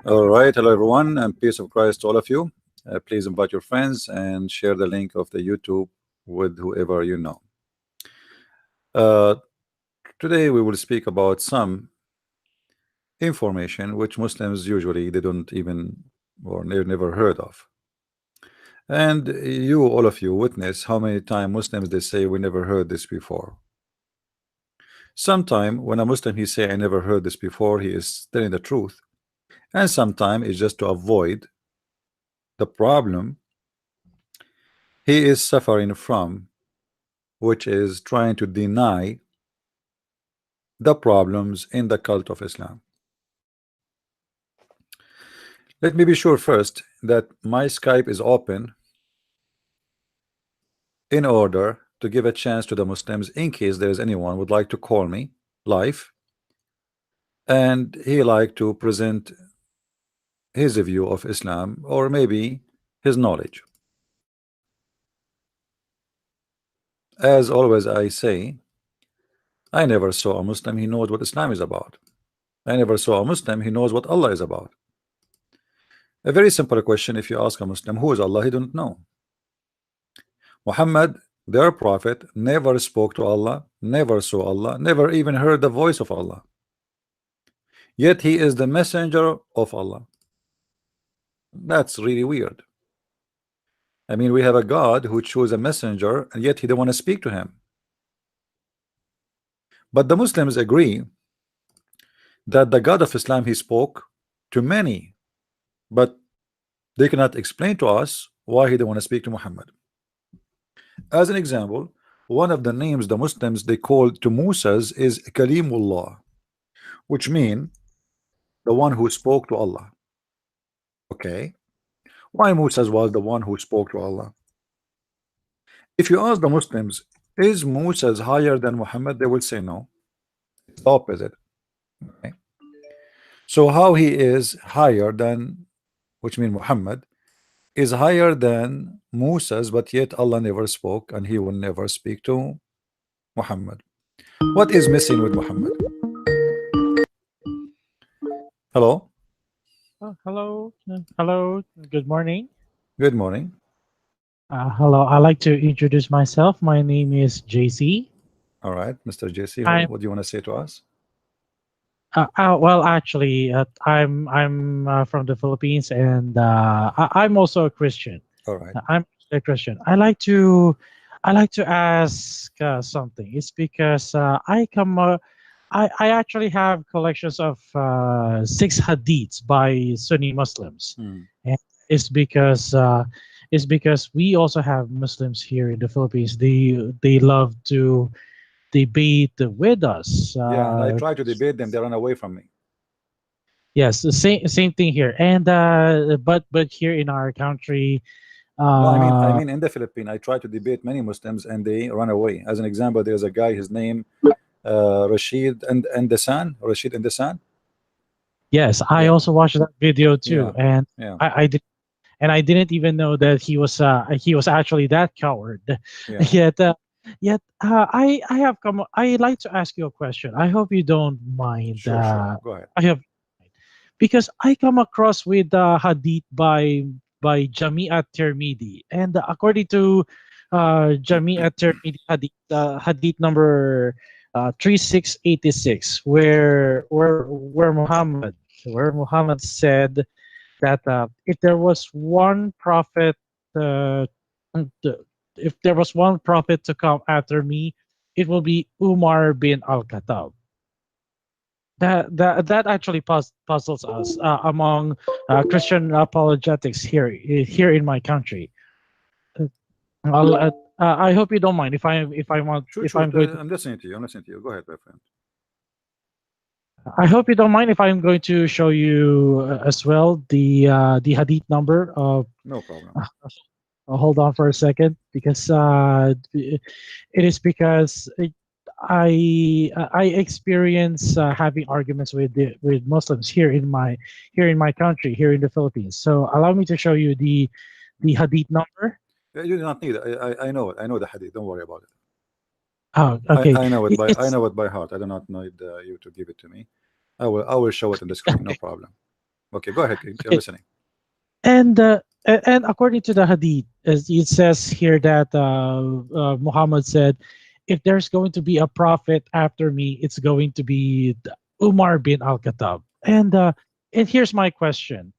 All right, hello everyone, and peace of Christ to all of you. Please invite your friends and share the link of the YouTube with whoever you know. Uh, Today we will speak about some information which Muslims usually they don't even or never heard of. And you, all of you, witness how many times Muslims they say we never heard this before. Sometime when a Muslim he say I never heard this before, he is telling the truth, and sometime it's just to avoid the problem he is suffering from, which is trying to deny the problems in the cult of Islam. Let me be sure first that my Skype is open in order to give a chance to the Muslims in case there is anyone would like to call me live and he like to present his view of Islam or maybe his knowledge. As always I say, I never saw a Muslim he knows what Islam is about. I never saw a Muslim he knows what Allah is about. A very simple question, if you ask a Muslim who is Allah, he don't know. Muhammad, their prophet, never spoke to Allah, never saw Allah, never even heard the voice of Allah. Yet he is the messenger of Allah. That's really weird. I mean, we have a God who chose a messenger, and yet he don't want to speak to him. But the Muslims agree that the God of Islam he spoke to many, but they cannot explain to us why he don't want to speak to Muhammad. As an example, one of the names the Muslims they call to Musa's is Kalimullah, which mean the one who spoke to Allah. Okay, why Musa was the one who spoke to Allah? If you ask the Muslims, is Musa higher than Muhammad? They will say no. It's the opposite. Okay. So how he is higher than, which means Muhammad is higher than Musa's, but yet Allah never spoke and he will never speak to Muhammad. What is missing with Muhammad? Hello. Hello. Good morning. Good morning. Hello. I'd like to introduce myself. My name is JC. All right, Mr. JC, I'm what do you want to say to us? well, actually, I'm from the Philippines, and I'm also a Christian. All right. I'm a Christian. I like to ask something. It's because I actually have collections of 6 hadiths by Sunni Muslims, Hmm. and it's because uh, it's because we also have Muslims here in the Philippines. They love to debate with us. Yeah, and I try to debate them, they run away from me. Yes, the same thing here. And but here in our country, No, I uh, mean in the Philippines, I try to debate many Muslims and they run away. As an example, there's a guy, his name Rashid and the San, Rashid and the San. yes, I Yeah, also watched that video too, yeah, and yeah, I did, and I didn't even know that he was actually that coward. yeah. Yet, I have come. I like to ask you a question. I hope you don't mind. Sure, sure. Go ahead. I have because I come across with hadith by Jami at Tirmidhi, and according to Jami at Tirmidhi hadith, hadith number 3686, where Muhammad said that if there was one prophet, uh, if there was one prophet to come after me, it will be Umar bin Al-Khattab. That actually puzzles us among Christian apologetics here in my country. Uh, I hope you don't mind Sure, if sure. I'm going to. I'm listening to you. I'm listening to you. Go ahead, my friend. I hope you don't mind if I'm going to show you as well the hadith number of. No problem. Hold on for a second, because it is because I experience having arguments with Muslims here in my country, here in the Philippines. So allow me to show you the hadith number. You do not need it. I know it. I know the hadith. Don't worry about it. Oh, okay. I know it by It's heart. I do not need you to give it to me. I will show it on the screen. No problem. Okay, go ahead. I'm Okay. listening. And according to the hadith, as it says here that Muhammad said, if there's going to be a prophet after me, it's going to be Umar bin Al-Khattab. And here's my question.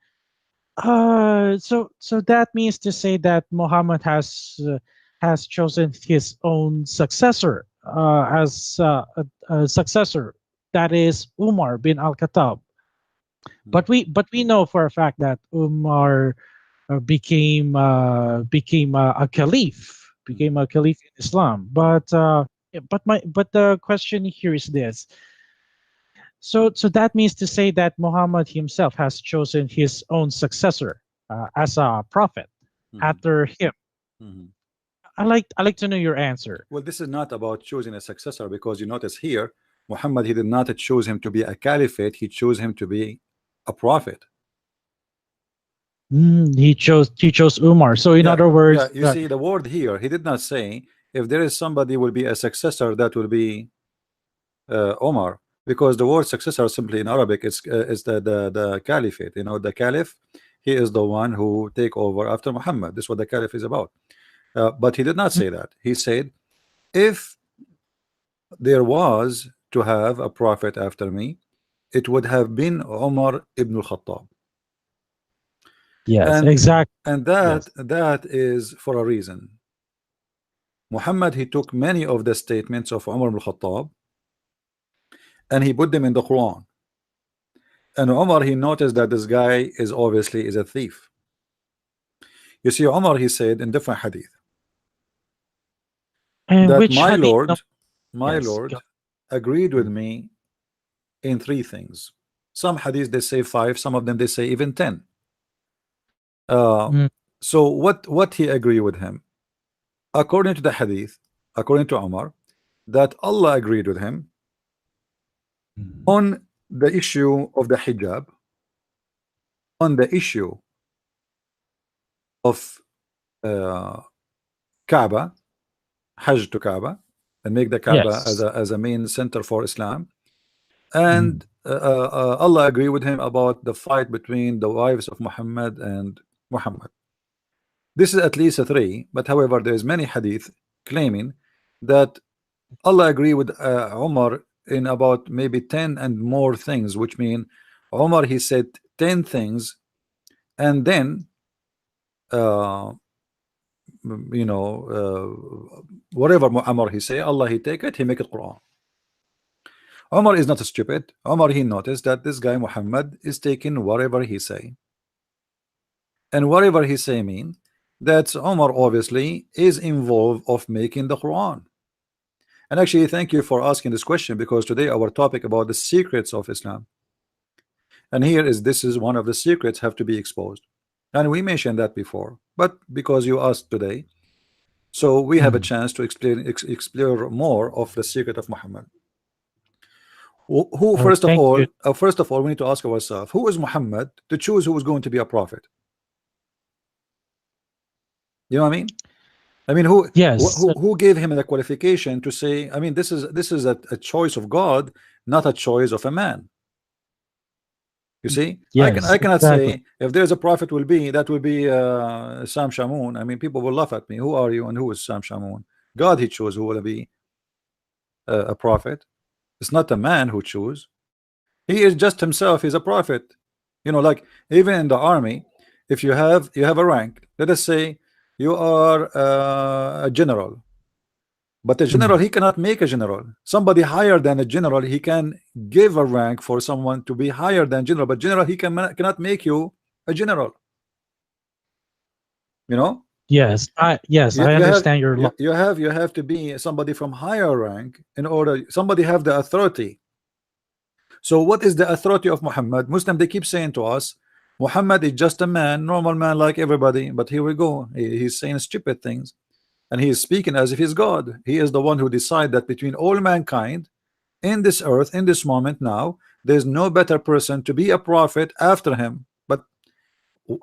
So that means to say that Muhammad has chosen his own successor as a successor, that is Umar bin Al-Khattab. Mm, But we know for a fact that Umar mm. became a caliph in Islam. But the question here is this: so that means to say that Muhammad himself has chosen his own successor as a prophet Mhm, after him. mhm. I like to know your answer. Well, this is not about choosing a successor, because you notice here, Muhammad, he did not choose him to be a caliphate, he chose him to be a prophet. He chose Umar. So in Yeah, other yeah. words, You see the word here, he did not say if there is somebody will be a successor, that will be Omar, because the word successor simply in Arabic is the caliphate. You know, the caliph, he is the one who take over after Muhammad. This is what the caliph is about. But he did not say that. He said, if there was to have a prophet after me, it would have been Umar ibn al-Khattab. yes, And exactly. Yes. that is for a reason. Muhammad, he took many of the statements of Umar ibn al-Khattab and he put them in the Quran. And Umar, he noticed that this guy is obviously is a thief. You see, Umar, he said in different hadith And that which hadith? No, my yes. Go. Lord agreed with Mm, me in three things. Some hadith they say five, some of them they say even 10. Uh, mm, so what he agreed with him? According to the hadith, according to Umar, that Allah agreed with him mm. on the issue of the hijab, on the issue of uh, Kaaba, Hajj to Kaaba, and make the Kaaba Yes. as a main center for Islam. Mm, And Allah agreed with him about the fight between the wives of Muhammad and Muhammad. This is at least a three, but however, there is many hadith claiming that Allah agree with Umar in about maybe 10 and more things, which mean Umar he said 10 things, and then uh, you know whatever Umar he say, Allah he take it, he make it Quran. Umar is not stupid. Umar he noticed that this guy Muhammad is taking whatever he say, and whatever he say mean that Umar obviously is involved of making the Quran. And actually, thank you for asking this question, because today our topic about the secrets of Islam. And here is this is one of the secrets have to be exposed. And we mentioned that before, but because you asked today, so we have a mm. chance to explore more of the secret of Muhammad. Who Oh, thank you. first of all, we need to ask ourselves, who is Muhammad to choose who is going to be a prophet? You know what I mean? I mean, Yes. who gave him the qualification to say? I mean, this is a choice of God, not a choice of a man. You see, Yes, I cannot exactly. say if there's a prophet will be that will be Sam Shamoun. I mean, people will laugh at me. Who are you and who is Sam Shamoun? God, he chose who will be a prophet. It's not a man who choose. He is just himself. He's a prophet. You know, like even in the army, if you have a rank. Let us say you are a general, but a general Mm. he cannot make a general. Somebody higher than a general, he can give a rank for someone to be higher than general, but general he cannot make you a general. You know, Yes, I you have understand your law. you have to be somebody from higher rank in order somebody have the authority. So what is the authority of Muhammad? Muslim, they keep saying to us, Muhammad is just a man, normal man like everybody. But here we go, he's saying stupid things, and he is speaking as if he's God. He is the one who decide that between all mankind in this earth, in this moment now, there's no better person to be a prophet after him. But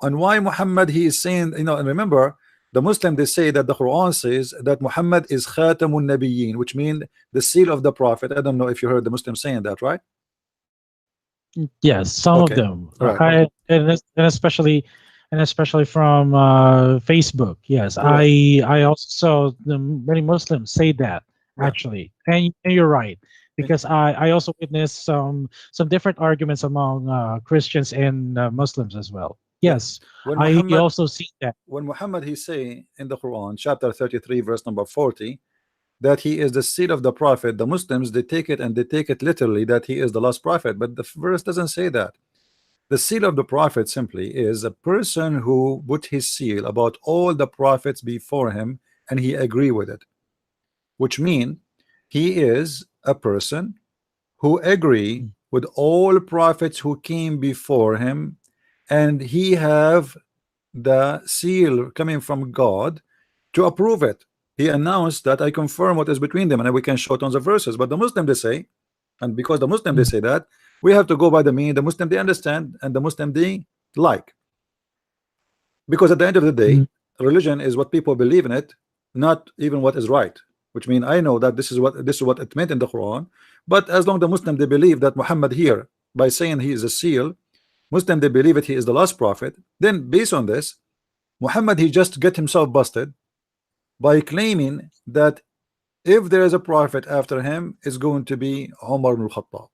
and why Muhammad, he is saying, and remember, the Muslim, they say that the Quran says that Muhammad is Khatamun Nabiyyin, which means the seal of the prophet. I don't know if you heard the Muslim saying that, right? Yes, some of Okay, them. right. And especially from Facebook. Yes, Correct. I also saw many Muslims say that Yeah. actually, and you're right And because I also witnessed some different arguments among Christians and Muslims as well. yeah, Yes, when I Muhammad also see that. when Muhammad he say in the Quran chapter 33 verse number 40 that he is the seed of the prophet, the Muslims they take it and they take it literally that he is the last prophet, but the verse doesn't say that. The seal of the prophet simply is a person who put his seal about all the prophets before him and he agree with it, which mean he is a person who agree Mm, with all prophets who came before him, and he have the seal coming from God to approve it. He announced that I confirm what is between them, and we can show tons of verses. But the Muslim they say, and because the Muslim they mm, say that, we have to go by the meaning the Muslim they understand and the Muslim they like. Because at the end of the mm, day, religion is what people believe in it, not even what is right. Which means I know that this is what it meant in the Quran. But as long the Muslim they believe that Muhammad here by saying he is a seal, Muslim they believe it he is the last prophet. Then based on this, Muhammad he just get himself busted by claiming that if there is a prophet after him, it's going to be Umar ibn Khattab.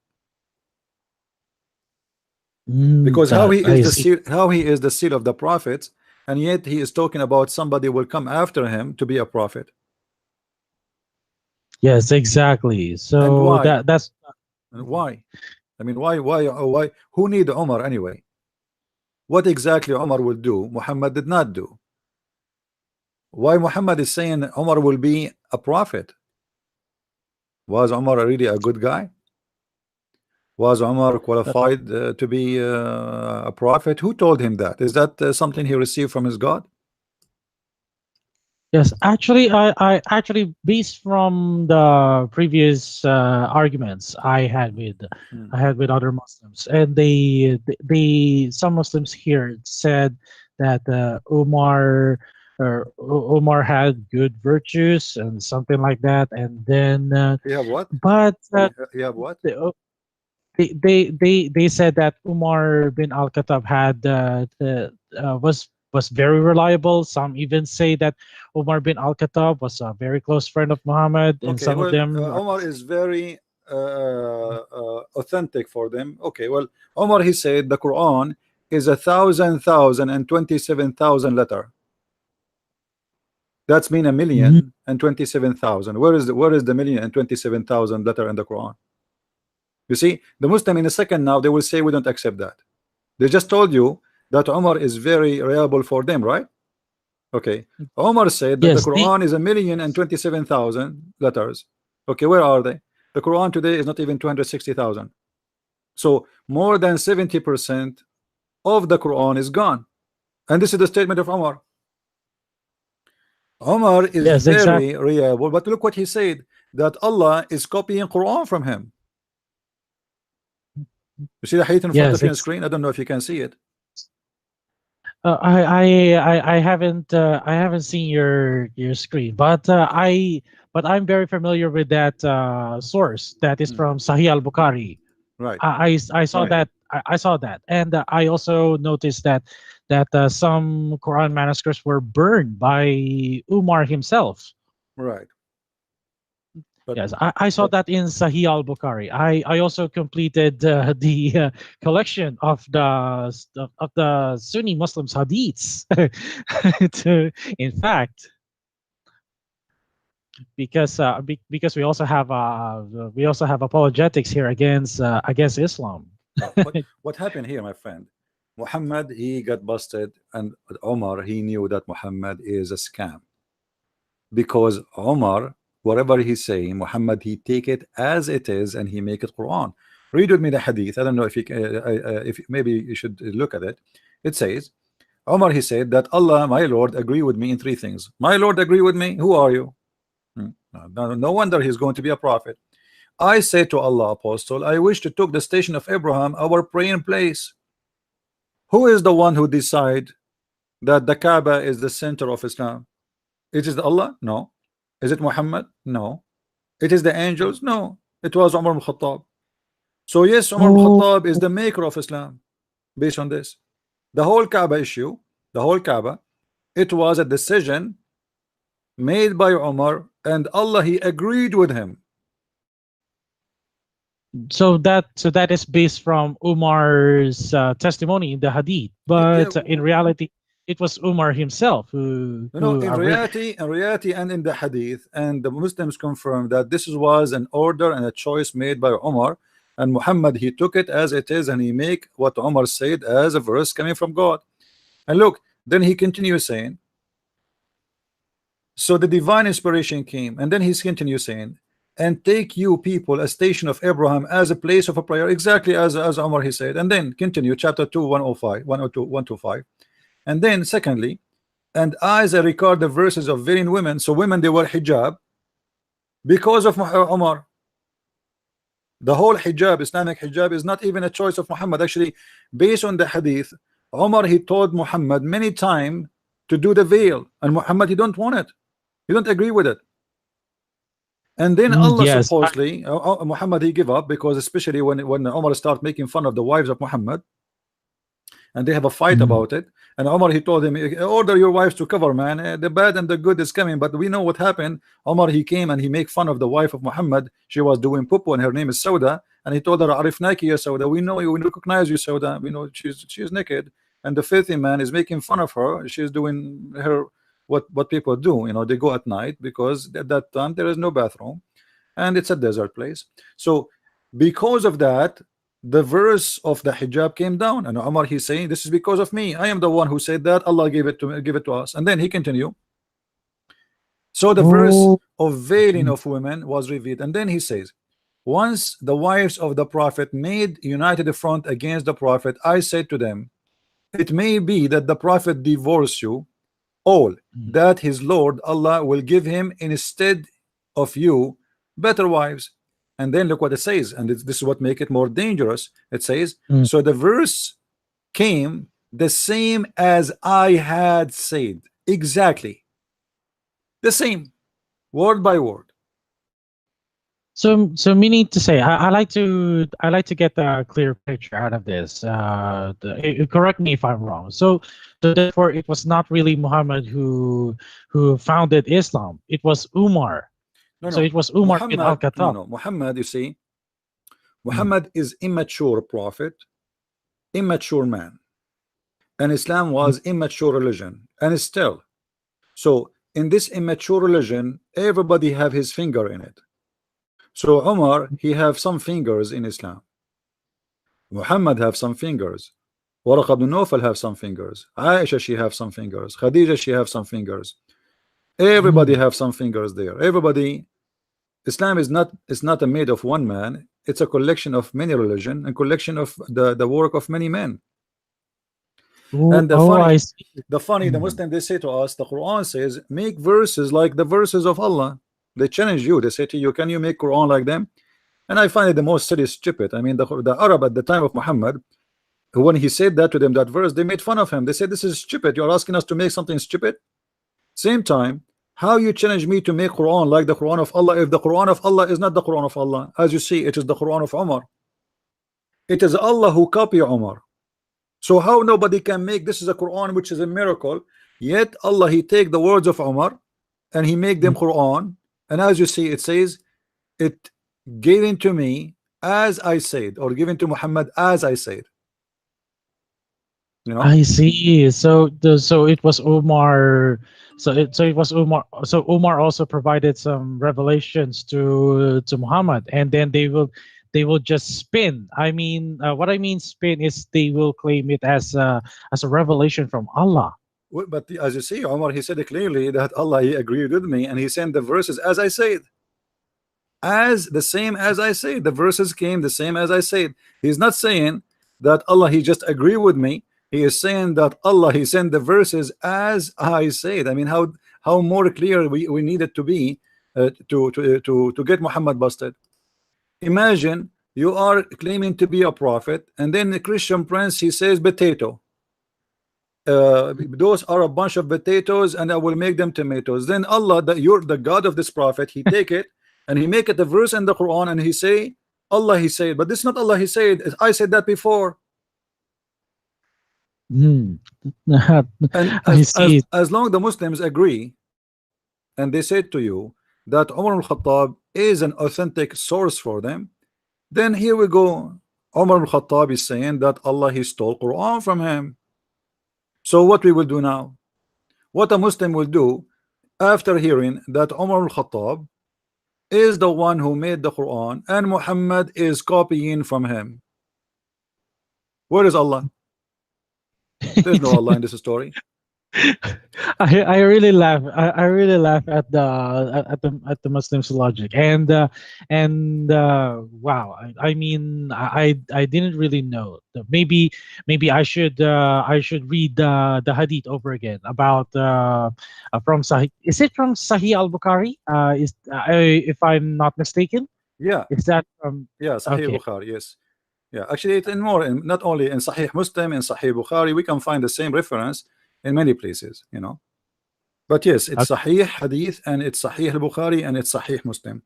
Because how that he is I the see. seal, how he is the seal of the prophets, and yet he is talking about somebody will come after him to be a prophet. Yes, exactly. And So why? that's And why? I mean, why? Who need Omar anyway? What exactly Omar will do? Muhammad did not do. Why Muhammad is saying Omar will be a prophet? Was Omar really a good guy? Was Omar qualified to be a prophet? Who told him that? Is that something he received from his God? Yes, actually, I actually based from the previous arguments Hmm. I had with other Muslims, and some Muslims here said that Umar had good virtues and something like that, and then He have what? but He have what? the, they said that Umar bin Al Khattab had was very reliable. Some even say that Umar bin Al Khattab was a very close friend of Muhammad, and Okay, some of well, them are. Omar is very authentic for them. Okay, well, Omar he said the Quran is 1,027,000 letter. That's mean a Mhm. million and 27,000. Where is the million and 27,000 letter in the Quran? You see, the Muslim in a second now they will say we don't accept that. They just told you that Omar is very reliable for them, right? Okay. Omar said that the Yes, the Quran is 1,027,000 letters. Okay, where are they? The Quran today is not even 260,000. So more than 70% of the Quran is gone. And this is the statement of Omar. Omar is yes, exactly. very reliable, but look what he said that Allah is copying Quran from him. You see the hadith in front Yes, of you on the screen? I don't know if you can see it. I haven't seen your screen, but I'm very familiar with that source that is Hmm. from Sahih al Bukhari. Right, I saw that I saw that, and I also noticed that some Quran manuscripts were burned by Umar himself. right. But Yes, I saw that in Sahih al Bukhari. I also completed the collection of the Sunni Muslims hadiths. In fact, because we also have apologetics here against Islam. what happened here, my friend? Muhammad he got busted, and Omar he knew that Muhammad is a scam because Omar, whatever he's saying, Muhammad he take it as it is and he make it Quran. Read with me the hadith. I don't know if you if maybe you should look at it. It says Omar he said that Allah, my Lord, agree with me in three things. My Lord agree with me. Who are you? No wonder he's going to be a prophet. I say to Allah, Apostle, I wish to took the station of Abraham, our praying place. Who is the one who decide that the Kaaba is the center of Islam? It is Allah? No. Is it Muhammad? No. It is the angels? No. It was Umar al-Khattab. So yes, Umar ibn Oh, Khattab is the maker of Islam based on this. The whole Kaaba issue, the whole Kaaba, it was a decision made by Umar, and Allah, he agreed with him. so that is based from Umar's testimony in the Hadith, Yeah, but in reality, it was Umar himself you know, who in reality, and in the Hadith, and the Muslims confirm that this was an order and a choice made by Umar, and Muhammad, he took it as it is, and he make what Umar said as a verse coming from God. And look, then he continues saying, so the divine inspiration came, and then he continues saying, and take you people a station of Abraham as a place of a prayer, exactly as Umar he said, and then continue chapter 2 105 102 125. And then secondly, and as I record the verses of varying women, so women they were hijab because of Umar. The whole hijab, Islamic hijab, is not even a choice of Muhammad. Actually, based on the hadith, Umar he told Muhammad many times to do the veil, and Muhammad he don't want it, he don't agree with it. And then Allah yes. supposedly Muhammad he give up, because especially when Umar start making fun of the wives of Muhammad, and they have a fight Mm, about it. And Omar he told him, order your wives to cover, man. The bad and the good is coming. But we know what happened. Omar he came and he make fun of the wife of Muhammad. She was doing pupu and her name is Sauda, and he told her, Arifnaki ya Sauda, we know you, we recognize you, Sauda, we know she's naked, and the filthy man is making fun of her. She's doing her what people do, they go at night, because at that time there is no bathroom and it's a desert place. So because of that, the verse of the hijab came down, and Umar he's saying, this is because of me, I am the one who said that, Allah gave it to me, give it to us. And then he continued, so the verse oh, of veiling mm, of women was revealed, and then he says, once the wives of the prophet made united front against the prophet, I said to them, it may be that the prophet divorce you all, mm, that his Lord Allah will give him instead of you better wives. And then look what it says, and this is what make it more dangerous. It says, mm. so the verse came the same as I had said, exactly the same, word by word. So meaning to say, I like to get a clear picture out of this. Correct me if I'm wrong. So therefore, it was not really Muhammad who founded Islam. It was Umar. No, So no, it was Umar bin Al Muhammad, no, Khattab. no, Muhammad, you see, Mm, Muhammad is immature prophet, immature man, and Islam mm, was immature religion, and still. So in this immature religion, everybody have his finger in it. So Umar, he have some fingers in Islam. Muhammad have some fingers. Waraq ibn Nawfal have some fingers. Aisha, she have some fingers. Khadija, she have some fingers. Everybody mm. have some fingers there. Everybody. Islam is not a made of one man. It's a collection of many religion and collection of the work of many men. Oh, And the oh, I funny, see. the Mm. Muslim, they say to us, the Quran says, make verses like the verses of Allah. They challenge you. They say to you, can you make Quran like them? And I find it the most silly, stupid. I mean, the Arab at the time of Muhammad, when he said that to them, that verse, they made fun of him. They said, this is stupid. You're asking us to make something stupid. Same time, how you challenge me to make Quran like the Quran of Allah, if the Quran of Allah is not the Quran of Allah? As you see, it is the Quran of Umar. It is Allah who copy Umar. So how nobody can make this is a Quran which is a miracle, yet Allah he take the words of Umar and he make them Mm. Quran, and as you see, it says, it given to me as I said, or given to Muhammad as I said. You know, I see. So it was Umar. So it was Umar. So Umar also provided some revelations to Muhammad, and then they will just spin. I mean, what I mean spin is they will claim it as a revelation from Allah. but as you see, Umar he said clearly that Allah he agreed with me, and he sent the verses as I said, as the same as I said. The verses came the same as I said. He's not saying that Allah he just agree with me. He is saying that Allah he sent the verses as I said. I mean, how more clear we need it to be, to get Muhammad busted. Imagine you are claiming to be a prophet, and then the Christian prince he says potato. Those are a bunch of potatoes, and I will make them tomatoes. Then Allah, that you're the God of this prophet, he take it and he make it a verse in the Quran, and he say Allah he said, but this is not Allah he said. I said that before. Hmm. And I see. as long the Muslims agree and they said to you that Umar al-Khattab is an authentic source for them, then here we go. Umar al-Khattab is saying that Allah he stole Quran from him. So what we will do now? What a Muslim will do after hearing that Umar al-Khattab is the one who made the Quran and Muhammad is copying from him. Where is Allah? There's no Allah in this story. I really laugh. I really laugh at the Muslims' logic, and wow. I mean, I didn't really know. Maybe I should read the hadith over again about from Sahih. Is it from Sahih Al Bukhari? Is if I'm not mistaken, Yeah, is that from? yeah, Sahih Okay. Bukhari, yes. Yeah, actually it's in more in, not only in Sahih Muslim, in Sahih Bukhari, we can find the same reference in many places, you know. But yes, it's Okay. Sahih Hadith and it's Sahih al-Bukhari and it's Sahih Muslim.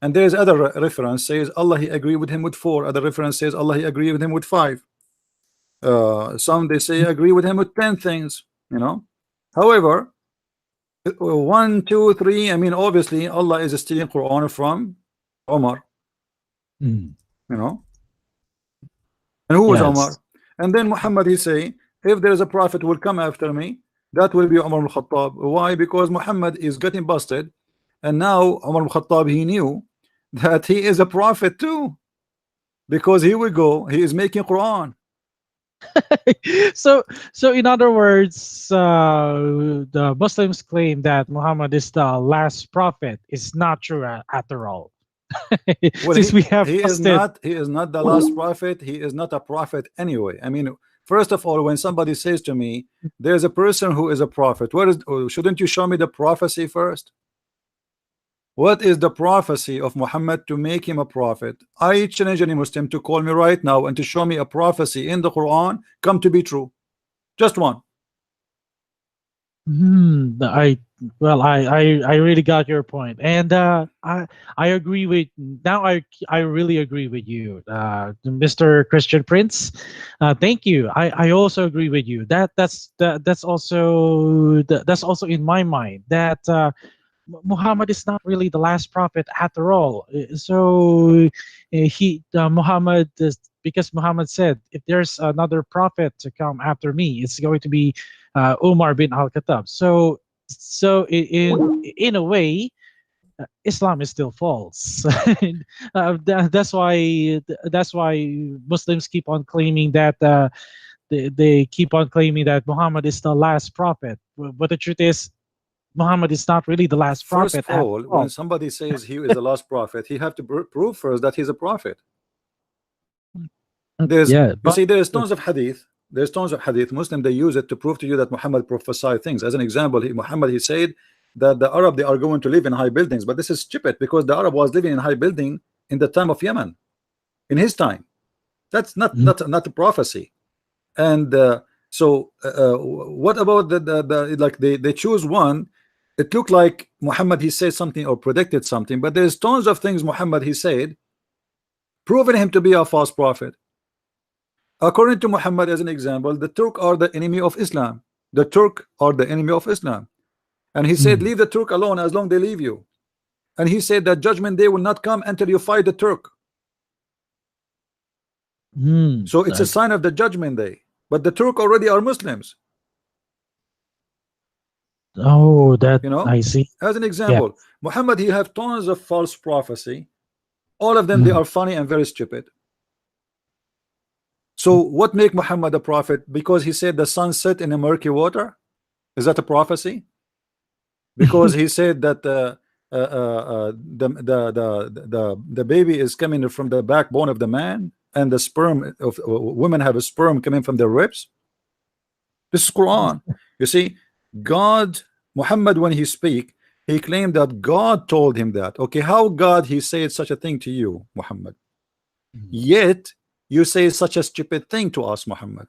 And there is other reference says Allah he agree with him with 4. Other reference says Allah he agree with him with 5. Some they say agree with him with 10 things, you know. However, 1, 2, 3. I mean, obviously Allah is stealing Quran from Omar, Mm. you know. And who was Yes. Omar? And then Muhammad he say, if there is a prophet will come after me, that will be Umar al-Khattab. Why? Because Muhammad is getting busted, and now Umar al-Khattab he knew that he is a prophet too, because here we go, he is making Quran. so so in other words, the Muslims claim that Muhammad is the last prophet is not true after all. Well, Since we have busted. he is not the last prophet. He is not a prophet anyway. I mean, first of all, when somebody says to me, there's a person who is a prophet, where is, shouldn't you show me the prophecy first? What is the prophecy of Muhammad to make him a prophet? I challenge any Muslim to call me right now and to show me a prophecy in the Quran come to be true. Just one. I well, I really got your point, and I agree with now. I really agree with you, Mr. Christian Prince. Thank you. I also agree with you. That's also in my mind that Muhammad is not really the last prophet after all. So Muhammad is, because Muhammad said, if there's another prophet to come after me, it's going to be Umar bin Al Khattab. So in a way, Islam is still false. And, that's why Muslims keep on claiming that they keep on claiming that Muhammad is the last prophet. But the truth is, Muhammad is not really the last First prophet of after all, when all. somebody says he is the last prophet, he have to prove first that he's a prophet. There's, Yeah, you but see, there's tons of hadith. There's tons of hadith. Muslim they use it to prove to you that Muhammad prophesied things. As an example, Muhammad he said that the Arab they are going to live in high buildings, but this is stupid because the Arab was living in high building in the time of Yemen, in his time. That's Mhm. not a prophecy. And what about the like they choose one? It looked like Muhammad he said something or predicted something, but there's tons of things Muhammad he said proving him to be a false prophet. According to Muhammad, as an example, the Turk are the enemy of Islam. The Turk are the enemy of Islam. And he said, Mm. leave the Turk alone as long they leave you. And he said that judgment day will not come until you fight the Turk. Mm. So it's a sign of the judgment day. But the Turk already are Muslims, Oh, that you know. I see. As an Yeah. example, Muhammad, he have tons of false prophecy. All of them, they Mm. are funny and very stupid. So what make Muhammad a prophet? Because he said the sun set in a murky water? Is that a prophecy? Because he said that the baby is coming from the backbone of the man, and the sperm of women have a sperm coming from their ribs. This is Quran. You see, God, Muhammad, when he speak, he claimed that God told him that. Okay, how God he said such a thing to you, Muhammad? Yet you say such a stupid thing to us, Muhammad.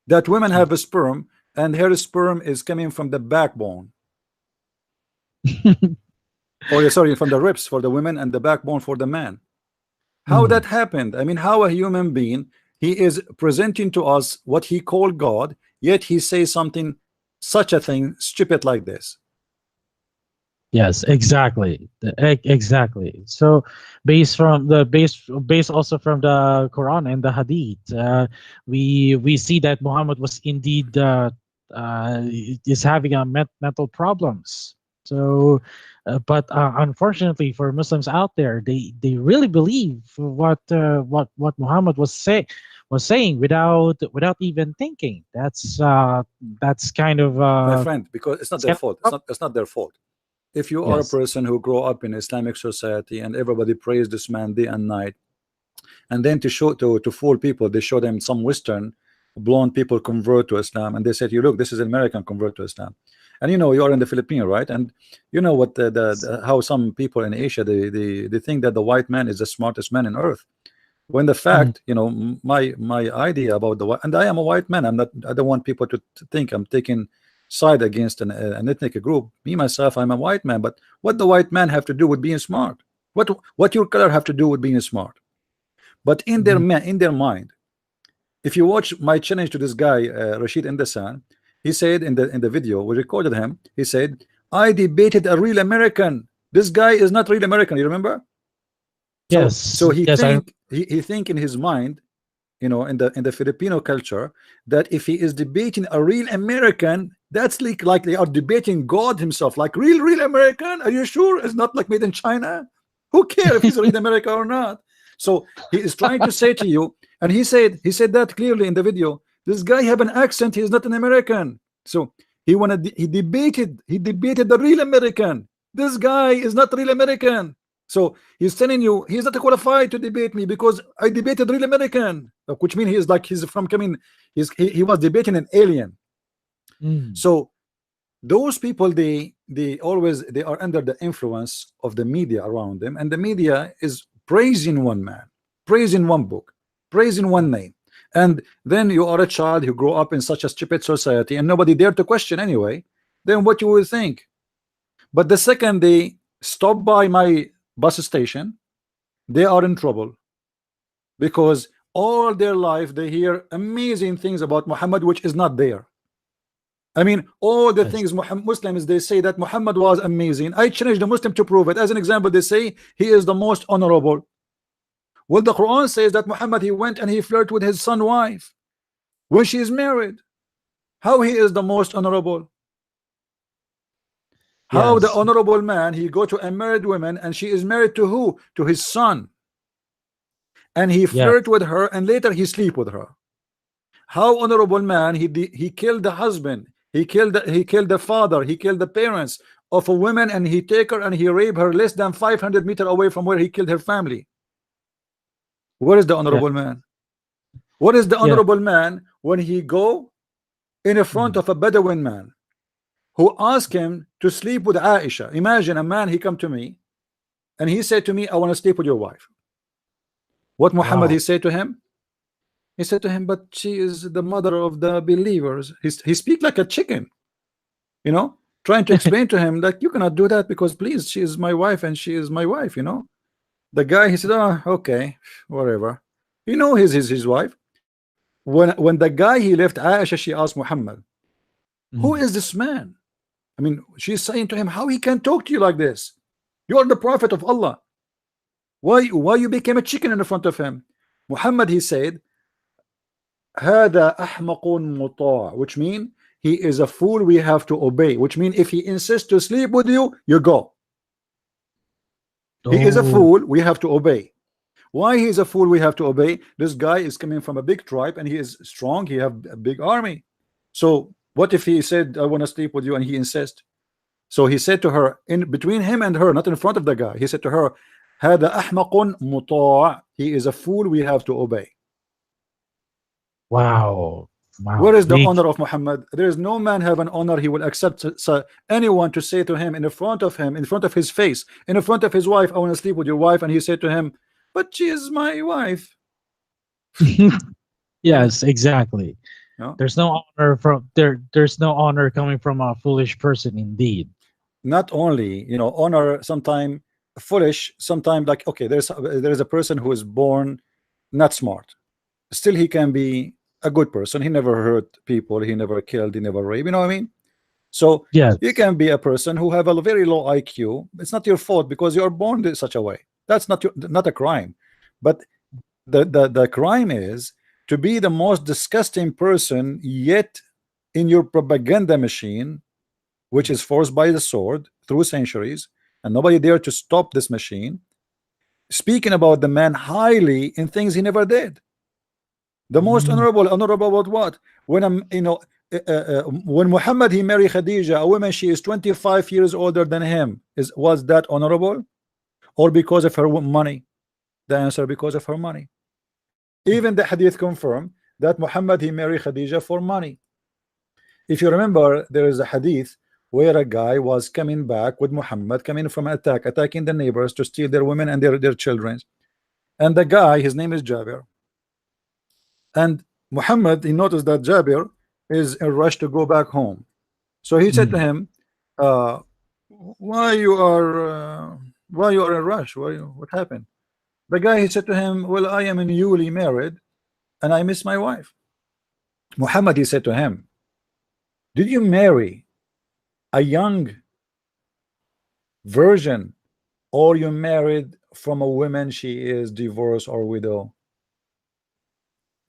That women have a sperm, and her sperm is coming from the backbone. Oh, yeah, sorry, from the ribs for the women and the backbone for the man. How Mm, that happened? I mean, how a human being, he is presenting to us what he called God, yet he says something, such a thing, stupid like this. yes, exactly. Exactly. So, based also from the Quran and the Hadith, we see that Muhammad was indeed is having a mental problems. So, but unfortunately for Muslims out there, they really believe what Muhammad was saying without even thinking. That's kind of My friend, because it's not that's their kind fault. of It's not their fault. If you are a yes. person who grow up in Islamic society and everybody praise this man day and night, and then to show to fool people, they show them some Western blonde people convert to Islam, and they said, "You look, this is an American convert to Islam," and you know you are in the Philippines, right? And you know what how some people in Asia they think that the white man is the smartest man in earth. When the Mm, fact, you know, my idea about the white, and I am a white man. I'm not. I don't want people to think I'm taking side against an ethnic group. Me myself, I'm a white man. But what the white man have to do with being smart? What your color have to do with being smart? But mm, in their mind, if you watch my challenge to this guy, Rashid Indasan, he said in the video we recorded him. He said, "I debated a real American. This guy is not real American. You remember?" So yes, yes, I he think in his mind, you know, in the Filipino culture, that if he is debating a real American, that's like they are debating God himself, like real American. Are you sure it's not like made in China? Who care if he's real American or not? So he is trying to say to you, and he said that clearly in the video. This guy have an accent. He's not an American. So he debated the real American. This guy is not real American. So he's telling you he's not qualified to debate me because I debated real American, which means he's from coming. He was debating an alien. mm, So those people, they are under the influence of the media around them, and the media is praising one man, praising one book, praising one name. And then you are a child who grew up in such a stupid society and nobody dare to question anyway, then what you will think. But the second they stop by my bus station, they are in trouble, because all their life they hear amazing things about Muhammad which is not there. I mean, all the yes, things Muslims, they say that Muhammad was amazing. I challenge the Muslim to prove it. As an example, they say he is the most honorable. Well, the Quran says that Muhammad, he went and he flirted with his son wife when she is married. How he is the most honorable? How the yes, honorable man, he go to a married woman and she is married to who? To his son, and he yes. flirt with her and later he sleep with her. How honorable man, he killed the husband, he killed the father, he killed the parents of a woman, and he take her and he rape her less than 500 meters away from where he killed her family. Where is the Yeah. honorable man? What is the Yeah. honorable man when he go in front Mm. of a Bedouin man who asked him to sleep with Aisha? Imagine a man, he come to me and he said to me, I want to sleep with your wife. What Muhammad Wow. he said to him? He said to him, but she is the mother of the believers. He speak like a chicken, you know, trying to explain to him that you cannot do that because please, she is my wife and she is my wife, you know. The guy, he said, oh, okay, whatever. You know, his wife. When the guy he left Aisha, she asked Muhammad, who Mm. is this man? I mean, she's saying to him, how he can talk to you like this? You are the prophet of Allah. Why you became a chicken in front of him? Muhammad, he said, هذا أحمق مطاع, which mean he is a fool we have to obey, which mean if he insists to sleep with you, you go. He is a Oh. fool we have to obey. Why he is a fool we have to obey? This guy is coming from a big tribe and he is strong, he have a big army. So what if he said I want to sleep with you and he insists? So he said to her, in between him and her, not in front of the guy, he said to her, هذا أحمق مطاع, he is a fool we have to obey. Wow. Where Wow. is the Big. honor of Muhammad? There is no man have an honor. He will accept anyone to say to him in front of him, in front of his face, in front of his wife, I want to sleep with your wife, and he said to him, but she is my wife. Yeah, Yes, exactly. no. There's no honor from there. There's no honor coming from a foolish person, indeed. not only, you know, honor sometime foolish, sometime like, okay, there's a person who is born not smart, still he can be a good person. He never hurt people, he never killed, he never raped, you know what I mean? So you Yes. can be a person who have a very low IQ. It's not your fault because you're born in such a way. That's not a crime. But the crime is to be the most disgusting person yet in your propaganda machine, which is forced by the sword through centuries, and nobody dare to stop this machine, speaking about the man highly in things he never did. The most Mm. honorable about what? When I'm, you know, when Muhammad he married Khadija, a woman she is 25 years older than him, was that honorable, or because of her money? The answer, because of her money. Even the hadith confirm that Muhammad he married Khadija for money. If you remember, there is a hadith where a guy was coming back with Muhammad, coming from an attack, attacking the neighbors to steal their women and their children. And the guy, his name is Jabir. And Muhammad, he noticed that Jabir is in a rush to go back home. So he said to Mm. him, uh, why you are why you are in a rush? What happened? The guy, he said to him, well, I am newly married and I miss my wife. Muhammad, he said to him, did you marry a young virgin, or you married from a woman she is divorced or widow?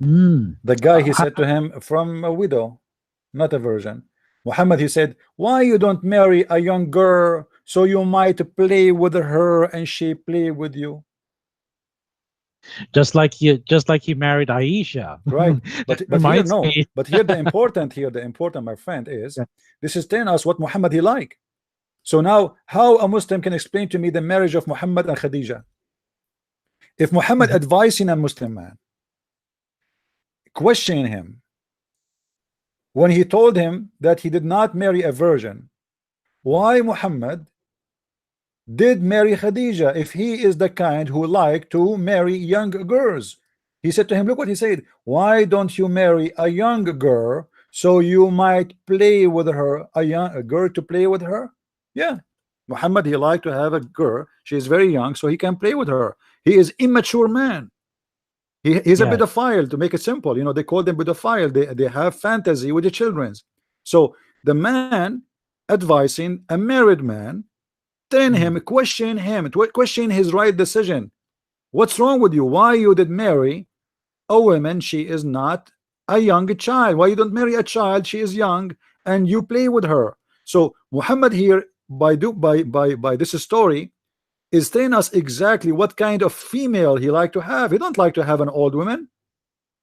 Mm. The guy, he said to him, from a widow, not a virgin. Muhammad, he said, why you don't marry a young girl so you might play with her and she play with you? Just like he married Aisha. Right. That But here, reminds no, me. but here the important, my friend, is this is telling us what Muhammad he like. So now how a Muslim can explain to me the marriage of Muhammad and Khadija? If Muhammad Mhm. advising a Muslim man, questioning him when he told him that he did not marry a virgin, why Muhammad did marry Khadija if he is the kind who like to marry young girls? He said to him, look what he said, why don't you marry a young girl so you might play with her, a girl to play with her? Yeah, Muhammad, he like to have a girl, she is very young, so he can play with her. He is immature man. He's a Yes. pedophile, to make it simple. You know, they call them pedophile. They have fantasy with the children's. So the man advising a married man, telling Mm. him, question his right decision. What's wrong with you? Why you did marry a woman? She is not a young child. Why you don't marry a child? She is young, and you play with her. So Muhammad here, by this story, is telling us exactly what kind of female he like to have. He don't like to have an old woman.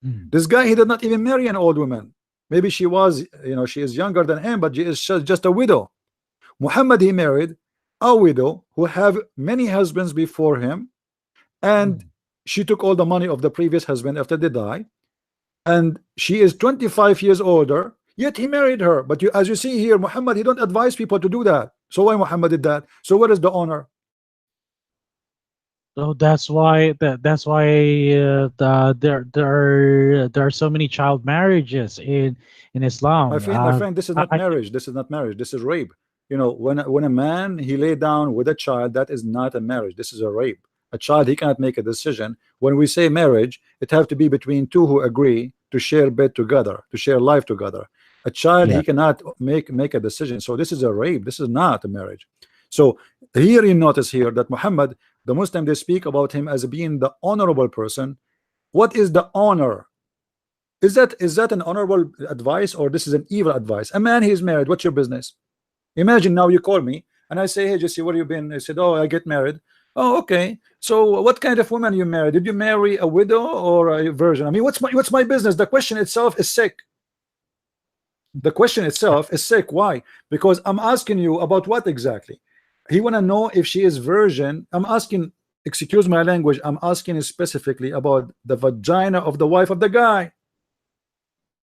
Mm. This guy, he did not even marry an old woman. Maybe she was, you know, she is younger than him, but she is just a widow. Muhammad, he married a widow who have many husbands before him, and Mm. she took all the money of the previous husband after they die, and she is 25 years older, yet he married her. But as you see here, Muhammad, he don't advise people to do that. So why Muhammad did that? So what is the honor? So that's why there are so many child marriages in Islam. My friend, this is not marriage. This is not marriage. This is rape. You know, when a man he lay down with a child, that is not a marriage. This is a rape. A child, he cannot make a decision. When we say marriage, it have to be between two who agree to share bed together, to share life together. A child, Yeah. he cannot make a decision. So this is a rape. This is not a marriage. So here you notice here that Muhammad, the Muslim, they speak about him as being the honorable person. What is the honor? Is that an honorable advice, or this is an evil advice? A man, he is married, what's your business? Imagine now you call me and I say, hey Jesse, where you been? I said, oh, I get married. Oh, okay. So what kind of woman you married? Did you marry a widow or a virgin? I mean, what's my business? The question itself is sick. The question itself is sick. Why? Because I'm asking you about what exactly? He want to know if she is virgin. I'm asking, excuse my language, I'm asking specifically about the vagina of the wife of the guy.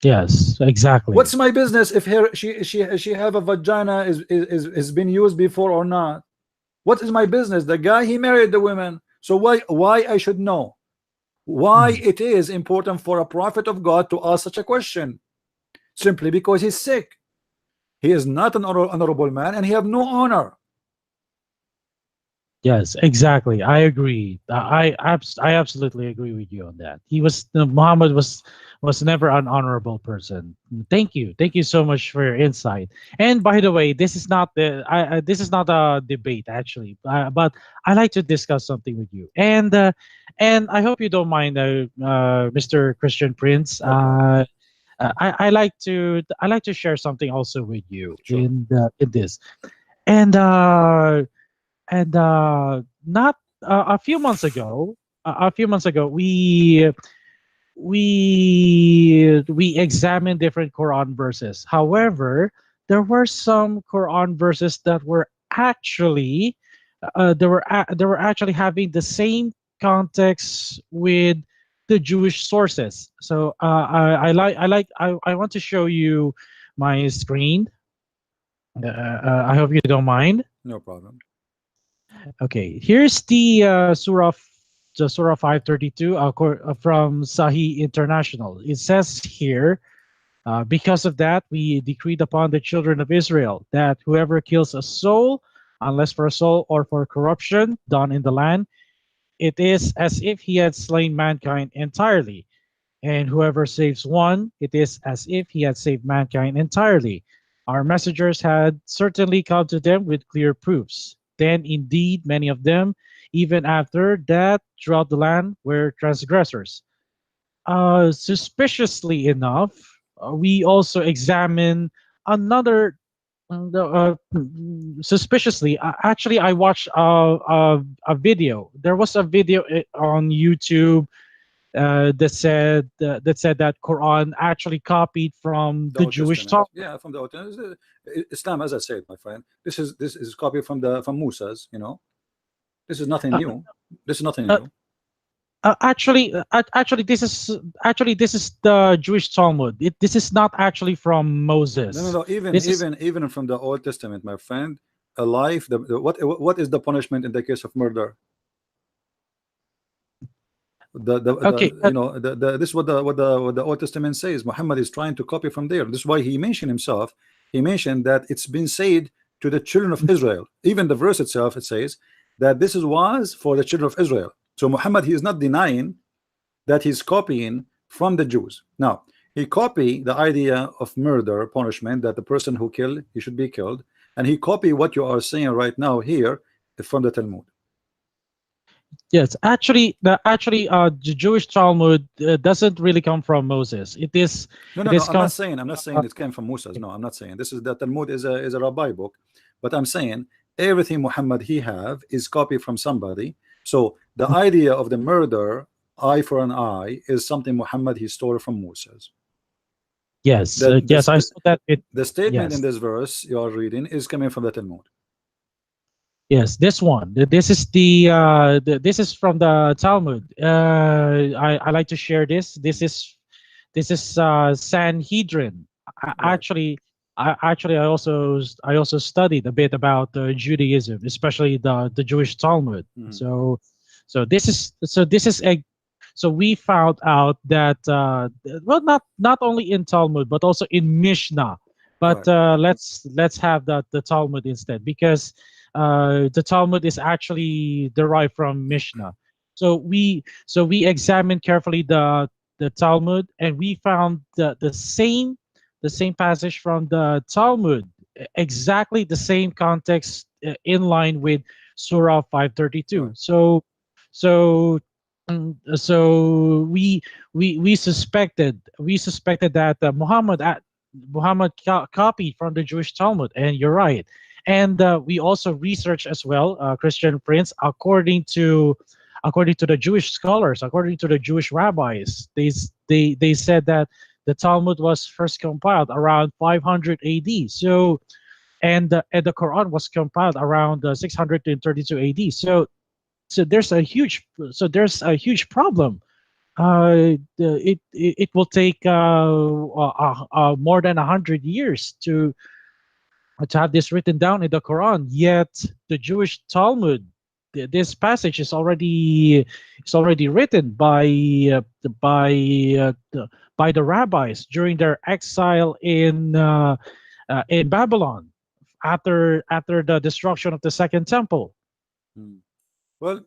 Yes, exactly. What's my business if she have a vagina is been used before or not? What is my business? The guy, he married the women. So why I should know? Why Mm. it is important for a prophet of God to ask such a question? Simply because he's sick. He is not an honorable man, and he have no honor. Yes, exactly. I agree. I absolutely agree with you on that. Muhammad was never an honorable person. Thank you so much for your insight. And by the way, this is not a debate actually, but I like to discuss something with you. And I hope you don't mind, Mr. Christian Prince. No problem. I like to share something also with you Sure. in this. And not a few months ago, we examined different Quran verses. However, there were some Quran verses that were actually they were actually having the same context with the Jewish sources. So I want to show you my screen. I hope you don't mind. No problem. Okay, here's the Surah 532 from Sahih International. It says here, because of that, we decreed upon the children of Israel that whoever kills a soul, unless for a soul or for corruption done in the land, it is as if he had slain mankind entirely. And whoever saves one, it is as if he had saved mankind entirely. Our messengers had certainly come to them with clear proofs. Then, indeed, many of them, even after that, throughout the land, were transgressors. Suspiciously enough, we also examine another. Suspiciously, actually, I watched a video. There was a video on YouTube that said that Quran actually copied from The the Old Jewish Testament. Talmud. Yeah, from the Old Testament. Islam, as I said, my friend, this is copy from Musa's. This is nothing Uh, new. This is nothing uh, new. actually this is the Jewish Talmud. This is not actually from No, no, Moses. no. Even This is even even from the Old Testament, my friend, a life. What is the punishment in the case of murder? okay. This is what the Old Testament says. Muhammad is trying to copy from there. This is why he mentioned himself. He mentioned that it's been said to the children of Israel. Even the verse itself, it says that this is was for the children of Israel. So Muhammad, he is not denying that he's copying from the Jews. Now, he copy the idea of murder punishment, that the person who killed, he should be killed, and he copy what you are saying right now here from the Talmud. Yes, the Jewish Talmud doesn't really come from Moses. No, It no, no. is I'm not come. saying. I'm not Uh, saying it came from Moses. No, I'm not saying this is the Talmud is a rabbi book, but I'm saying everything Muhammad he have is copied from somebody. So the idea of the murder, eye for an eye, is something Muhammad he stole from Moses. yes, That yes, I saw that. the statement in Yes. this verse you are reading is coming from the Talmud. Yes, this one. This is from the Talmud. I like to share this. This is Sanhedrin. I, Right. actually, I also studied a bit about Judaism, especially the Jewish Talmud. Mhm. This is a so we found out that well, not only in Talmud but also in Mishnah. But Right. let's have the Talmud instead, because the Talmud is actually derived from Mishnah. So we examined carefully the Talmud, and we found the same passage from the Talmud, exactly the same context, in line with Surah 532. Right. So so we suspected that Muhammad copied from the Jewish Talmud, and you're right. And we also researched as well, Christian Prince, according to the Jewish scholars, according to the Jewish rabbis, they said that the Talmud was first compiled around 500 AD. So and the Quran was compiled around 632 AD. There's a huge problem. It will take more than 100 years to have this written down in the Quran. Yet the Jewish Talmud, this passage is already written uh, by uh, the- by the rabbis during their exile in Babylon after the destruction of the second temple. Mm. Well,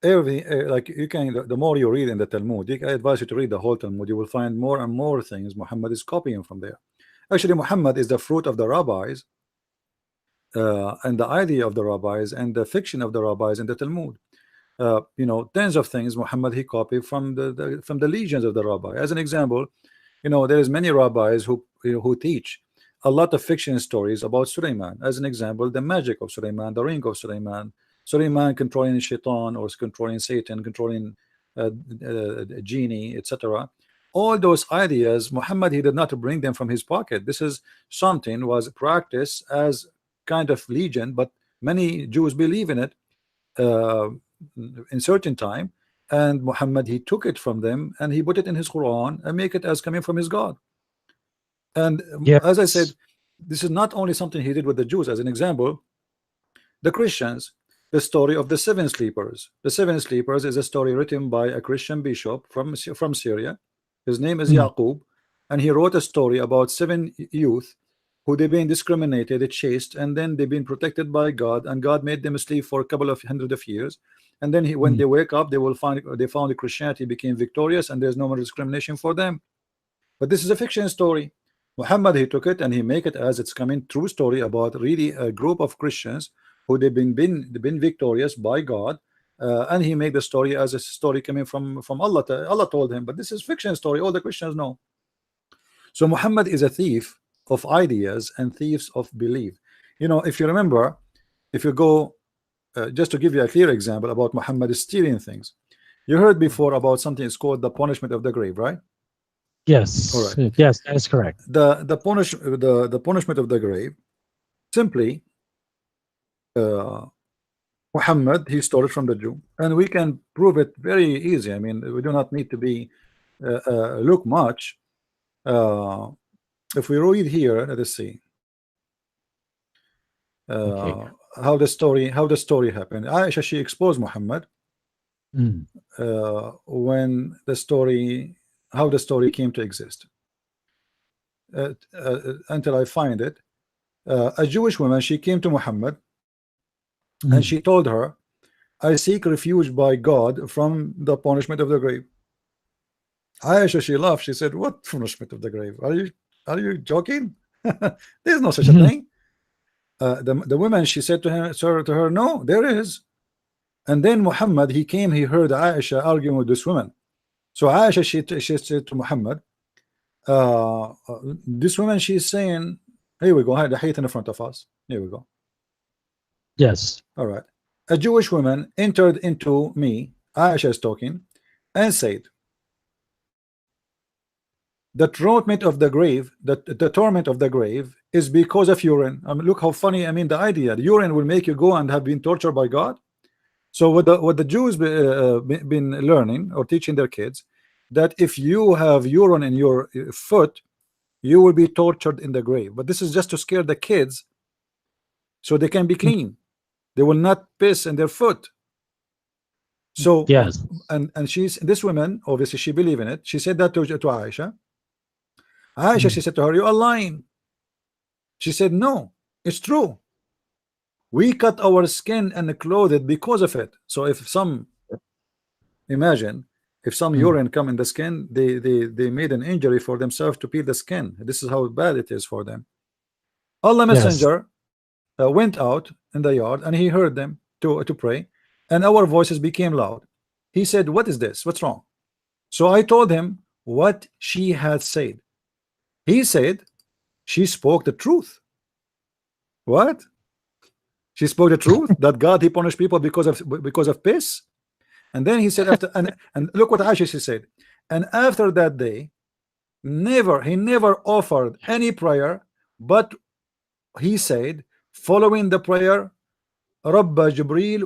everything like you can the more you read in the Talmud, I advise you to read the whole Talmud. You will find more and more things Muhammad is copying from there. Actually, Muhammad is the fruit of the rabbis, and the idea of the rabbis and the fiction of the rabbis in the Talmud. Tens of things Muhammad he copied from the legions of the rabbi. As an example, there is many rabbis who teach a lot of fiction stories about Sulaiman. As an example, the magic of Sulaiman, the ring of Sulaiman, Sulaiman controlling shaitan or controlling Satan, controlling genie, etc. All those ideas Muhammad he did not bring them from his pocket. This is something was practiced as kind of legend, but many Jews believe in it uh, in certain time, and Muhammad he took it from them and he put it in his Quran and make it as coming from his God. And as I said, Yes. this is not only something he did with the Jews. As an example, the Christians, the story of the seven sleepers. The seven sleepers is a story written by a Christian bishop from Syria. His name is Mm, Yaqub, and he wrote a story about seven youth who they've been discriminated, chased, and then they've been protected by God, and God made them sleep for a couple of hundred of years. And then when mm. they wake up, they found that Christianity became victorious, and there's no more discrimination for them. But this is a fiction story. Muhammad he took it and he make it as it's coming true story about really a group of Christians who they've been victorious by God, and he made the story as a story coming from Allah. Allah told him, but this is fiction story. All the Christians know. So Muhammad is a thief of ideas and thieves of belief. If you remember, if you go just to give you a clear example about Muhammad stealing things, you heard before about something is called the punishment of the grave, right? All Yes. right. Yes, that is correct. The punishment of the grave simply uh, Muhammad he stole it from the Jew, and we can prove it very easy. I mean, we do not need to be look much. Uh, if we read here, let us see Okay. how the story happened. Aisha she exposed Muhammad Mm, when how the story came to exist. Until I find it, a Jewish woman she came to Muhammad and mm. she told her, I seek refuge by God from the punishment of the grave. Aisha she laughed. She said, what punishment of the grave? Are you joking? There's no such a Mhm. thing. The woman she said to her, no, there is. And then Muhammad he came, he heard Aisha arguing with this woman. So Aisha she said to Muhammad, this woman she's saying, here we go, the hate in front of us. Here we go. Yes. All right. A Jewish woman entered into me, Aisha is talking, and said, the torment of the grave, the torment of the grave is because of urine. I mean, look how funny. I mean, the idea, the urine will make you go and have been tortured by God. So what the Jews been learning or teaching their kids, that if you have urine in your foot, you will be tortured in the grave. But this is just to scare the kids so they can be Mm, clean. They will not piss in their foot. So yes. and she's this woman, obviously she believe in it. She said that to Aisha. Aisha she Mm, said to her, you are lying. She said, no, it's true. We cut our skin and clothed because of it. So if some imagine if some mm. urine come in the skin, they made an injury for themselves to peel the skin. This is how bad it is for them. Allah Yes. Messenger went out in the yard and he heard them to pray, and our voices became loud. He said, what is this? What's wrong? So I told him what she had said. He said she spoke the truth. What? She spoke the truth that God he punished people because of piss. And then he said after and look what Aisha she said. And after that day, he never offered any prayer, but he said, following the prayer, رب جبريل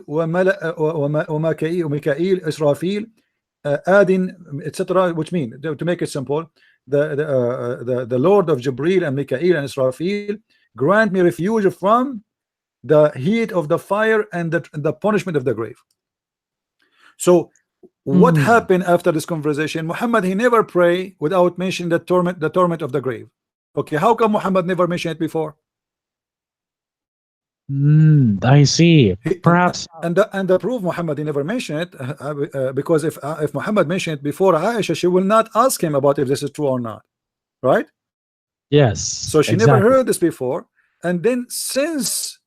وميكائيل إسرافيل adding etc., which mean to make it simple, the Lord of Jibril and Mikael and Israfil grant me refuge from the heat of the fire and the punishment of the grave. So What Mm. happened after this conversation? Muhammad, he never pray without mentioning the torment of the grave. Okay, how come Muhammad never mentioned it before? Mm, I see. He, Perhaps. and the proof Muhammad he never mentioned it because if Muhammad mentioned it before Aisha, she will not ask him about if this is true or not, right? Yes, So she never exactly. heard this before, and then since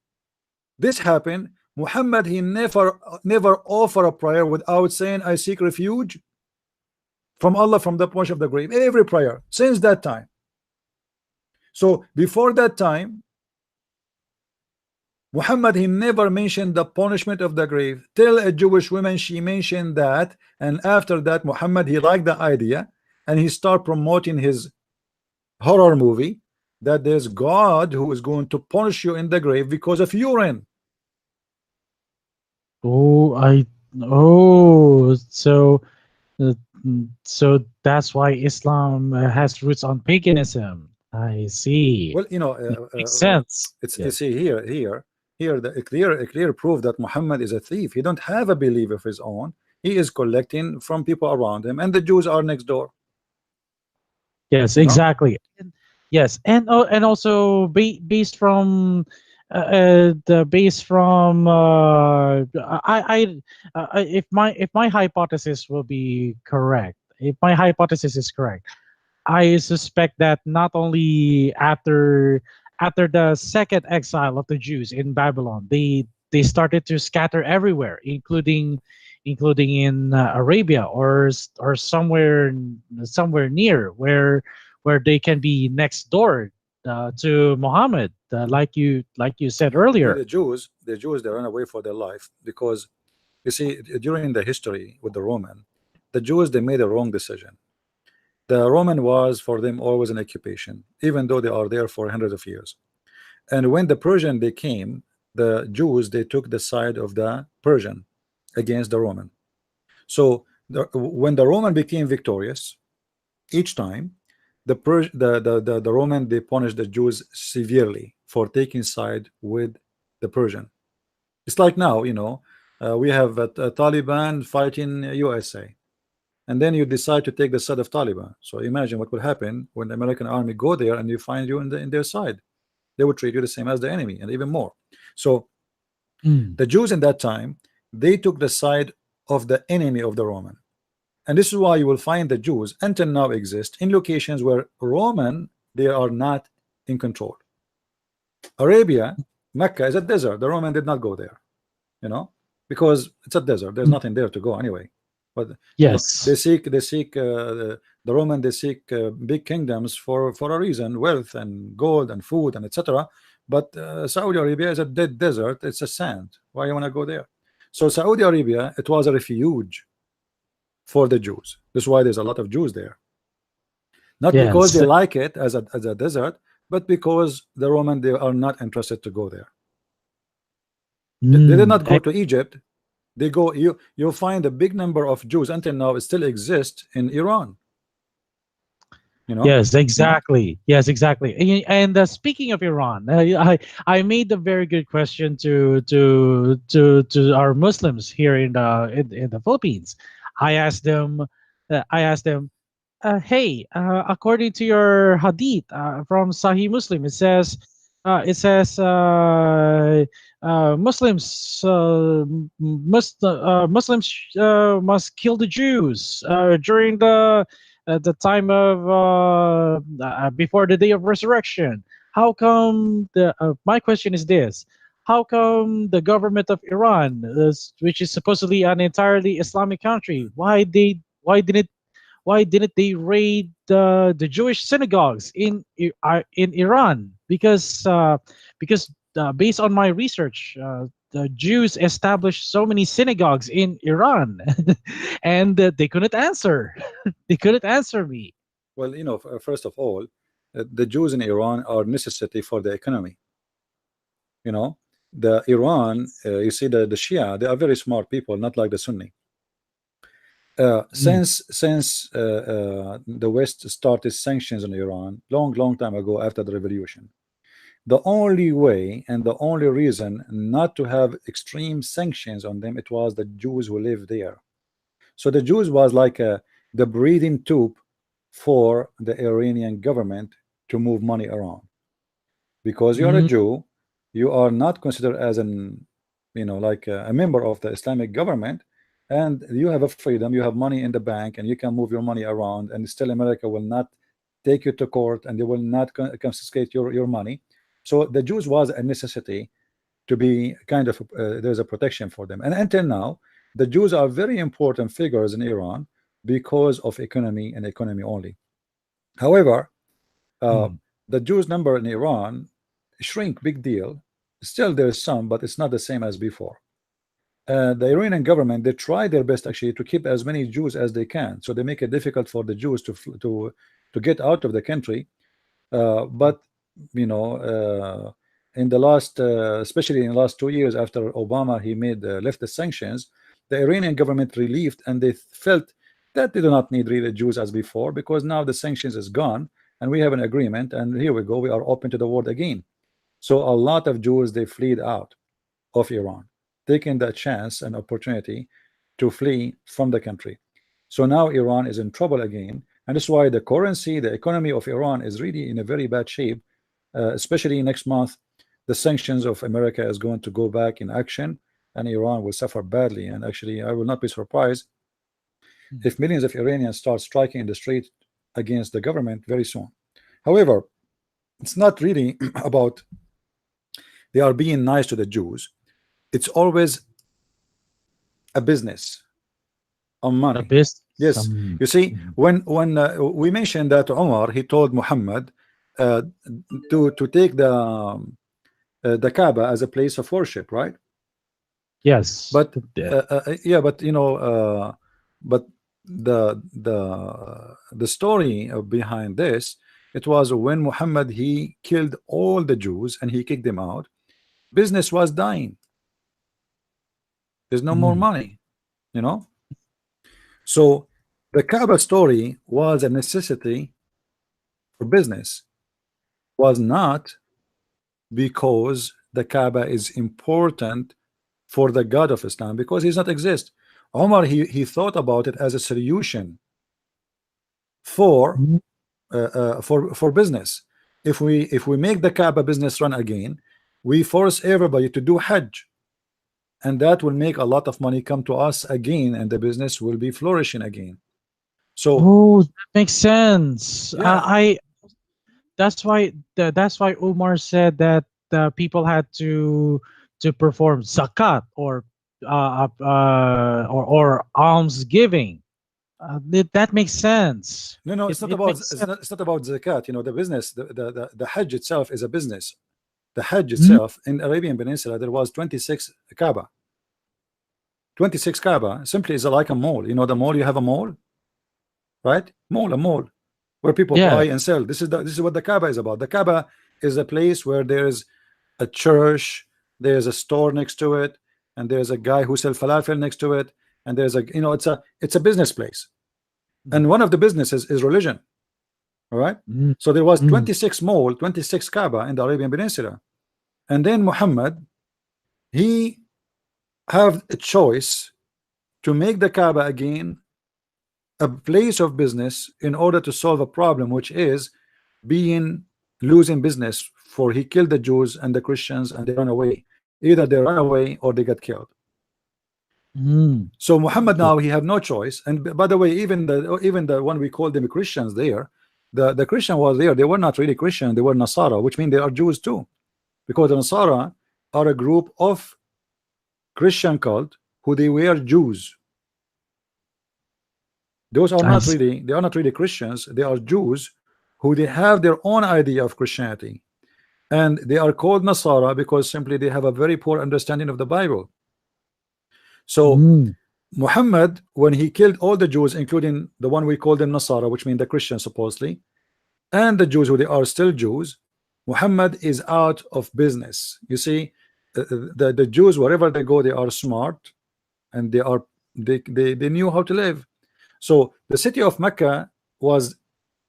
this happened, Muhammad he never offer a prayer without saying I seek refuge from Allah from the punch of the grave. Every prayer since that time. So before that time, Muhammad he never mentioned the punishment of the grave. Tell a Jewish woman she mentioned that, and after that Muhammad he liked the idea and he start promoting his horror movie that there's God who is going to punish you in the grave because of urine. Oh, I. Oh, so uh, so that's why Islam has roots on paganism. I see. Well, Makes sense. it's you Yeah. see here the a clear proof that Muhammad is a thief. He don't have a belief of his own. He is collecting from people around him, and the Jews are next door. Yes, You know, exactly. Yes, and also based from the based from if my hypothesis will be correct, if my hypothesis is correct, I suspect that not only after the second exile of the Jews in Babylon, they started to scatter everywhere, including in Arabia or somewhere near where they can be next door to Muhammad, like you said well, earlier. the Jews they run away for their life because you see during the history with the Roman, the Jews they made a wrong decision. The Roman was for them always an occupation, even though they are there for hundreds of years. And when the Persian they came, the Jews they took the side of the Persian against the Roman. So when the Roman became victorious, each time the Roman they punished the Jews severely for taking side with the Persian. It's like now, we have Taliban fighting USA, and then you decide to take the side of Taliban. So imagine what would happen when the American army go there and you find you in their side. They would treat you the same as the enemy and even more. So Mm. the Jews in that time they took the side of the enemy of the Roman. And this is why you will find the Jews until now exist in locations where Roman they are not in control. Arabia, Mecca is a desert. The Roman did not go there, because it's a desert. There's Mm. nothing there to go anyway. But Yes. they seek the Roman they seek big kingdoms for a reason, wealth and gold and food and etc. But Saudi Arabia is a dead desert. It's a sand. Why you want to go there? So Saudi Arabia it was a refuge for the Jews. That's why there's a lot of Jews there. Not because they Yes. like it as a desert, but because the Roman they are not interested to go there. They did Mm. not go to Egypt. They go you'll find a big number of Jews until now still exist in Iran. You know, Yes, exactly. Yes, exactly. And speaking of Iran, I made a very good question to our Muslims here in the Philippines. I asked them, hey, according to your hadith from Sahih Muslim, it says Muslims must kill the Jews during the time of before the day of resurrection. How come the my question is this? How come the government of Iran, which is supposedly an entirely Islamic country, why didn't they raid the Jewish synagogues in Iran? Because based on my research, the Jews established so many synagogues in Iran, and they couldn't answer. They couldn't answer me. well, first of all, the Jews in Iran are necessity for the economy. You know, the Iran, you see the Shia, they are very smart people, not like the Sunni. Mm. Since the West started sanctions on Iran long time ago after the revolution, the only way and the only reason not to have extreme sanctions on them it was the Jews who live there. So the Jews was like the breathing tube for the Iranian government to move money around. Because you are a mm, Jew, you are not considered as an, like a member of the Islamic government, and you have a freedom, you have money in the bank, and you can move your money around, and still America will not take you to court, and they will not confiscate your money. So the Jews was a necessity to be kind of there's a protection for them. And until now, the Jews are very important figures in Iran because of economy and economy only. However, uh, mm. the Jews number in Iran shrink big deal. Still there is some, but it's not the same as before. The Iranian government, they try their best actually to keep as many Jews as they can, so they make it difficult for the Jews to get out of the country. But in the last, especially in the last 2 years after Obama, he made left the sanctions, the Iranian government relieved, and they felt that they do not need really Jews as before, because now the sanctions is gone, and we have an agreement, and here we go, we are open to the world again. So a lot of Jews, they fled out of Iran, taking that chance and opportunity to flee from the country. So now Iran is in trouble again, and that's why the currency, the economy of Iran is really in a very bad shape. Especially next month, the sanctions of America is going to go back in action, and Iran will suffer badly. And actually, I will not be surprised Mm. if millions of Iranians start striking in the street against the government very soon. However, it's not really about they are being nice to the Jews. It's always a business on money. Abyss. Yes, you see, Mm. when we mentioned that Omar, he told Muhammad uh, to take the Kaaba as a place of worship, right? Yes. But yeah, but but the story behind this, it was when Muhammad, he killed all the Jews and he kicked them out. Business was dying. There's no more Mm. money, you know. So the Kaaba story was a necessity for business, was not because the Kaaba is important for the God of Islam, because he's not exist. Omar, he thought about it as a solution for Mm. for business. If we make the Kaaba business run again, we force everybody to do Hajj, and that will make a lot of money come to us again, and the business will be flourishing again. So Oh, that makes sense. yeah, That's why Umar said that people had to perform zakat or alms giving. That makes sense. no, no, It it's not it about makes sense. it's not about zakat. The business, the Hajj itself is a business. The Hajj Mm. itself in Arabian Peninsula, there was 26 Kaaba. 26 Kaaba simply is like a mall. The mall, you have a mall, right? A mall where people Yeah. buy and sell. This is what the Kaaba is about. The Kaaba is a place where there's a church, there's a store next to it, and there's a guy who sells falafel next to it, and there's it's a business place. Mm. And one of the businesses is religion. All right. Mm. So there was Mm. 26 mall, 26 Kaaba in the Arabian Peninsula. And then Muhammad, he have a choice to make the Kaaba again a place of business in order to solve a problem, which is being losing business. For he killed the Jews and the Christians, and they run away. Either they run away or they get killed. Mm. So Muhammad Okay. now, he have no choice. And by the way, even the one we call them Christians there, the Christian was there. They were not really Christian. They were Nasara, which means they are Jews too, because the Nasara are a group of Christian cult who they were Jews. Those are I not see. really, they are not really Christians. They are Jews who they have their own idea of Christianity, and they are called Nasara because simply they have a very poor understanding of the Bible. So Mm. Muhammad, when he killed all the Jews, including the one we call them Nasara, which means the Christians supposedly, and the Jews who they are still Jews, Muhammad is out of business. You see, the Jews, wherever they go, they are smart, and they knew how to live. So the city of Mecca was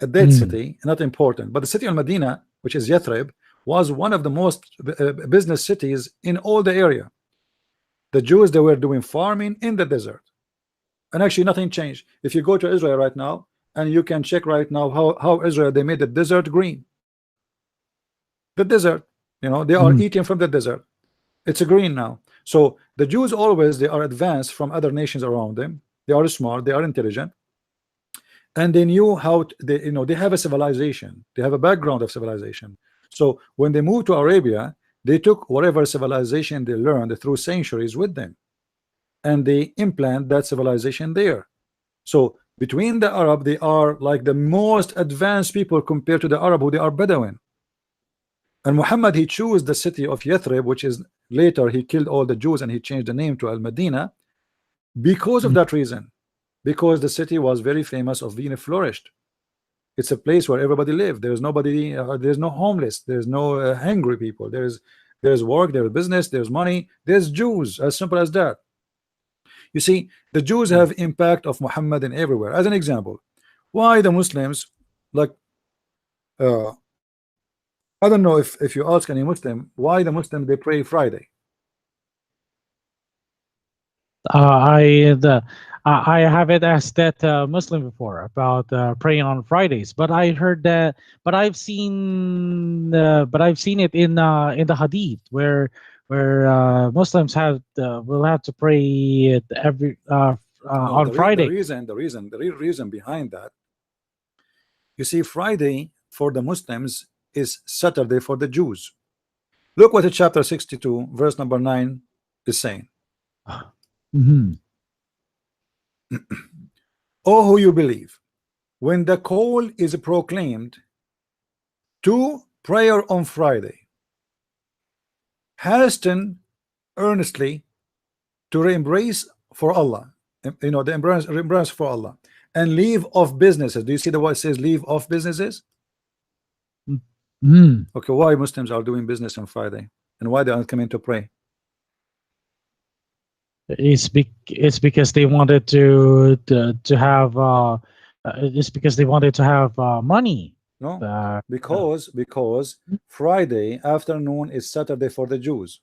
a dead Mm. city, not important. But the city of Medina, which is Yathrib, was one of the most business cities in all the area. The Jews, they were doing farming in the desert. And actually nothing changed. If you go to Israel right now, and you can check right now how Israel, they made the desert green. The desert, they are mm, eating from the desert. It's a green now. So the Jews always, they are advanced from other nations around them. They are smart, they are intelligent, and they knew how they, they have a civilization, they have a background of civilization. So when they moved to Arabia, they took whatever civilization they learned through centuries with them, and they implant that civilization there. So between the Arab, they are like the most advanced people compared to the Arab, who they are Bedouin. And Muhammad, he chose the city of Yathrib, which is later he killed all the Jews and he changed the name to Al Medina, because of mm, that reason, because the city was very famous of being flourished. It's a place where everybody lived. There's nobody, there's no homeless, there's no hungry people. There's work, there's business, there's money, there's Jews, as simple as that. You see, the Jews mm. have impact of Muhammad in everywhere. As an example, why the Muslims, like, uh, I don't know if you ask any Muslim why the Muslim they pray Friday. I haven't asked that Muslim before about praying on Fridays, but I heard that. But I've seen it in the Hadith where Muslims have will have to pray it every No, on Friday. the real reason behind that, you see, Friday for the Muslims is Saturday for the Jews. Look what the chapter 62, verse number 9 is saying. Mhm. Oh, who you believe, when the call is proclaimed to prayer on Friday, hasten earnestly to embrace for Allah, the embrace for Allah, and leave off businesses. Do you see the word says leave off businesses? Mm. Okay, why Muslims are doing business on Friday, and why they aren't coming to pray? It's because they wanted to have it's because they wanted to have money. No, Uh, uh, because Friday afternoon is Saturday for the Jews,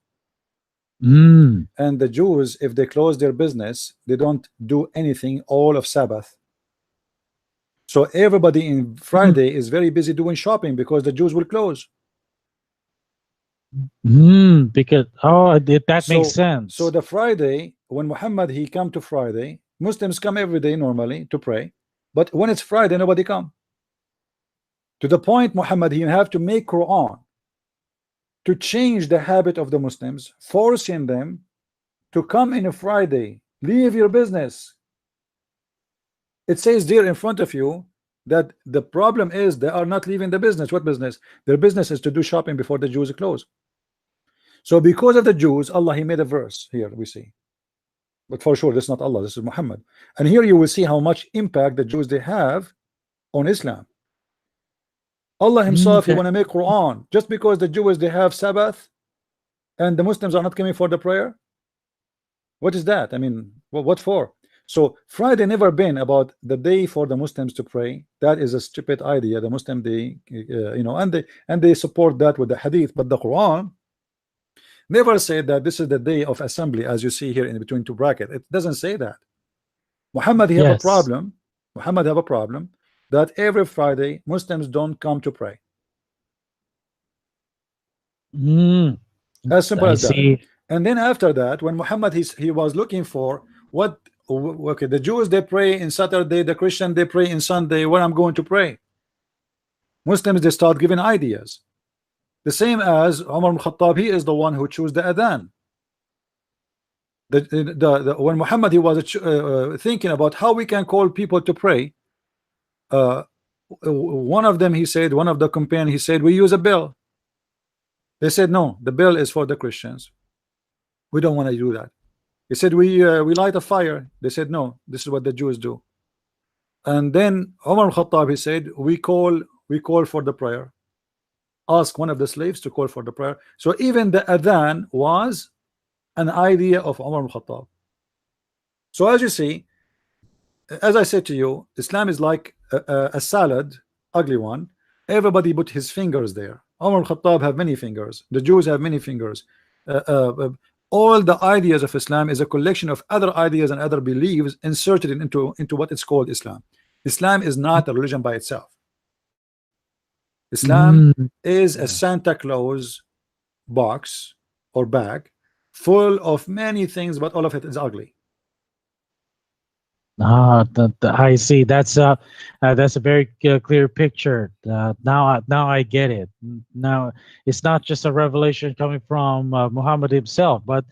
mm, and the Jews, if they close their business, they don't do anything all of Sabbath. So everybody in mm, Friday is very busy doing shopping because the Jews will close. because that makes So sense. the Friday, when Muhammad he come to Friday, Muslims come every day normally to pray, but when it's Friday, nobody come. To the point, Muhammad he have to make Quran to change the habit of the Muslims, forcing them to come in a Friday. Leave your business. It says there in front of you that the problem is they are not leaving the business. What business? Their business is to do shopping before the Jews close. So because of the Jews, Allah he made a verse here we see. But for sure, this is not Allah, this is Muhammad. And here you will see how much impact the Jews they have on Islam. Allah Mm, himself, he want to make Quran just because the Jews they have Sabbath and the Muslims are not coming for the prayer. What is that? I mean, what for? So Friday never been about the day for the Muslims to pray. That is a stupid idea. The Muslim they and they support that with the Hadith, but the Quran never said that this is the day of assembly, as you see here in between two brackets. It doesn't say that. Muhammad he have a yes. problem. Muhammad have a problem that every Friday Muslims don't come to pray. Mm, As simple I as that. see. And then after that, when Muhammad he was looking for what, okay, the Jews they pray in Saturday, the Christian they pray in Sunday, where I'm going to pray. Muslims they start giving ideas. The same as Umar ibn Khattab, he is the one who chose the adhan. When Muhammad he was thinking about how we can call people to pray, uh, one of them he said, one of the companions he said, we use a bell. They said no, the bell is for the Christians. We don't want to do that. He said we light a fire. They said no, this is what the Jews do. And then Umar Khattab he said we call for the prayer. Ask one of the slaves to call for the prayer. So even the adhan was an idea of Umar Khattab. So as you see, as I said to you, Islam is like a salad, ugly one. Everybody put his fingers there. Umar Khattab have many fingers. The Jews have many fingers. Uh, uh, All the ideas of Islam is a collection of other ideas and other beliefs inserted into what is called Islam. Islam is not a religion by itself. Islam Mm. is a Yeah. Santa Claus box or bag full of many things, but all of it is ugly. Ah, I see. That's a very clear picture. Now I get it. Now it's not just a revelation coming from Muhammad himself, but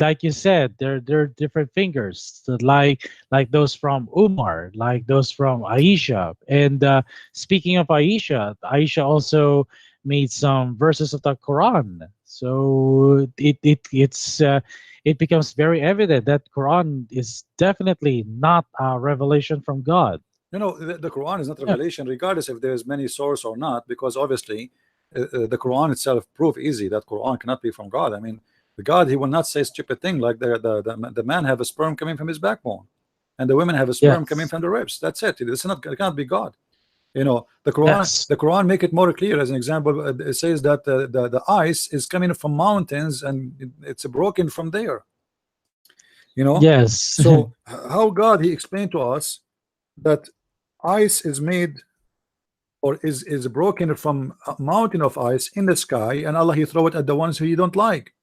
like you said, there are different fingers, like those from Umar, like those from Aisha. And speaking of Aisha, Aisha also made some verses of the Quran. So it becomes very evident that Quran is definitely not a revelation from God. The Quran is not Yeah. revelation, regardless if there is many source or not, because obviously the Quran itself prove easy that Quran cannot be from God. I mean, the God, he will not say stupid thing like the man have a sperm coming from his backbone, and the women have a sperm coming Yes. from the ribs. That's it. It's not, it cannot be God. Yes. The Quran make it more clear. As an example, it says that the ice is coming from mountains and it's broken from there. Yes. So how God he explained to us that ice is made or is broken from a mountain of ice in the sky, and Allah he throw it at the ones who you don't like.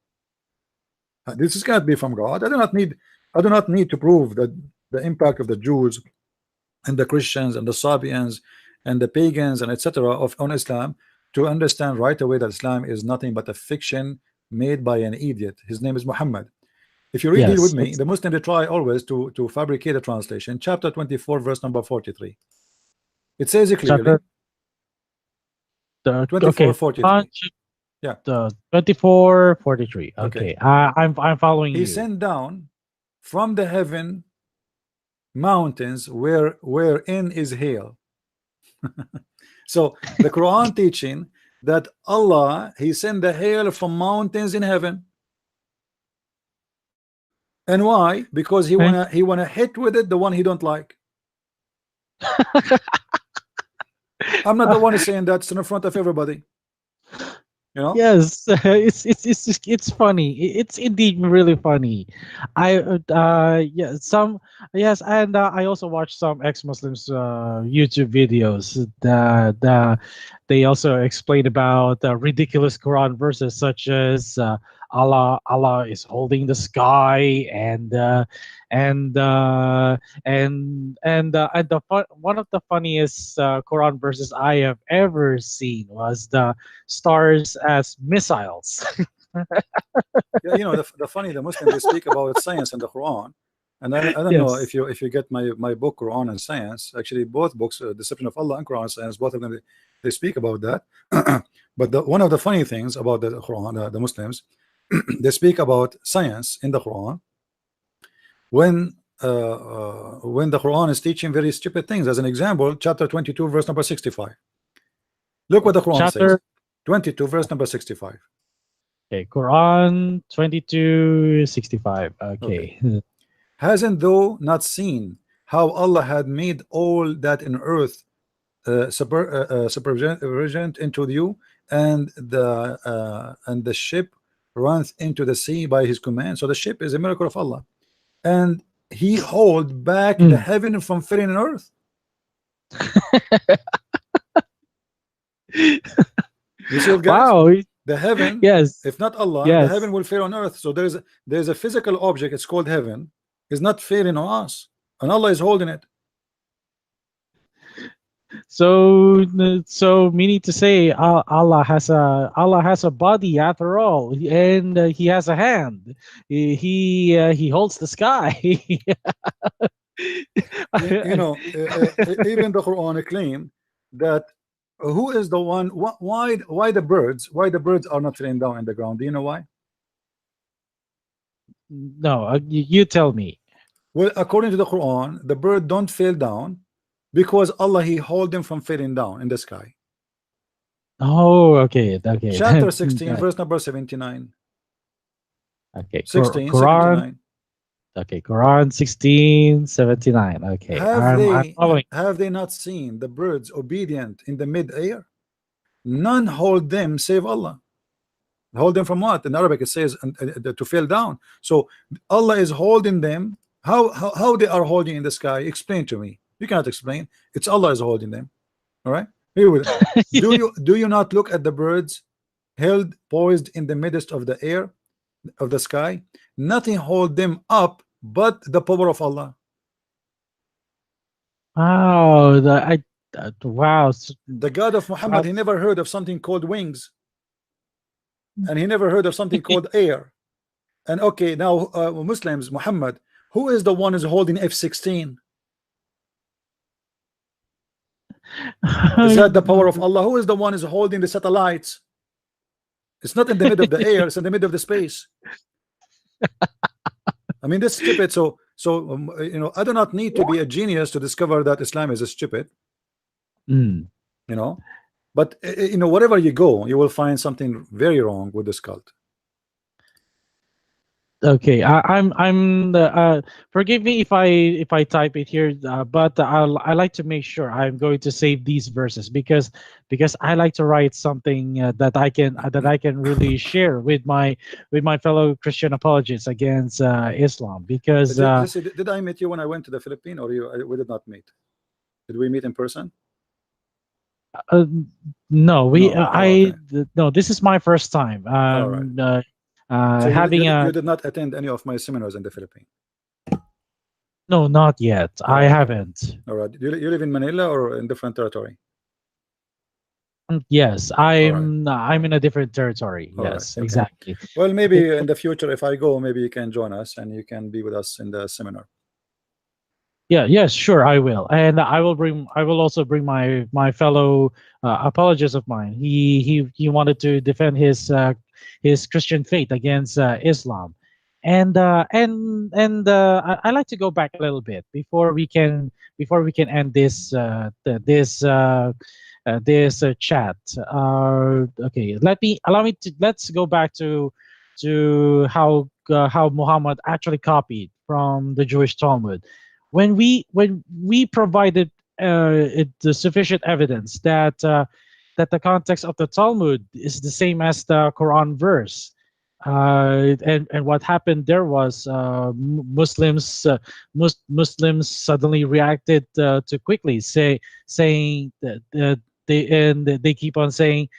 This is cannot be from God. I do not need to prove that the impact of the Jews and the Christians and the Sabians and the pagans and etc. of on Islam to understand right away that Islam is nothing but a fiction made by an idiot. His name is Muhammad. If you read here with Yes. me, the Muslim they try always to fabricate a translation. Chapter 24, verse number 43. It says it clearly. Chapter okay. 24:43. Yeah. The 24:43. Okay. Okay. I'm following He you. sent down from the heaven mountains wherein is hail. So the Quran teaching that Allah he sent the hail from mountains in heaven. And why? Because Okay. he wanna hit with it the one he don't like. I'm not the one who's saying that in front of everybody. You know? Yes, it's funny. It's indeed really funny. Yeah, some yes, and I also watched some ex-Muslims YouTube videos that they also explain about ridiculous Quran verses such as Allah is holding the sky and one of the funniest Quran verses I have ever seen was the stars as missiles. Yeah, the funny the Muslims they speak about science in the Quran, and I don't know Yes. if you get my book Quran and Science. Actually, both books, Discipline of Allah and Quran and Science, both of them they speak about that. But one of the funny things about the Quran, the Muslims, they speak about science in the Quran when the Quran is teaching very stupid things. As an example, chapter 22, verse number 65. Look what the Quran says. Chapter 22, verse number 65. okay, Quran 22:65. Okay. Okay. Hasn't thou not seen how Allah had made all that in earth supervent into you, and the ship runs into the sea by his command? So the ship is a miracle of Allah, and he hold back the Mm. heaven from filling in earth. You see it, guys? Wow. The heaven, Yes. if not Allah, the heaven Yes. will fail on earth. So there's a physical object, it's called heaven, is not failing on us, and Allah is holding it. So meaning to say, Allah has a body after all, and he has a hand. He holds the sky. Even the Quran claim that who is the one, why the birds are not falling down in the ground? Do you know why? No, you tell me. Well, according to the Quran, the bird don't fall down because Allah he hold them from falling down in the sky. Oh, okay, okay. Chapter 16, verse number 79. Okay, 16, Quran. 79. Okay, Quran 16:79. Okay, I'm following. Have they not seen the birds obedient in the mid-air? None hold them save Allah. Hold them from what? In Arabic it says to fall down. So Allah is holding them. How they are holding in the sky? Explain to me. You cannot explain. It's Allah is holding them. All right. Here with it. Do you not look at the birds held poised in the midst of the air of the sky? Nothing hold them up but the power of Allah. Oh, wow. The God of Muhammad, Uh, he never heard of something called wings, and he never heard of something called air. And okay, now Muslims, Muhammad, who is the one who's holding F-16? Is that the power of Allah? Who is the one who's holding the satellites? It's not in the middle of the air, it's in the middle of the space. I mean, this is stupid. So I do not need to be a genius to discover that Islam is a stupid. Mm. But wherever you go, you will find something very wrong with this cult. Okay, I'm forgive me if I type it here, but I like to make sure I'm going to save these verses because I like to write something that I can really share with my fellow Christian apologists against Islam, because Did I meet you when I went to the Philippines, or we did not meet? Did we meet in person? uh, no, we No. Okay. no, this is my first time. All right. So Having you a did not attend any of my seminars in the Philippines? No, not yet. I Okay. haven't. All right. You live in Manila or in different territory? Yes, All right. I'm in a different territory. All right. Yes, Okay. exactly. Well, maybe in the future, if I go, maybe you can join us and you can be with us in the seminar. Yeah, yes, sure, I will, and I will also bring my fellow apologist of mine. He wanted to defend his Christian faith against Islam, I like to go back a little bit before we can end this chat. Okay, let's go back to how Muhammad actually copied from the Jewish Talmud. When we provided the sufficient evidence that the context of the Talmud is the same as the Quran verse, and what happened there was Muslims suddenly reacted too quickly, saying that they keep on saying,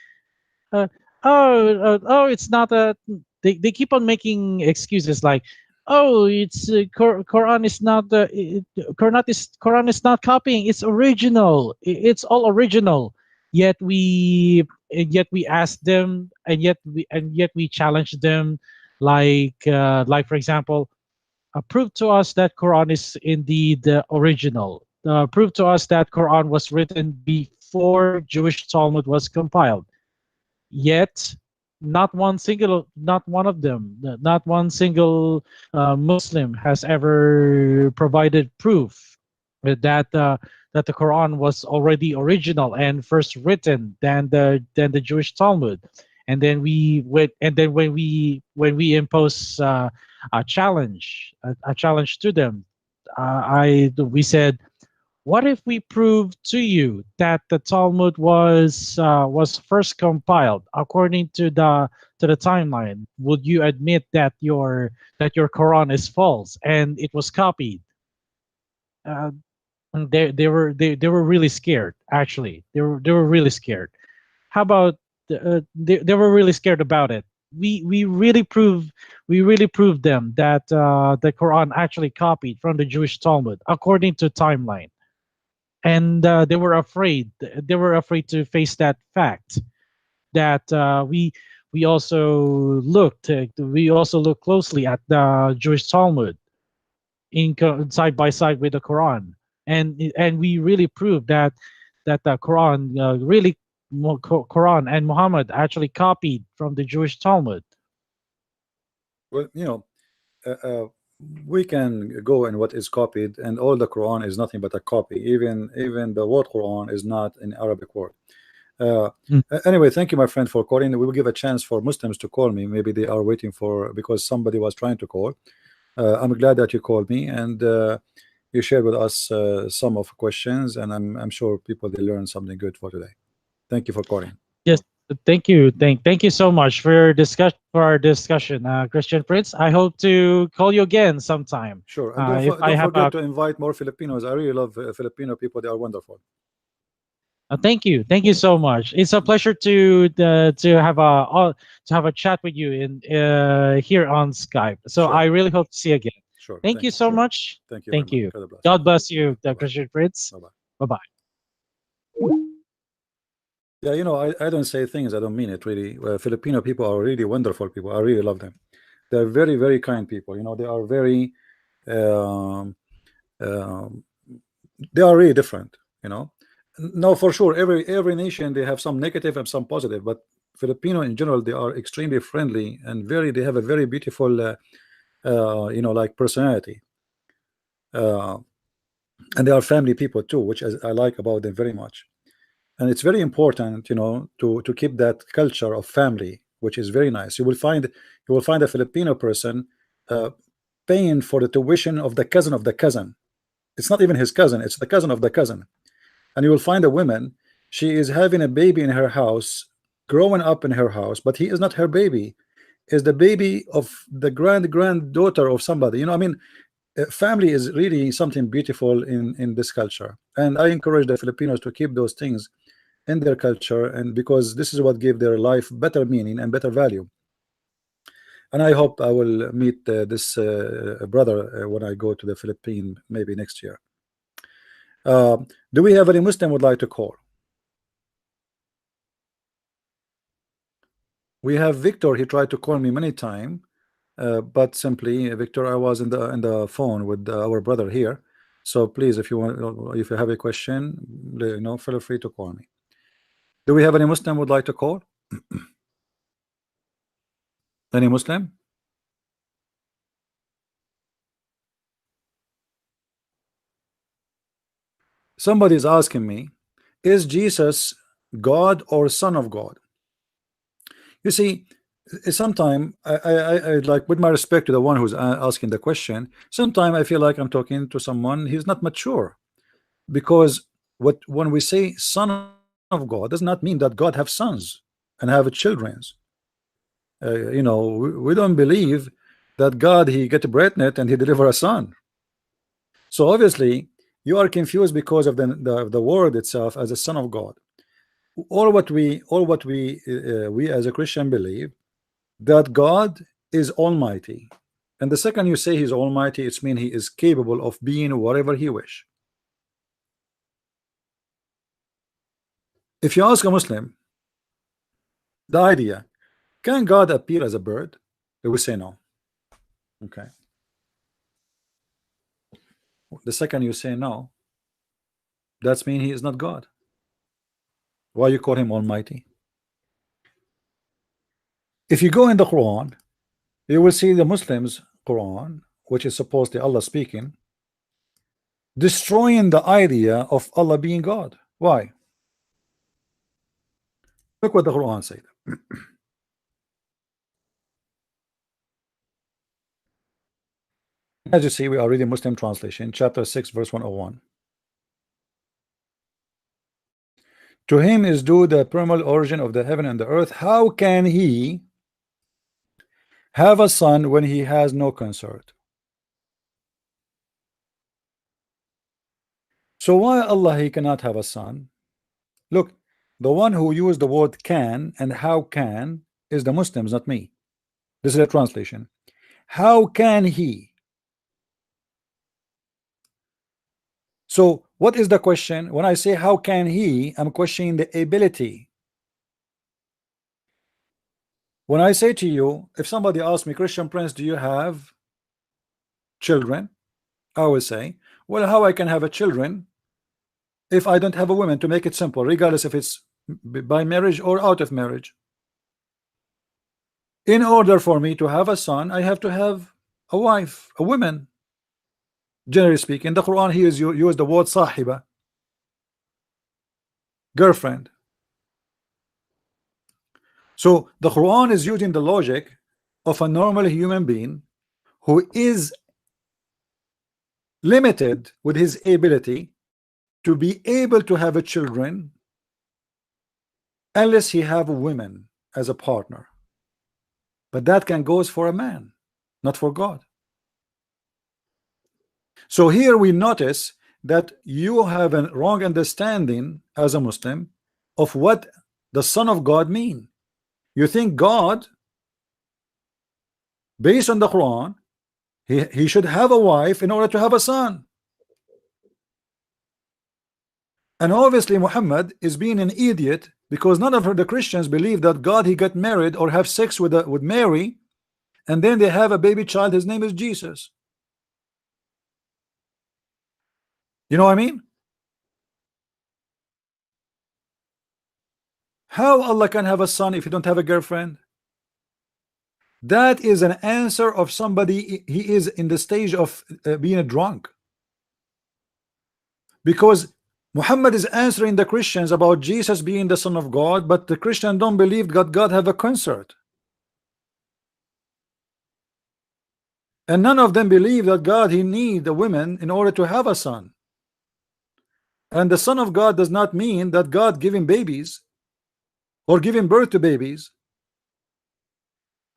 uh, oh, it's not a. They keep on making excuses like, oh, it's Quran is not Quran is not copying. It's original. It's all original. Yet we asked them, and yet we challenged them, like for example, prove to us that Quran is indeed the original. Prove to us that Quran was written before Jewish Talmud was compiled. Yet not one of them, not one single Muslim has ever provided proof that the Quran was already original and first written than the Jewish Talmud. And then when we impose a challenge to them, I we said, what if we prove to you that the Talmud was first compiled according to the timeline? Would you admit that your Quran is false and it was copied? Uh, they were really scared. Actually, they were really scared. How about they were really scared about it? We really proved them that the Quran actually copied from the Jewish Talmud according to timeline, and they were afraid to face that fact that we also looked closely at the Jewish Talmud side by side with the Quran, and we really proved that the Quran Quran and Muhammad actually copied from the Jewish Talmud. Well, uh, uh, we can go in what is copied, and all the Quran is nothing but a copy. Even the word Quran is not an Arabic word. Mm. Anyway, thank you, my friend, for calling. We will give a chance for Muslims to call me. Maybe they are waiting for, because somebody was trying to call. I'm glad that you called me, and you shared with us some of questions, and I'm sure people they learned something good for today. Thank you for calling. Yes, Thank you. Thank you so much for your for our discussion, Christian Prince. I hope to call you again sometime. Sure, and If I don't have forget to invite more Filipinos. I really love Filipino people. They are wonderful. thank you so much. It's a pleasure to have a chat with you in here on Skype. So Sure, I really hope to see you again. sure. Thank Thank you you. so much. Thank you very Thank much. you. God bless. God bless you, Bye bye. Christian Prince. Bye bye. Bye bye. Yeah, I don't say things I don't mean it really. Filipino people are really wonderful people. I really love them. They're very, very kind people. They are very, um, um, they are really different. You know, no, for sure. Every nation they have some negative and some positive, but Filipino in general they are extremely friendly and very. They have a very beautiful, like personality, uh, and they are family people too, which I like about them very much. And it's very important to keep that culture of family, which is very nice. You will find a Filipino person uh, paying for the tuition of the cousin of the cousin. It's not even his cousin, it's the cousin of the cousin. And you will find a woman, she is having a baby in her house, growing up in her house, but he is not her baby, is the baby of the granddaughter of somebody. I mean, family is really something beautiful in this culture, and I encourage the Filipinos to keep those things in their culture, and because this is what gave their life better meaning and better value. And I hope I will meet this brother when I go to the Philippines maybe next year. uh, do we have any Muslim would like to call? We have Victor. He tried to call me many times, but simply Victor, I was in the phone with our brother here. So please, if you have a question, feel free to call me. Do we have any Muslim would like to call? Any Muslim? Somebody's asking me, is Jesus God or Son of God? You see, sometimes I like, with my respect to the one who's asking the question, sometimes I feel like I'm talking to someone he's not mature, because when we say Son of God does not mean that God have sons and have children. We don't believe that God he get pregnant and he deliver a son. So obviously you are confused because of the word itself as a son of God. All what we as a Christian believe that God is almighty, and the second you say he's almighty, it's mean he is capable of being whatever he wish. If you ask a Muslim the idea, can God appear as a bird, they will say no. Okay, the second you say no, that's mean he is not God. Why you call him almighty? If you go in the Quran, you will see the Muslims Quran, which is supposedly Allah speaking, destroying the idea of Allah being God. Why? Look what the Quran said. As you see, we are reading Muslim translation, chapter 6, verse 101. To him is due the primal origin of the heaven and the earth. How can he have a son when he has no consort? So why Allah he cannot have a son? Look, the one who used the word can and how can is the Muslims, not me. This is a translation. How can he? So what is the question? When I say how can he, I'm questioning the ability. When I say to you, if somebody asks me, Christian Prince, do you have children? I will say, well, how I can have a children if I don't have a woman, to make it simple, regardless if it's by marriage or out of marriage. In order for me to have a son, I have to have a wife, a woman. Generally speaking, the Quran here is use the word sahiba, girlfriend. So the Quran is using the logic of a normal human being who is limited with his ability to be able to have a children unless he have women as a partner. But that can goes for a man, not for God. So here we notice that you have a wrong understanding as a Muslim of what the Son of God mean. You think God, based on the Quran, he should have a wife in order to have a son. And obviously Muhammad is being an idiot, because none of the Christians believe that God he got married or have sex with Mary, and then they have a baby child, his name is Jesus. You know what I mean? How Allah can have a son if you don't have a girlfriend? That is an answer of somebody, he is in the stage of being a drunk. Because Muhammad is answering the Christians about Jesus being the Son of God, but the Christians don't believe that God have a consort. And none of them believe that God he need a woman in order to have a son. And the Son of God does not mean that God giving babies or giving birth to babies.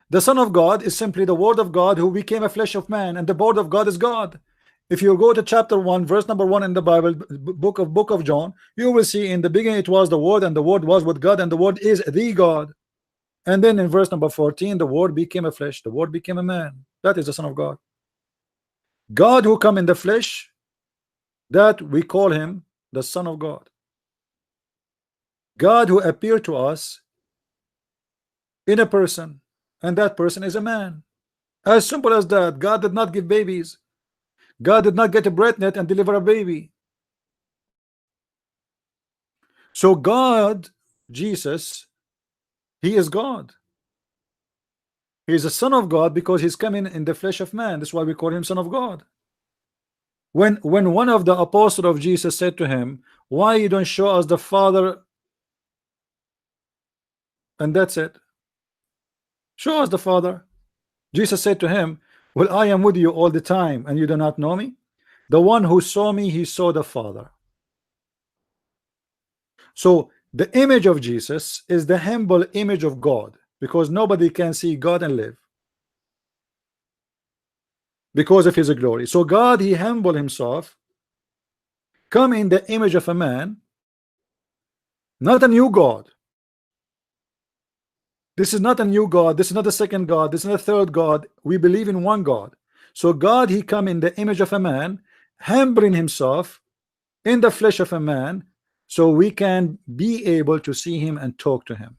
The Son of God is simply the Word of God who became a flesh of man, and the Word of God is God. If you go to chapter 1 verse number 1 in the Bible, book of John, you will see in the beginning it was the Word, and the Word was with God, and the Word is the God. And then in verse number 14, the Word became a flesh, the Word became a man. That is the Son of God. God who come in the flesh, that we call him the Son of God. God who appeared to us in a person, and that person is a man. As simple as that. God did not give babies. God did not get a breast net and deliver a baby. So God, Jesus, he is God. He is a son of God because he's coming in the flesh of man. That's why we call him Son of God. When one of the apostles of Jesus said to him, why you don't show us the Father, and that's it, show us the Father. Jesus said to him, well, I am with you all the time and you do not know me. The one who saw me, he saw the Father. So the image of Jesus is the humble image of God, because nobody can see God and live because of his glory. So God, he humbled himself, come in the image of a man, not a new God. This is not a new God. This is not a second God. This is not a third God. We believe in one God. So God, he come in the image of a man, humbling himself in the flesh of a man, so we can be able to see him and talk to him.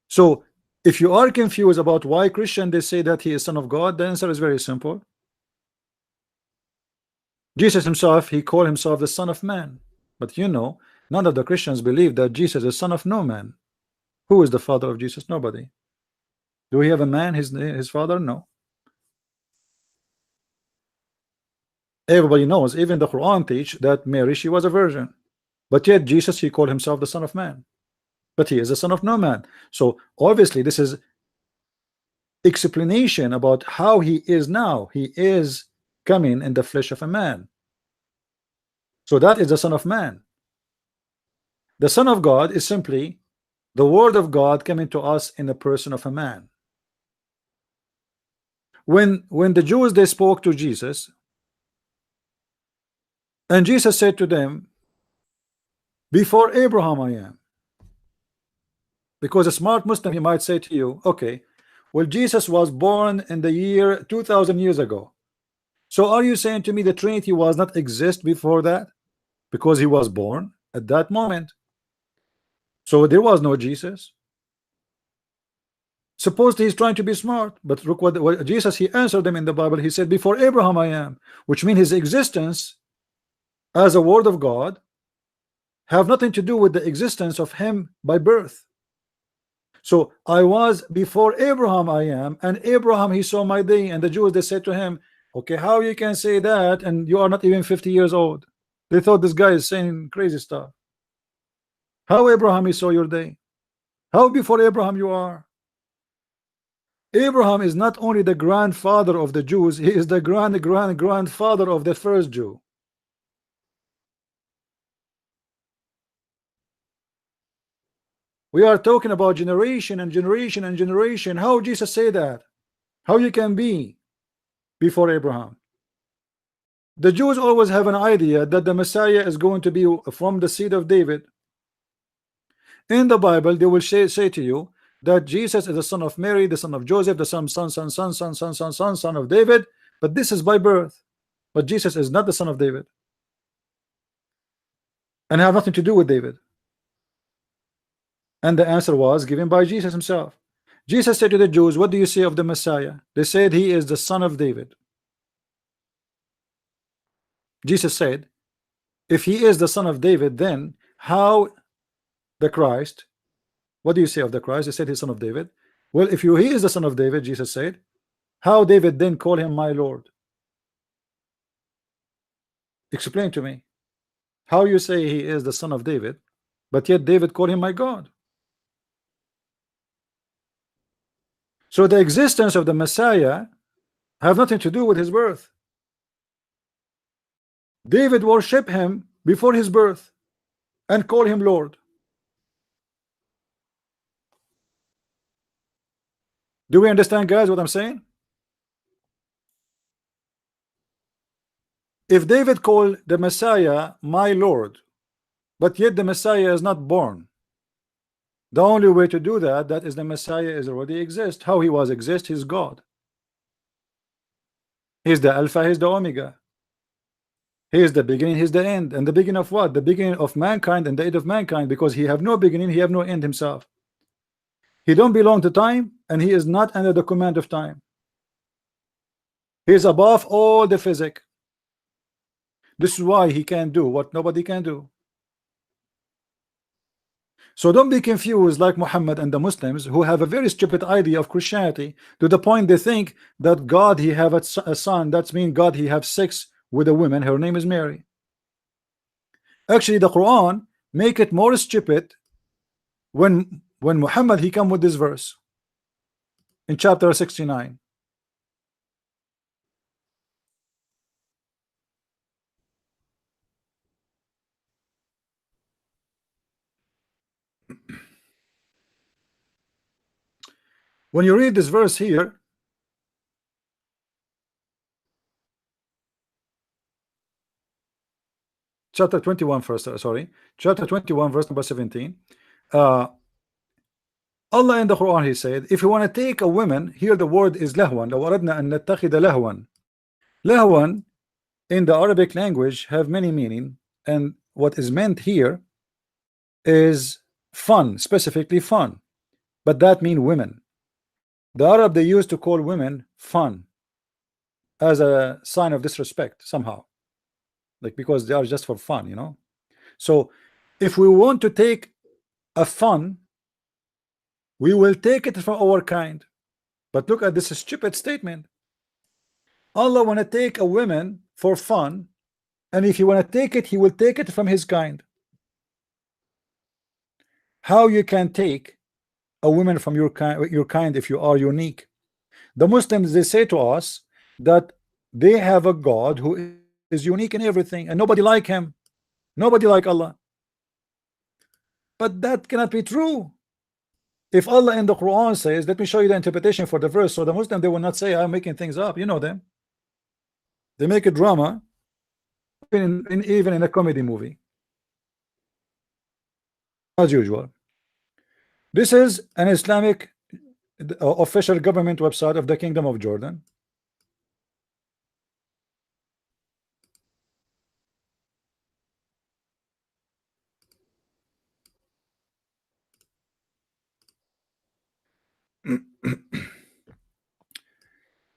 So if you are confused about why Christian they say that he is Son of God, the answer is very simple. Jesus himself, he called himself the Son of Man. But you know, none of the Christians believe that Jesus is son of no man. Who is the father of Jesus? Nobody. Do we have a man, his father? No. Everybody knows, even the Quran teach that Mary, she was a virgin. But yet Jesus, he called himself the Son of Man. But he is the son of no man. So obviously this is explanation about how he is now. He is coming in the flesh of a man. So that is the Son of Man. The Son of God is simply the Word of God coming to us in the person of a man. When the Jews they spoke to Jesus, and Jesus said to them, before Abraham I am. Because a smart Muslim, he might say to you, okay, well, Jesus was born in the year 2000 years ago. So are you saying to me the Trinity was not exist before that? Because he was born at that moment. So there was no Jesus. Suppose he's trying to be smart, but look what Jesus, he answered them in the Bible. He said, before Abraham I am, which means his existence as a word of God have nothing to do with the existence of him by birth. So I was before Abraham I am, and Abraham he saw my day. And the Jews they said to him, okay, how you can say that and you are not even 50 years old? They thought this guy is saying crazy stuff. How Abraham he saw your day? How before Abraham you are? Abraham is not only the grandfather of the Jews, he is the grandfather of the first Jew. We are talking about generation and generation and generation. How Jesus say that? How you can be before Abraham? The Jews always have an idea that the Messiah is going to be from the seed of David. In the Bible, they will say to you that Jesus is the son of Mary, the son of Joseph, the son of David, but this is by birth. But Jesus is not the son of David and have nothing to do with David. And the answer was given by Jesus himself. Jesus said to the Jews, what do you say of the Messiah? They said he is the son of David. Jesus said, if he is the son of David, then how the Christ, what do you say of the Christ? They said he's son of David. Well, if he is the son of David, Jesus said, how David then call him my Lord? Explain to me how you say he is the son of David, but yet David called him my God. So the existence of the Messiah have nothing to do with his birth. David worshiped him before his birth and called him Lord. Do we understand, guys, what I'm saying? If David called the Messiah my Lord, but yet the Messiah is not born, the only way to do that is the Messiah is already exist. How he was exist? He's God. He's the Alpha, he's the Omega. He is the beginning, he's the end. And the beginning of what? The beginning of mankind and the end of mankind, because he have no beginning, he have no end himself. He don't belong to time, and he is not under the command of time. He is above all the physics. This is why he can do what nobody can do. So don't be confused like Muhammad and the Muslims, who have a very stupid idea of Christianity, to the point they think that God he have a son, that's mean God he have sex with a woman, her name is Mary. Actually the Quran make it more stupid when Muhammad he come with this verse in chapter 69. When you read this verse here, chapter 21 first, sorry, chapter 21 verse number 17, Allah in the Quran he said, if you want to take a woman, here the word is lahwan. لو أردنا أن نتخذ لهوا. Lahwan in the Arabic language have many meaning, and what is meant here is fun, specifically fun, but that mean women. The Arab they used to call women fun as a sign of disrespect somehow, like because they are just for fun, you know. So if we want to take a fun, we will take it from our kind. But look at this stupid statement. Allah want to take a woman for fun, and if you want to take it, he will take it from his kind. How you can take a woman from your kind if you are unique? The Muslims they say to us that they have a God who is unique in everything and nobody like him, nobody like Allah. But that cannot be true. If Allah in the Quran says, let me show you the interpretation for the verse, so the Muslim they will not say I'm making things up. You know them, they make a drama even in a comedy movie as usual. This is an Islamic official government website of the Kingdom of Jordan.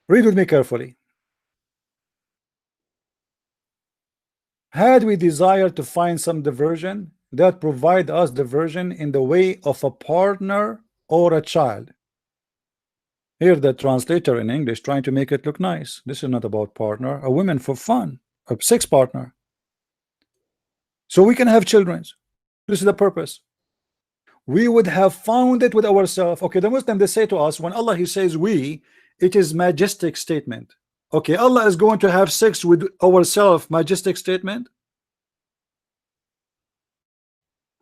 Read with me carefully. Had we desired to find some diversion that provide us diversion in the way of a partner or a child. Here the translator in English trying to make it look nice. This is not about partner, a woman for fun, a sex partner. So we can have children. This is the purpose. We would have found it with ourselves. Okay, the Muslim they say to us, when Allah he says we, it is majestic statement. Okay, Allah is going to have sex with ourselves, majestic statement.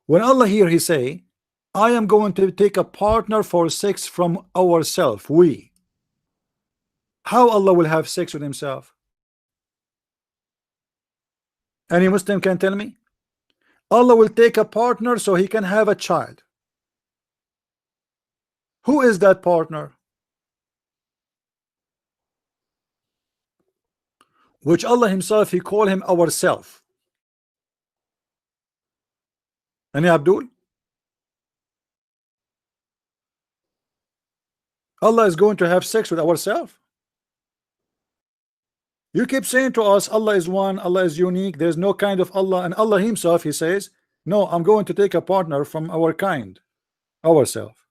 When Allah here he say I am going to take a partner for sex from ourselves. We. How Allah will have sex with himself? Any Muslim can tell me? Allah will take a partner so he can have a child. Who is that partner? Which Allah himself, he call him ourself. Any Abdul? Allah is going to have sex with ourselves? You keep saying to us Allah is one, Allah is unique, there's no kind of Allah, and Allah himself, he says, no, I'm going to take a partner from our kind, ourself.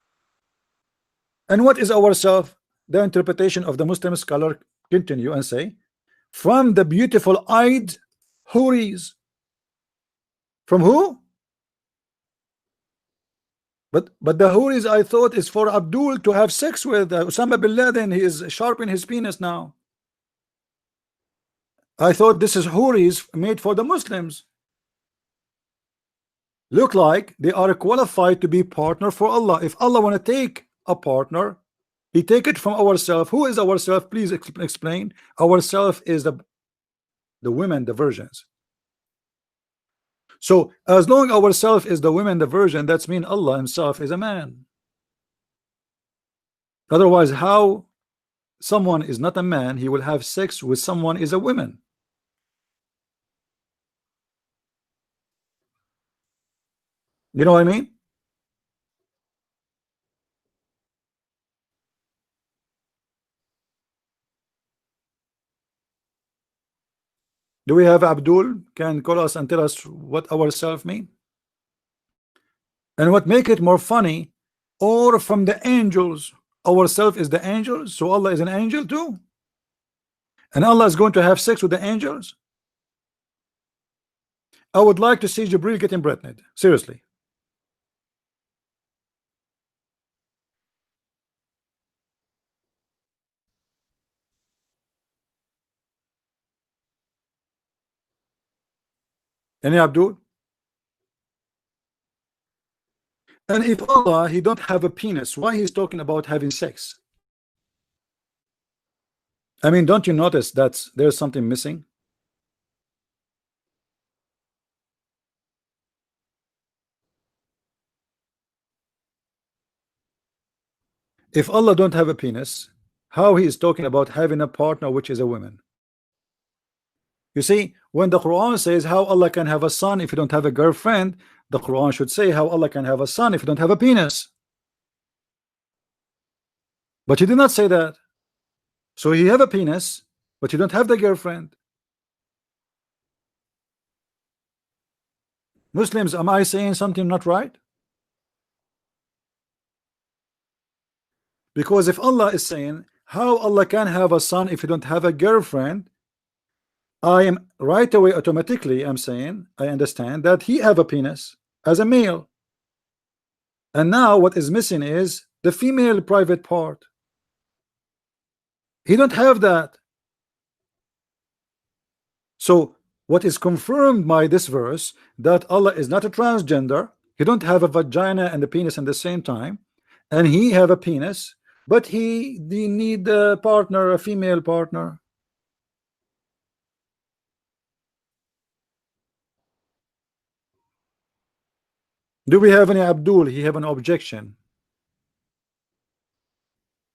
And what is ourself? The interpretation of the Muslim scholar continue and say, from the beautiful eyed houris. From who? But the houris, I thought, is for Abdul to have sex with. Osama bin Laden, he is sharpening his penis now. I thought this is houris made for the Muslims. Look like they are qualified to be partner for Allah. If Allah want to take a partner, he take it from ourselves. Who is ourselves? Please explain. Ourselves is the women, the virgins. So as long ourselves is the women, the virgin, that's mean Allah himself is a man. Otherwise, how someone is not a man, he will have sex with someone is a woman? You know what I mean? Do we have Abdul can call us and tell us what ourself mean? And what make it more funny, or from the angels, ourself is the angels, so Allah is an angel too, and Allah is going to have sex with the angels. I would like to see Jibril getting pregnant, seriously. Any Abdul? And if Allah, he don't have a penis, why he's talking about having sex? I mean, don't you notice that there's something missing? If Allah don't have a penis, how he is talking about having a partner which is a woman? You see, when the Quran says how Allah can have a son if you don't have a girlfriend, the Quran should say how Allah can have a son if you don't have a penis. But he did not say that. So you have a penis, but you don't have the girlfriend. Muslims, am I saying something not right? Because if Allah is saying how Allah can have a son if you don't have a girlfriend, I am right away automatically I'm saying I understand that he have a penis as a male, and now what is missing is the female private part. He don't have that. So what is confirmed by this verse, that Allah is not a transgender, he don't have a vagina and a penis at the same time, and he have a penis, but he need a partner, a female partner. Do we have any Abdul? He have an objection.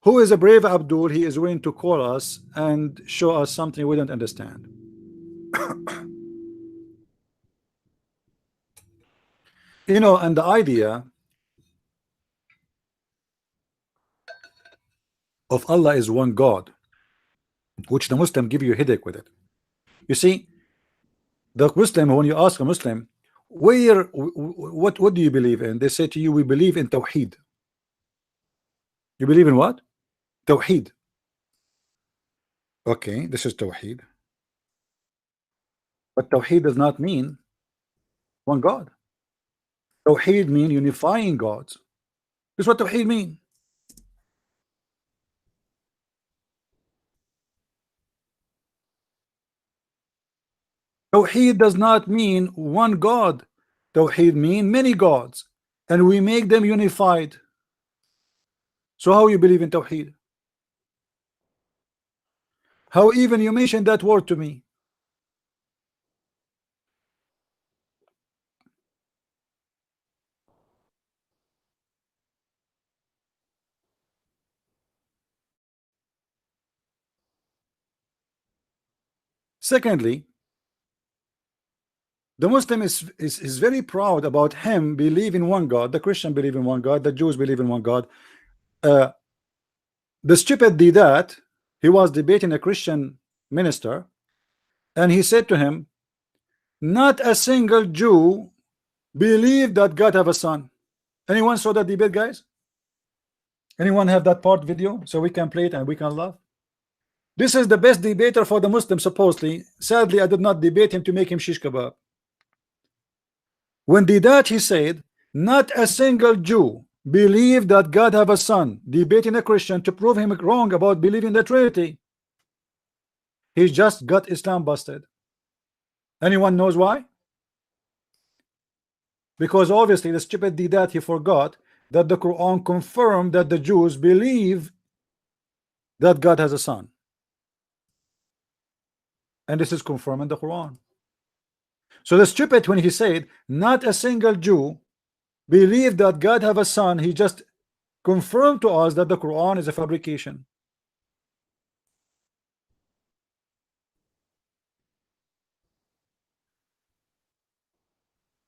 Who is a brave Abdul? He is willing to call us and show us something we don't understand. You know, and the idea of Allah is one God, which the Muslim give you a headache with it. You see, the Muslim, when you ask a Muslim, what do you believe in? They say to you, we believe in Tawheed. You believe in what? Tawheed. Okay, this is Tawheed. But Tawheed does not mean one God. Tawheed mean unifying gods. This is what Tawheed mean. Tawheed does not mean one God. Tawheed mean many gods. and we make them unified. So how you believe in Tawheed? How even you mentioned that word to me? Secondly, the Muslim is very proud about him believe in one God. The Christian believe in one God. The Jews believe in one God. Uh, the stupid did that. He was debating a Christian minister, and he said to him, "Not a single Jew believe that God have a son." Anyone saw that debate, guys? Anyone have that part video so we can play it and we can laugh? This is the best debater for the Muslim, supposedly. Sadly, I did not debate him to make him shish kebab. When did that he said, not a single Jew believe that God have a son, debating a Christian to prove him wrong about believing the Trinity. He just got Islam busted. Anyone knows why? Because obviously the stupid did that he forgot that the Quran confirmed that the Jews believe that God has a son. And this is confirmed in the Quran. So the stupid, when he said not a single Jew believe that God have a son, he just confirmed to us that the Quran is a fabrication.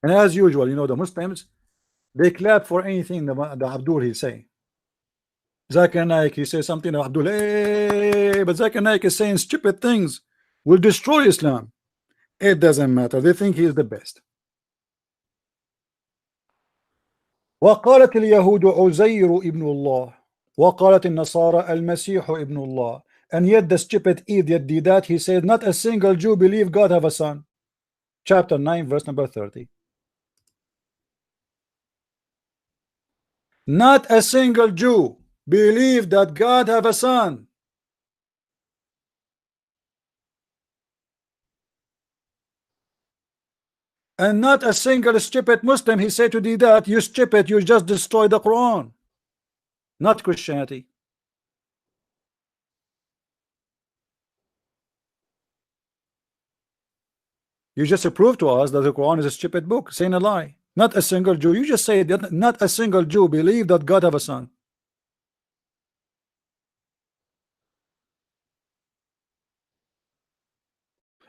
And as usual, you know, the Muslims, they clap for anything the Abdul he say. Zakir Naik, he says something, Abdul, hey, but Zakir Naik is saying stupid things, will destroy Islam. It doesn't matter. They think he is the best. وقالت اليهود عزير ابن الله وقالت النصارى المسيح ابن الله. And yet the stupid idiot did that. He said not a single Jew believe God have a son. Chapter 9 verse number 30. Not a single Jew believe that God have a son. And not a single stupid Muslim, he said to do that, you stupid, you just destroy the Quran. Not Christianity. You just prove to us that the Quran is a stupid book, saying a lie. Not a single Jew. You just say that not a single Jew believe that God have a son.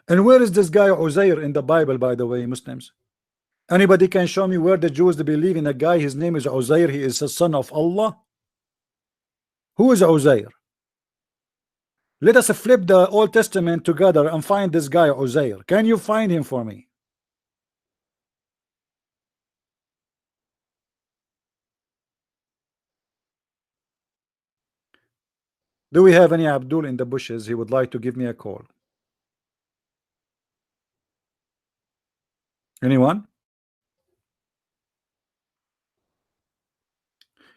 And where is this guy Uzair in the Bible, by the way, Muslims? Anybody can show me where the Jews believe in a guy, his name is Uzair, he is a son of Allah? Who is Uzair? Let us flip the Old Testament together and find this guy Uzair. Can you find him for me? Do we have any Abdul in the bushes? He would like to give me a call. Anyone?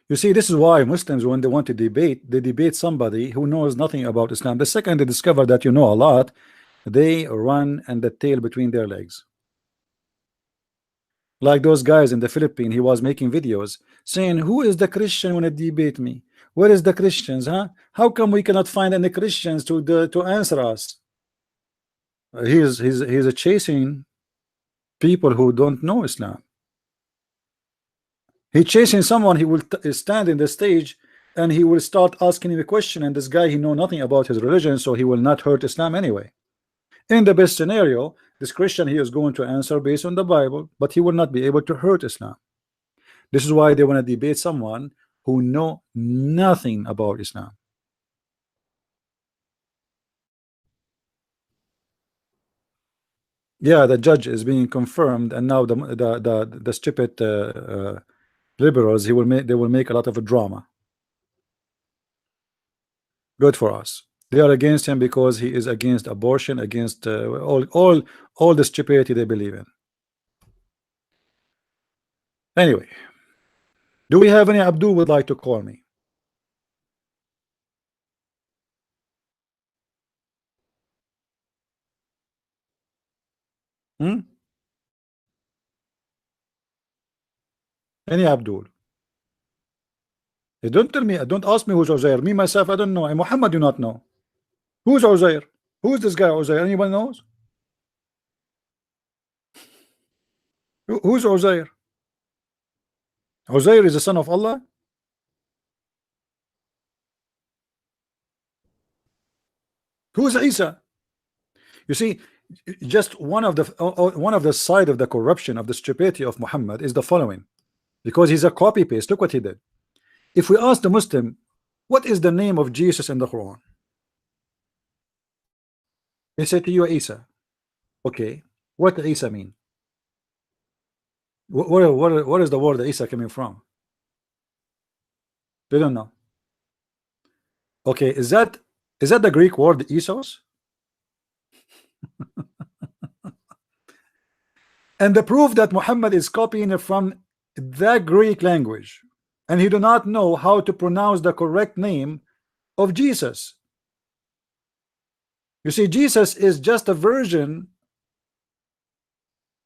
You see, this is why Muslims, when they want to debate, they debate somebody who knows nothing about Islam. The second they discover that you know a lot, they run and the tail between their legs. Like those guys in the Philippines, he was making videos saying, who is the Christian when it debate me? Where is the Christians? Huh? How come we cannot find any Christians to answer us? He's chasing people who don't know Islam. He chasing someone. He will stand in the stage and he will start asking him a question, and this guy he know nothing about his religion, so he will not hurt Islam anyway. In the best scenario, this Christian he is going to answer based on the Bible, but he will not be able to hurt Islam. This is why they want to debate someone who know nothing about Islam. Yeah, the judge is being confirmed, and now the stupid liberals they will make a lot of a drama. Good for us. They are against him because he is against abortion, against all the stupidity they believe in. Anyway, do we have any Abdul would like to call me? Hmm? Any Abdul. Don't tell me, don't ask me who's Uzair. Me myself, I don't know. And Muhammad do not know. Who's Uzair? Who's this guy Uzair? Anyone knows? Who's Uzair? Uzair is the son of Allah. Who's Isa? You see, just one of the side of the corruption of the stupidity of Muhammad is the following, because he's a copy paste. Look what he did. If we ask the Muslim, what is the name of Jesus in the Quran? They say to you Isa. Okay, what does Isa mean? What is the word Isa coming from? They don't know. Okay, is that the Greek word Isos? And the proof that Muhammad is copying it from the Greek language, and he do not know how to pronounce the correct name of Jesus. You see, Jesus is just a version,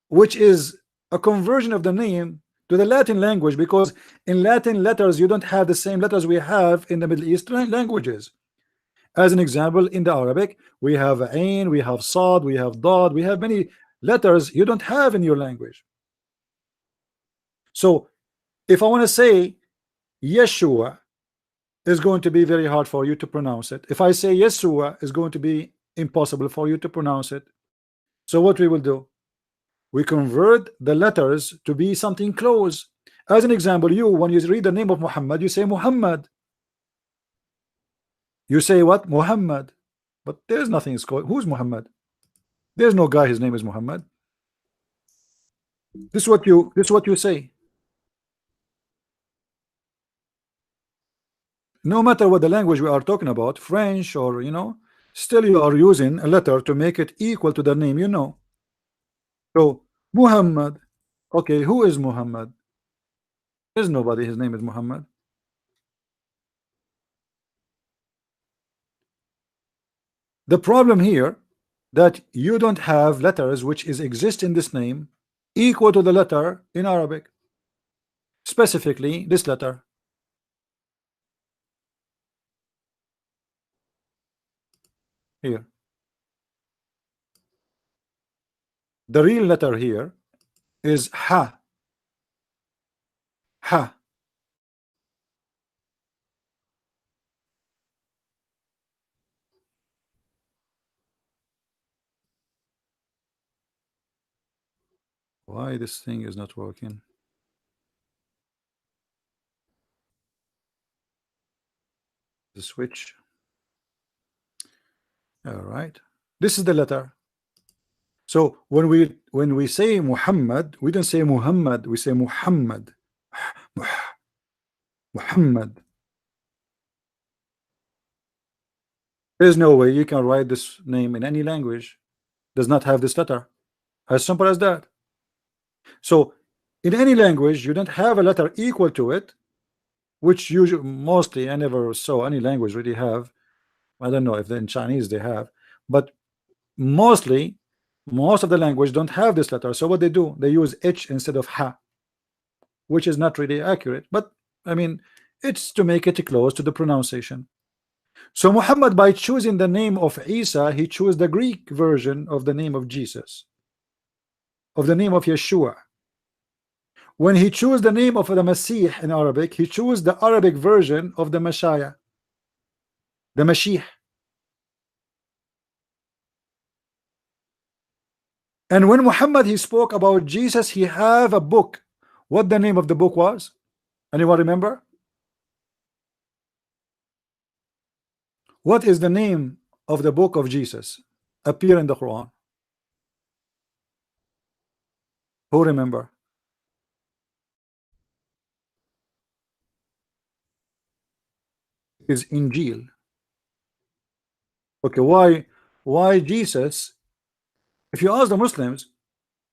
which is a conversion of the name to the Latin language, because in Latin letters you don't have the same letters we have in the Middle Eastern languages. As an example, in the Arabic we have Ain, we have Sad, we have Dad, we have many letters you don't have in your language. So if I want to say Yeshua, is going to be very hard for you to pronounce it. If I say Yeshua, is going to be impossible for you to pronounce it. So what we will do, we convert the letters to be something close. As an example, you, when you read the name of Muhammad, you say Muhammad. You say what? Muhammad. But there's nothing is called. Who's Muhammad? There's no guy, his name is Muhammad. This is what you say. No matter what the language we are talking about, French or still you are using a letter to make it equal to the name you know. So Muhammad, okay, who is Muhammad? There's nobody, his name is Muhammad. The problem here that you don't have letters which is exist in this name equal to the letter in Arabic, specifically this letter. Here, the real letter here is ha. Ha. Why this thing is not working? The switch. All right, this is the letter. So when we say Muhammad, we don't say Muhammad, we say Muhammad. Muhammad. There's no way you can write this name in any language does not have this letter. As simple as that. So in any language you don't have a letter equal to it, which usually mostly I never saw any language really have. I don't know if in Chinese they have, but mostly most of the language don't have this letter. So what they do, they use H instead of ha, which is not really accurate, but I mean it's to make it close to the pronunciation. So Muhammad, by choosing the name of Isa, he chose the Greek version of the name of Jesus, of the name of Yeshua. When he chose the name of the Masih in Arabic, he chose the Arabic version of the Messiah, the Mashiach. And when Muhammad he spoke about Jesus, he have a book. What the name of the book was? Anyone remember? What is the name of the book of Jesus appear in the Quran? Who remember? Is Injil. Okay, why Jesus? If you ask the Muslims,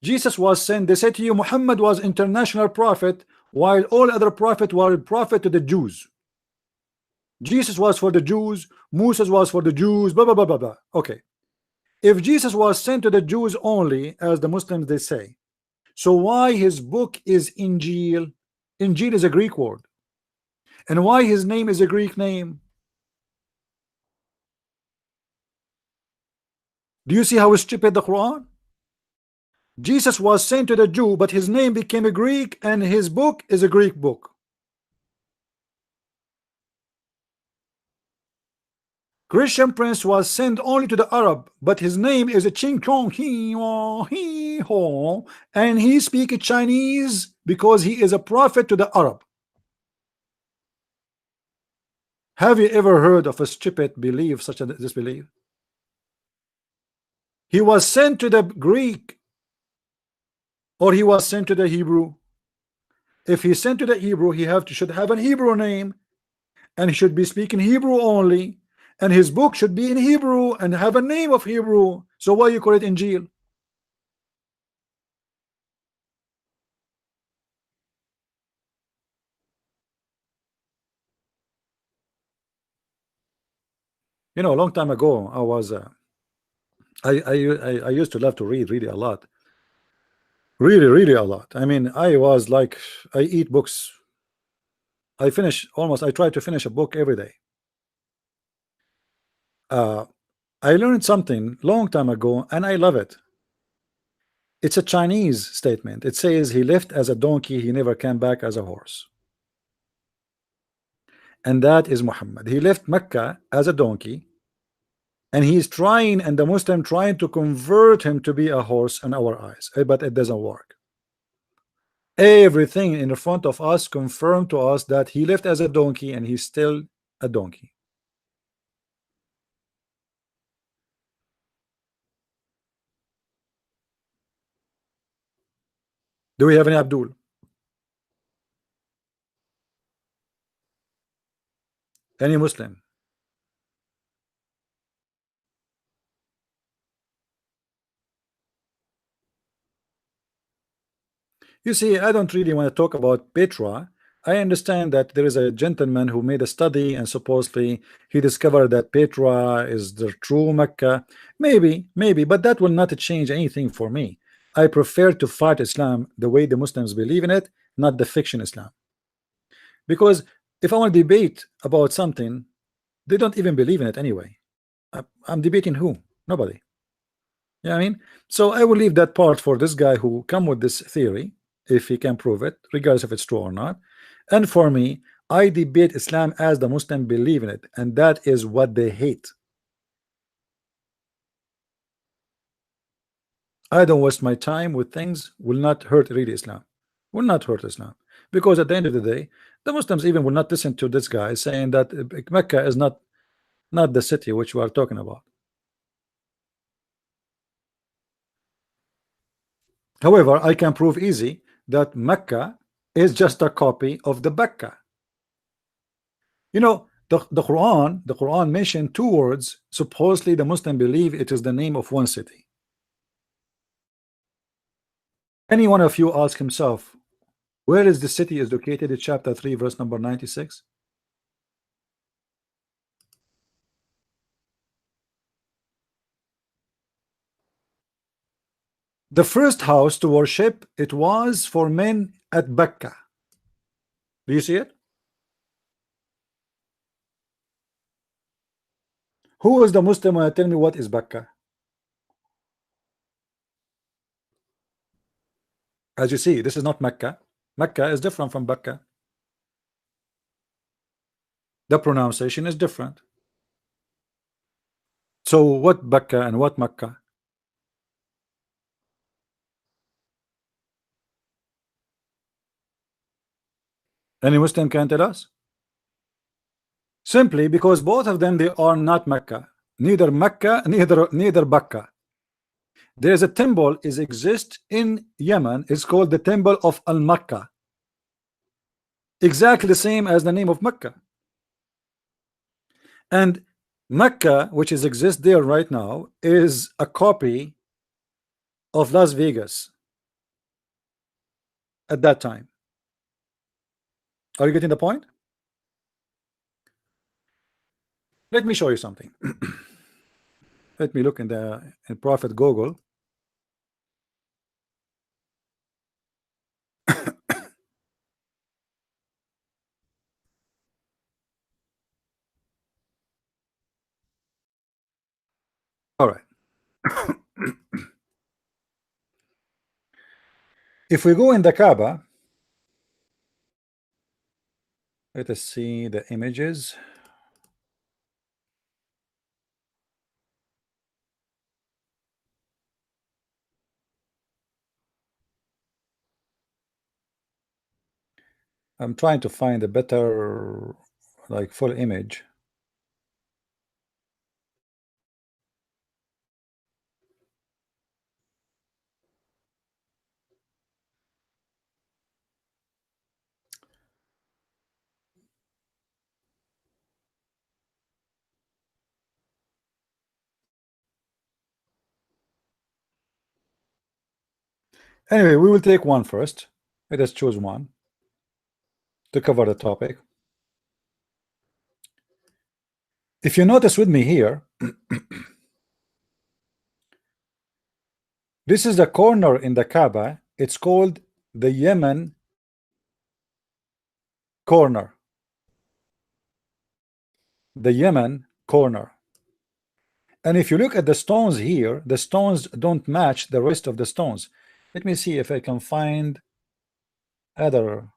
Jesus was sent, they said to you Muhammad was international prophet, while all other prophets were prophet to the Jews. Jesus was for the Jews, Moses was for the Jews, blah blah blah blah blah. Okay, if Jesus was sent to the Jews only, as the Muslims they say, so why his book is Injil? Injil is a Greek word. And why his name is a Greek name? Do you see how stupid the Quran? Jesus was sent to the Jew, but his name became a Greek, and his book is a Greek book. Christian Prince was sent only to the Arab, but his name is a Ching Chong He Ho, and he speaks Chinese because he is a prophet to the Arab. Have you ever heard of a stupid belief such as this belief? He was sent to the Greek, or he was sent to the Hebrew. If he's sent to the Hebrew, he should have an Hebrew name, and he should be speaking Hebrew only, and his book should be in Hebrew and have a name of Hebrew. So why you call it Injil? You know, a long time ago, I was I used to love to read really a lot, really a lot. I mean, I was like, I eat books. I try to finish a book every day. Uh, I learned something long time ago, and I love it. It's a Chinese statement. It says he left as a donkey, he never came back as a horse. And that is Muhammad. He left Mecca as a donkey, and he's trying, and the Muslim trying to convert him to be a horse in our eyes, but it doesn't work. Everything in front of us confirmed to us that he left as a donkey, and he's still a donkey. Do we have any Abdul? Any Muslim? You see, I don't really want to talk about Petra. I understand that there is a gentleman who made a study, and supposedly he discovered that Petra is the true Mecca. Maybe, but that will not change anything for me. I prefer to fight Islam the way the Muslims believe in it, not the fiction Islam. Because if I want to debate about something, they don't even believe in it anyway. I'm debating who? Nobody. Yeah, I mean, so I will leave that part for this guy who come with this theory, if he can prove it, regardless if it's true or not. And for me, I debate Islam as the Muslim believe in it, and that is what they hate. I don't waste my time with things will not hurt really Islam, will not hurt Islam, because at the end of the day, the Muslims even will not listen to this guy saying that Mecca is not the city which we are talking about. However, I can prove easy that Mecca is just a copy of the Becca. You know, the Quran mentioned two words. Supposedly, the Muslim believe it is the name of one city. Any one of you ask himself, where is the city is located in chapter 3, verse number 96? The first house to worship, it was for men at Becca. Do you see it? Who is the Muslim when tell me what is Becca? As you see, this is not Mecca. Mecca is different from Becca. The pronunciation is different. So what Becca and what Mecca? Any Muslim can tell us? Simply because both of them, they are not Mecca. Neither Mecca, neither Becca. There is a temple is exist in Yemen. It's called the Temple of Al-Makkah. Exactly the same as the name of Mecca. And Mecca, which is exist there right now, is a copy of Las Vegas at that time. Are you getting the point? Let me show you something. Let me look in Prophet Google. All right. If we go in the Kaaba, let us see the images. I'm trying to find a better, like, full image. Anyway, we will take one first. Let us choose one to cover the topic. If you notice with me here, this is the corner in the Kaaba. It's called the Yemen corner. The Yemen corner. And if you look at the stones here, the stones don't match the rest of the stones. Let me see if I can find other.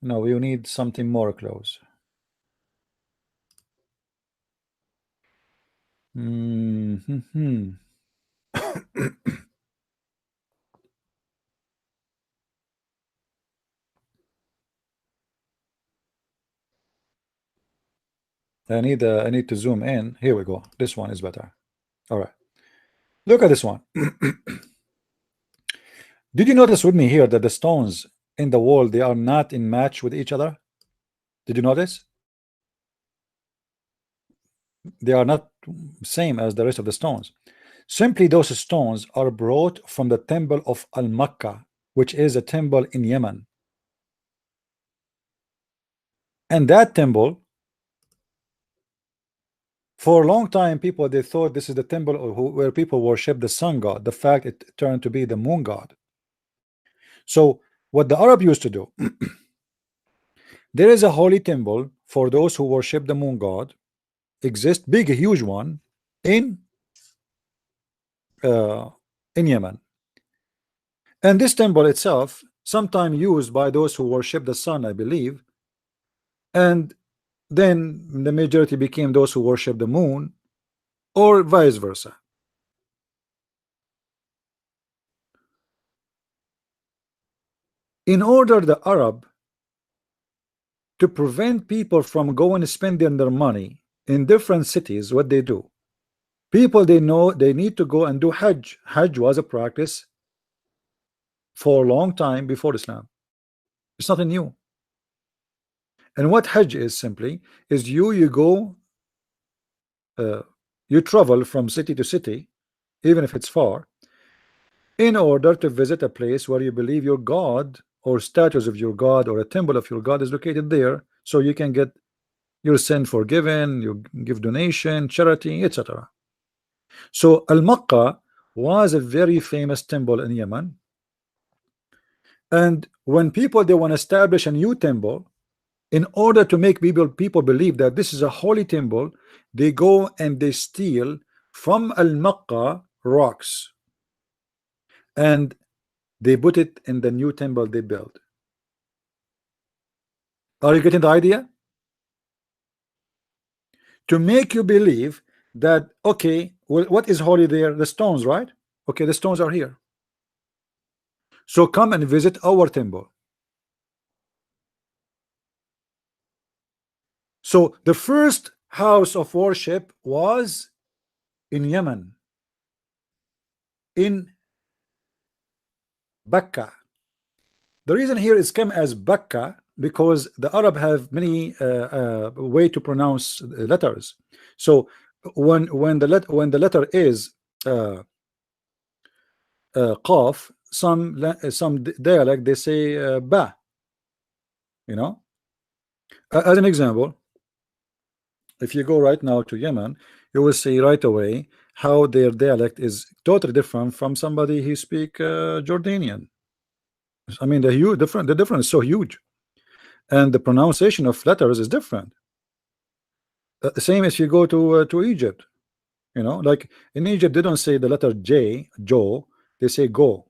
No, you need something more close. I need to zoom in. Here we go. This one is better. All right. Look at this one. Did you notice with me here that the stones in the wall, they are not in match with each other? Did you notice? They are not same as the rest of the stones. Simply those stones are brought from the temple of Al-Makkah, which is a temple in Yemen. And that temple, for a long time, people, they thought this is the temple where people worship the sun god. The fact it turned to be the moon god. So what the Arab used to do, there is a holy temple for those who worship the moon god, exist, big, a huge one, in uh, in Yemen. And this temple itself, sometime used by those who worship the sun, I believe, and then the majority became those who worship the moon, or vice versa. In order the Arab to prevent people from going and spending their money in different cities, what they do, people, they know they need to go and do Hajj. Hajj was a practice for a long time before Islam. It's nothing new. And what Hajj is simply is you go, you travel from city to city, even if it's far, in order to visit a place where you believe your God or statues of your God or a temple of your God is located there, so you can get your sin forgiven, you give donation, charity, etc. So Al-Makkah was a very famous temple in Yemen, and when people, they want to establish a new temple, in order to make people believe that this is a holy temple, they go and they steal from Al-Makkah rocks and they put it in the new temple they built. Are you getting the idea? To make you believe that, okay, well, what is holy there? The stones, right? Okay, the stones are here, so come and visit our temple. So the first house of worship was in Yemen, in Bakka. The reason here is come as Bakka because the Arab have many way to pronounce letters. So when the letter is Qaf, some dialect they say Ba. You know, as an example, if you go right now to Yemen, you will see right away how their dialect is totally different from somebody who speak Jordanian. I mean, the difference is so huge, and the pronunciation of letters is different. Same as you go to Egypt. Like in Egypt, they don't say the letter J, Joe. They say go.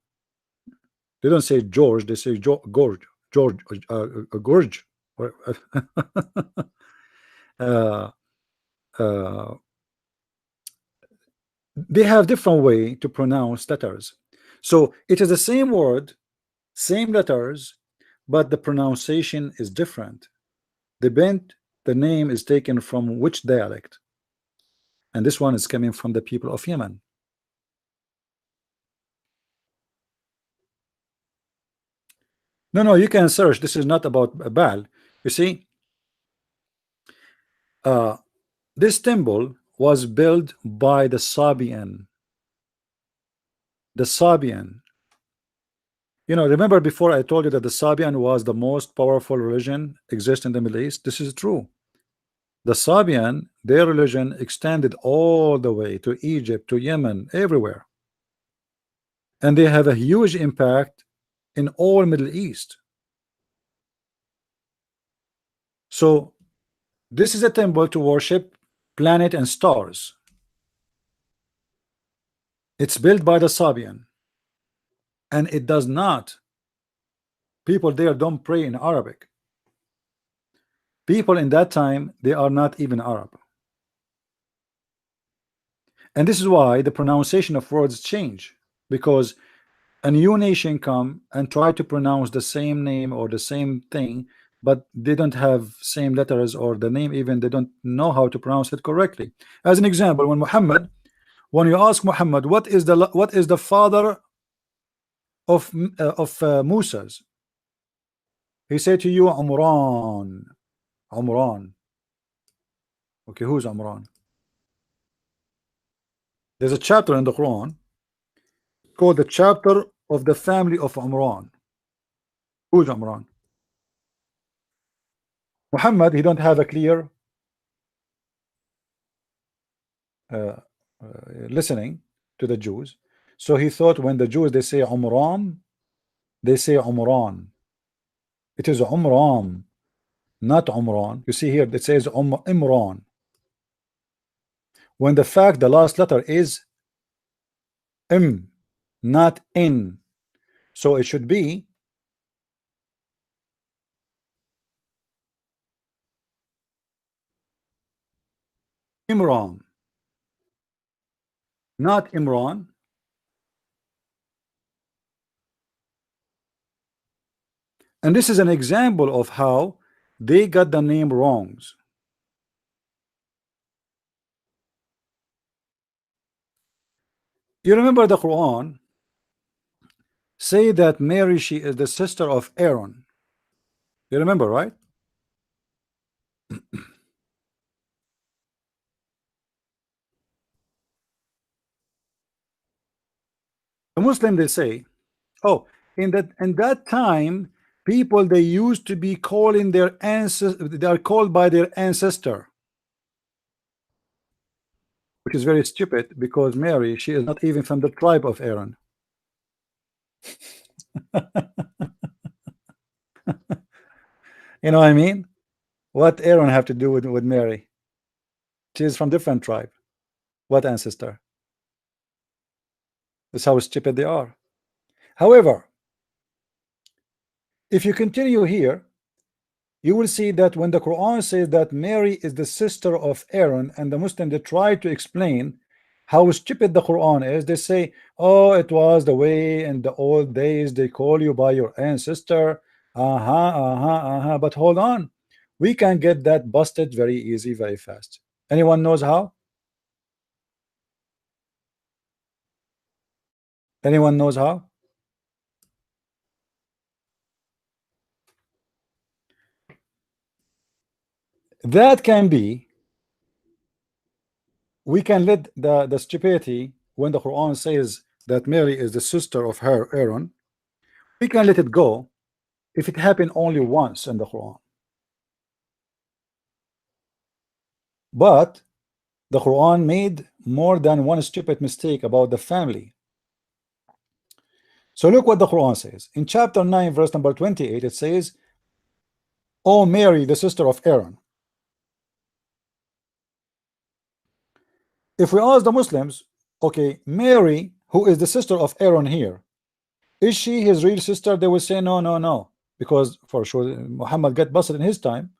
They don't say George. They say Gorge, George, Gorge. uh, uh, they have different way to pronounce letters. So it is the same word, same letters, but the pronunciation is different. The name is taken from which dialect, and this one is coming from the people of Yemen. No, you can search. This is not about Baal. You see, uh, this temple was built by the Sabian. The Sabian. Remember before I told you that the Sabian was the most powerful religion exist in the Middle East? This is true. The Sabian, their religion extended all the way to Egypt, to Yemen, everywhere. And they have a huge impact in all Middle East. So this is a temple to worship planet and stars. It's built by the Sabian. And it does not. People there don't pray in Arabic. People in that time, they are not even Arab. And this is why the pronunciation of words change, because a new nation come and try to pronounce the same name or the same thing, but they don't have same letters, or the name even they don't know how to pronounce it correctly. As an example, when you ask Muhammad what is the father of Musa's, he said to you Umran. Okay, who's Umran? There's a chapter in the Quran called the chapter of the family of Umran. Who's Umran? Muhammad, he don't have a clear uh, uh, listening to the Jews, so he thought when the Jews they say Umran, they say Umran. It is Umran, not Umran. You see here it says Imran, when the fact the last letter is M, not N. So it should be Imran, not Imran. And this is an example of how they got the name wrongs. You remember the Quran say that Mary, she is the sister of Aaron. You remember, right? The Muslim they say, oh, in that time, people they used to be calling their ancestor, they are called by their ancestor, which is very stupid because Mary, she is not even from the tribe of Aaron. You know what I mean? What Aaron have to do with Mary? She is from different tribe. What ancestor? That's how stupid they are. However, if you continue here, you will see that when the Quran says that Mary is the sister of Aaron, and the Muslim they try to explain how stupid the Quran is, they say, oh, it was the way in the old days they call you by your ancestor. But hold on, we can get that busted very easy, very fast. Anyone knows how? Anyone knows how? That can be, we can let the stupidity when the Quran says that Mary is the sister of her Aaron, we can let it go if it happened only once in the Quran. But the Quran made more than one stupid mistake about the family. So look what the Quran says in chapter 9 verse number 28. It says, "O Mary, the sister of Aaron." If we ask the Muslims, okay, Mary, who is the sister of Aaron here, is she his real sister? They will say no, no, no, because for sure Muhammad got busted in his time.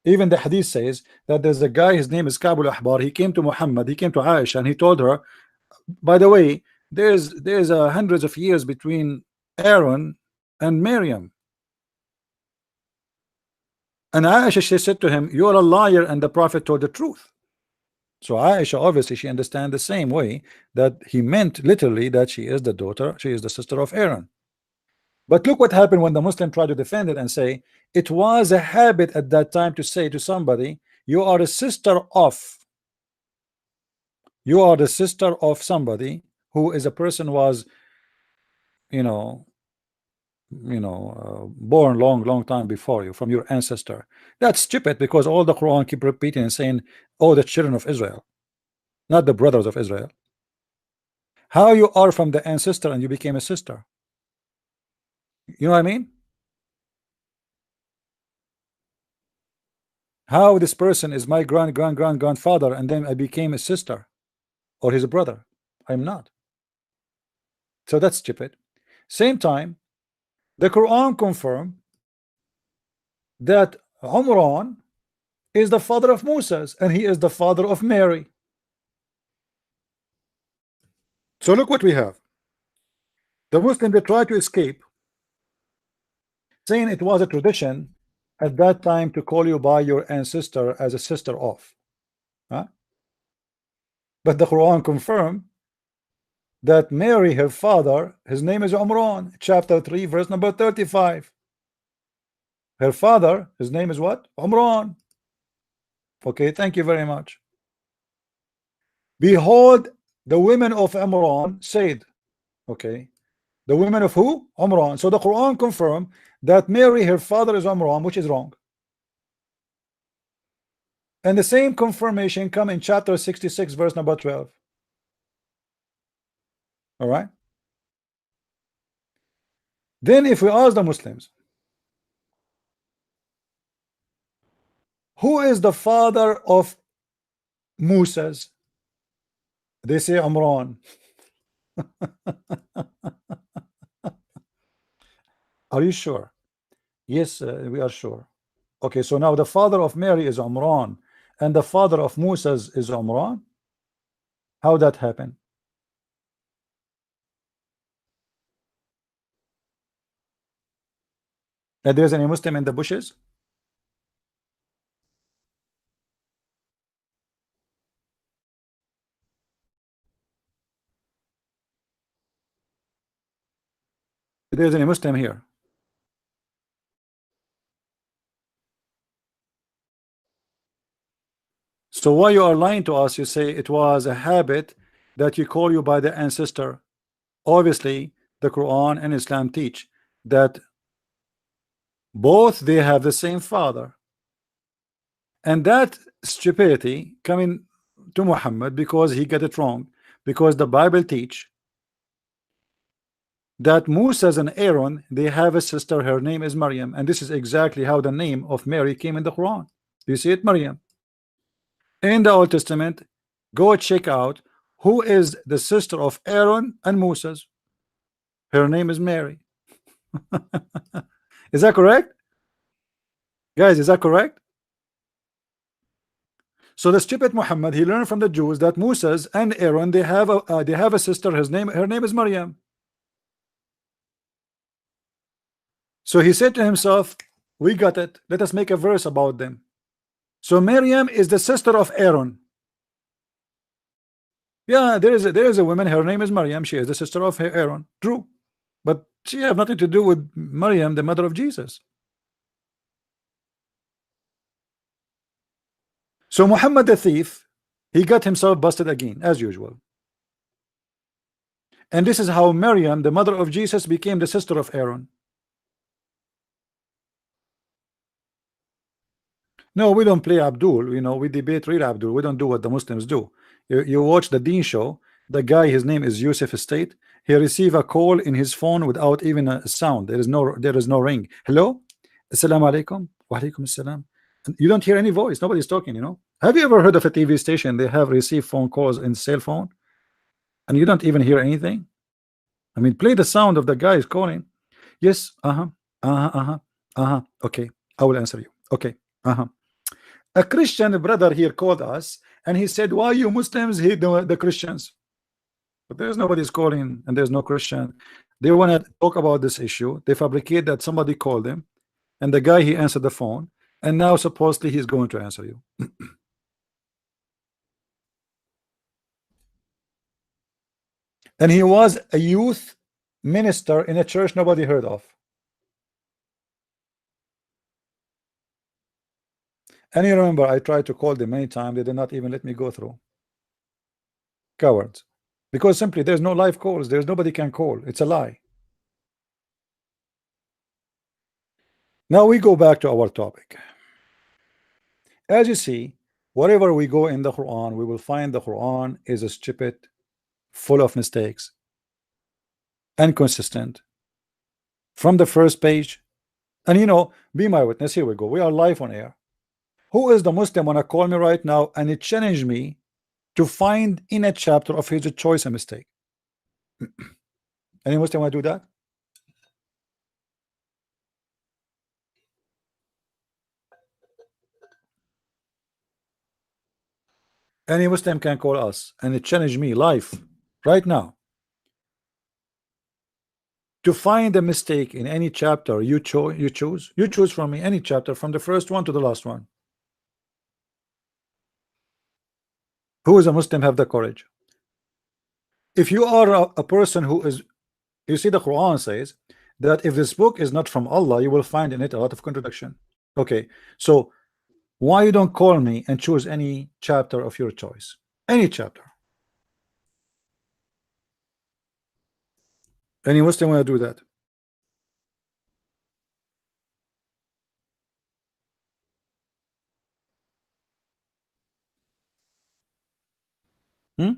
Even the hadith says that there's a guy, his name is Ka'b al-Ahbar. He came to Muhammad, he came to Aisha, and he told her, by the way, there's hundreds of years between Aaron and Miriam. And Aisha, she said to him, you're a liar, and the Prophet told the truth. So Aisha, obviously, she understands the same way that he meant literally that she is the daughter, she is the sister of Aaron. But look what happened when the Muslim tried to defend it and say it was a habit at that time to say to somebody, you are a sister of, you are the sister of somebody who is a person was, you know, born long time before you, from your ancestor. That's stupid, because all the Quran keep repeating and saying, oh, the children of Israel, not the brothers of Israel. How you are from the ancestor and you became a sister? You know what I mean? How this person is my grandfather and then I became a sister or his brother? I'm not. So that's stupid. Same time, the Quran confirm that Umran is the father of Moses and he is the father of Mary. So look what we have. The Muslim, they try to escape, saying it was a tradition at that time to call you by your ancestor as a sister of. Huh? But the Quran confirm that Mary, her father, his name is Umran, chapter 3, verse number 35. Her father, his name is what? Umran. Okay, thank you very much. Behold, the women of Umran said, okay, the women of who? Umran. So the Quran confirm that Mary, her father is Umran, which is wrong. And the same confirmation come in chapter 66, verse number 12. All right. Then if we ask the Muslims, who is the father of Moses? They say Umran. Are you sure? Yes, we are sure. Okay, so now the father of Mary is Umran and the father of Moses is Umran. How that happened? There's any Muslim in the bushes? There's any Muslim here? So why you are lying to us? You say it was a habit that you call you by the ancestor. Obviously, the Quran and Islam teach that both they have the same father, and that stupidity coming to Muhammad because he got it wrong, because the Bible teach that Moses and Aaron, they have a sister, her name is Maryam, and this is exactly how the name of Mary came in the Quran. You see it, Maryam. In the Old Testament, go check out who is the sister of Aaron and Moses. Her name is Mary. Is that correct? Guys, is that correct? So the stupid Muhammad, he learned from the Jews that Moses and Aaron, they have a sister, her name is Maryam. So he said to himself, we got it, let us make a verse about them. So Maryam is the sister of Aaron. Yeah, there is a woman, her name is Maryam, she is the sister of Aaron, true, but she have nothing to do with Maryam, the mother of Jesus. So Muhammad the thief, he got himself busted again, as usual. And this is how Maryam, the mother of Jesus, became the sister of Aaron. No, we don't play Abdul. We debate real Abdul. We don't do what the Muslims do. You watch the Deen show. The guy, his name is Yusuf Estate. He receive a call in his phone without even a sound. There is no ring. Hello, assalamu alaikum, wa alaikum assalam. You don't hear any voice. Nobody's talking. Have you ever heard of a TV station? They have received phone calls in cell phone, and you don't even hear anything. I mean, play the sound of the guy is calling. Yes, okay, I will answer you. Okay, a Christian brother here called us, and he said, "Why you Muslims hate the Christians?" But there's nobody's calling, and there's no Christian. They want to talk about this issue. They fabricate that somebody called him, and the guy he answered the phone, and now supposedly he's going to answer you. And he was a youth minister in a church nobody heard of. And you remember, I tried to call them many times. They did not even let me go through. Cowards. Because simply there's no live calls. There's nobody can call. It's a lie. Now we go back to our topic. As you see, wherever we go in the Quran, we will find the Quran is a stupid, full of mistakes, inconsistent from the first page. And you know, be my witness. Here we go. We are live on air. Who is the Muslim wanna call me right now and it challenged me to find in a chapter of his choice a mistake? Any Muslim wanna do that? Any Muslim can call us and it challenge me live right now to find a mistake in any chapter you choose from me any chapter from the first one to the last one. Who is a Muslim have the courage? If you are a person who is, you see the Quran says that if this book is not from Allah, you will find in it a lot of contradiction. Okay, so why you don't call me and choose any chapter of your choice? Any chapter. Any Muslim want to do that? Hmm?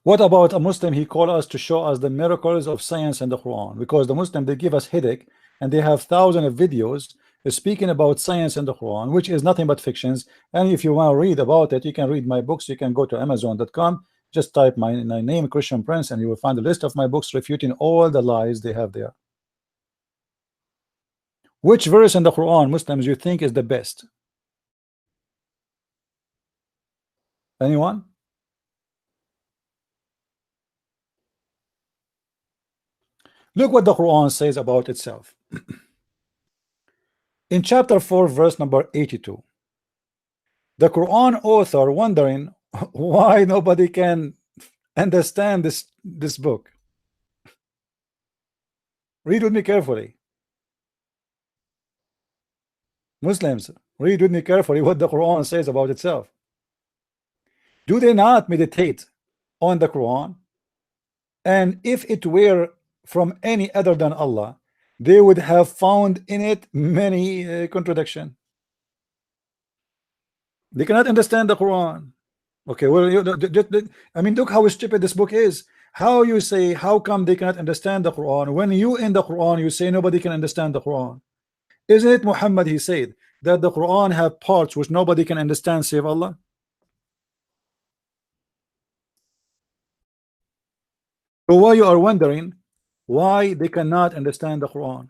What about a Muslim? He called us to show us the miracles of science in the Quran, because the Muslim they give us headache and they have thousands of videos speaking about science in the Quran, which is nothing but fictions. And if you want to read about it, you can read my books. You can go to Amazon.com, just type my name, Christian Prince, and you will find a list of my books refuting all the lies they have there. Which verse in the Quran, Muslims, you think is the best? Anyone? Look what the Quran says about itself. In chapter 4, verse number 82, the Quran author wondering why nobody can understand this book. Read with me carefully. Muslims, read with me carefully what the Quran says about itself. Do they not meditate on the Quran? And if it were from any other than Allah, they would have found in it many contradiction. They cannot understand the Quran. Okay, well, I mean, look how stupid this book is. How you say, how come they cannot understand the Quran when you in the Quran you say nobody can understand the Quran? Isn't it Muhammad, he said that the Quran have parts which nobody can understand save Allah? So why you are wondering why they cannot understand the Quran?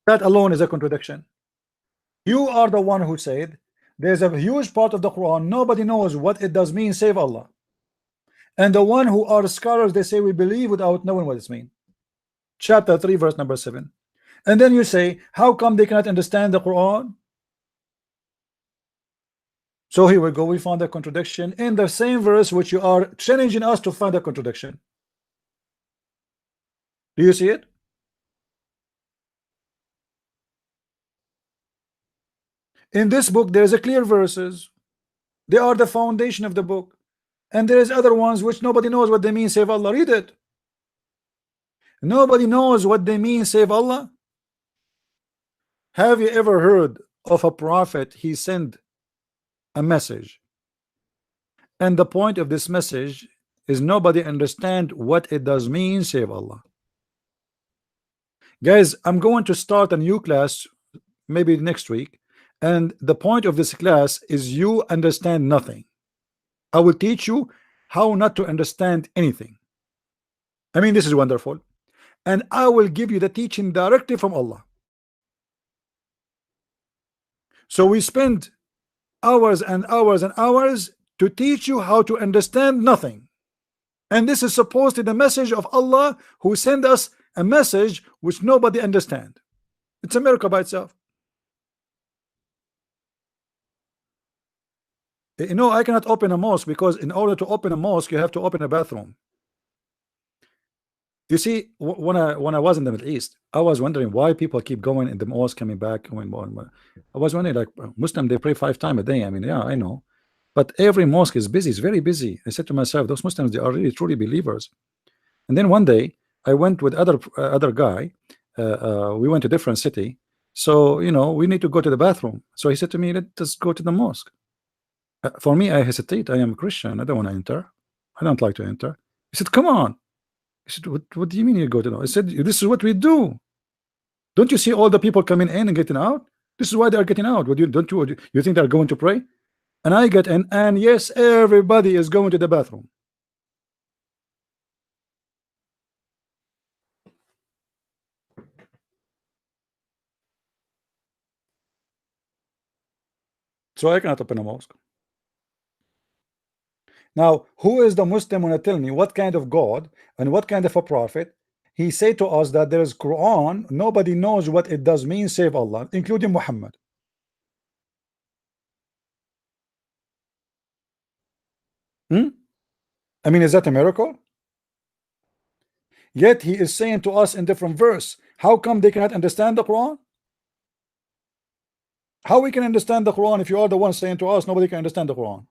That alone is a contradiction. You are the one who said there's a huge part of the Quran nobody knows what it does mean save Allah. And the one who are scholars, they say we believe without knowing what it means. Chapter 3, verse number 7. And then you say, how come they cannot understand the Quran? So here we go, we found a contradiction in the same verse which you are challenging us to find a contradiction. Do you see it? In this book there is a clear verses. They are the foundation of the book. And there is other ones which nobody knows what they mean save Allah. Read it. Nobody knows what they mean save Allah. Have you ever heard of a prophet he sent a message and the point of this message is nobody understand what it does mean save Allah? Guys, I'm going to start a new class maybe next week, and the point of this class is you understand nothing. I will teach you how not to understand anything. I mean, this is wonderful. And I will give you the teaching directly from Allah. So we spend hours and hours and hours to teach you how to understand nothing. And this is supposedly the message of Allah, who sent us a message which nobody understand. It's a miracle by itself. You know, I cannot open a mosque because in order to open a mosque, you have to open a bathroom. You see, when I was in the Middle East, I was wondering why people keep going in the mosque, coming back, going more and more. I was wondering, like, Muslim, they pray 5 times a day. I mean, yeah, I know, but every mosque is busy. It's very busy. I said to myself, those Muslims, they are really truly believers. And then one day, I went with other guy. We went to different city, so you know, we need to go to the bathroom. So he said to me, let us go to the mosque. For me, I hesitate. I am a Christian. I don't want to enter. I don't like to enter. He said, come on. I said, what do you mean you go to know? I said, this is what we do. Don't you see all the people coming in and getting out? This is why they are getting out. What you think they're going to pray? And I get in, and yes, everybody is going to the bathroom. So I cannot open a mosque. Now, who is the Muslim when I tell me what kind of God and what kind of a prophet? He said to us that there is Quran, nobody knows what it does mean save Allah, including Muhammad. I mean, is that a miracle? Yet he is saying to us in different verse, how come they cannot understand the Quran? How we can understand the Quran if you are the one saying to us nobody can understand the Quran?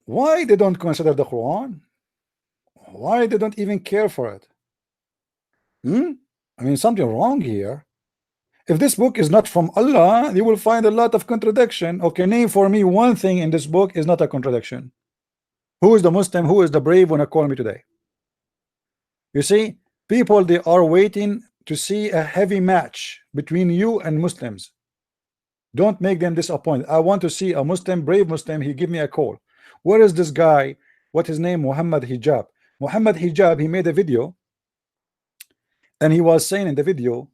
Why they don't consider the Quran? Why they don't even care for it? I mean, something wrong here. If this book is not from Allah, you will find a lot of contradiction. Okay, name for me one thing in this book is not a contradiction. Who is the Muslim? Who is the brave one to call me today? You see, people, they are waiting to see a heavy match between you and Muslims. Don't make them disappointed. I want to see a Muslim, brave Muslim. He give me a call. Where is this guy? What his name? Muhammad Hijab. Muhammad Hijab. He made a video, and he was saying in the video,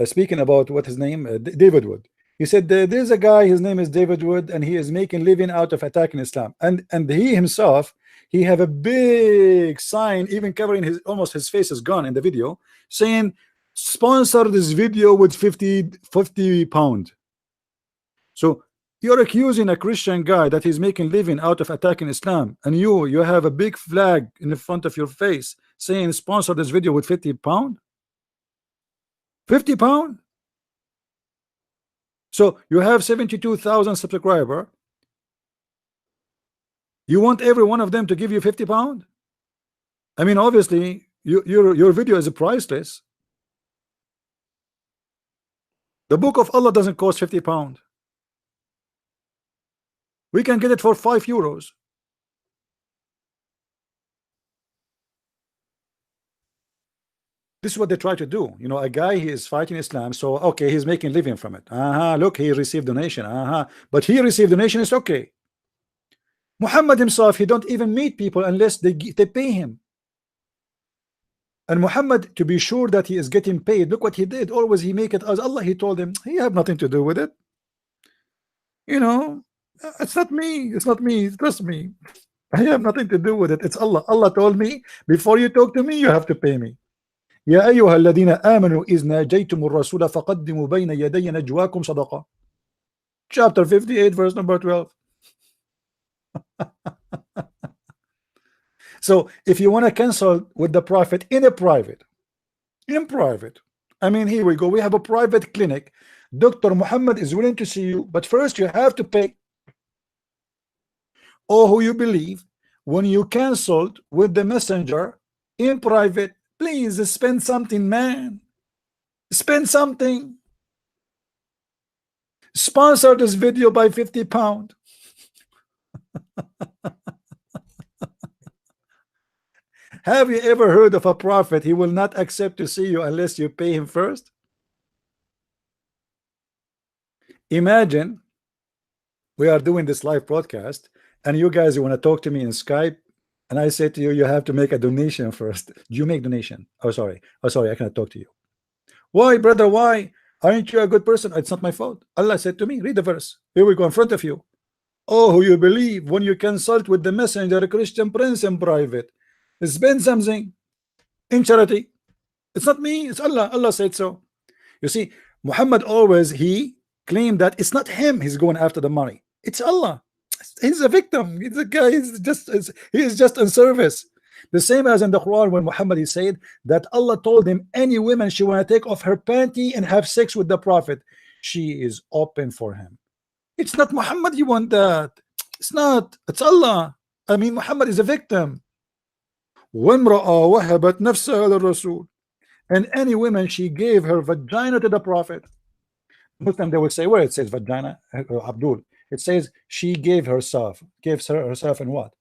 speaking about what his name, David Wood. He said there's a guy. His name is David Wood, and he is making living out of attacking Islam. And he himself, he have a big sign, even covering his almost his face is gone in the video, saying, "Sponsor this video with 50 pound." So you're accusing a Christian guy that he's making living out of attacking Islam, and you have a big flag in the front of your face saying sponsor this video with 50 pound. 50 pound. So you have 72,000 subscriber. You want every one of them to give you 50 pound? I mean, obviously your video is priceless. The book of Allah doesn't cost 50 pound. We can get it for 5 euros. This is what they try to do. You know, a guy, he is fighting Islam, so okay, he's making living from it. Look, he received donation. But he received donation, it's okay. Muhammad himself, he don't even meet people unless they pay him. And Muhammad, to be sure that he is getting paid, look what he did. Always he make it as Allah. He told him he have nothing to do with it. You know, it's not me. It's not me. Trust me. I have nothing to do with it. It's Allah. Allah told me before you talk to me, you have to pay me. يا أيها الذين آمنوا إذ ناجيتم الرسول فقدموا بين يدي نجواكم صدقة. Chapter 58, verse number 12. So if you want to cancel with the prophet in private, I mean, here we go. We have a private clinic. Dr. Muhammad is willing to see you, but first you have to pay. Or who you believe, when you canceled with the messenger in private, please spend something, man. Spend something. Sponsor this video by 50 pound. Have you ever heard of a prophet? He will not accept to see you unless you pay him first. Imagine we are doing this live broadcast and you guys want to talk to me in Skype, and I say to you, you have to make a donation first. Do you make donation? Oh sorry, I cannot talk to you. Why, brother? Why? Aren't you a good person? It's not my fault. Allah said to me, read the verse. Here we go in front of you. Oh, who you believe when you consult with the messenger, a Christian prince in private, spend something in charity. It's not me, it's Allah. Allah said so. You see, Muhammad always he claimed that it's not him he's going after the money, it's Allah. He's a victim. He's a guy. He is just in service. The same as in the Quran when Muhammad he said that Allah told him any woman she want to take off her panty and have sex with the Prophet, she is open for him. It's not Muhammad you want that. It's not. It's Allah. I mean, Muhammad is a victim. وَامْرَأَ وَهَبَتْ نَفْسَهَا لِلرَّسُولِ, and any woman she gave her vagina to the Prophet. Muslim they will say where it says vagina, Abdul, it says she gave herself. Gives herself in what?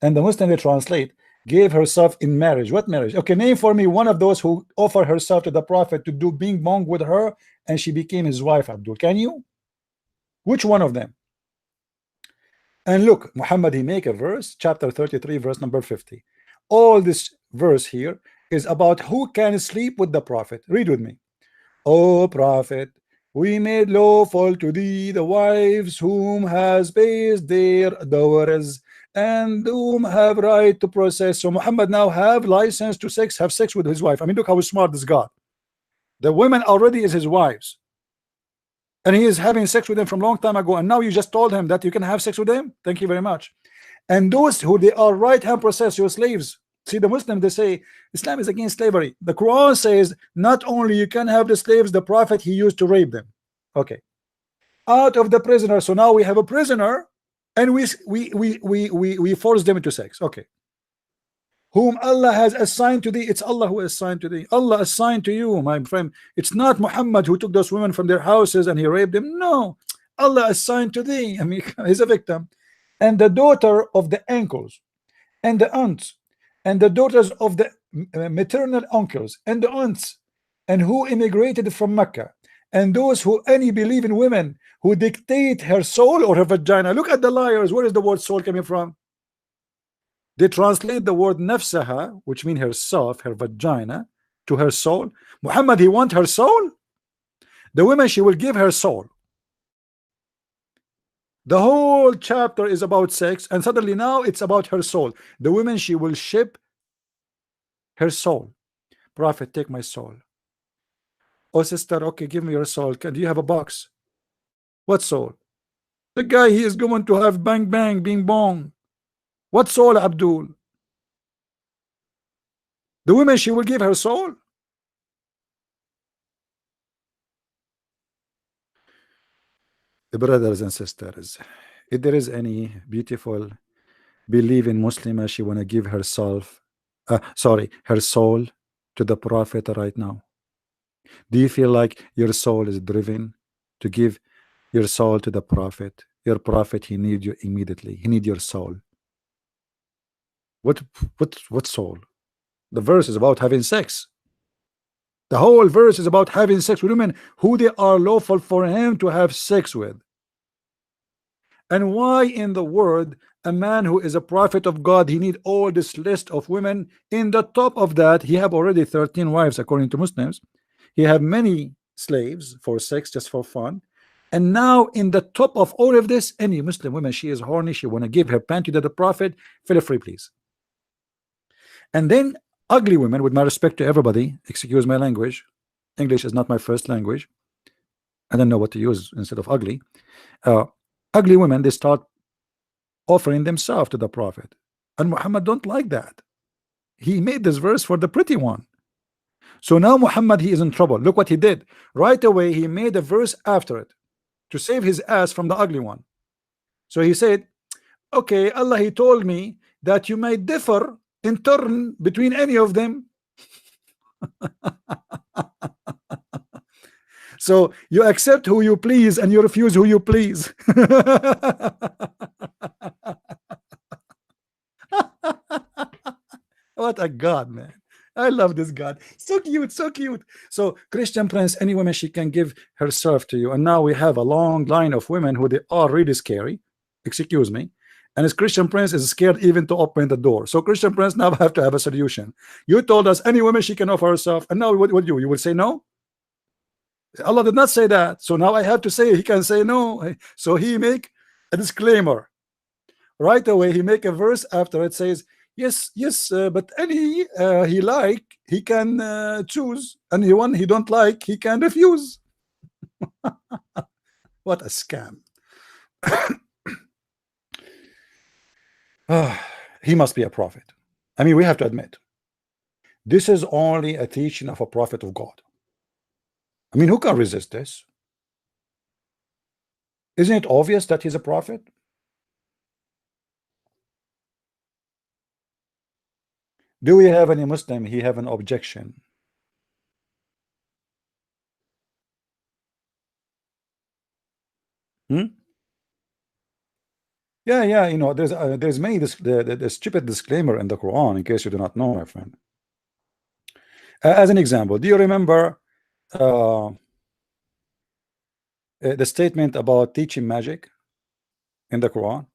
And the Muslim they translate gave herself in marriage. What marriage? Okay, name for me one of those who offered herself to the Prophet to do bing bong with her and she became his wife. Abdul, can you? Which one of them? And look, Muhammad he make a verse, chapter 33 verse number 50. All this verse here is about who can sleep with the Prophet. Read with me. O Prophet, we made lawful to thee the wives whom has based their daughters and whom have right to process. So Muhammad now have license to have sex with his wife. I mean, look how smart this God. The women already is his wives, and he is having sex with them from long time ago, and now you just told him that you can have sex with them. Thank you very much. And those who they are right hand process, your slaves. See, the Muslims they say Islam is against slavery. The Quran says not only you can have the slaves, the Prophet he used to rape them. Okay, out of the prisoner. So now we have a prisoner, and we force them into sex. Okay, whom Allah has assigned to thee. It's Allah who assigned to thee. Allah assigned to you, my friend. It's not Muhammad who took those women from their houses and he raped them. No, Allah assigned to thee. I mean, he's a victim. And the daughter of the uncles and the aunts and the daughters of the maternal uncles and the aunts, and who immigrated from Mecca, and those who any believe in women who dictate her soul or her vagina. Look at the liars. Where is the word soul coming from? They translate the word nafsaha, which means herself, her vagina, to her soul. Muhammad he want her soul. The women she will give her soul. The whole chapter is about sex, and suddenly now it's about her soul. The women she will ship her soul. Prophet, take my soul. Oh sister, okay, give me your soul. Do you have a box? What soul? The guy he is going to have bang bang bing bong. What soul, Abdul? The women she will give her soul. Brothers and sisters, if there is any beautiful believing Muslima, she want to give herself her soul to the Prophet right now. Do you feel like your soul is driven to give your soul to the Prophet? Your Prophet, he need you immediately. He need your soul. What soul? The verse is about having sex. The whole verse is about having sex with women who they are lawful for him to have sex with. And why in the world a man who is a prophet of God he need all this list of women? In the top of that he have already 13 wives according to Muslims. He have many slaves for sex, just for fun. And now in the top of all of this, any Muslim woman, she is horny, she want to give her panty to the Prophet, feel free please. And then ugly women, with my respect to everybody, excuse my language, English is not my first language, I don't know what to use instead of ugly. Ugly women, they start offering themselves to the Prophet, and Muhammad don't like that. He made this verse for the pretty one. So now Muhammad he is in trouble. Look what he did. Right away he made a verse after it to save his ass from the ugly one. So he said, okay, Allah he told me that you may differ in turn between any of them. So you accept who you please and you refuse who you please. What What a God, man. I love this God. So cute, so cute. So Christian Prince, any woman she can give herself to you. And now we have a long line of women who they are really scary. Excuse me. And his Christian Prince is scared even to open the door. So Christian Prince now have to have a solution. You told us any woman she can offer herself, and now what you? You will say no? Allah did not say that. So now I have to say he can say no. So he make a disclaimer. Right away, he make a verse after it says, yes, yes, but any he like, he can choose. And the one he don't like, he can refuse. What a scam. He must be a prophet. I mean, we have to admit, this is only a teaching of a prophet of God. I mean, who can resist this? Isn't it obvious that he's a prophet? Do we have any Muslim he have an objection? Yeah, yeah, you know, there's many the stupid disclaimer in the Quran, in case you do not know, my friend. As an example, do you remember the statement about teaching magic in the Quran?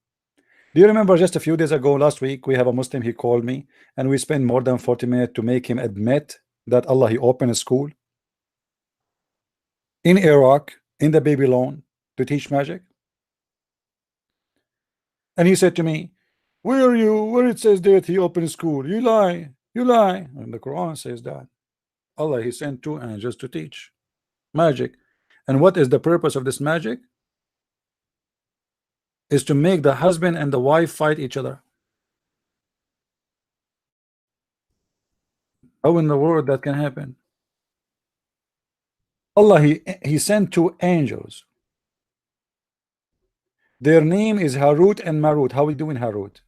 Do you remember just a few days ago, last week, we have a Muslim, he called me, and we spent more than 40 minutes to make him admit that Allah, he opened a school in Iraq, in the Babylon, to teach magic. And he said to me, where are you? Where it says that he opened a school? You lie. You lie. And the Quran says that Allah, he sent 2 angels to teach magic. And what is the purpose of this magic? Is to make the husband and the wife fight each other. How in the world that can happen? Allah, he sent 2 angels. Their name is Harut and Marut. How we doing, Harut?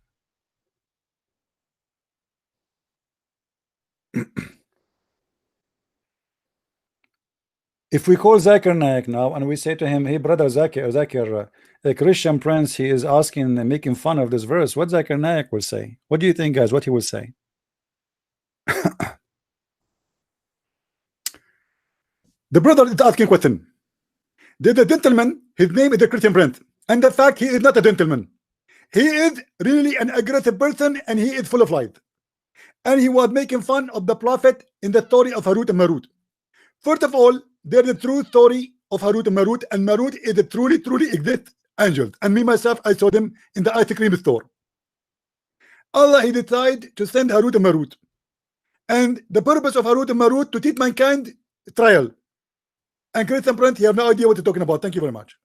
If we call Zakir Naik now and we say to him, hey brother Zakir, a Christian Prince, he is asking and making fun of this verse, what Zakir Naik will say? What do you think, guys? What he will say? The brother is asking a question. The gentleman, his name is the Christian Prince, and the fact he is not a gentleman. He is really an aggressive person, and he is full of lies. And he was making fun of the prophet in the story of Harut and Marut. First of all, there's a true story of Harut and Marut is a truly exist angels. And me myself, I saw them in the ice cream store. Allah, he decided to send Harut and Marut. And the purpose of Harut and Marut to teach mankind trial. And Christian Prince, he have no idea what you're talking about. Thank you very much.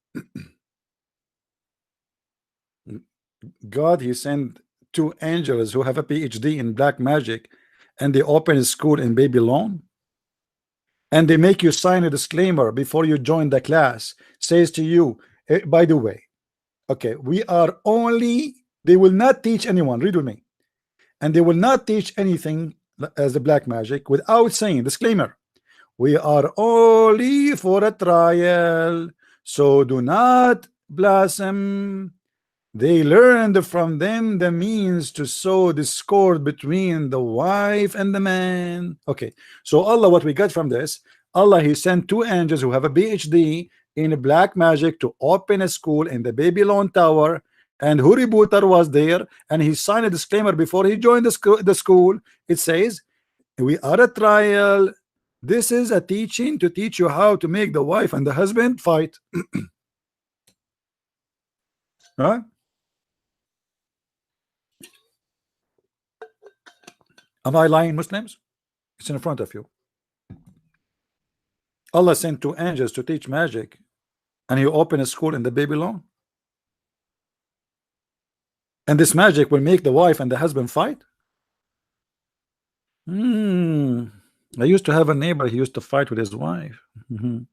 God, he sent 2 angels who have a PhD in black magic, and they open a school in Babylon, and they make you sign a disclaimer before you join the class, says to you, by the way, okay, we are only, they will not teach anyone, read with me, and they will not teach anything as the black magic without saying disclaimer, we are only for a trial, so do not blaspheme. They learned from them the means to sow discord between the wife and the man. Okay, so Allah, what we got from this, Allah, he sent 2 angels who have a PhD in black magic to open a school in the Babylon Tower, and Huri Butar was there, and he signed a disclaimer before he joined the school. It says, we are a trial. This is a teaching to teach you how to make the wife and the husband fight. Right? Am I lying, Muslims? It's in front of you. Allah sent 2 angels to teach magic, and he opened a school in the Babylon. And this magic will make the wife and the husband fight. I used to have a neighbor, he used to fight with his wife. And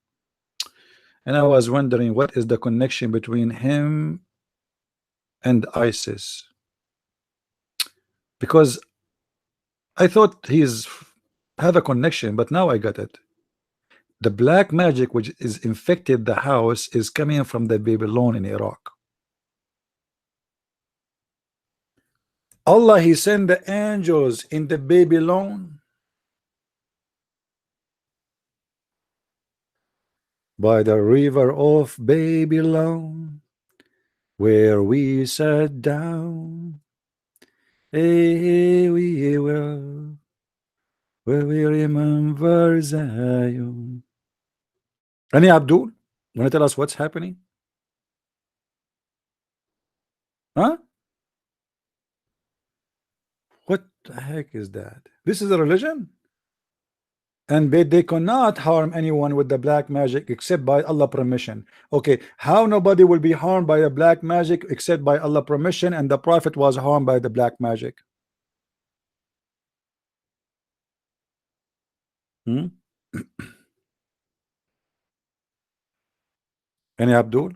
I was wondering, what is the connection between him and ISIS? Because I thought he's have a connection, but now I got it. The black magic which is infected the house is coming from the Babylon in Iraq. Allah, he sent the angels in the Babylon by the river of Babylon, where we sat down. Hey, we will, where we remember Zion. Any Abdul, want to tell us what's happening? Huh? What the heck is that? This is a religion? And they cannot harm anyone with the black magic except by Allah permission. Okay, how nobody will be harmed by the black magic except by Allah permission, and the Prophet was harmed by the black magic? Hmm? Any Abdul?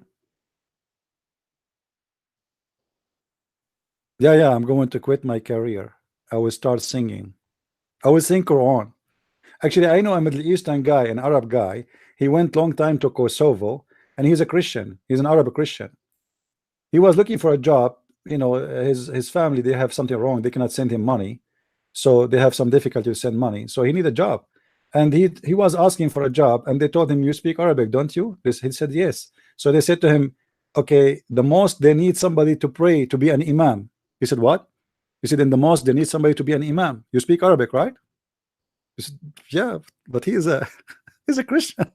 Yeah, I'm going to quit my career. I will start singing. I will sing Quran. Actually, I know a Middle Eastern guy, an Arab guy. He went long time to Kosovo, and he's a Christian. He's an Arab Christian. He was looking for a job. You know, his family, they have something wrong. They cannot send him money, so they have some difficulty to send money. So he need a job, and he was asking for a job, and they told him, "You speak Arabic, don't you?" He said, "Yes." So they said to him, "Okay, the mosque, they need somebody to pray, to be an imam." He said, "What?" He said, "In the mosque, they need somebody to be an imam. You speak Arabic, right?" He said, "Yeah, but he is a he's a Christian."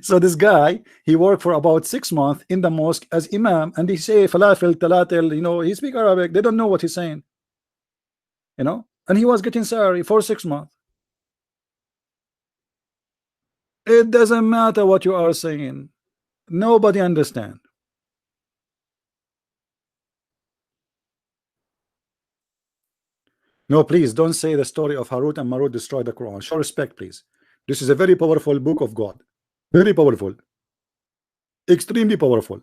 So this guy, he worked for about 6 months in the mosque as imam, and he say falafel, talatel, you know, he speak Arabic. They don't know what he's saying, you know, and he was getting salary for 6 months. It doesn't matter what you are saying. Nobody understand. No, please don't say the story of Harut and Marut destroyed the Quran. Show respect, please. This is a very powerful book of God. Very powerful. Extremely powerful.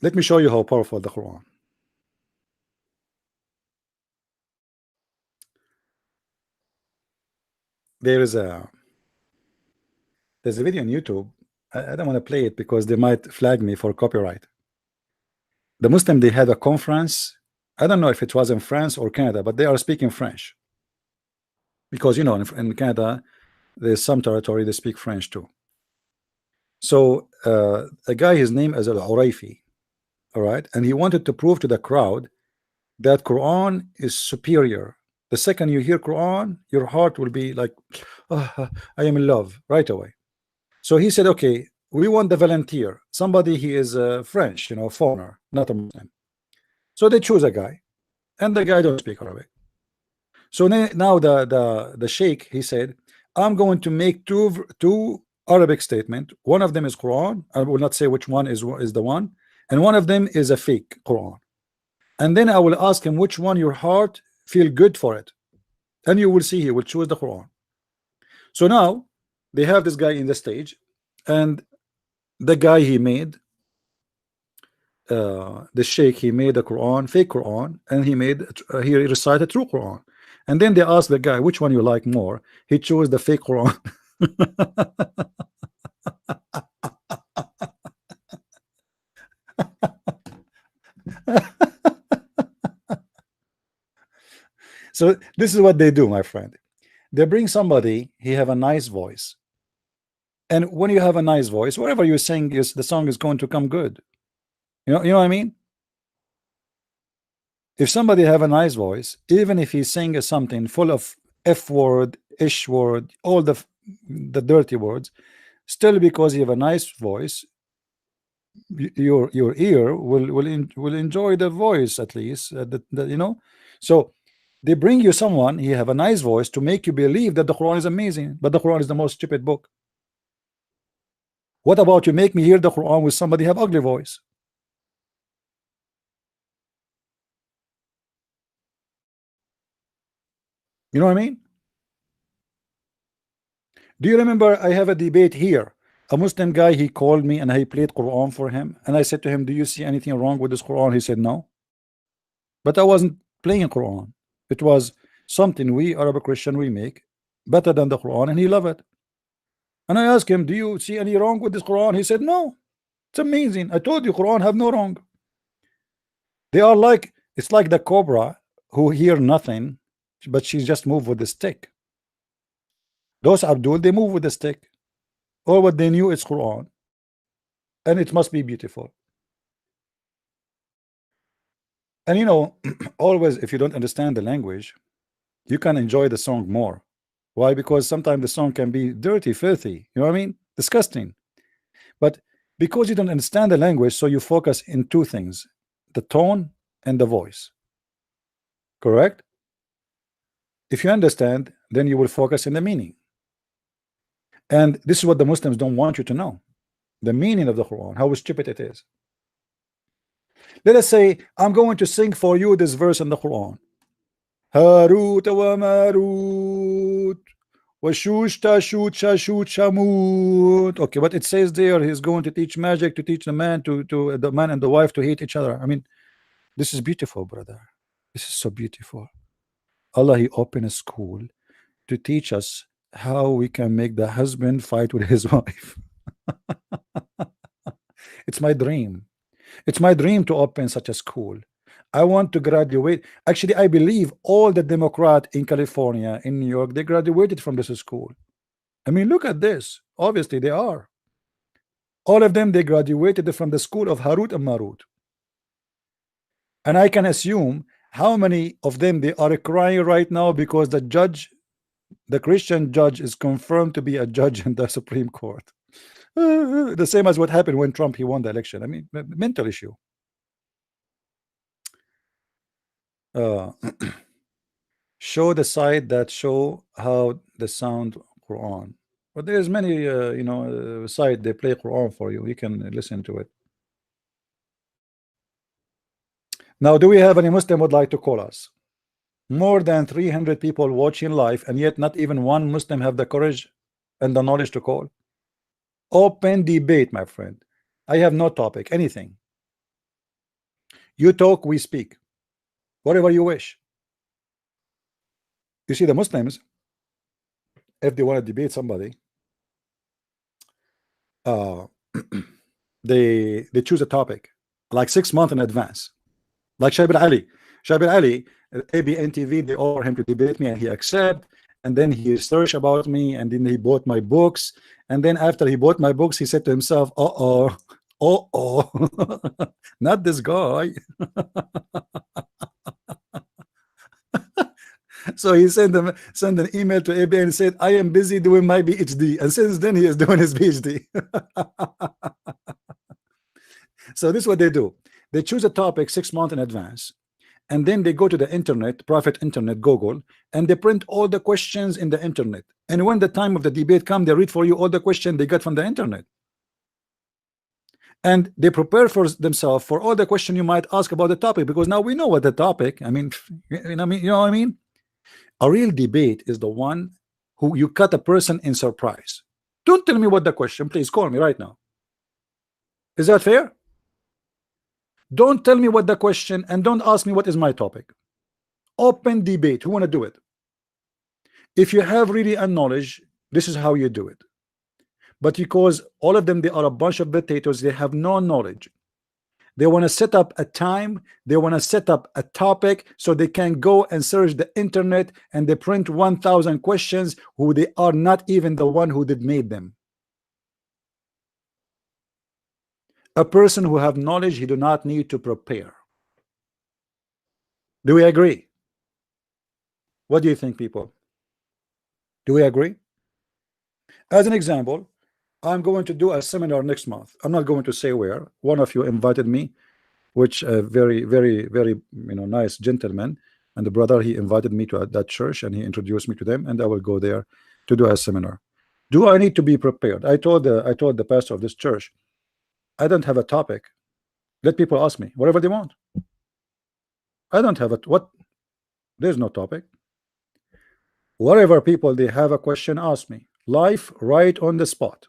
Let me show you how powerful the Quran. There is a there's a video on YouTube. I don't want to play it because they might flag me for copyright. The Muslim, they had a conference. I don't know if it was in France or Canada, but they are speaking French because you know in Canada there's some territory they speak French too. So a guy, his name is Al-Uraifi, all right, and he wanted to prove to the crowd that Quran is superior. The second you hear Quran, your heart will be like, "Ah, I am in love," right away. So he said, "Okay, we want the volunteer, somebody he is French, you know, foreigner, not a Muslim." So they choose a guy, and the guy don't speak Arabic. So now the sheikh, he said, "I'm going to make two Arabic statement. One of them is Quran. I will not say which one is the one, and one of them is a fake Quran. And then I will ask him which one your heart feel good for it, and you will see he will choose the Quran." So now they have this guy in the stage, and the guy he made, the sheikh, he made a Quran, fake Quran, and he recited true Quran. And then they asked the guy which one you like more. He chose the fake Quran. So this is what they do, my friend. They bring somebody, he have a nice voice, and when you have a nice voice, whatever you sing is the song is going to come good. You know what I mean? If somebody have a nice voice, even if he sing something full of f word, ish word, all the dirty words, still because you have a nice voice, your ear will enjoy the voice at least. You know, so they bring you someone he have a nice voice to make you believe that the Quran is amazing, but the Quran is the most stupid book. What about you make me hear the Quran with somebody have ugly voice? You know what I mean? Do you remember I have a debate here? A Muslim guy, he called me and I played Quran for him, and I said to him, "Do you see anything wrong with this Quran?" He said no. But I wasn't playing Quran. It was something we Arab Christian we make better than the Quran, and he loved it. And I asked him, "Do you see any wrong with this Quran?" He said no. It's amazing. I told you, Quran have no wrong. They are like, it's like the cobra who hear nothing, but she just move with the stick. Those Abdul, they move with the stick. All what they knew is Quran, and it must be beautiful. And you know, always if you don't understand the language, you can enjoy the song more. Why? Because sometimes the song can be dirty, filthy, you know what I mean? Disgusting. But because you don't understand the language, so you focus in two things: the tone and the voice. Correct? If you understand, then you will focus in the meaning. And this is what the Muslims don't want you to know: the meaning of the Quran, how stupid it is. Let us say, I'm going to sing for you this verse in the Quran. Harut wa Marut. Washush tashut shashut shamut. Okay, but it says there he's going to teach magic to teach the man to the man and the wife to hate each other. I mean, this is beautiful, brother. This is so beautiful. Allah, He opened a school to teach us how we can make the husband fight with his wife. It's my dream. It's my dream to open such a school. I want to graduate. Actually, I believe all the Democrat in California, in New York, they graduated from this school. I mean, look at this. Obviously, they are. All of them, they graduated from the school of Harut and Marut. And I can assume how many of them they are crying right now because the judge, the Christian judge, is confirmed to be a judge in the Supreme Court. The same as what happened when Trump he won the election. I mean, mental issue. Uh, show the site that show how the sound Quran. But there's many, site they play Quran for you. You can listen to it. Now, do we have any Muslim would like to call us? More than 300 people watching live, and yet not even one Muslim have the courage and the knowledge to call. Open debate, my friend. I have no topic, anything. You talk, we speak. Whatever you wish. You see, the Muslims, if they want to debate somebody, uh, they choose a topic like 6 months in advance. Like Shaib Ali. Shaib Ali, ABN TV, they offer him to debate me and he accept. And then he searched about me and then he bought my books. And then after he bought my books, he said to himself, uh-oh, uh-oh, not this guy. So he sent an email to ABN and said, I am busy doing my PhD. And since then he is doing his PhD. So this is what they do. They choose a topic 6 months in advance. And then they go to the internet, private internet, Google, and they print all the questions in the internet. And when the time of the debate comes, they read for you all the questions they got from the internet. And they prepare for themselves for all the questions you might ask about the topic, because now we know what the topic. I mean, you know what I mean? A real debate is the one who you cut a person in surprise. Don't tell me what the question. Please call me right now. Is that fair? Don't tell me what the question and don't ask me what is my topic. Open debate. Who want to do it? If you have really a knowledge, this is how you do it. But because all of them, they are a bunch of potatoes, they have no knowledge. They want to set up a time, they want to set up a topic so they can go and search the internet and they print 1,000 questions who they are not even the one who did made them. A person who have knowledge, he do not need to prepare. Do we agree? What do you think, people? Do we agree? As an example, I'm going to do a seminar next month. I'm not going to say where. One of you invited me, which a very nice gentleman, and the brother, he invited me to that church and he introduced me to them, and I will go there to do a seminar. Do I need to be prepared? I told the pastor of this church, I don't have a topic. Let people ask me whatever they want. I don't have what. There's no topic. Whatever people they have a question, ask me. Life right on the spot.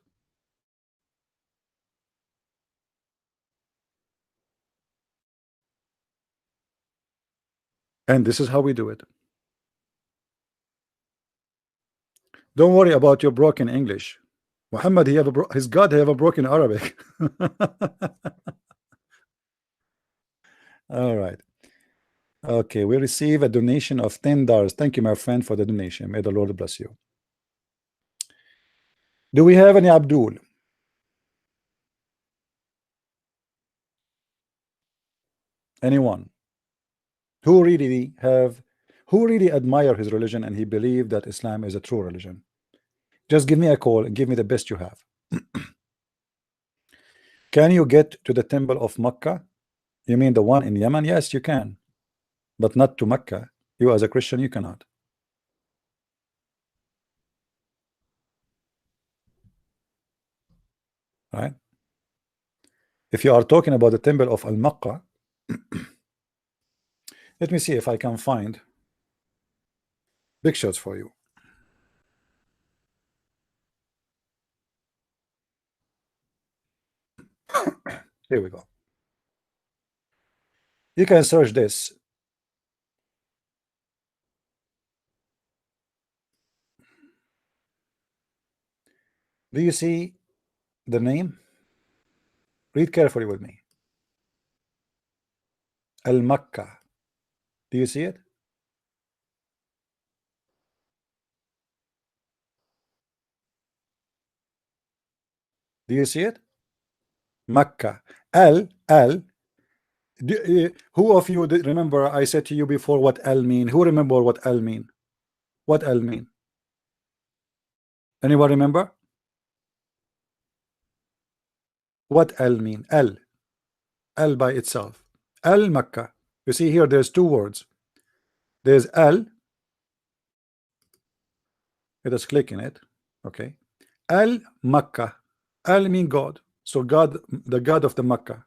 And this is how we do it. Don't worry about your broken English. Muhammad, his God have a broken Arabic. All right. Okay, we receive a donation of $10. Thank you, my friend, for the donation. May the Lord bless you. Do we have any Abdul? Anyone who really admire his religion and he believe that Islam is a true religion? Just give me a call and give me the best you have. Can you get to the temple of Mecca? You mean the one in Yemen? Yes, you can, but not to Mecca. You as a Christian, you cannot. Right? If you are talking about the temple of Al-Mecca, let me see if I can find pictures for you. Here we go. You can search this. Do you see the name? Read carefully with me. Al-Makkah. Do you see it? Do you see it? Makkah. Al. Who of you remember I said to you before what Al mean? Who remember what Al mean? What Al mean? Anyone remember? What Al mean? Al by itself. Al Makkah. You see here there's two words. There's Al. Let us click in it. Okay. Al Makkah. Al mean God. So God, the God of the Makkah.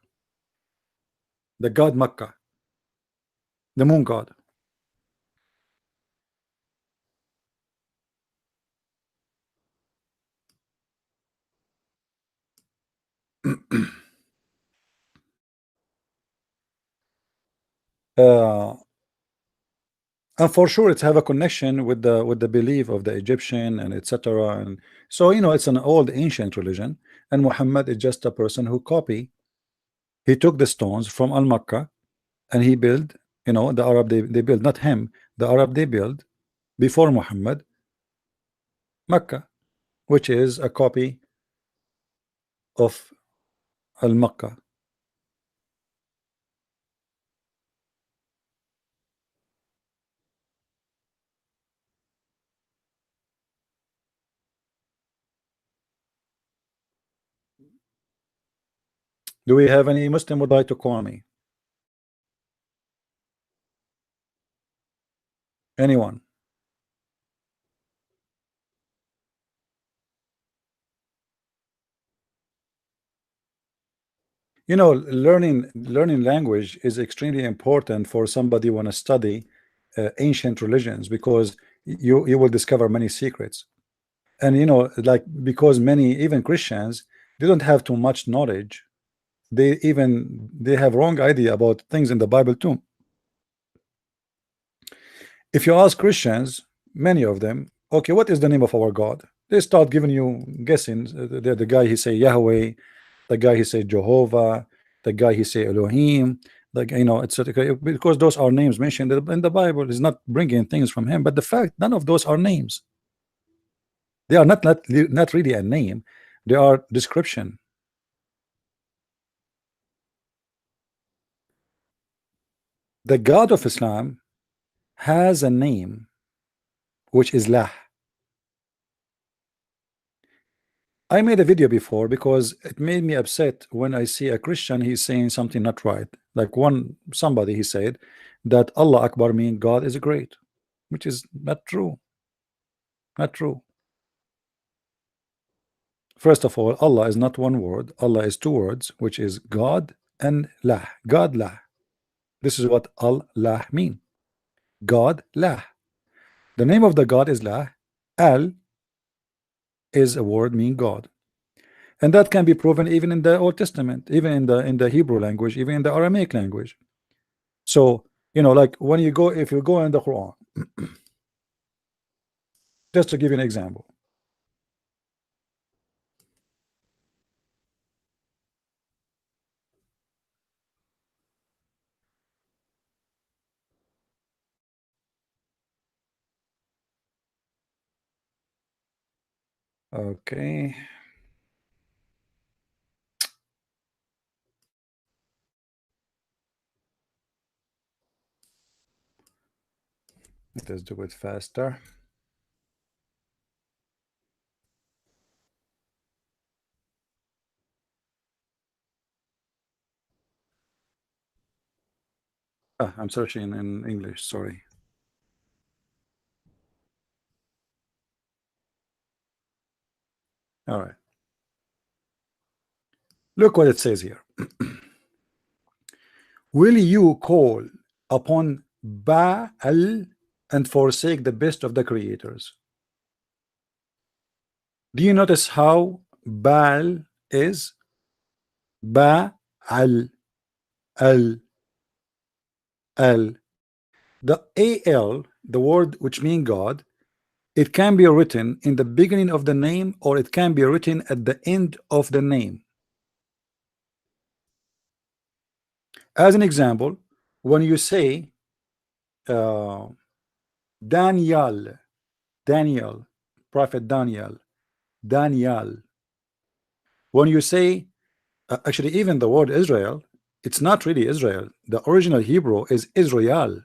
The God Makkah. The moon god. uh, and for sure it's have a connection with the belief of the Egyptian and etc. And so it's an old ancient religion, and Muhammad is just a person who he took the stones from Al-Makkah and he built, the Arab, they built, not him, the Arab, they built before Muhammad Makkah, which is a copy of Al-Makkah. Do we have any Muslim would like to call me? Anyone? Learning language is extremely important for somebody who want to study ancient religions, because you will discover many secrets. And like, because many, even Christians, they don't have too much knowledge. They have wrong idea about things in the Bible too. If you ask Christians, many of them, okay, what is the name of our God? They start giving you guessing. The guy he say Yahweh, the guy he say Jehovah, the guy he say Elohim, like, etc. Because those are names mentioned in the Bible. Is not bringing things from him, but the fact none of those are names. They are not really a name. They are description. The God of Islam has a name which is Lah. I made a video before because it made me upset when I see a Christian, he's saying something not right. Like somebody, he said that Allah Akbar means God is great, which is not true. Not true. First of all, Allah is not one word. Allah is two words, which is God and Lah. God Lah. This is what Allah mean. God Lah. The name of the God is Lah. Al is a word mean God. And that can be proven even in the Old Testament, even in the Hebrew language, even in the Aramaic language. So, like when if you go in the Quran, just to give you an example, Okay, let us do it faster. Ah, I'm searching in English, sorry. All right, look what it says here. Will you call upon Baal and forsake the best of the creators? Do you notice how Baal is? Baal, al, al. The al, the word which means God, it can be written in the beginning of the name or it can be written at the end of the name. As an example, when you say uh, Daniel, Daniel, Prophet Daniel, Daniel, when you say actually even the word Israel, it's not really Israel. The original Hebrew is Israel.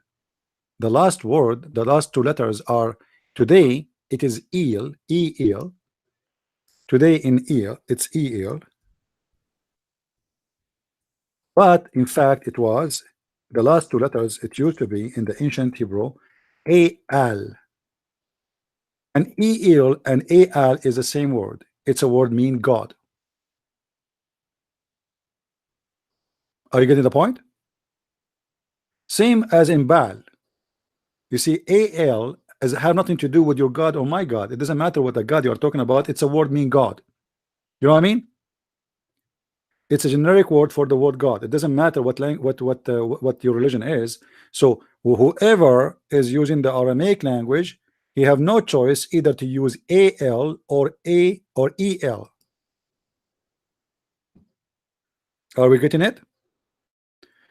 The last word, the last two letters are today it is eel, eel. Today in eel, it's eel. But in fact, it was the last two letters. It used to be in the ancient Hebrew, al. And eel and al is the same word. It's a word mean God. Are you getting the point? Same as in Baal. You see, al has have nothing to do with your God or my God. It doesn't matter what the God you are talking about. It's a word mean God. You know what I mean? It's a generic word for the word God. It doesn't matter what your religion is. So whoever is using the Aramaic language, he have no choice either to use al or a or el. Are we getting it?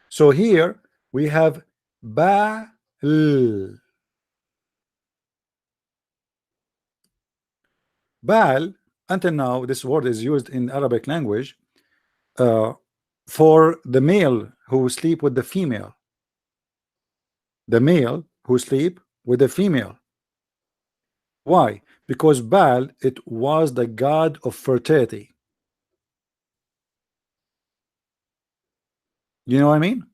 So here we have Baal. Baal, until now, this word is used in Arabic language uh, for the male who sleep with the female. The male who sleep with the female. Why? Because Baal, it was the god of fertility. You know what I mean?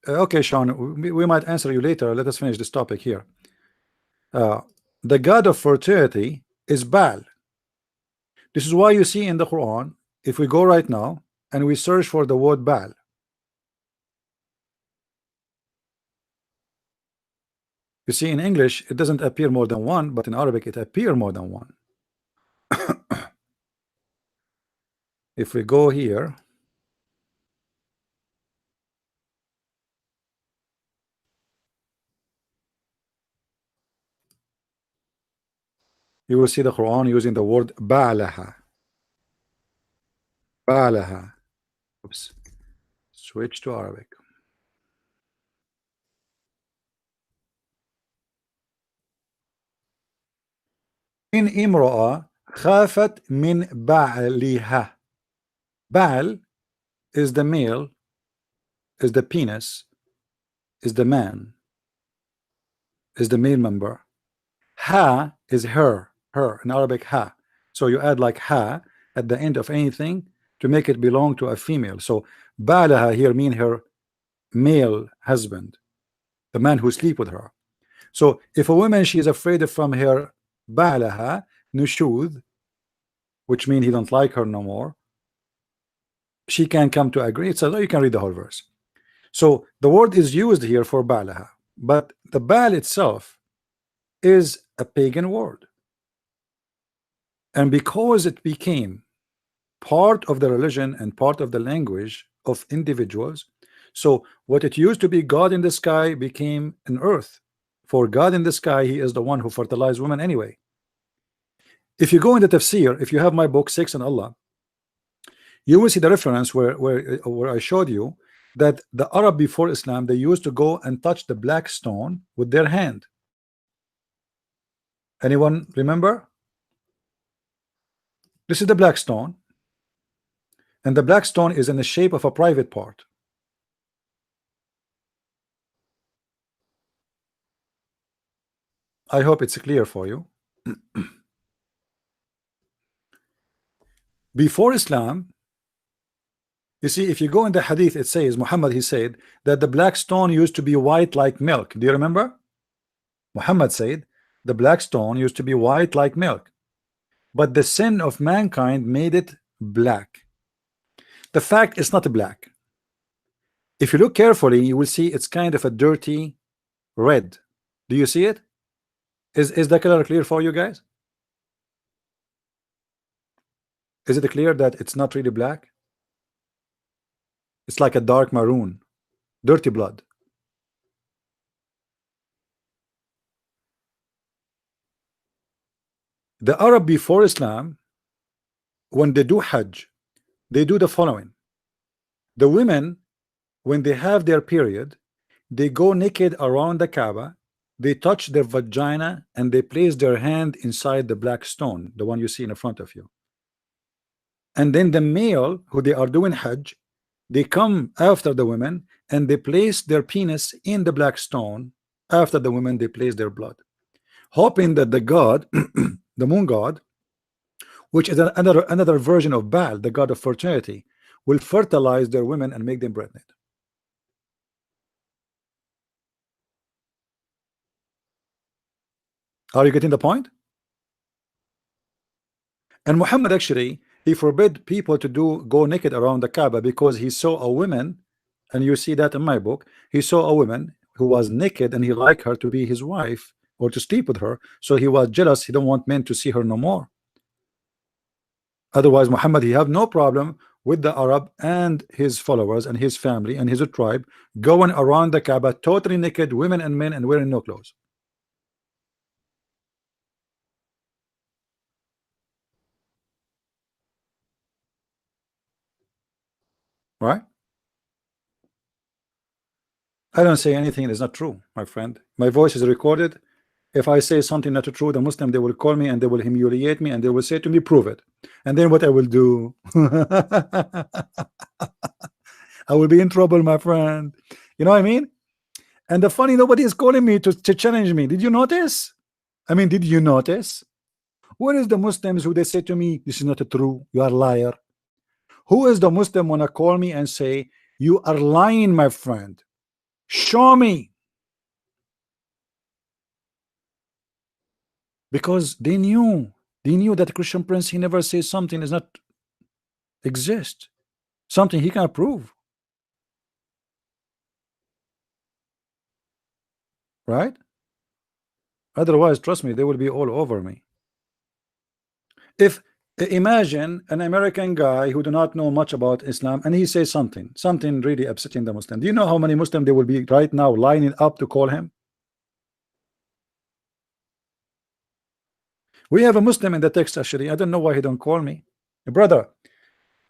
Okay, Sean, we might answer you later. Let us finish this topic here. Uh, the god of fertility is Baal. This is why you see in the Quran, if we go right now and we search for the word Baal, you see in English it doesn't appear more than one, but in Arabic it appears more than one. If we go here, you will see the Quran using the word Ba'laha. Ba'laha. Oops. Switch to Arabic. إن امرأة خافت من بعلها. Ba'al is the male, is the penis, is the man, is the male member. Ha is her, her in Arabic ha. So you add like ha at the end of anything to make it belong to a female. So Ba'laha here mean her male husband, the man who sleep with her. So if a woman she is afraid from her Ba'laha nushud, which means he don't like her no more, she can come to agree. It's you can read the whole verse. So the word is used here for Ba'laha, but the Baal itself is a pagan word. And because it became part of the religion and part of the language of individuals, so what it used to be God in the sky became an earth. For God in the sky, he is the one who fertilized women anyway. If you go into tafsir, if you have my book, Six and Allah, you will see the reference where I showed you that the Arab before Islam, they used to go and touch the black stone with their hand. Anyone remember? This is the black stone, and the black stone is in the shape of a private part. I hope it's clear for you. Before Islam, you see, if you go in the hadith, it says Muhammad, he said that the black stone used to be white like milk. Do you remember? Muhammad said the black stone used to be white like milk, but the sin of mankind made it black. The fact is not black. If you look carefully, you will see it's kind of a dirty red. Do you see it? Is the color clear for you guys? Is it clear that it's not really black? It's like a dark maroon, dirty blood. The Arab before Islam, when they do Hajj, they do the following. The women, when they have their period, they go naked around the Kaaba, they touch their vagina, and they place their hand inside the black stone, the one you see in front of you. And then the male who they are doing Hajj, they come after the women and they place their penis in the black stone. After the women, they place their blood, hoping that the god, the moon god, which is another version of Baal, the god of fertility, will fertilize their women and make them pregnant. Are you getting the point? And Muhammad actually, he forbid people to go naked around the Kaaba because he saw a woman, and you see that in my book. He saw a woman who was naked and he liked her to be his wife or to sleep with her, so he was jealous. He don't want men to see her no more. Otherwise, Muhammad, he have no problem with the Arab and his followers and his family and his tribe going around the Kaaba totally naked, women and men, and wearing no clothes. Right? I don't say anything that is not true, my friend. My voice is recorded. If I say something not true, the Muslim, they will call me and they will humiliate me and they will say to me, prove it. And then what I will do? I will be in trouble, my friend. You know what I mean? And the funny, nobody is calling me to challenge me. Did you notice? I mean, did you notice? Where is the Muslims who they say to me, this is not true, you are a liar? Who is the Muslim wanna call me and say, you are lying, my friend? Show me. Because they knew that Christian Prince, he never says something does not exist, something he can't prove, right? Otherwise, trust me, they will be all over me. If imagine an American guy who do not know much about Islam and he says something really upsetting the Muslim. Do you know how many Muslims they will be right now lining up to call him? We have a Muslim in the text actually. I don't know why he don't call me. Brother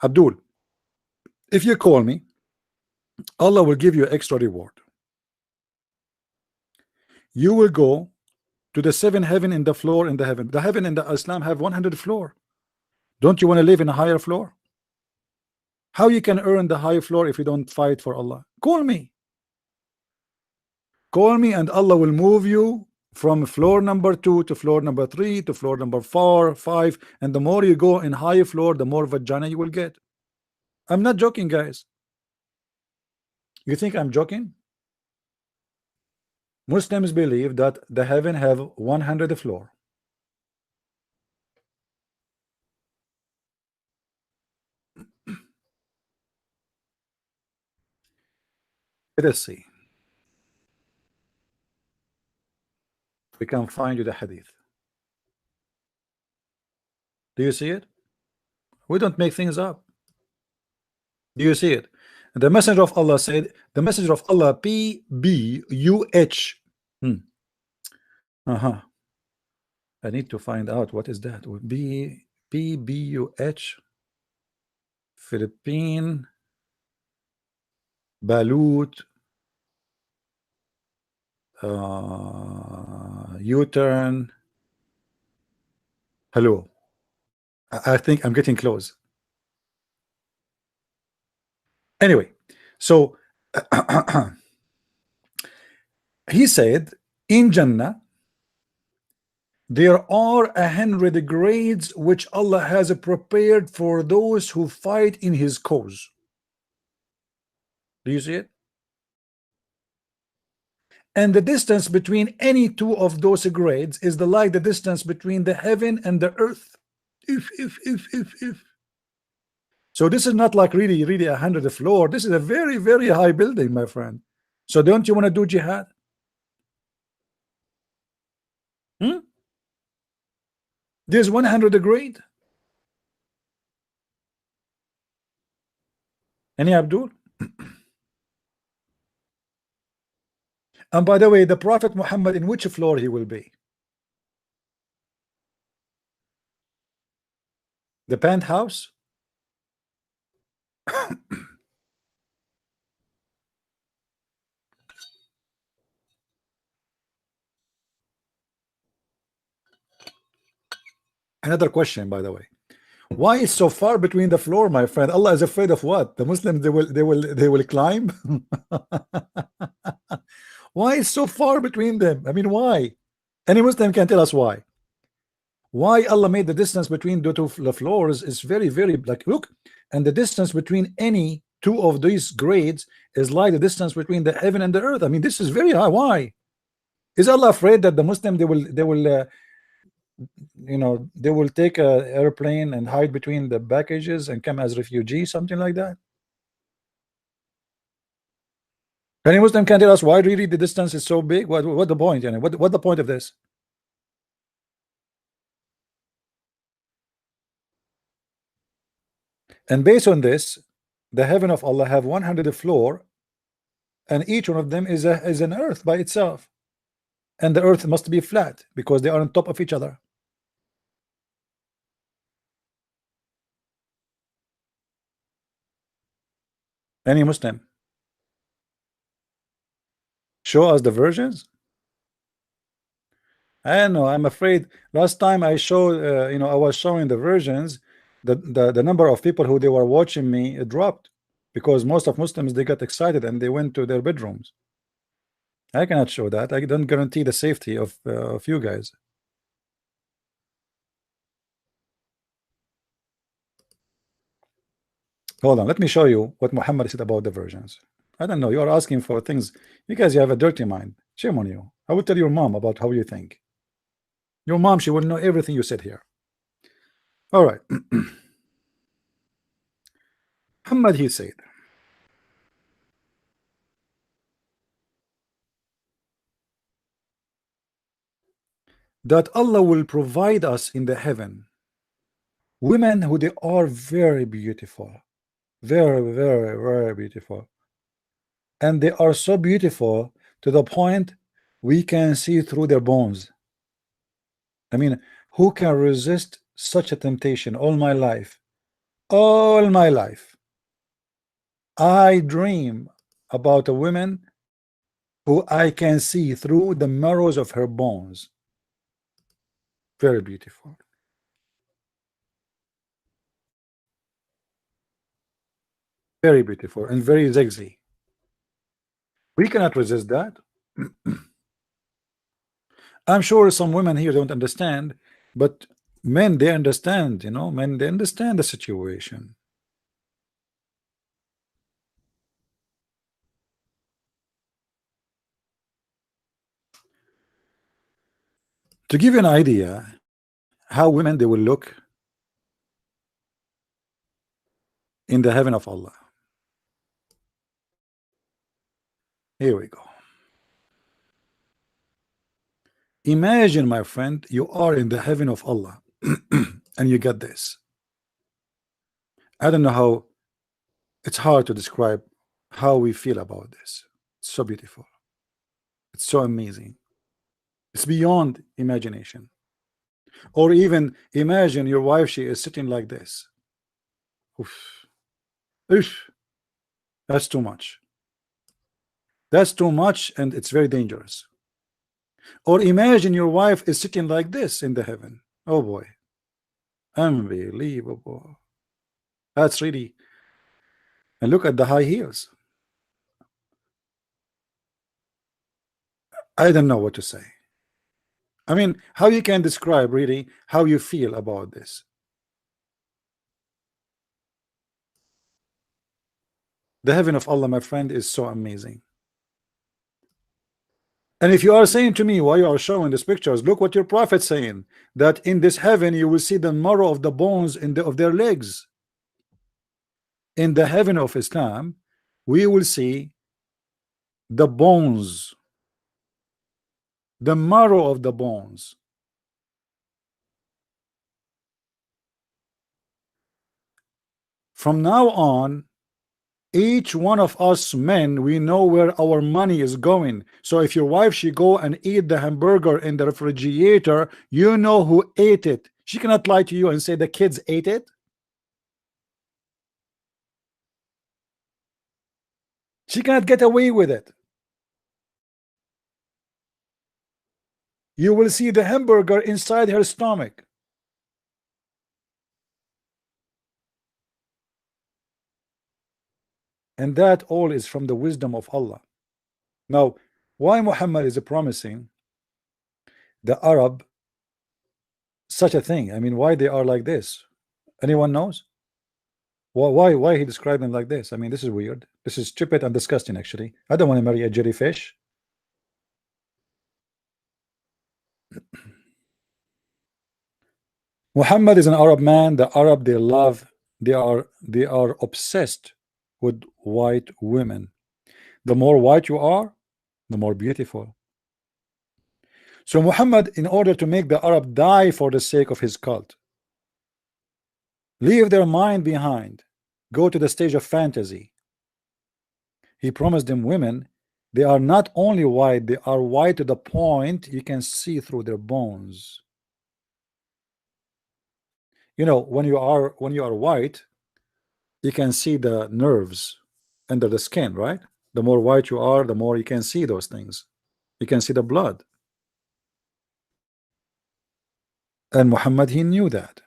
Abdul, if you call me, Allah will give you extra reward. You will go to the 7 heaven in the floor in the heaven. The heaven in the Islam have 100 floor. Don't you want to live in a higher floor? How you can earn the high floor if you don't fight for Allah? Call me. Call me and Allah will move you from floor number 2 to floor number 3 to floor number 4, 5, and the more you go in higher floor, the more vagina you will get. I'm not joking, guys. You think I'm joking? Muslims believe that the heaven have 100 floor. Let us see. We can find you the hadith. Do you see it? We don't make things up. Do you see it? The messenger of Allah said, the messenger of Allah, PBUH. Uh-huh. I need to find out what is that. PBUH, Philippine Balut, U-turn, Hello. I think I'm getting close. Anyway, so he said in Jannah there are 100 grades which Allah has prepared for those who fight in His cause. Do you see it? And the distance between any two of those grades is like the distance between the heaven and the earth. If. So this is not like really 100 floor. This is a very high building, my friend. So don't you want to do jihad? Hmm? There's 100 grade. Any Abdul? And by the way, the Prophet Muhammad, in which floor he will be? The penthouse? Another question, by the way. Why is so far between the floor, my friend? Allah is afraid of what? The Muslims they will climb? Why is so far between them? I mean, why? Any Muslim can tell us why. Why Allah made the distance between the two floors is very like, look, and the distance between any two of these grades is like the distance between the heaven and the earth. I mean, this is very high. Why? Is Allah afraid that the Muslim they will take a airplane and hide between the packages and come as refugees, something like that? Any Muslim can tell us why really the distance is so big? What the point? What the point of this? And based on this, the heaven of Allah have 100 floor, and each one of them is an earth by itself, and the earth must be flat because they are on top of each other. Any Muslim show us the versions? I don't know. I'm afraid last time I showed, I was showing the versions. The number of people who they were watching me, it dropped because most of Muslims, they got excited and they went to their bedrooms. I cannot show that. I don't guarantee the safety of you guys. Hold on, let me show you what Muhammad said about the versions. I don't know. You are asking for things. You have a dirty mind. Shame on you. I will tell your mom about how you think. Your mom, she will know everything you said here. All right. Muhammad, he said that Allah will provide us in the heaven women who they are very beautiful, very beautiful, and they are so beautiful to the point we can see through their bones. I mean, who can resist such a temptation? All my life, I dream about a woman who I can see through the marrows of her bones. Very beautiful, very beautiful, and very sexy. We cannot resist that. I'm sure some women here don't understand, but men, they understand, men, they understand the situation. To give you an idea how women they will look in the heaven of Allah. Here we go. Imagine, my friend, you are in the heaven of Allah and you get this. I don't know how, it's hard to describe how we feel about this. It's so beautiful. It's so amazing. It's beyond imagination. Or even imagine your wife, she is sitting like this. Oof. Oof. That's too much. That's too much, and it's very dangerous. Or imagine your wife is sitting like this in the heaven. Oh boy. Unbelievable. That's really, and look at the high heels. I don't know what to say. I mean, how you can describe really how you feel about this? The heaven of Allah, my friend, is so amazing. And if you are saying to me, why you are showing these pictures, look what your prophet saying, that in this heaven you will see the marrow of the bones of their legs. In the heaven of Islam, we will see the bones, the marrow of the bones. From now on, each one of us men, we know where our money is going. So if your wife, she go and eat the hamburger in the refrigerator, you know who ate it. She cannot lie to you and say the kids ate it. She cannot get away with it. You will see the hamburger inside her stomach. And that all is from the wisdom of Allah. Now, why Muhammad is promising the Arab such a thing? I mean, why they are like this? Anyone knows? Why he described them like this? I mean, this is weird. This is stupid and disgusting, actually. I don't want to marry a jellyfish. Muhammad is an Arab man. The Arab, they love, they are obsessed with white women. The more white you are, the more beautiful. So Muhammad, in order to make the Arab die for the sake of his cult, leave their mind behind, go to the stage of fantasy, he promised them women. They are not only white, they are white to the point you can see through their bones. You know, when you are white, you can see the nerves under the skin, right? The more white you are, the more you can see those things. You can see the blood. And Muhammad, he knew that.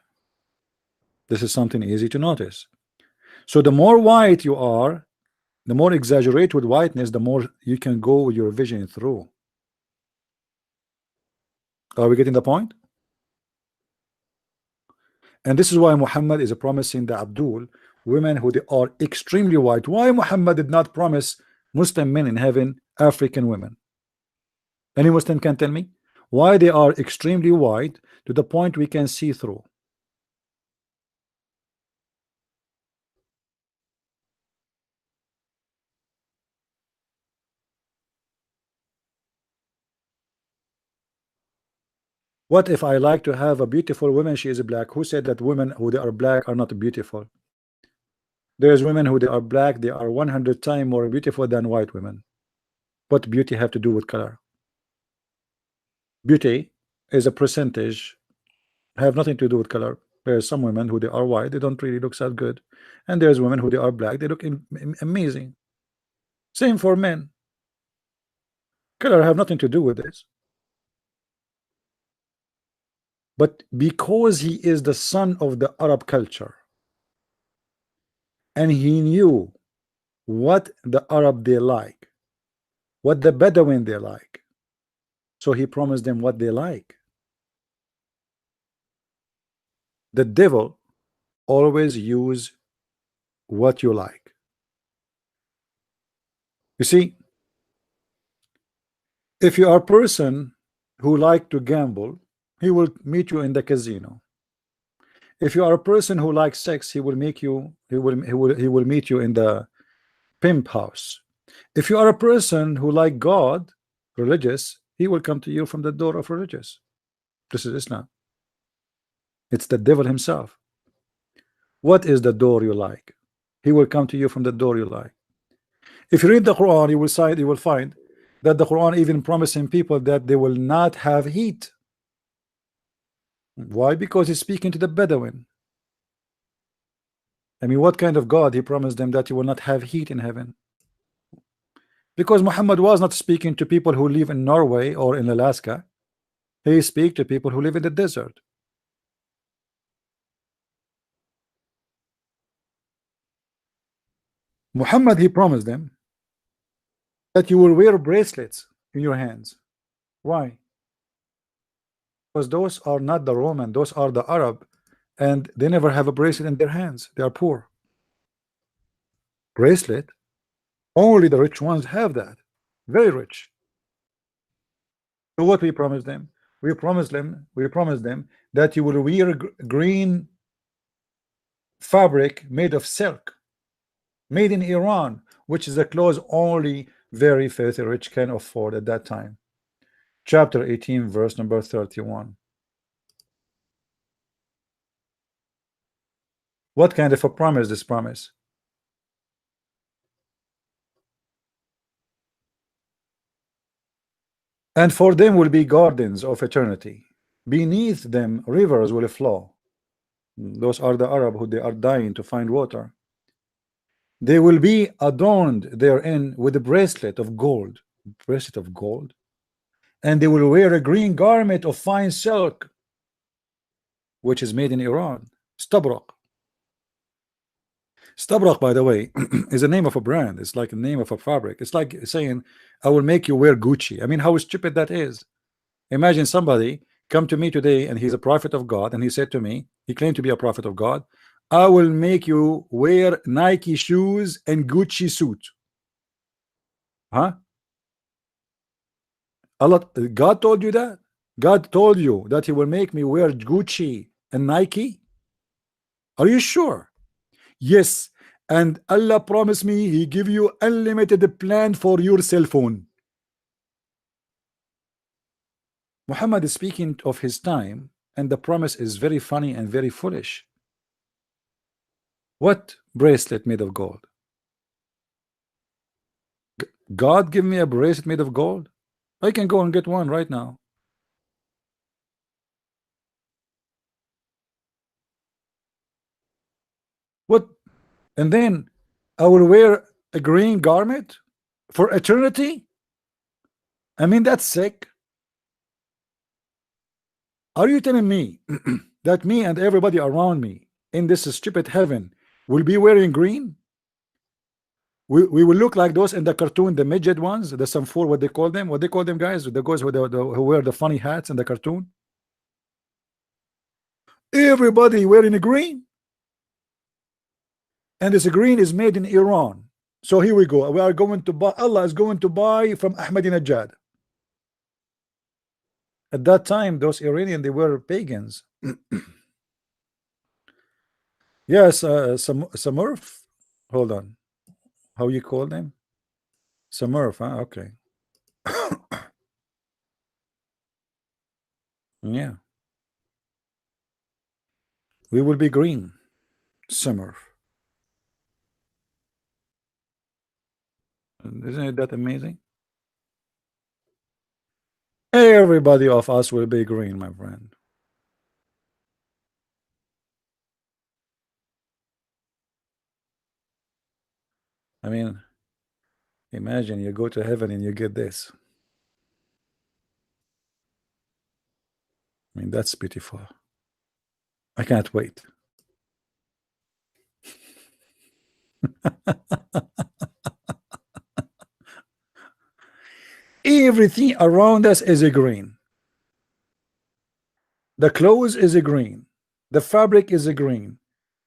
This is something easy to notice. So the more white you are, the more exaggerate with whiteness, the more you can go with your vision through. Are we getting the point? And this is why Muhammad is promising the Abdul women who they are extremely white. Why Muhammad did not promise Muslim men in heaven African women? Any Muslim can tell me why they are extremely white to the point we can see through? What if I like to have a beautiful woman, she is black? Who said that women who they are black are not beautiful? There's women who they are black, they are 100 times more beautiful than white women. What beauty have to do with color? Beauty is a percentage, have nothing to do with color. There's some women who they are white, they don't really look that good, and there's women who they are black, they look amazing. Same for men. Color have nothing to do with this. But because he is the son of the Arab culture, and he knew what the Arab they like, what the Bedouin they like, so he promised them what they like. The devil always use what you like. You see, if you are a person who like to gamble, he will meet you in the casino. If you are a person who likes sex, he will meet you in the pimp house. If you are a person who like God, religious, he will come to you from the door of religious. This is Islam. It's the devil himself. What is the door you like? He will come to you from the door you like. If you read the Quran, you will find that the Quran even promising people that they will not have heat. Why? Because he's speaking to the Bedouin. I mean, what kind of God he promised them that he will not have heat in heaven? Because Muhammad was not speaking to people who live in Norway or in Alaska. He speaks to people who live in the desert. Muhammad, he promised them that you will wear bracelets in your hands. Why? Because those are not the Roman, those are the Arab, and they never have a bracelet in their hands. They are poor. Bracelet, only the rich ones have that. Very rich. So what we promised them? We promised them that you will wear green fabric made of silk, made in Iran, which is a clothes only very filthy rich can afford at that time. Chapter 18, verse number 31. What kind of a promise this promise? And for them will be gardens of eternity. Beneath them rivers will flow. Those are the Arab who they are dying to find water. They will be adorned therein with a bracelet of gold. Bracelet of gold. And they will wear a green garment of fine silk, which is made in Iran. Stabrak. Stabrak, by the way, is a name of a brand. It's like a name of a fabric. It's like saying, I will make you wear Gucci. I mean, how stupid that is. Imagine somebody come to me today and he's a prophet of God, and he said to me, he claimed to be a prophet of God, I will make you wear Nike shoes and Gucci suit. Huh? Allah, God told you that? God told you that he will make me wear Gucci and Nike? Are you sure? Yes. And Allah promised me he give you unlimited plan for your cell phone. Muhammad is speaking of his time, and the promise is very funny and very foolish. What bracelet made of gold? God give me a bracelet made of gold? I can go and get one right now. What? And then I will wear a green garment for eternity? I mean, that's sick. Are you telling me that me and everybody around me in this stupid heaven will be wearing green? We will look like those in the cartoon, the midget ones, the some four, what they call them? What they call them, guys? The guys who wear the funny hats in the cartoon? Everybody wearing a green. And this green is made in Iran. So here we go. We are going to buy, Allah is going to buy from Ahmadinejad. At that time, those Iranian, they were pagans. Yes, Samurf. Hold on. How you call them? Samurf, huh? Okay. Yeah. We will be green. Samurf. Isn't it that amazing? Everybody of us will be green, my friend. I mean, imagine you go to heaven and you get this. I mean, that's beautiful. I can't wait. Everything around us is a green. The clothes is a green. The fabric is a green.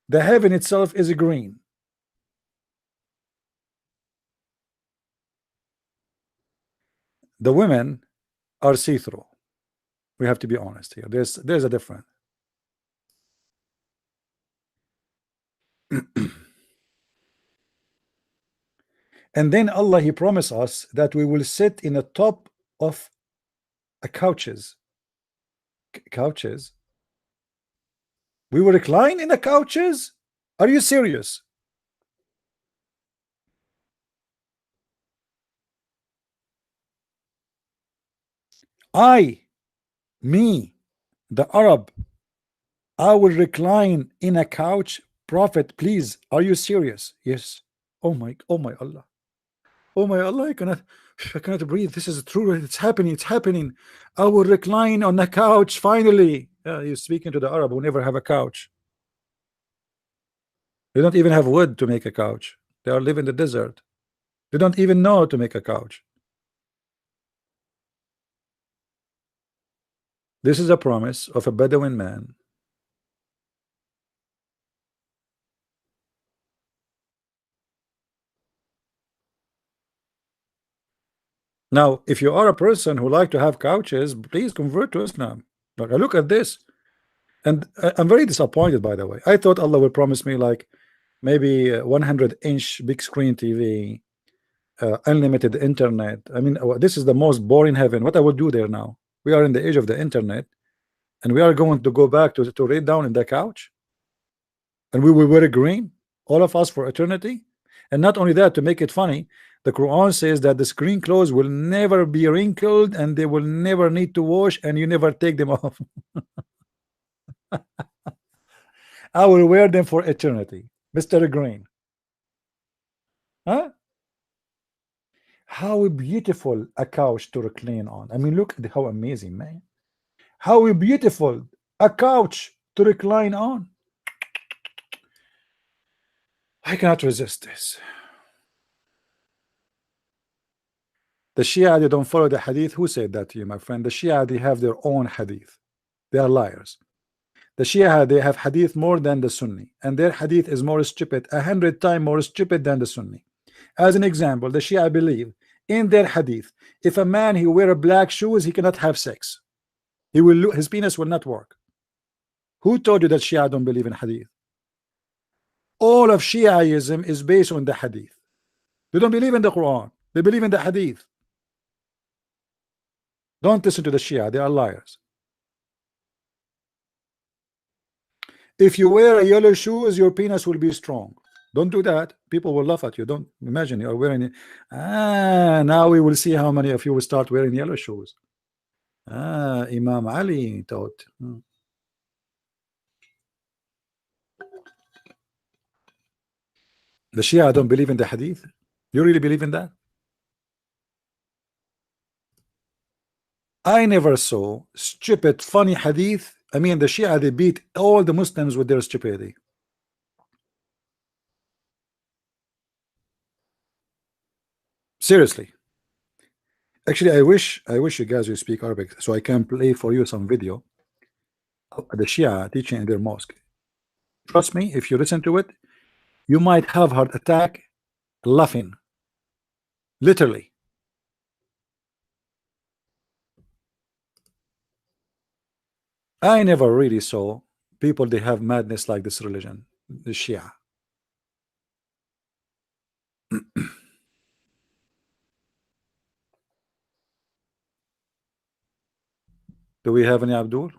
The heaven itself is a green. The women are see-through. We have to be honest here. There's a difference. And then Allah, he promised us that we will sit in the top of a couches. Couches. We will recline in the couches. Are you serious? Me, the Arab, I will recline in a couch. Prophet, please, are you serious? Yes. Oh my Allah. Oh my Allah, I cannot breathe. This is true. It's happening. It's happening. I will recline on the couch finally. You're speaking to the Arab who never have a couch. They don't even have wood to make a couch. They are living in the desert. They don't even know how to make a couch. This is a promise of a Bedouin man. Now, if you are a person who like to have couches, please convert to Islam. Like, I look at this, and I'm very disappointed. By the way, I thought Allah would promise me like maybe 100-inch big screen TV, unlimited internet. I mean, this is the most boring heaven. What I would do there now? We are in the age of the internet, and we are going to go back to lay down in the couch, and we will wear green, all of us, for eternity. And not only that, to make it funny, the Quran says that the screen clothes will never be wrinkled and they will never need to wash, and you never take them off. I will wear them for eternity, Mr. Green. Huh? How beautiful a couch to recline on. I mean, look at how amazing, man. How beautiful a couch to recline on. I cannot resist this. The Shia, they don't follow the hadith. Who said that to you, my friend? The Shia, they have their own hadith. They are liars. The Shia, they have hadith more than the Sunni, and their hadith is more stupid, 100 times more stupid than the Sunni. As an example, the Shia believe in their hadith, if a man he wear black shoes, he cannot have sex. He will, his penis will not work. Who told you that Shia don't believe in hadith? All of Shiaism is based on the hadith. They don't believe in the Quran. They believe in the hadith. Don't listen to the Shia. They are liars. If you wear a yellow shoes, your penis will be strong. Don't do that. People will laugh at you. Don't imagine you are wearing it. Now we will see how many of you will start wearing yellow shoes. Imam Ali taught. The Shia don't believe in the hadith. You really believe in that? I never saw stupid funny hadith. I mean, the Shia, they beat all the Muslims with their stupidity. Seriously. Actually, I wish you guys will speak Arabic so I can play for you some video of the Shia teaching in their mosque. Trust me, if you listen to it, you might have heart attack laughing. Literally. I never really saw people they have madness like this religion, the Shia. Do we have any Abdul?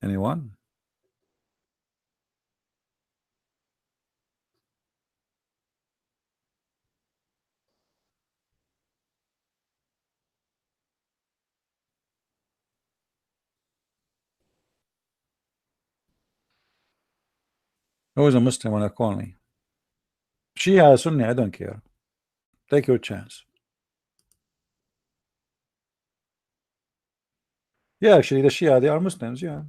Anyone? Who is a Muslim when I call me? Shia, Sunni, I don't care. Take your chance. Yeah, actually, the Shia, they are Muslims. Yeah,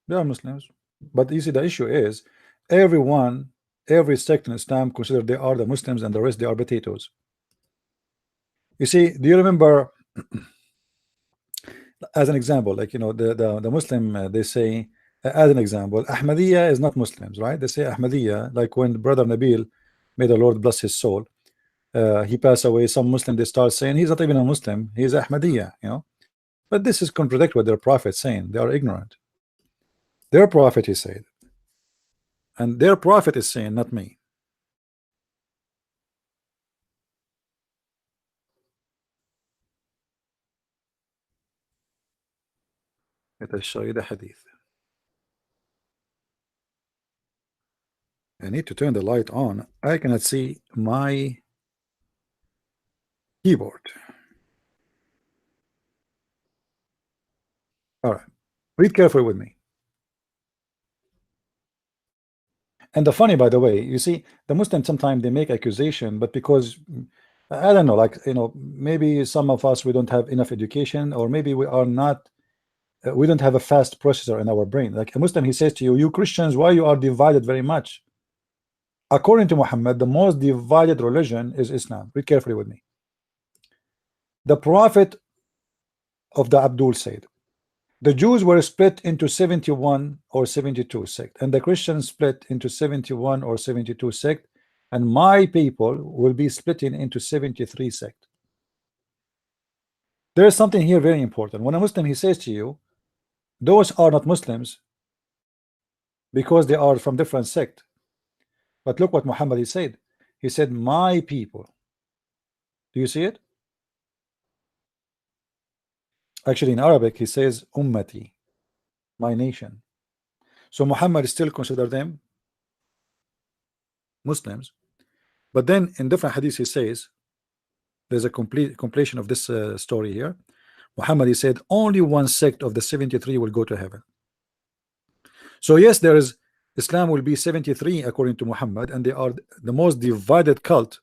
they are Muslims. But you see, the issue is everyone, every sect in Islam consider they are the Muslims and the rest they are potatoes. You see, do you remember, as an example, like, you know, the Muslim, they say, as an example, Ahmadiyya is not Muslims, right? They say Ahmadiyya, like when Brother Nabil, may the Lord bless his soul, he passed away, some Muslim, they start saying he's not even a Muslim, he's Ahmadiyya, you know. But this is contradict what their prophet saying. They are ignorant. Their prophet, he said, and their prophet is saying, not me. Let us show you the hadith. I need to turn the light on. I cannot see my keyboard. All right, read carefully with me. And the funny, by the way, you see, the Muslims sometimes they make accusation, but because I don't know, like, you know, maybe some of us we don't have enough education, or maybe we are not we don't have a fast processor in our brain. Like a Muslim, he says to you, you Christians, why you are divided very much? According to Muhammad, the most divided religion is Islam. Read carefully with me. The prophet of the Abdul said, the Jews were split into 71 or 72 sect, and the Christians split into 71 or 72 sect, and my people will be splitting into 73 sect. There is something here very important. When a Muslim, he says to you, those are not Muslims because they are from different sect. But look what Muhammad he said. He said, my people. Do you see it? Actually, in Arabic, he says, ummati, my nation. So Muhammad still consider them Muslims. But then in different hadiths, he says, there's a completion of this story here. Muhammad, he said, only one sect of the 73 will go to heaven. So yes, there is Islam will be 73 according to Muhammad, and they are the most divided cult.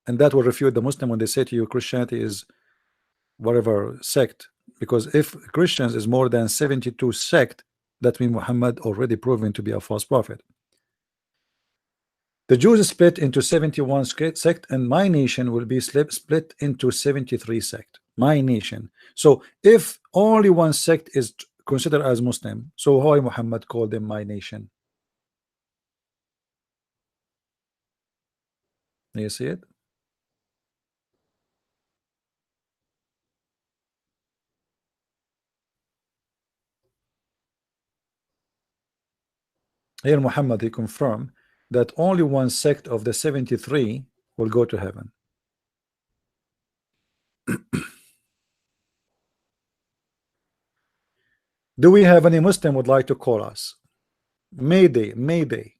And that will refute the Muslim when they say to you Christianity is whatever sect, because if Christians is more than 72 sect, that means Muhammad already proven to be a false prophet. The Jews split into 71 sect, and my nation will be split into 73 sect. My nation. So if only one sect is considered as Muslim, so why Muhammad called them my nation? Do you see it? Here Muhammad he confirmed that only one sect of the 73 will go to heaven. Do we have any Muslim would like to call us? Mayday, Mayday.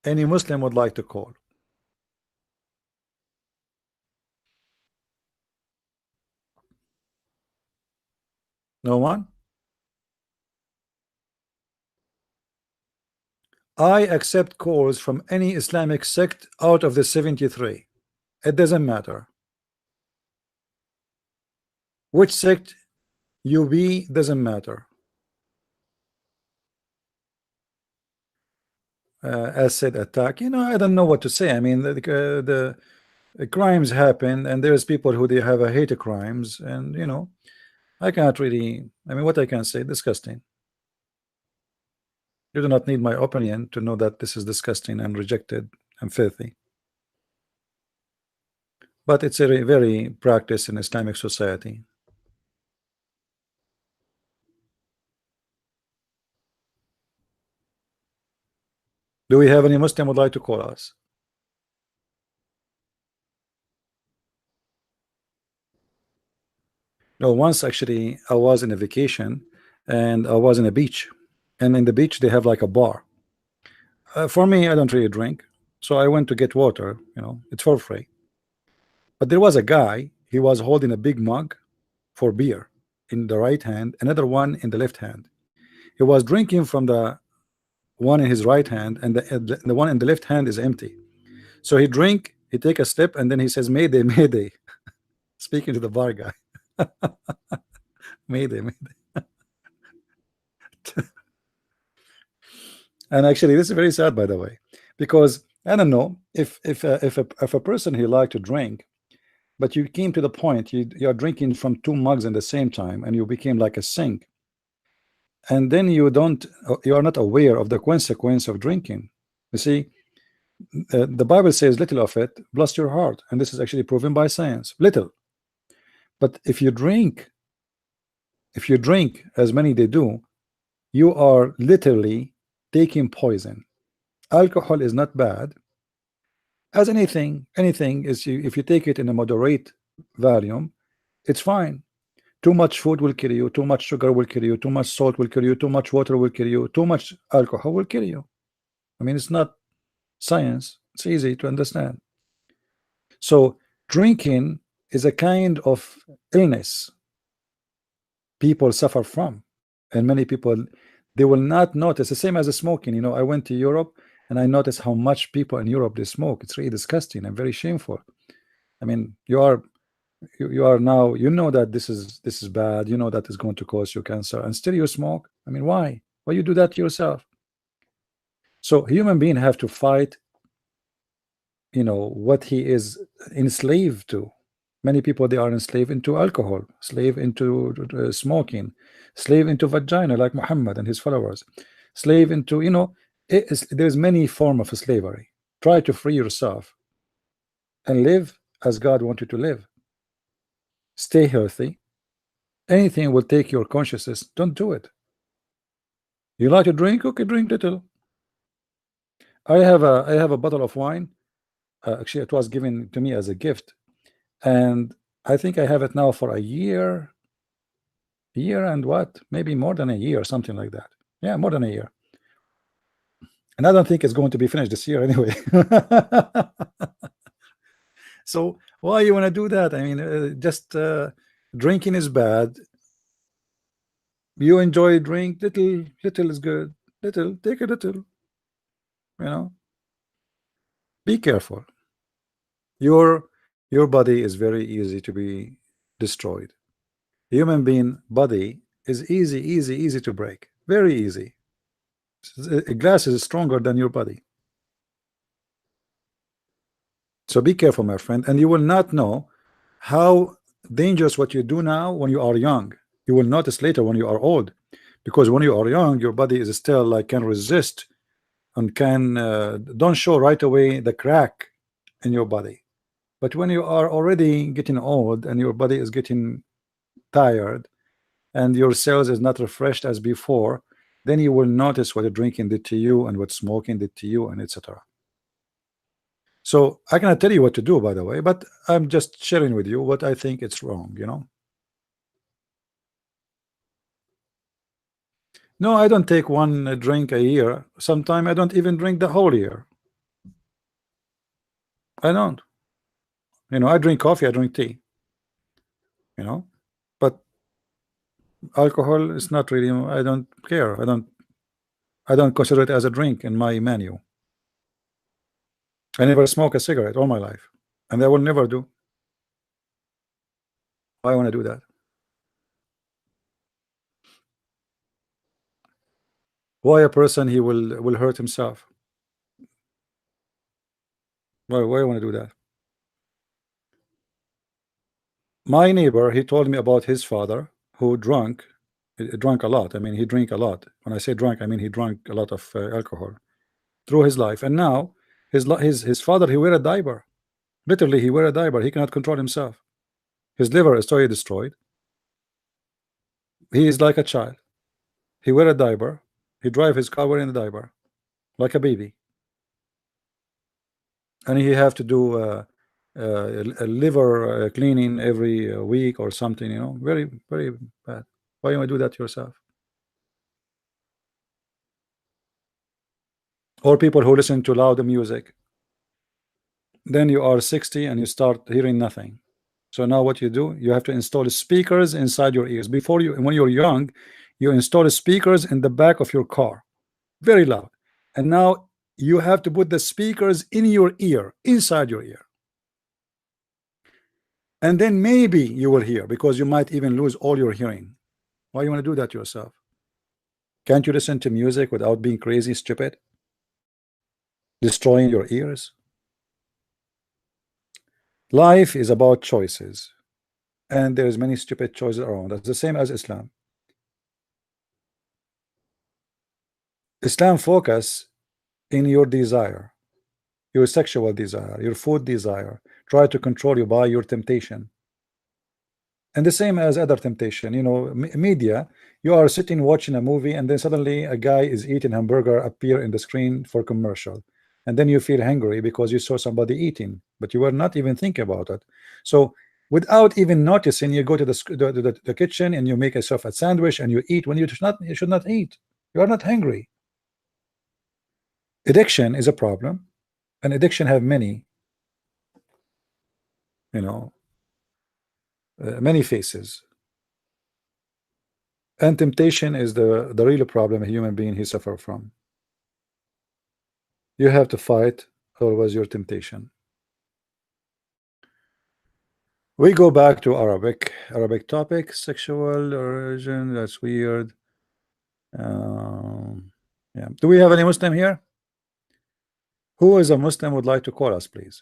Any Muslim would like to call? No one? I accept calls from any Islamic sect out of the 73. It doesn't matter. Which sect you be doesn't matter. Acid attack. You know, I don't know what to say. I mean, the crimes happen, and there's people who they have a hate crimes, and you know, I can't really. I mean, what I can say, disgusting. You do not need my opinion to know that this is disgusting and rejected and filthy. But it's a very practice in Islamic society. Do we have any Muslim would like to call us? No, once actually I was in a vacation and I was in a beach, and in the beach they have like a bar. For me, I don't really drink, so I went to get water. You know, it's for free. But there was a guy. He was holding a big mug for beer in the right hand, another one in the left hand. He was drinking from the one in his right hand, and the one in the left hand is empty. So he drink, he take a step, and then he says, "Mayday, Mayday," speaking to the bar guy. Mayday, Mayday. And actually, this is very sad, by the way, because I don't know if a person he like to drink, but you came to the point you are drinking from two mugs at the same time, and you became like a sink, and then you are not aware of the consequence of drinking. You see, the Bible says little of it bless your heart, and this is actually proven by science. Little, but if you drink as many they do, you are literally taking poison. Alcohol is not bad as anything is. If you take it in a moderate volume, it's fine. Too much food will kill you, too much sugar will kill you, too much salt will kill you, too much water will kill you, too much alcohol will kill you. I mean, it's not science, it's easy to understand. So drinking is a kind of illness people suffer from, and many people, they will not notice. The same as the smoking. You know, I went to Europe and I noticed how much people in Europe they smoke. It's really disgusting and very shameful. I mean, you are now, you know that this is bad, you know that is going to cause you cancer, and still you smoke. I mean, why you do that to yourself? So human being have to fight, what he is enslaved to. Many people, they are enslaved into alcohol, slave into smoking, slave into vagina, like Muhammad and his followers, slave into, there's many form of slavery. Try to free yourself and live as God wants you to live. Stay healthy. Anything will take your consciousness, don't do it. You like to drink, okay, drink little. I have a bottle of wine. Actually, it was given to me as a gift, and I think I have it now for a year and what, maybe more than a year, something like that. Yeah, more than a year. And I don't think it's going to be finished this year anyway. So why you want to do that? I mean, just drinking is bad. You enjoy drink, little is good. Little, take a little. Be careful. Your body is very easy to be destroyed. Human being body is easy to break. Very easy. A glass is stronger than your body. So be careful, my friend, and you will not know how dangerous what you do now when you are young. You will notice later when you are old, because when you are young, your body is still like can resist and can don't show right away the crack in your body. But when you are already getting old and your body is getting tired and your cells is not refreshed as before, then you will notice what drinking did to you and what smoking did to you, and etc. So I cannot tell you what to do, by the way, but I'm just sharing with you what I think it's wrong. No, I don't take one drink a year. Sometimes I don't even drink the whole year. I don't. I drink coffee, I drink tea, but alcohol is not really, I don't care. I don't consider it as a drink in my menu. I never smoke a cigarette all my life, and I will never do. Why I want to do that? Why a person he will hurt himself? Why I want to do that? My neighbor, he told me about his father who drank a lot. I mean, he drank a lot. When I say drunk, I mean he drank a lot of alcohol through his life, and now his father, he wear a diaper. Literally, he wear a diaper. He cannot control himself. His liver is totally destroyed. He is like a child. He wear a diaper. He drive his car wearing a diaper, like a baby, and he have to do a liver cleaning every week or something. Very very bad. Why you want to do that yourself? Or people who listen to loud music. Then you are 60 and you start hearing nothing. So now what you do, you have to install speakers inside your ears. Before you, when you're young, you install speakers in the back of your car, very loud. And now you have to put the speakers in your ear, inside your ear. And then maybe you will hear, because you might even lose all your hearing. Why you want to do that yourself? Can't you listen to music without being crazy, stupid, destroying your ears? Life is about choices, and there's many stupid choices around. That's the same as Islam. Islam focus in your desire, your sexual desire, your food desire. Try to control you by your temptation. And the same as other temptation, media. You are sitting watching a movie, and then suddenly a guy is eating hamburger appear in the screen for commercial, and then you feel hungry because you saw somebody eating, but you were not even thinking about it. So without even noticing, you go to the kitchen and you make yourself a sandwich and you eat when you should not eat. You are not hungry. Addiction is a problem, and addiction have you know many faces. And temptation is the real problem a human being he suffer from. You have to fight always your temptation. We go back to Arabic topic, sexual origin. That's weird. Um, yeah. Do we have any Muslim here? Who is a Muslim would like to call us, please?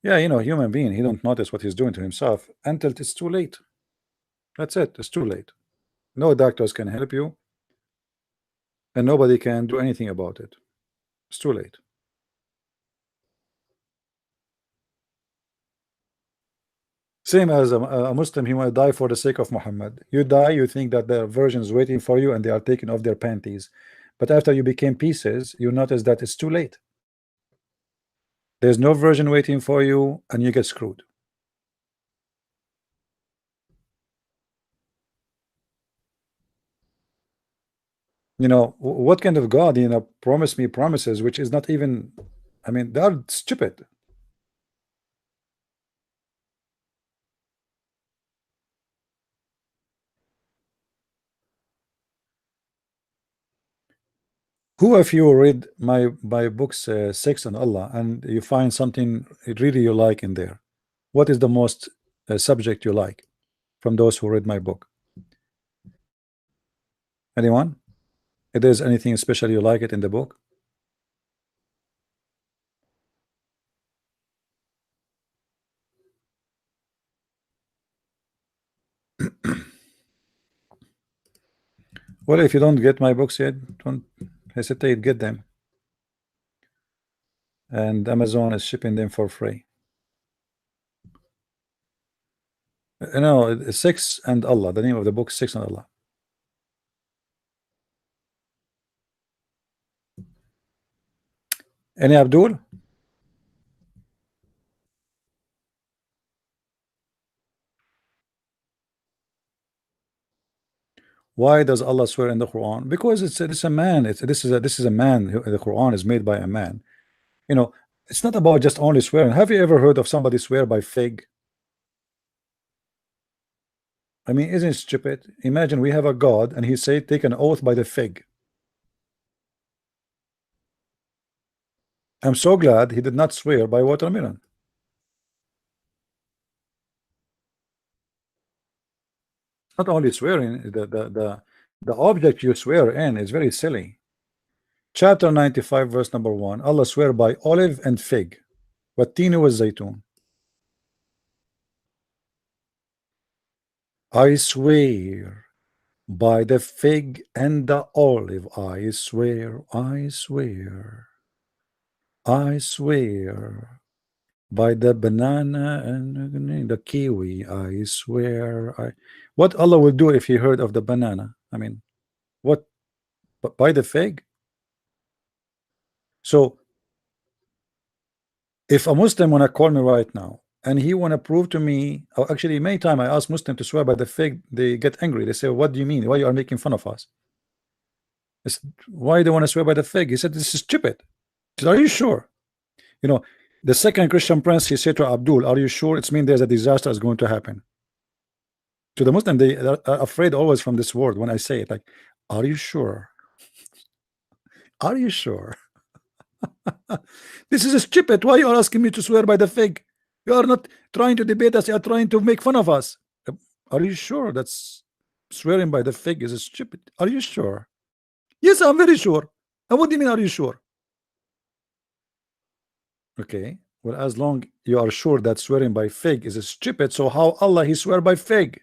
Yeah, you know, human being, he don't notice what he's doing to himself until it's too late. That's it. It's too late. No doctors can help you, and nobody can do anything about it. It's too late. Same as a Muslim, he might die for the sake of Muhammad. You die, you think that there are virgins waiting for you and they are taking off their panties. But after you became pieces, you notice that it's too late. There's no virgin waiting for you, and you get screwed. You know, what kind of God, you know, promised me promises which is not even, I mean, they are stupid. Who, if you read my books, Sex and Allah, and you find something really you like in there, what is the most subject you like from those who read my book? Anyone? If there's anything special you like it in the book? Well, if you don't get my books yet, don't hesitate, get them. And Amazon is shipping them for free. No, Six and Allah. The name of the book, Six and Allah. Any Abdul? Why does Allah swear in the Quran? Because it's a man. This is a man. The Quran is made by a man. You know, it's not about just only swearing. Have you ever heard of somebody swear by fig? I mean, isn't it stupid? Imagine we have a God and he say take an oath by the fig. I'm so glad he did not swear by watermelon. Not only swearing, the object you swear in is very silly. Chapter 95, verse number 1. Allah swear by olive and fig. والتين والزيتون. I swear by the fig and the olive. I swear, I swear, I swear by the banana and the kiwi. I swear. What Allah will do if he heard of the banana? I mean, what? By the fig? So if a Muslim wanna call me right now and he wanna prove to me, or actually many time I ask Muslim to swear by the fig, they get angry. They say, what do you mean? Why you are making fun of us? I said, why do you want to swear by the fig? He said, this is stupid. I said, are you sure? You know, the second Christian prince, he said to Abdul, are you sure? It's mean there's a disaster is going to happen. To the Muslim, they are afraid always from this word when I say it, like, are you sure? Are you sure? This is stupid. Why you are asking me to swear by the fig? You are not trying to debate us, you are trying to make fun of us. Are you sure that's swearing by the fig is stupid? Are you sure? Yes, I'm very sure. And what do you mean, are you sure? Okay. Well, as long you are sure that swearing by fig is stupid, so how Allah he swear by fig?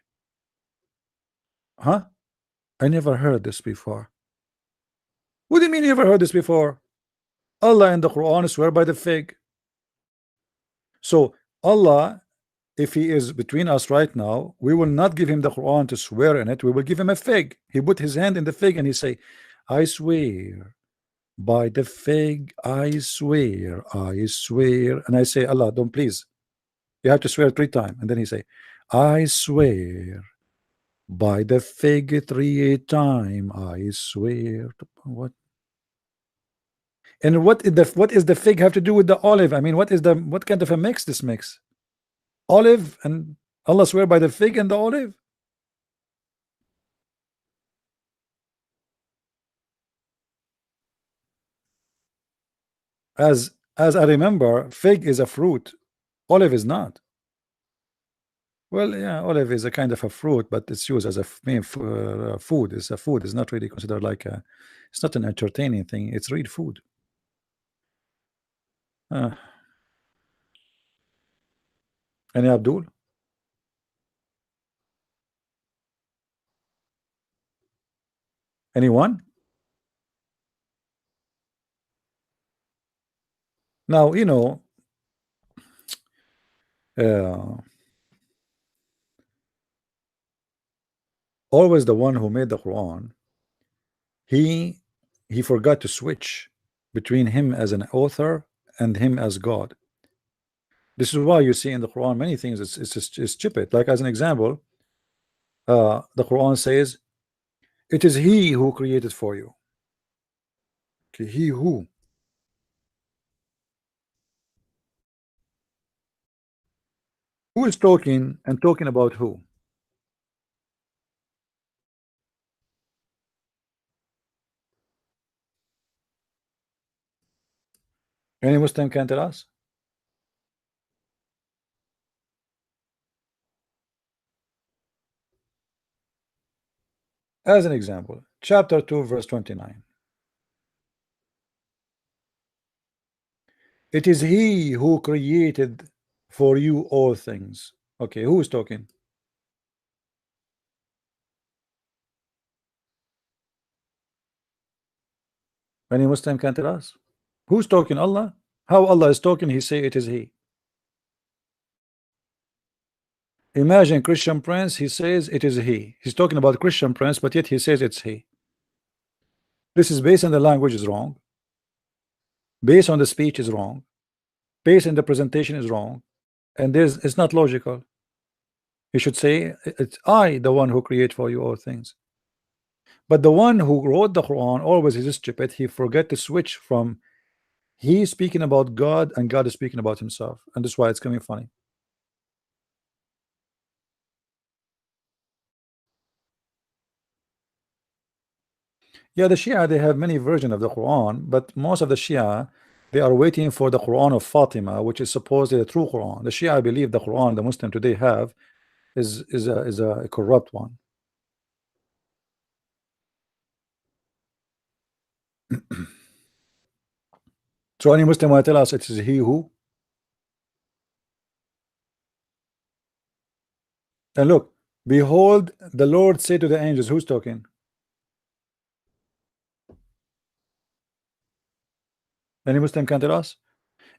Huh? I never heard this before. What do you mean you never heard this before? Allah in the Quran swear by the fig. So Allah, if he is between us right now, we will not give him the Quran to swear in it. We will give him a fig. He put his hand in the fig and he say, I swear by the fig, I swear, I swear. And I say, Allah, don't please. You have to swear 3 times. And then he say, I swear by the fig 3 times. I swear. What? And what is the fig have to do with the olive? I mean, what kind of a mix this mix? Olive and Allah swear by the fig and the olive? As I remember, fig is a fruit, olive is not. Well, yeah, olive is a kind of a fruit, but it's used as a main food. It's a food. It's not really considered like a. It's not an entertaining thing. It's real food. Uh, any Abdul? Anyone? Now you know. Uh, Always the one who made the Quran. He he forgot to switch between him as an author and him as God. This is why you see in the Quran many things. It's stupid. Like as an example, the Quran says, "It is He who created for you." Okay, he who is talking and talking about who? Any Muslim can tell us? As an example, chapter 2, verse 29. It is He who created for you all things. Okay, who is talking? Any Muslim can tell us? Who's talking? Allah? How Allah is talking? He say it is He. Imagine Christian Prince, he says it is He. He's talking about Christian Prince, but yet he says it's He. This is based on the language is wrong. Based on the speech is wrong. Based on the presentation is wrong. And it's not logical. He should say it's I, the one who create for you all things. But the one who wrote the Quran always is stupid. He forget to switch from he speaking about God and God is speaking about himself, and that's why it's coming funny. Yeah, the Shia, they have many versions of the Quran, but most of the Shia, they are waiting for the Quran of Fatima, which is supposedly the true Quran. The Shia believe the Quran the Muslim today have is a corrupt one. So any Muslim will tell us it is he who. And look, behold, the Lord said to the angels, who's talking? Any Muslim can tell us?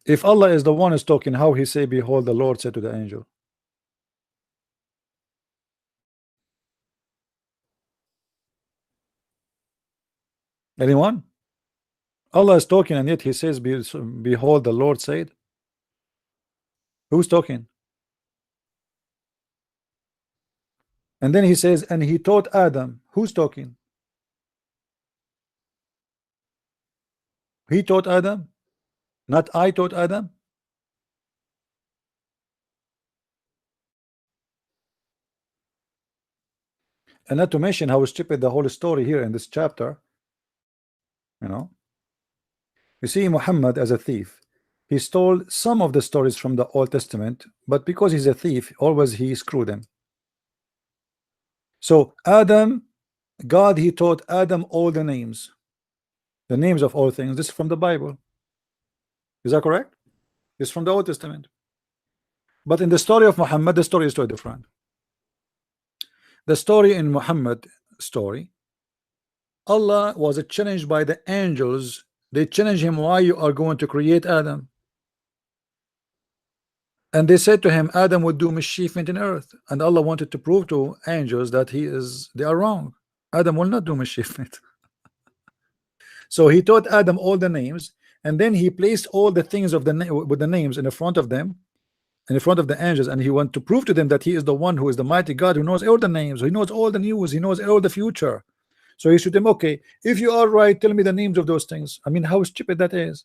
If Allah is the one who's talking, how he say, behold, the Lord said to the angel? Anyone? Allah is talking and yet he says, behold, the Lord said. Who's talking? And then he says, and he taught Adam. Who's talking? He taught Adam, not I taught Adam. And not to mention how stupid the whole story here in this chapter. You know, you see Muhammad as a thief. He stole some of the stories from the Old Testament, but because he's a thief, always he screwed them. So Adam, God, he taught Adam all the names of all things. This is from the Bible. Is that correct? It's from the Old Testament. But in the story of Muhammad, the story is totally different. The story in Muhammad story, Allah was challenged by the angels. They challenged him, why you are going to create Adam? And they said to him, Adam would do mischief in earth. And Allah wanted to prove to angels that they are wrong. Adam will not do mischief. So he taught Adam all the names, and then he placed all the things of with the names in the front of them, in front of the angels, and he wanted to prove to them that he is the one who is the mighty God who knows all the names, he knows all the news, he knows all the future. So he should tell him, okay, if you are right, tell me the names of those things. I mean, how stupid that is.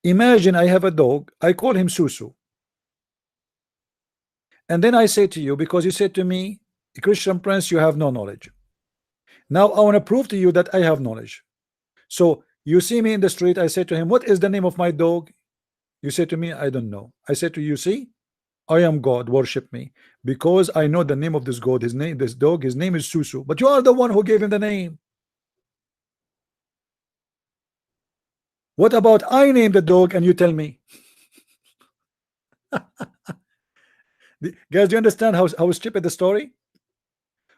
Imagine I have a dog, I call him Susu, and then I say to you, because you said to me, Christian Prince, you have no knowledge. Now I want to prove to you that I have knowledge. So you see me in the street, I say to him, what is the name of my dog? You say to me, I don't know. I say to you, see, I am God, worship me, because I know the name of this God, his name, this dog, his name is Susu, but you are the one who gave him the name. What about I name the dog and you tell me? Guys, do you understand how stupid the story?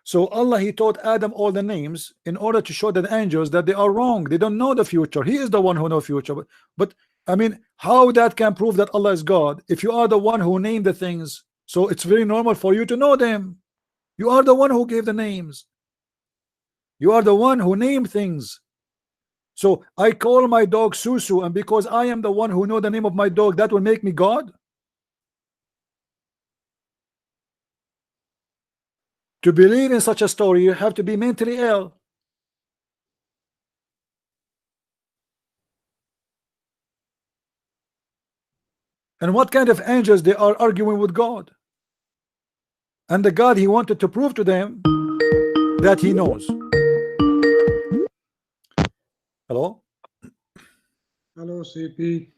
So Allah, he taught Adam all the names in order to show the angels that they are wrong. They don't know the future. He is the one who knows future. But I mean, how that can prove that Allah is God if you are the one who named the things? So it's very normal for you to know them. You are the one who gave the names. You are the one who named things. So I call my dog Susu, and because I am the one who know the name of my dog, that will make me God? To believe in such a story, you have to be mentally ill. And what kind of angels they are arguing with God? And the God, he wanted to prove to them that he knows. Hello? Hello, CP.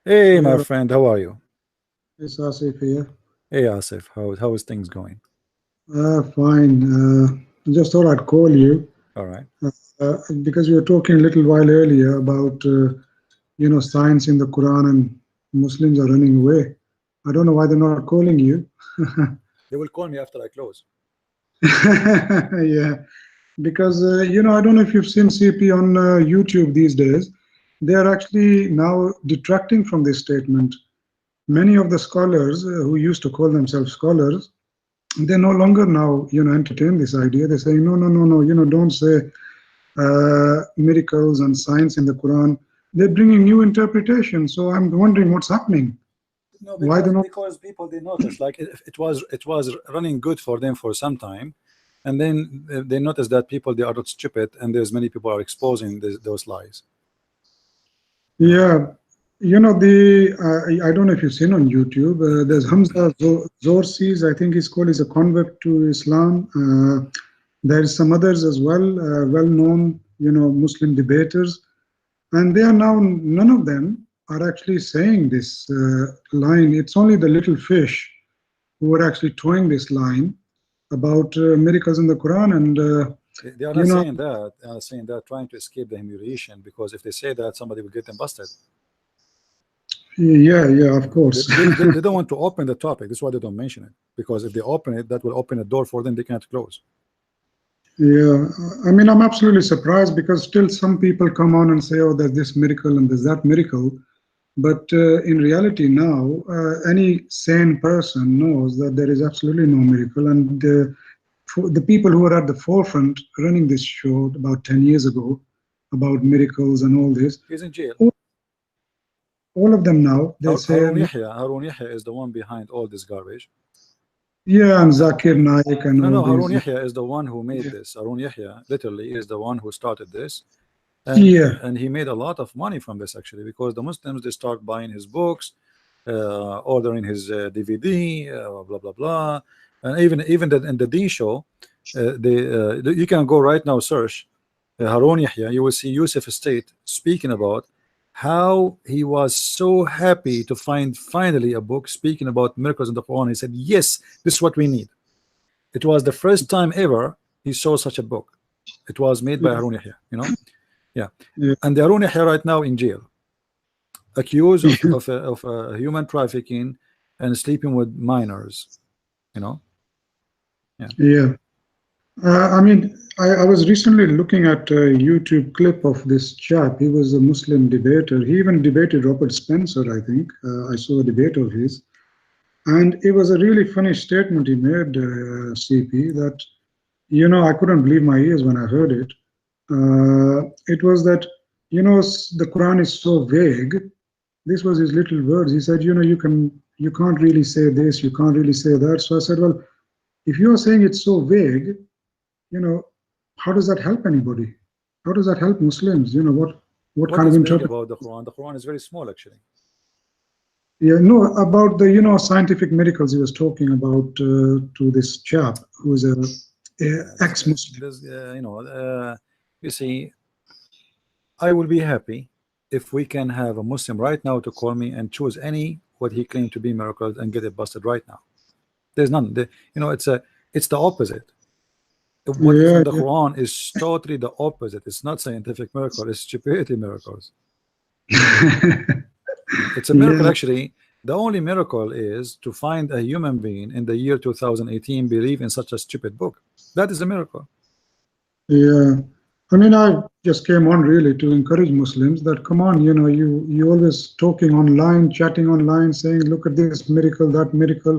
Hey, my Yeah, friend, how are you? it's Asif here. Hey, Asif, how is things going? Fine. I just thought I'd call you All right. because you were talking a little while earlier about science in the Quran and Muslims are running away. I don't know why they're not calling you. They will call me after I close. Yeah, because I don't know if you've seen CP on YouTube these days. They are actually now detracting from this statement. Many of the scholars who used to call themselves scholars, they no longer now entertain this idea. They say no, no, no, no, don't say miracles and science in the Quran. They're bringing new interpretations. So I'm wondering what's happening. No, Why because they're not? people they noticed like it was running good for them for some time, and then they noticed that people they are not stupid, and there's many people are exposing those lies. You know. Yeah, the I don't know if you've seen on YouTube. There's Hamza Zorsis, I think he's called. He's a convert to Islam. There's some others as well, well-known Muslim debaters, and they are now, none of them are actually saying this line. It's only the little fish who are actually towing this line about miracles in the Quran. And They are you not know, saying that. They are saying that trying to escape the humiliation, because if they say that, somebody will get them busted. yeah, yeah, of They, course. they, they they don't want to open the topic. That's why they don't mention it. Because if they open it, that will open a door for them they can't close. Yeah, I mean, I'm absolutely surprised because still some people come on and say, oh, there's this miracle and there's that miracle. But in reality, now, any sane person knows that there is absolutely no miracle. And the people who are at the forefront running this show about 10 years ago about miracles and all this, He's in jail. all, all of them now, they say, Harun Yahya is the one behind all this garbage. yeah, and Zakir Naik and No, all no, Harun these. Yahya is the one who made Yeah, this. Harun Yahya literally is the one who started this, and yeah, and he made a lot of money from this actually, because the Muslims they start buying his books, ordering his DVD, blah blah blah, and even in the D show, you can go right now search Harun Yahya, you will see Yusuf State speaking about how he was so happy to find finally a book speaking about miracles in the Quran. He said, yes, this is what we need. It was the first time ever he saw such a book. It was made by yeah, Harun Yahya, you know. Yeah, yeah, and the Harun Yahya right now in jail, accused of human trafficking and sleeping with minors, you know. Yeah. yeah. I mean, I was recently looking at a YouTube clip of this chap. He was a Muslim debater. He even debated Robert Spencer, I think. I saw a debate of his. And it was a really funny statement he made, CP, that, I couldn't believe my ears when I heard it. It was that, the Quran is so vague. This was his little words. He said, you can't really say this, you can't really say that. So I said, well, if you're saying it's so vague, you know, how does that help anybody? How does that help Muslims? You know, what What kind of is big interpret? about the Quran? The Quran is very small, actually. Yeah, no, about the, you know, scientific miracles he was talking about to this chap who is a ex-Muslim. You see, I will be happy if we can have a Muslim right now to call me and choose any what he claimed to be miracles and get it busted right now. There's none. It's the opposite. What is in Yeah, the Quran is totally the opposite. It's not scientific miracle. It's stupidity miracles. It's a miracle, yeah, actually. The only miracle is to find a human being in the year 2018 believe in such a stupid book. That is a miracle. yeah. I mean, I just came on really to encourage Muslims that come on, you know, you always talking online, chatting online, saying, look at this miracle, that miracle,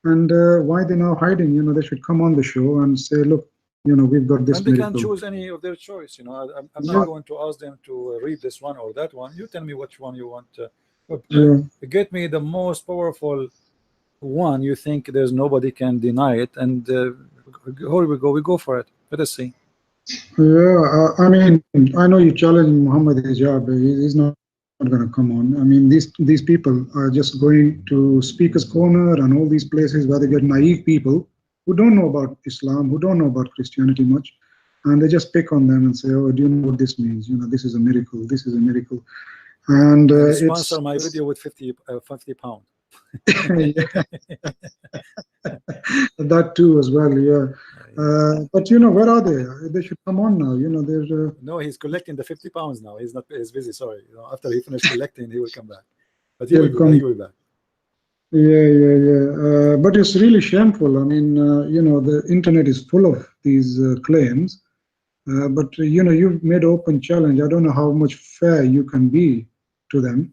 and why they now hiding? You know, they should come on the show and say, look, you know, we've got And this they can miracle. choose any of their choice. I'm not Yeah, going to ask them to read this one or that one. You tell me which one you want. yeah, Get me the most powerful one you think there's nobody can deny it, and here we go. We go for it. Let us see. yeah. I mean, I know you challenging Muhammad Hijab. He's not going to come on. I mean, these people are just going to Speaker's Corner and all these places where they get naive people who don't know about Islam, who don't know about Christianity much, and they just pick on them and say, "Oh, do you know what this means? You know, this is a miracle. This is a miracle." And And it's sponsor my video with 50 pound. yeah, that too as well. Yeah, but you know, where are they? They should come on now. You know, they're No, he's collecting the 50 pounds now. He's not. He's busy. Sorry. After he finished collecting, he will come back. But he will they'll be back. come. He will be back. Yeah, yeah, yeah. But it's really shameful. I mean, you know, the internet is full of these claims. But you know, you've made open challenge. I don't know how much fair you can be to them.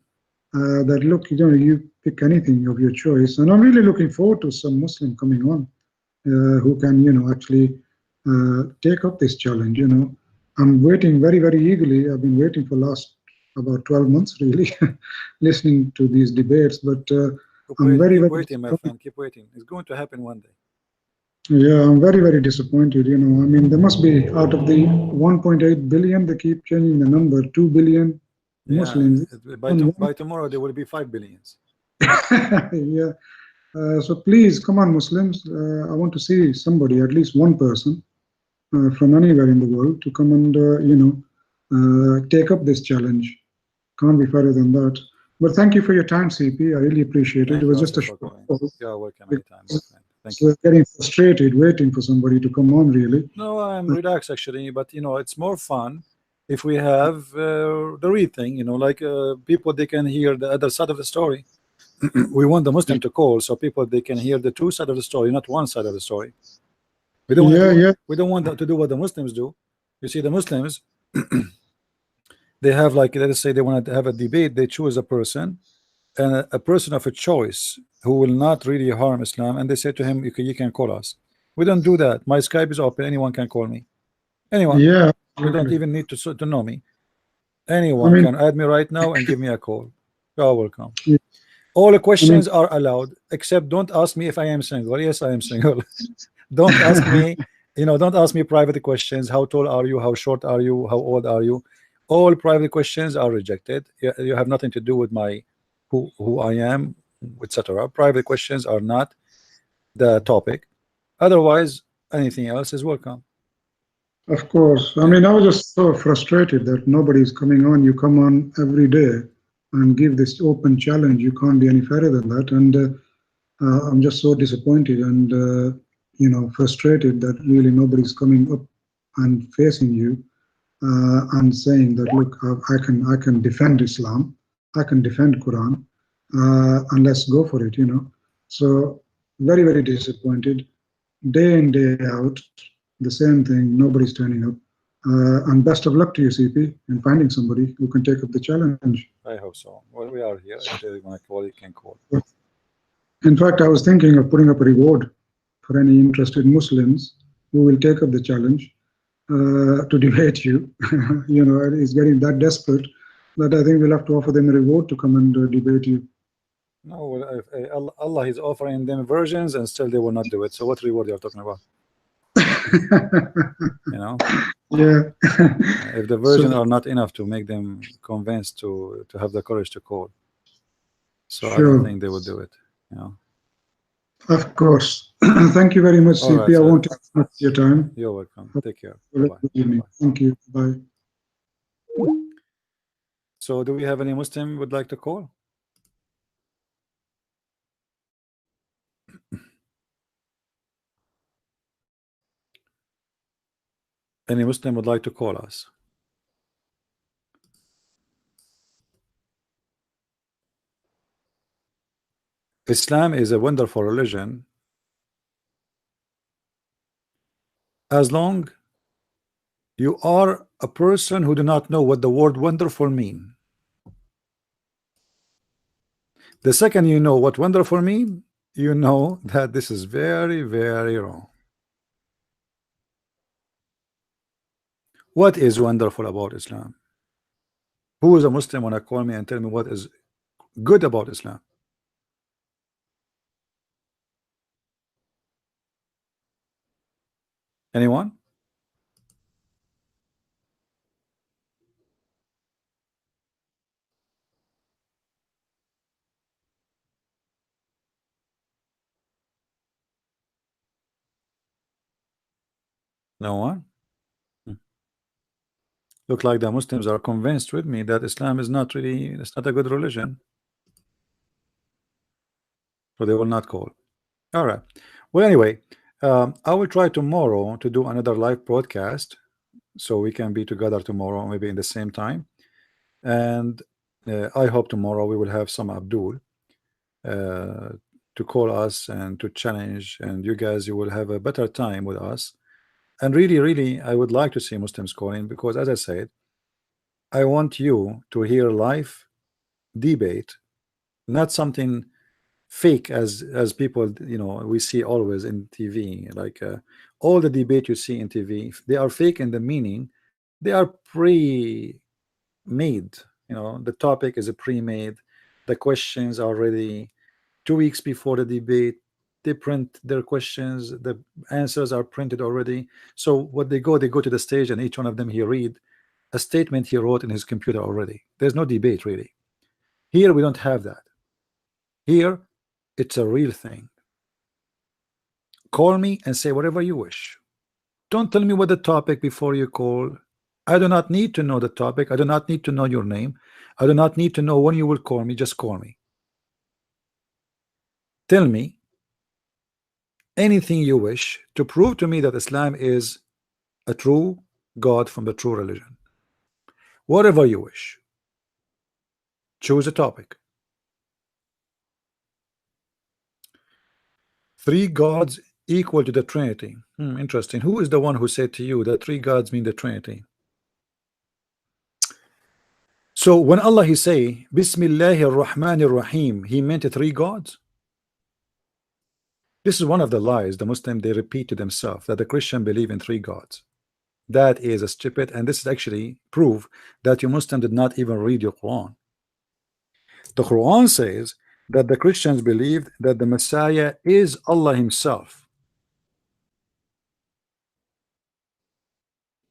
That look, you know, you pick anything of your choice, and I'm really looking forward to some Muslim coming on who can, you know, actually take up this challenge. You know, I'm waiting very, very eagerly. I've been waiting for last about 12 months, really, listening to these debates. But I'm very, Keep very waiting, my disappointed. friend. Keep waiting. It's going to happen one day. Yeah, I'm very, very disappointed. You know, I mean, there must be out of the 1.8 billion, they keep changing the number, 2 billion Yeah. Muslims. By tomorrow there will be 5 billions. Yeah. So please, come on, Muslims. I want to see somebody, at least one person from anywhere in the world, to come and, take up this challenge. Can't be further than that. But thank you for your time, CP. I really appreciate it. It Thank you was just also a for short coming. call You are welcome anytime, my because friend. Thank you. getting frustrated waiting for somebody to come on, really. No, I'm relaxed actually, but it's more fun if we have the real thing. Like people they can hear the other side of the story. We want the Muslim to call so people they can hear the two side of the story, not one side of the story. We don't want Yeah, to yeah, we don't want to do what the Muslims do. You see, the Muslims they have, like, let's say they want to have a debate, they choose a person, and a person of a choice who will not really harm Islam, and they say to him, you can call us. We don't do that. My Skype is open, anyone can call me. Anyone. yeah, You don't absolutely. even need to know me. I Anyone mean, can add me right now and give me a call. You're welcome. yeah, All the I mean, questions are allowed, except don't ask me if I am single. Yes, I am single. Don't ask me, don't ask me private questions. How tall are you? How short are you? How old are you? All private questions are rejected. You have nothing to do with my who I am, etc. Private questions are not the topic. Otherwise, anything else is welcome. of course. I Yeah. mean, I was just so frustrated that nobody's coming on. You come on every day and give this open challenge. You can't be any fairer than that. And I'm just so disappointed and, frustrated that really nobody's coming up and facing you and saying that, look, I can defend Islam, I can defend Quran, and let's go for it. So very, very disappointed. Day in, day out, the same thing. Nobody's turning up. And best of luck to you, CP, in finding somebody who can take up the challenge. I hope so. Well, we are here. If they want to call, you can call. In fact, I was thinking of putting up a reward for any interested Muslims who will take up the challenge to debate you. It's getting that desperate that I think we'll have to offer them a reward to come and debate you. No, well, if, Allah is offering them versions and still they will not do it. So what reward you are talking about? You know, Yeah. if the So version are not enough to make them convinced to have the courage to call, so I don't sure, think they would do it. You know. of course. Thank you very much, All right, CP. I so won't take much of your time. you're welcome. Have Take care. a Bye very bye. good Bye evening. bye. Thank you. Bye. So, do we have any Muslim would like to call? Any Muslim would like to call us? Islam is a wonderful religion as long you are a person who do not know what the word wonderful mean. The second you know what wonderful mean, you know that this is very, very wrong. What is wonderful about Islam? Who is a Muslim wanna call me and tell me what is good about Islam? Anyone? No one? Hmm. Look like the Muslims are convinced with me that Islam is not really, it's not a good religion, so they will not call. All right. Well, anyway, I will try tomorrow to do another live broadcast so we can be together tomorrow, maybe in the same time. And I hope tomorrow we will have some Abdul uh, to call us and to challenge, and you guys, you will have a better time with us. And really, really, I would like to see Muslims calling because, as I said, I want you to hear live debate, not something fake as people, you know, we see always in TV. Like all the debate you see in TV, they are fake in the meaning they are pre-made. You know, the topic is a pre-made, the questions are ready 2 weeks before the debate. They print their questions, the answers are printed already. So what they go to the stage, and each one of them he read a statement he wrote in his computer already. There's no debate really. Here we don't have that. Here it's a real thing. Call me and say whatever you wish. Don't tell me what the topic before you call. I do not need to know the topic. I do not need to know your name. I do not need to know when you will call me. Just call me. Tell me anything you wish to prove to me that Islam is a true God from the true religion. Whatever you wish. Choose a topic. Three gods equal to the Trinity. Interesting. Who is the one who said to you that three gods mean the Trinity? So when Allah he say Bismillahir Rahmanir Rahim, he meant three gods. This is one of the lies the Muslim they repeat to themselves, that the Christian believe in three gods. That is a stupid, and this is actually proof that you Muslim did not even read your Quran. The Quran says that the Christians believed that the Messiah is Allah himself.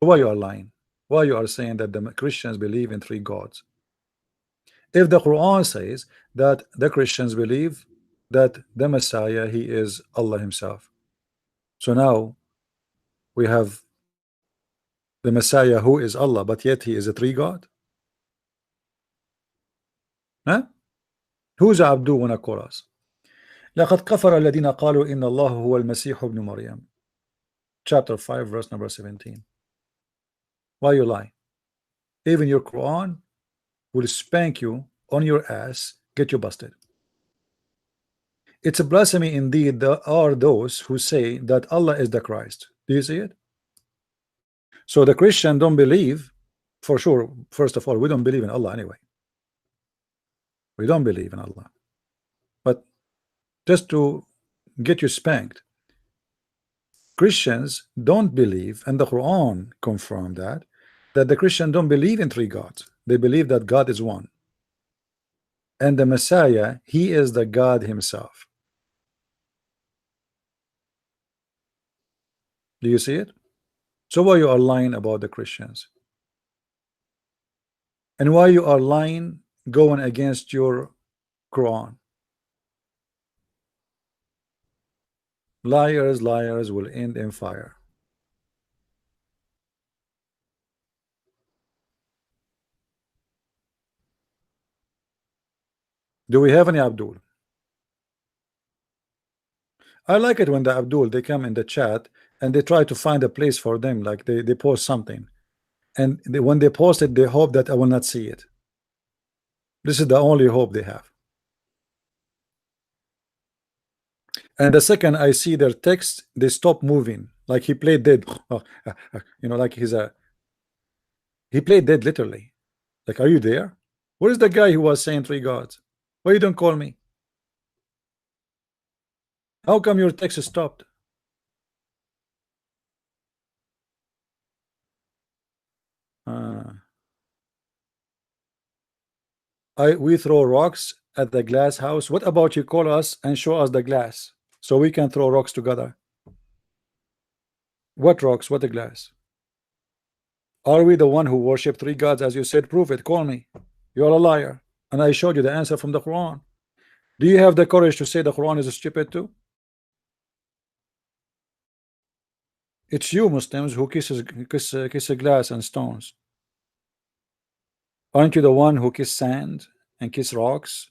Why you are lying? Why you are saying that the Christians believe in three gods? If the Quran says that the Christians believe that the Messiah he is Allah himself, so now we have the Messiah who is Allah, but yet he is a three God. Huh? Who's Abdul wanna call us? لقد كفر الذين قالوا إن الله هو المسيح ابن مريم. Chapter 5 verse number 17. Why you lie? Even your Quran will spank you on your ass, get you busted. It's a blasphemy indeed. There are those who say that Allah is the Christ. Do you see it? So the Christian don't believe, for sure. First of all, we don't believe in Allah anyway. We don't believe in Allah. But just to get you spanked, Christians don't believe, and the Quran confirmed that the Christian don't believe in three gods. They believe that God is one, and the Messiah he is the God himself. Do you see it? So why you are lying about the Christians? And why you are lying going against your Quran? Liars, liars will end in fire. Do we have any Abdul? I like it when the Abdul they come in the chat and they try to find a place for them, like they post something, and when they post it, they hope that I will not see it. This is the only hope they have. And the second I see their text, they stop moving, like he played dead. You know, like he played dead literally. Like, are you there? Where is the guy who was saying three gods? Why you don't call me? How come your text stopped? We throw rocks at the glass house. What about you call us and show us the glass so we can throw rocks together? What rocks? What the glass? Are we the one who worship three gods as you said? Prove it. Call me. You're a liar. And I showed you the answer from the Quran. Do you have the courage to say the Quran is stupid too? It's you Muslims who kiss a glass and stones. Aren't you the one who kiss sand and kiss rocks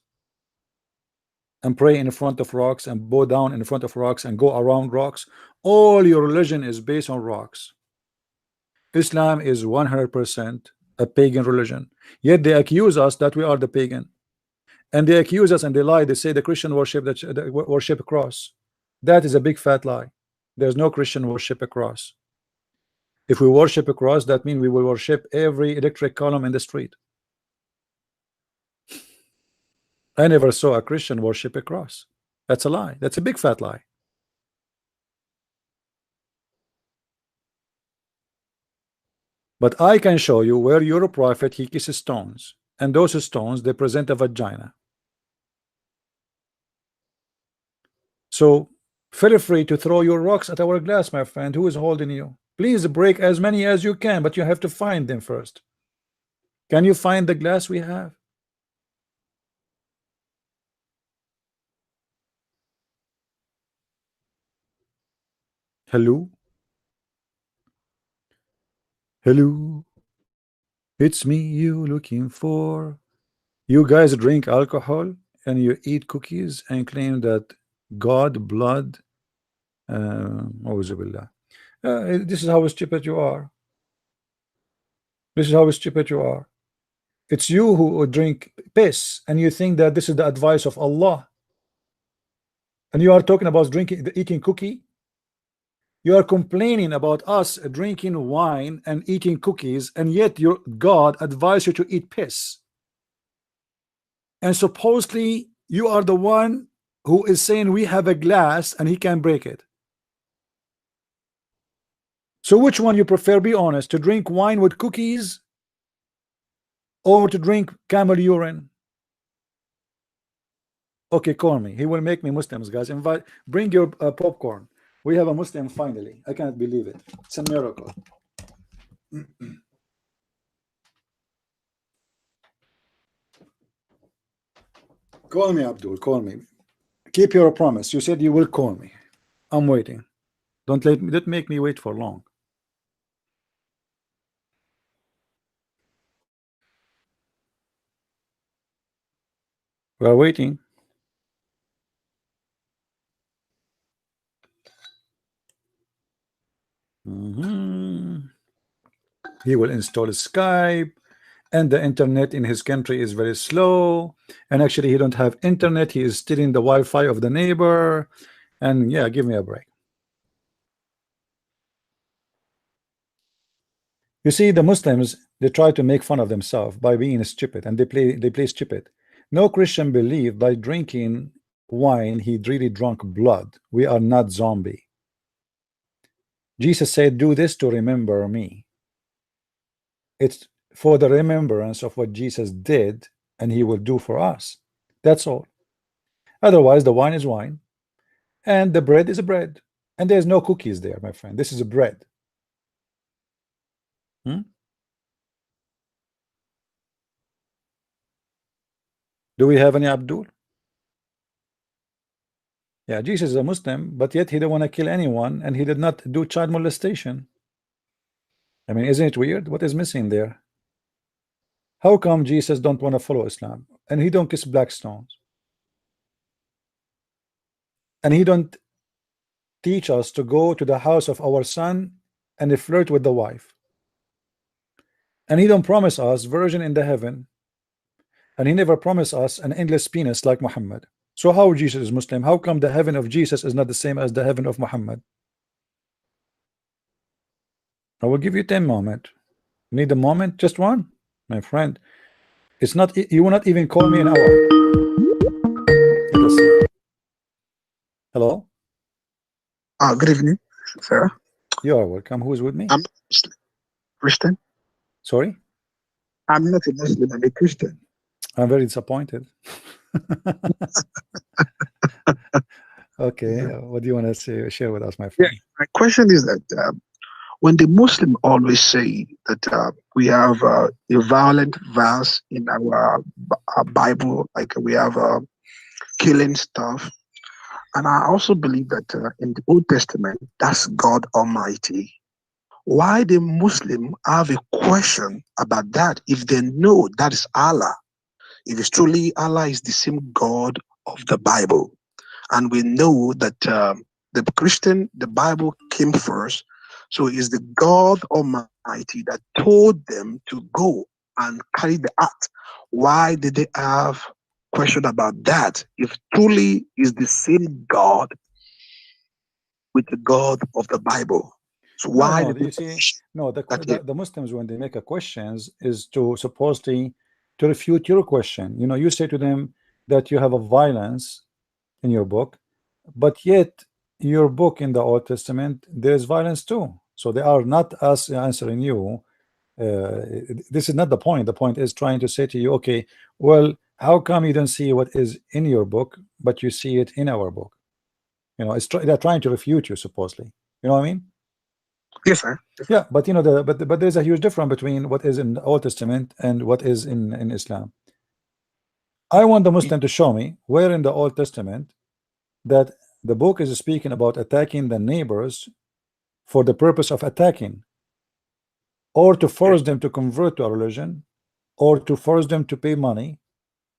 and pray in front of rocks and bow down in front of rocks and go around rocks? All your religion is based on rocks. Islam is 100% a pagan religion, yet they accuse us that we are the pagan, and they accuse us and they lie. They say the Christian worship worship a cross. That is a big fat lie. There's no Christian worship a cross. If we worship a cross, that means we will worship every electric column in the street. I never saw a Christian worship a cross. That's a lie. That's a big fat lie. But I can show you where your prophet he kisses stones, and those stones they present a vagina. So feel free to throw your rocks at our glass, my friend. Who is holding you? Please break as many as you can, but you have to find them first. Can you find the glass we have? Hello? Hello? It's me you looking for. You guys drink alcohol and you eat cookies and claim that God blood. This is how stupid you are. This is how stupid you are. It's you who drink piss and you think that this is the advice of Allah, and you are talking about drinking, eating cookie. You are complaining about us drinking wine and eating cookies, and yet your God advised you to eat piss. And supposedly you are the one who is saying we have a glass and he can break it. So which one you prefer? Be honest, to drink wine with cookies or to drink camel urine? Okay, call me. He will make me Muslims, guys. Invite, bring your popcorn. We have a Muslim finally. I can't believe it. It's a miracle. Call me, Abdul. Call me. Keep your promise. You said you will call me. I'm waiting. Don't make me wait for long. We are waiting. He will install Skype, and the internet in his country is very slow, and actually he don't have internet. He is stealing the Wi-Fi of the neighbor, and yeah, give me a break. You see, the Muslims, they try to make fun of themselves by being stupid, and they play stupid. No Christian believe by drinking wine he really drunk blood. We are not zombie. Jesus said, do this to remember me. It's for the remembrance of what Jesus did and he will do for us. That's all. Otherwise the wine is wine and the bread is bread. And there's no cookies there, my friend. This is a bread. Hmm? Do we have any Abdul? Yeah, Jesus is a Muslim, but yet he didn't want to kill anyone, and he did not do child molestation. I mean, isn't it weird? What is missing there? How come Jesus don't want to follow Islam, and he don't kiss black stones, and he don't teach us to go to the house of our son and flirt with the wife, and he don't promise us virgin in the heaven, and he never promised us an endless penis like Muhammad. So how Jesus is Muslim? How come the heaven of Jesus is not the same as the heaven of Muhammad? I will give you 10 moments. Need a moment? Just one, my friend. It's not. You will not even call me an hour. Let us see. Hello. Good evening, sir. You are welcome. Who is with me? I'm Muslim. Christian. Sorry. I'm not a Muslim. I'm a Christian. I'm very disappointed. Okay. What do you want to say? Share with us, my friend? My question is that when the Muslim always say that we have a violent verse in our Bible, like we have killing stuff, and I also believe that in the Old Testament, that's God Almighty. Why the Muslim have a question about that if they know that is Allah? If it's truly Allah is the same God of the Bible, and we know that the Bible came first, so it's the God Almighty that told them to go and carry the ark. Why did they have question about that? If truly is the same God with the God of the Bible, so why No, did they you see, question no, that? the Muslims, when they make a questions, is to supposedly to refute your question. You know, you say to them that you have a violence in your book, but yet your book in the Old Testament there's violence too. So they are not us answering you. This is not the point. The point is trying to say to you, okay, well, how come you don't see what is in your book, but you see it in our book? You know, they're trying to refute you supposedly. You know what I mean? Yes, sir. Yeah, but you know, but there's a huge difference between what is in the Old Testament and what is in Islam. I want the Muslim to show me where in the Old Testament that the book is speaking about attacking the neighbors for the purpose of attacking, or to force them to convert to a religion, or to force them to pay money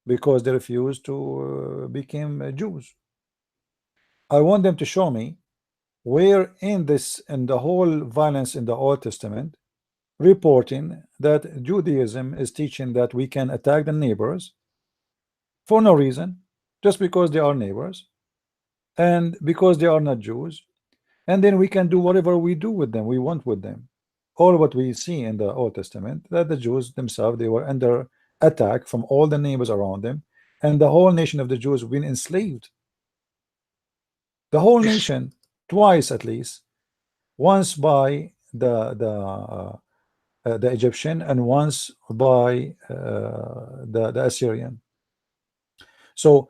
because they refuse to become Jews. I want them to show me where in the whole violence in the Old Testament reporting that Judaism is teaching that we can attack the neighbors for no reason, just because they are neighbors and because they are not Jews, and then we can do whatever we do with them, we want with them. All what we see in the Old Testament, that the Jews themselves, they were under attack from all the neighbors around them, and the whole nation of the Jews been enslaved. The whole nation, twice at least, once by the Egyptian and once by the Assyrian. So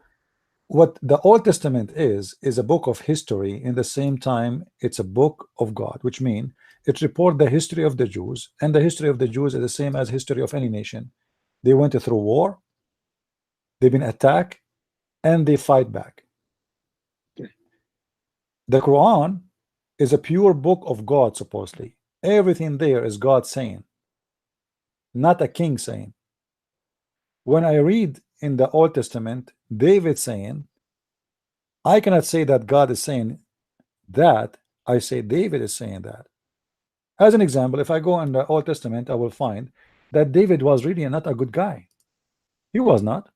what the Old Testament is a book of history. In the same time, it's a book of God, which means it reports the history of the Jews, and the history of the Jews is the same as history of any nation. They went through war, they've been attacked, and they fight back. The Quran is a pure book of God, supposedly. Everything there is God saying, not a king saying. When I read in the Old Testament David saying, I cannot say that God is saying that, I say David is saying that. As an example, if I go in the Old Testament, I will find that David was really not a good guy. He was not.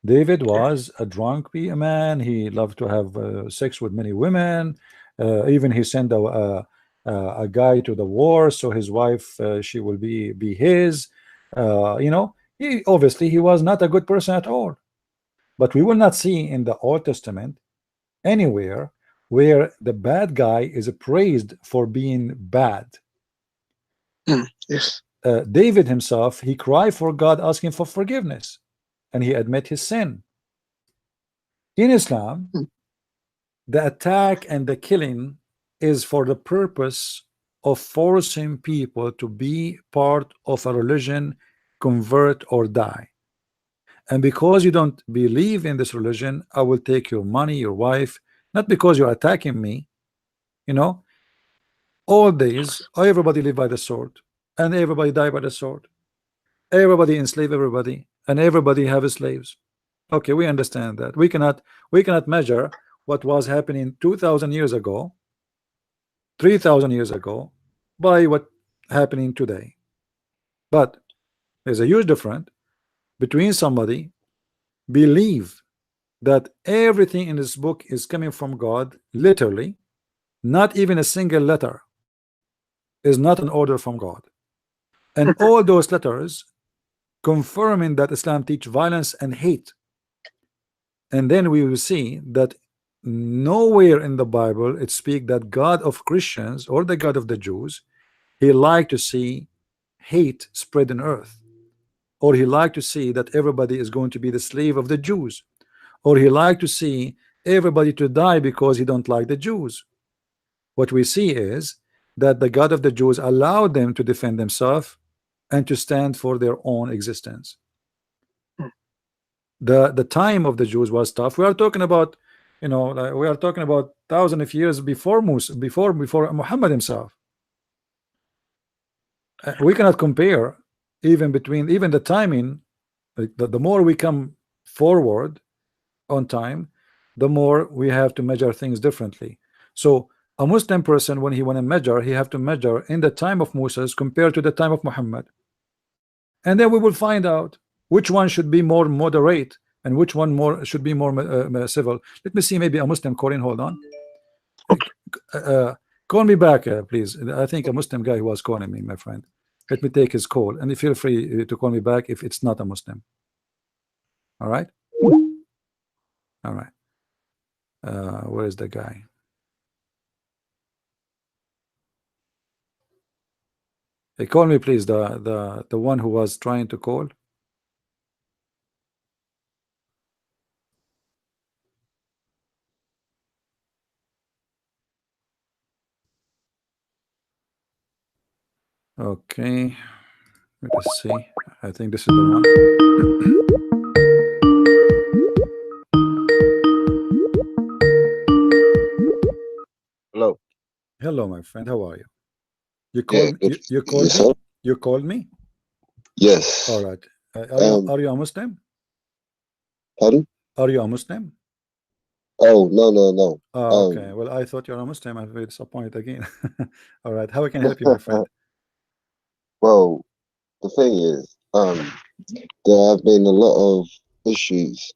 David was a drunk man. He loved to have sex with many women. Even he sent a guy to the war so his wife she will be his. You know, he was not a good person at all. But we will not see in the Old Testament anywhere where the bad guy is praised for being bad. Yes. David himself, he cried for God, asking for forgiveness, and he admit his sin. In Islam, the attack and the killing is for the purpose of forcing people to be part of a religion, convert or die. And because you don't believe in this religion, I will take your money, your wife, not because you're attacking me. You know, all days, everybody live by the sword, and everybody die by the sword. Everybody enslave everybody, and everybody have slaves. Okay, we understand that. We cannot measure what was happening 2,000 years ago, 3,000 years ago, by what happening today. But there's a huge difference between somebody believe that everything in this book is coming from God, literally, not even a single letter is not an order from God, and all those letters confirming that Islam teach violence and hate. And then we will see that nowhere in the Bible it speak that God of Christians or the God of the Jews, he like to see hate spread in earth, or he like to see that everybody is going to be the slave of the Jews, or he like to see everybody to die because he don't like the Jews. What we see is that the God of the Jews allowed them to defend themselves and to stand for their own existence. The time of the Jews was tough. We are talking about, like we are talking about thousands of years before Musa, before Muhammad himself. We cannot compare even between the timing. Like the more we come forward on time, the more we have to measure things differently. So a Muslim person, when he want to measure, he have to measure in the time of Moses compared to the time of Muhammad, and then we will find out which one should be more moderate and which one more should be more civil. Let me see, maybe a Muslim calling. Hold on. Call me back, please. I think a Muslim guy was calling me, my friend. Let me take his call, and feel free to call me back if it's not a Muslim. All right. All right. Where is the guy? Hey, call me, please. The one who was trying to call. Okay. Let's see. I think this is the one. Hello. Hello, my friend. How are you? You Yeah, called. good. You called me. Yourself? You called me. Yes. All right. Are you a Muslim? Pardon? Are you a Muslim? Oh, no. Okay. Well, I thought you're a Muslim. I'm very disappointed again. All right. How can I help you, my friend? Well, the thing is, there have been a lot of issues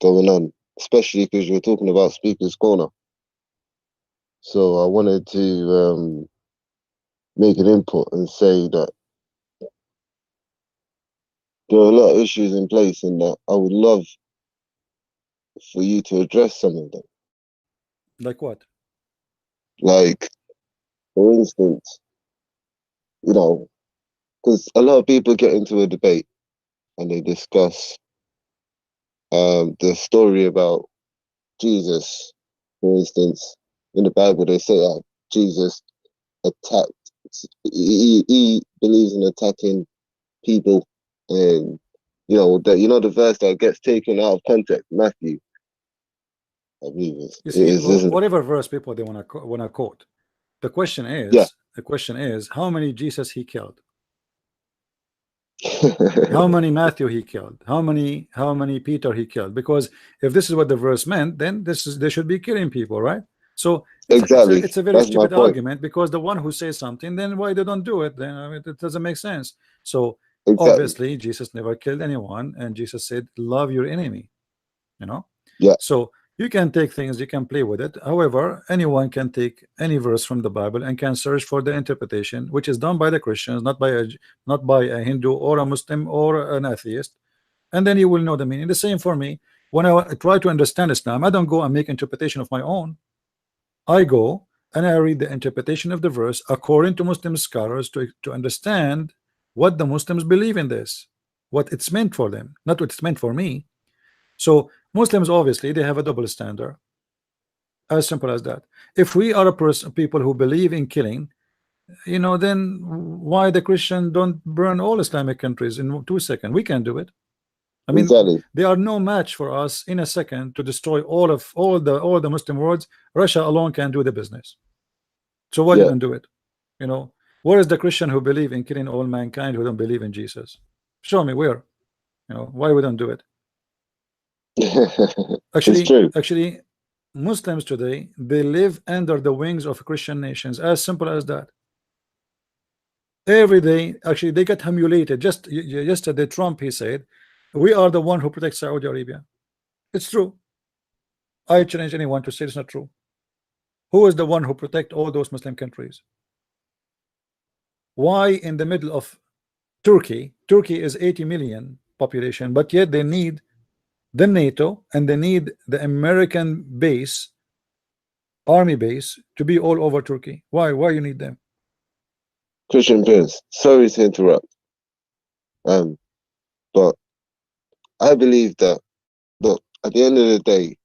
going on, especially because you're talking about Speaker's Corner. So I wanted to make an input and say that there are a lot of issues in place, and that I would love for you to address some of them. Like what? Like, for instance, because a lot of people get into a debate and they discuss the story about Jesus. For instance, in the Bible, they say that Jesus attacked. He believes in attacking people, and the verse that gets taken out of context, Matthew, I believe You see, isn't it? whatever verse people they wanna quote. The question Yeah. is, how many Jesus he killed? How many Matthew he killed? How many Peter he killed? Because if this is what the verse meant, then they should be killing people, right? So Exactly. it's a very That's my stupid point. argument, because the one who says something, then why they don't do it? Then I mean, it doesn't make sense. So Exactly. obviously Jesus never killed anyone, and Jesus said, "Love your enemy." Yeah. So you can take things, you can play with it. However, anyone can take any verse from the Bible and can search for the interpretation, which is done by the Christians, not by a Hindu or a Muslim or an atheist, and then you will know the meaning. The same for me. When I try to understand Islam, I don't go and make interpretation of my own. I go and I read the interpretation of the verse according to Muslim scholars to understand what the Muslims believe in this, what it's meant for them, not what it's meant for me. So Muslims, obviously, they have a double standard. As simple as that. If we are a person, people who believe in killing, you know, then why the Christian don't burn all Islamic countries in 2 seconds? We can do it. I mean, Exactly. they are no match for us in a second to destroy all the Muslim worlds. Russia alone can do the business. So why Yeah. didn't do it? You know, where is the Christian who believe in killing all mankind who don't believe in Jesus? Show me where. You know, why we don't do it? It's true. Actually, Muslims today, they live under the wings of Christian nations. As simple as that. Every day, actually, they get humiliated. Just yesterday, Trump, he said, we are the one who protects Saudi Arabia. It's true. I challenge anyone to say it's not true. Who is the one who protect all those Muslim countries? Why in the middle of Turkey? Turkey is 80 million population, but yet they need the NATO and they need the American base, army base, to be all over Turkey. Why you need them? Christian Prince, sorry to interrupt. But I believe that, look, at the end of the day,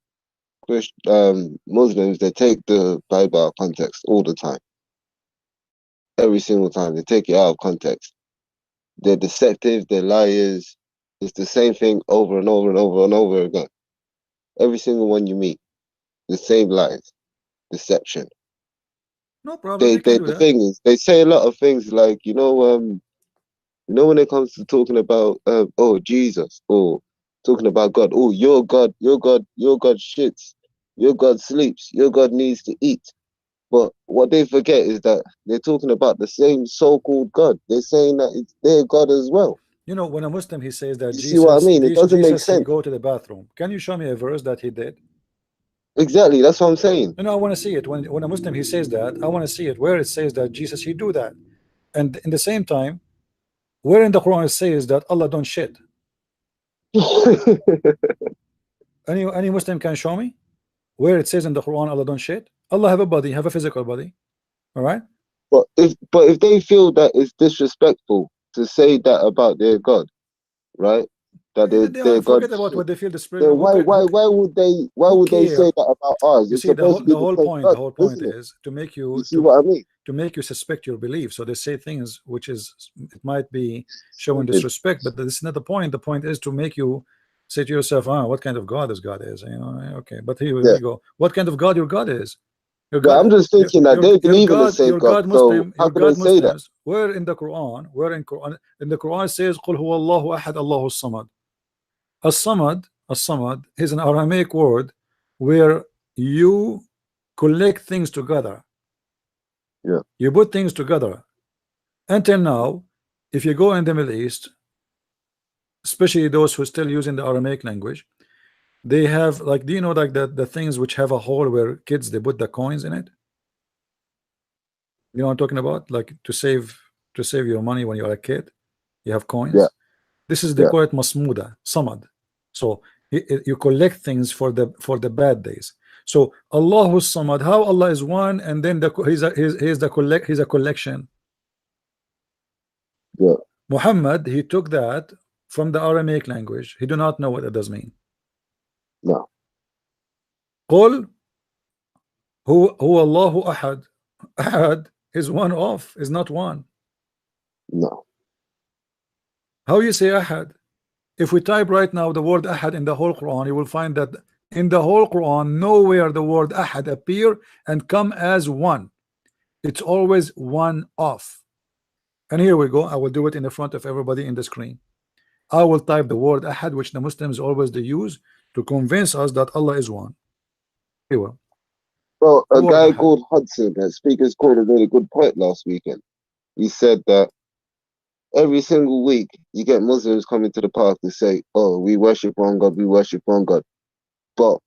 Muslims, they take the Bible out of context all the time. Every single time they take it out of context. They're deceptive, they're liars. It's the same thing over and over and over and over again. Every single one you meet, the same lies, deception. No problem, they can do The that. thing is, they say a lot of things like, when it comes to talking about oh Jesus, or talking about God, oh your God shits, your God sleeps, your God needs to eat. But what they forget is that they're talking about the same so-called God. They're saying that it's their God as well. You know, when a Muslim he says that You see what I mean? It doesn't make Jesus he sense. go to the bathroom. Can you show me a verse that he did? Exactly, that's what I'm saying. You know, I want to see it. When a Muslim he says that, I want to see it where it says that Jesus he do that. And in the same time, where in the Quran it says that Allah don't shit. Any Muslim can show me where it says in the Quran Allah don't shit. Allah have a body, have a physical body. All right. But if they feel that it's disrespectful to say that about their God, right? That their God Forget about what they feel. The spirit. then why would they say Care? that about ours? You It's see, supposed to be the same the God, whole point isn't it? is to make You you see what I mean? to make you suspect your belief. So they say things which is it might be showing Stupid. disrespect, but this is not the point. The point is to make you say to yourself, what kind of God this God is? You know, okay. But here Yeah. we go. What kind of God your God is? Your Yeah, I'm God, just thinking that they believe in the same your God. God So Muslim, how your can they God say that? Muslims. Where in the Quran? In the Quran it says, "Qul huwa Allahu ahad, Allahu samad." As-samad is an Aramaic word where you collect things together. Yeah. You put things together. Until now, if you go in the Middle East, especially those who are still using the Aramaic language, they have like, do you know like the things which have a hole where kids they put the coins in it? You know what I'm talking about? Like to save your money when you're a kid, you have coins. Yeah. This is they Yeah. call it masmuda, samad. So you collect things for the bad days. So Allahu samad, how Allah is one, and then he's a collection. Yeah. Muhammad, he took that from the Aramaic language. He do not know what it does mean. No. Qul huwa Allahu ahad. Ahad is one off, is not one. No. How you say ahad? If we type right now the word ahad in the whole Quran, you will find that in the whole Quran nowhere the word ahad appear and come as one. It's always one off. And here we go. I will do it in the front of everybody in the screen. I will type the word ahad, which the Muslims always they use to convince us that Allah is one. Here we go. Well, The a word guy ahad. called Hudson, that speaker, scored a really good point last weekend. He said that every single week you get Muslims coming to the park to say, "Oh, we worship one God, we worship one God," but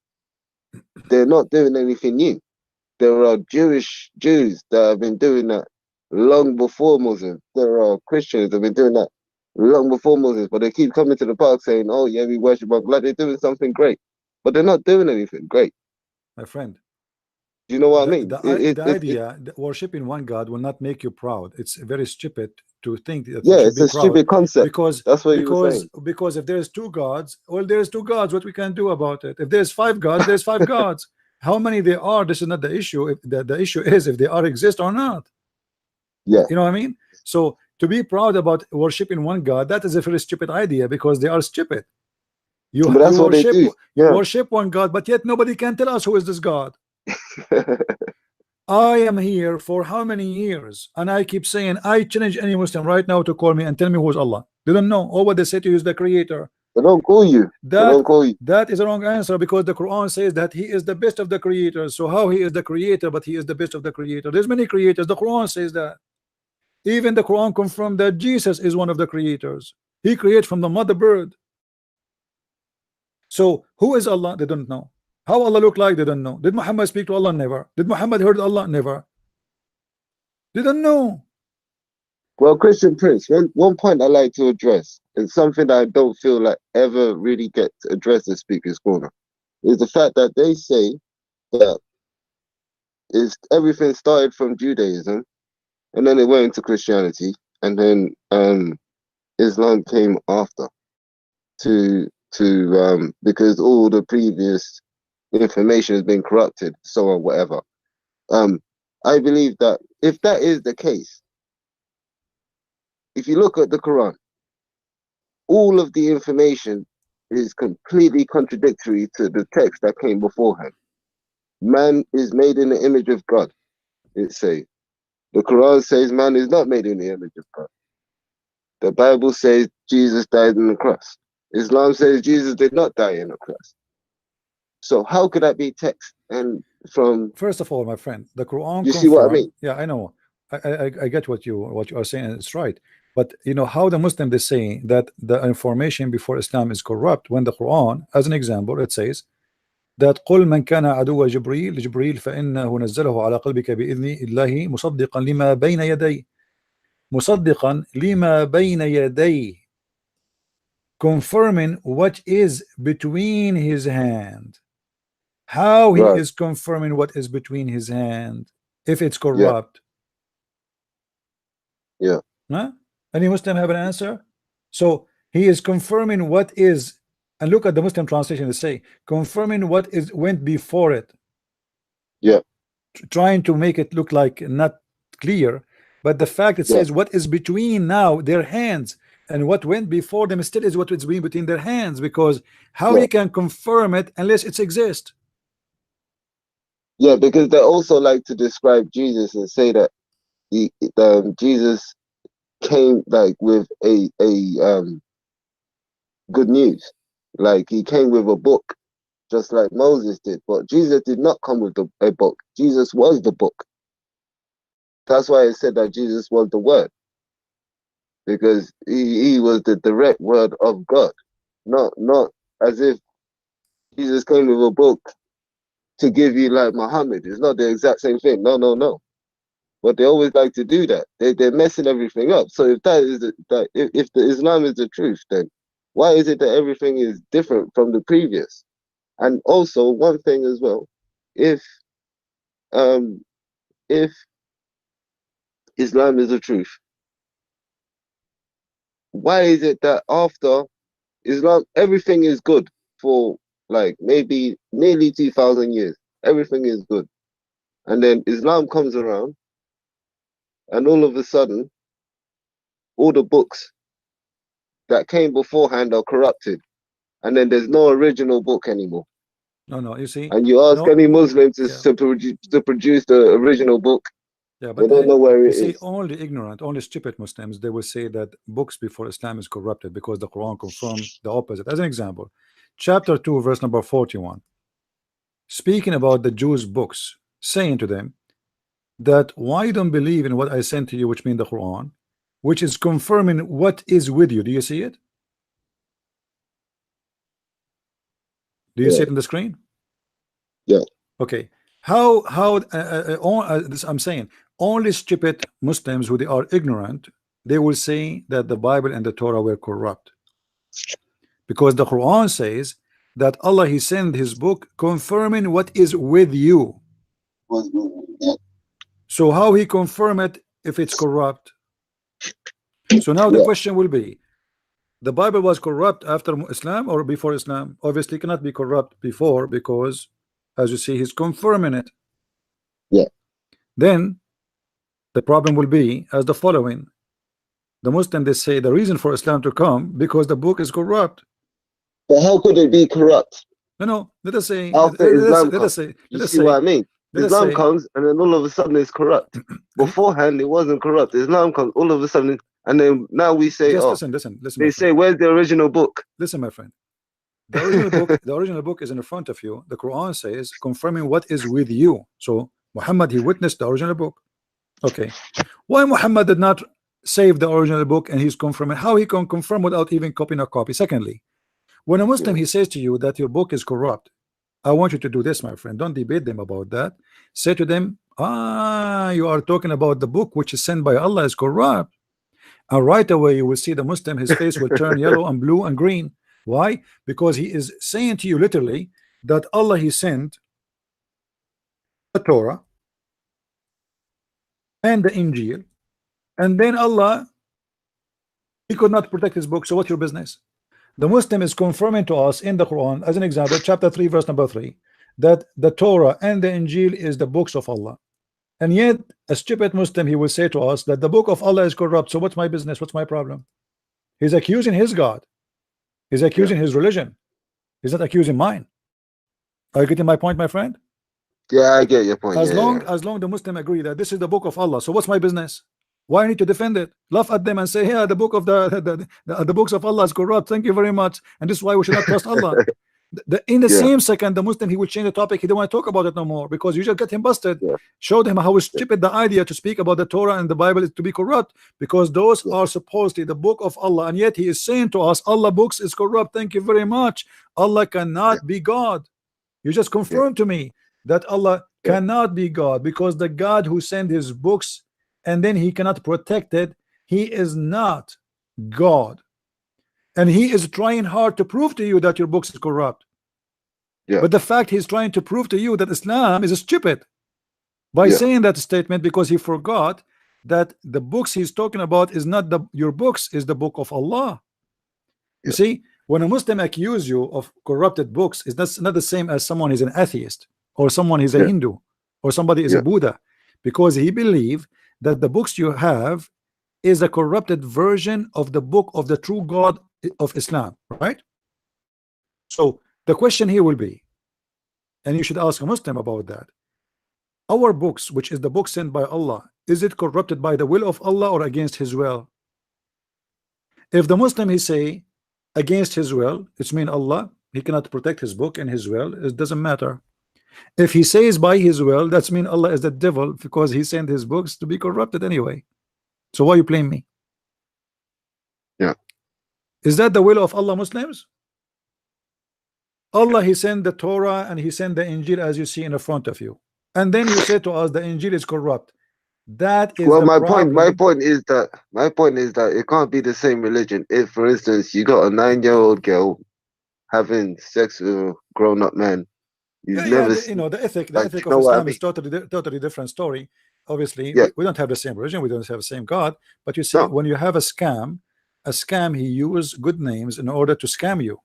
they're not doing anything new. There are Jews that have been doing that long before Muslims. There are Christians that have been doing that long before Muslims, but they keep coming to the park saying, "Oh yeah, we worship one God," like they're doing something great, but they're not doing anything great. My friend, Do you know what I mean? the idea that worshiping one God will not make you proud. It's very stupid to think that you Yeah, should it's be a proud stupid concept. because That's what you were saying. if there's two gods, well, there's two gods. What we can do about it? If there's five gods, there's five gods. How many they are, this is not the issue. If the issue is if they are exist or not. Yeah. You know what I mean? So to be proud about worshiping one God, that is a very stupid idea, because they are stupid. You But that's what they worship, do. you Yeah. worship one God, but yet nobody can tell us who is this God. I am here for how many years, and I keep saying, I challenge any Muslim right now to call me and tell me who is Allah. They don't know. All what they say to you is the creator. They don't call you. They That don't call you. that is a wrong answer, because the Quran says that he is the best of the creators. So how he is the creator, but he is the best of the creator? There's many creators. The Quran says that. Even the Quran confirmed that Jesus is one of the creators. He created from the mother bird. So who is Allah? They don't know. How Allah look like? They don't know. Did Muhammad speak to Allah? Never. Did Muhammad heard Allah? Never. They don't know. Well, Christian Prince, one point I like to address, and something that I don't feel like ever really gets addressed in Speaker's Corner, is the fact that they say that is everything started from Judaism, and then it went into Christianity, and then Islam came after to because all the previous information has been corrupted, so on, whatever. I believe that if that is the case, if you look at the Quran, all of the information is completely contradictory to the text that came beforehand. Man is made in the image of God, it says. The Quran says man is not made in the image of God. The Bible says Jesus died on the cross. Islam says Jesus did not die on the cross. So how could that be text? And from, First of all, my friend, the Quran you see what I confirmed. mean? Yeah, I know. I get what you are saying. It's right. But you know how the Muslim they say that the information before Islam is corrupt, when the Quran, as an example, it says that قل من كان عدو جبريل فإنه نزله على قلبك بإذن الله مصدقا لما بين يديه مصدقا لما بين يديه, confirming what is between his hand. How he Right. is confirming what is between his hand if it's Yeah. corrupt? Yeah. Huh? Any Muslim have an answer? So he is confirming what is, and look at the Muslim translation, they say confirming what is went before it. Yeah. Trying to make it look like not clear, but the fact it Yeah. says what is between now their hands and what went before them still is what is between their hands, because how Yeah. you can confirm it unless it exists? Yeah, because they also like to describe Jesus and say that Jesus came like with a good news, like he came with a book, just like Moses did. But Jesus did not come with a book. Jesus was the book. That's why it said that Jesus was the Word, because he was the direct word of God, not as if Jesus came with a book to give you like Muhammad. It's not the exact same thing. No. But they always like to do that. They're messing everything up. So if that is if the Islam is the truth, then why is it that everything is different from the previous? And also one thing as well, if Islam is the truth, why is it that after Islam everything is good for like maybe nearly 2,000 years? Everything is good. And then Islam comes around and all of a sudden all the books that came beforehand are corrupted, and then there's no original book anymore. No, you see, And you ask no, any Muslim yeah, to produce the original book, yeah, they but don't know where you it see, is. only ignorant, only stupid Muslims, they will say that books before Islam is corrupted because the Quran confirmed the opposite. As an example, chapter 2 verse number 41, speaking about the Jews books, saying to them that why you don't believe in what I sent to you, which means the Quran, which is confirming what is with you. Do you see it? Do you Yeah, see it on the screen? yeah, Okay. This I'm saying only stupid Muslims who they are ignorant, they will say that the Bible and the Torah were corrupt, because the Quran says that Allah he sent his book confirming what is with you. yeah, So how he confirm it if it's corrupt? So now the yeah. question will be, the Bible was corrupt after Islam or before Islam? Obviously cannot be corrupt before, because as you see, he's confirming it. Yeah. Then the problem will be as the following: the Muslim, they say the reason for Islam to come because the book is corrupt. But how could it be corrupt No, let us say, after Islam let us comes? say, You let us see say, what I mean? let us Islam say, comes and then all of a sudden it's corrupt. Beforehand it wasn't corrupt. Islam comes all of a sudden, and then now we say, just oh, listen, my they friend. say, where's the original book? Listen, my friend. The original book is in front of you. The Quran says confirming what is with you. So Muhammad, he witnessed the original book. Okay. Why Muhammad did not save the original book and he's confirming? How he can confirm without even copying a copy? Secondly, when a Muslim he says to you that your book is corrupt, I want you to do this, my friend. Don't debate them about that. Say to them, you are talking about the book which is sent by Allah is corrupt. And right away you will see the Muslim, his face will turn yellow and blue and green. Why? Because he is saying to you literally that Allah, he sent the Torah and the Injil, and then Allah, he could not protect his book. So what's your business? The Muslim is confirming to us in the Quran, as an example, chapter 3 verse number 3, that the Torah and the Injil is the books of Allah. And yet a stupid Muslim, he will say to us that the book of Allah is corrupt. So what's my business? What's my problem? He's accusing his God. He's accusing his religion. He's not accusing mine. Are you getting my point, my friend? Yeah, I get your point. As Yeah, long yeah. as long the Muslim agree that this is the book of Allah, so what's my business? Why I need to defend it? Laugh at them and say, yeah, the book of the books of Allah is corrupt. Thank you very much. And this is why we should not trust Allah. In the Yeah. same second, the Muslim, he will change the topic. He don't want to talk about it no more because you just get him busted. Yeah. Showed him how stupid the idea to speak about the Torah and the Bible is to be corrupt, because those are supposedly the book of Allah, and yet he is saying to us, Allah books is corrupt. Thank you very much. Allah cannot be God. You just confirmed to me that Allah cannot be God, because the God who sent his books and then he cannot protect it, he is not God. And he is trying hard to prove to you that your books is corrupt. Yeah. But the fact he's trying to prove to you that Islam is stupid by saying that statement, because he forgot that the books he's talking about is not your books, is the book of Allah. You see, when a Muslim accuse you of corrupted books, it's not the same as someone is an atheist, or someone is a Hindu, or somebody is a Buddha, because he believes that the books you have is a corrupted version of the book of the true God of Islam, right? So the question here will be, and you should ask a Muslim about that, our books, which is the book sent by Allah, is it corrupted by the will of Allah or against his will? If the Muslim he say against his will, it's mean Allah, he cannot protect his book and his will, it doesn't matter. If he says by his will, that's mean Allah is the devil, because he sent his books to be corrupted anyway. So why you blame me? Yeah. Is that the will of Allah, Muslims? Allah, he sent the Torah and he sent the Injil, as you see in the front of you, and then you say to us the Injil is corrupt. That is my problem. point is that it can't be the same religion. If, for instance, you got a 9-year-old girl having sex with a grown-up man, you've never you know, the ethic like, of you know what I Islam mean? is totally different story. Obviously, Yeah. we don't have the same religion, we don't have the same God, but you see, when you have a scam, he use good names in order to scam you.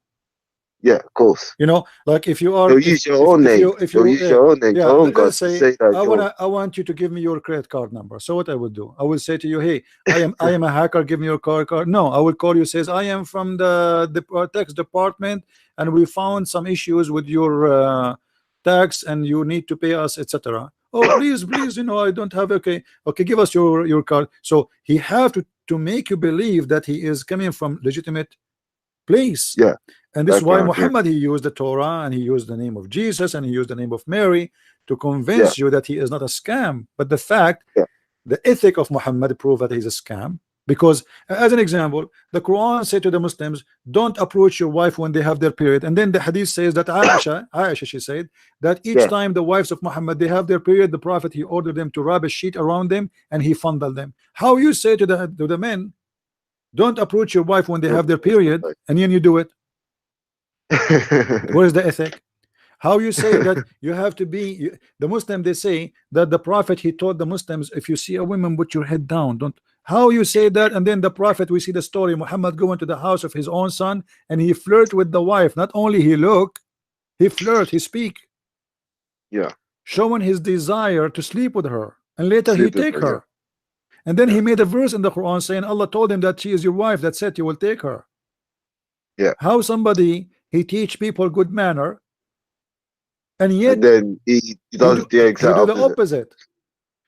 Yeah, of course. You know, like if you are, They'll use your own name. They'll use your own name, your own God, let's to say, say that I want you to give me your credit card number. So what I would do, I will say to you, hey, I am a hacker, give me your card. No, I will call you, says I am from the tax department, and we found some issues with your tax, and you need to pay us, etc. Oh, please, you know, I don't have. Okay, give us your card. So he have to make you believe that he is coming from legitimate place. Yeah. And this is why Background, Muhammad, he used the Torah, and he used the name of Jesus, and he used the name of Mary to convince you that he is not a scam. But the fact, the ethic of Muhammad prove that he's a scam, because as an example, the Quran said to the Muslims, don't approach your wife when they have their period. And then the hadith says that Aisha, she said that each time the wives of Muhammad, they have their period, the Prophet, he ordered them to wrap a sheet around them and he fondled them. How you say to the men, don't approach your wife when they have their period, and then you do it? Where is the ethic? How you say that you have to be the Muslim? They say that the Prophet, he taught the Muslims, if you see a woman, put your head down. Don't. How you say that? And then the Prophet, we see the story, Muhammad going to the house of his own son, and he flirt with the wife. Not only he look, he flirt, he speak. Yeah. showing his desire to sleep with her, and later he Sleep with take her, her. And then Yeah. he made a verse in the Quran saying Allah told him that she is your wife, that's it, you will take her. Yeah. How somebody he teach people good manner, and yet And then he does the he exact do the opposite. opposite.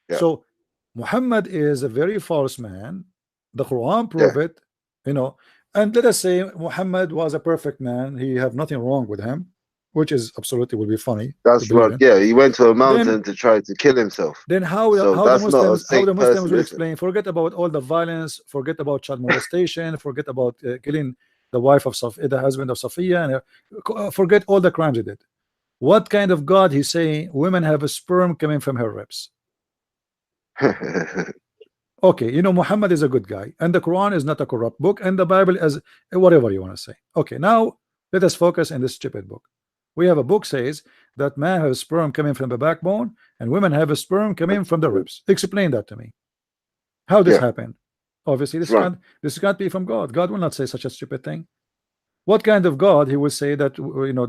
Yeah. So Muhammad is a very false man. The Quran Yeah. prove it, you know. And let us say Muhammad was a perfect man. He have nothing wrong with him, which is absolutely will be funny to That's believe right. in. Yeah, he went to a mountain Then to try to kill himself. how So the that's not a Muslims safe person, will is it? explain? Forget about all the violence. Forget about child molestation. Forget about killing the wife of the husband of Safiya, and forget all the crimes he did. What kind of God he say women have a sperm coming from her ribs? Okay, you know Muhammad is a good guy, and the Quran is not a corrupt book, and the Bible is whatever you want to say. Okay, now let us focus in this stupid book. We have a book says that man has sperm coming from the backbone, and women have a sperm coming from the ribs. Explain that to me. How this Yeah. happened? Obviously, Right. this can't be from God. God will not say such a stupid thing. What kind of God he will say that you know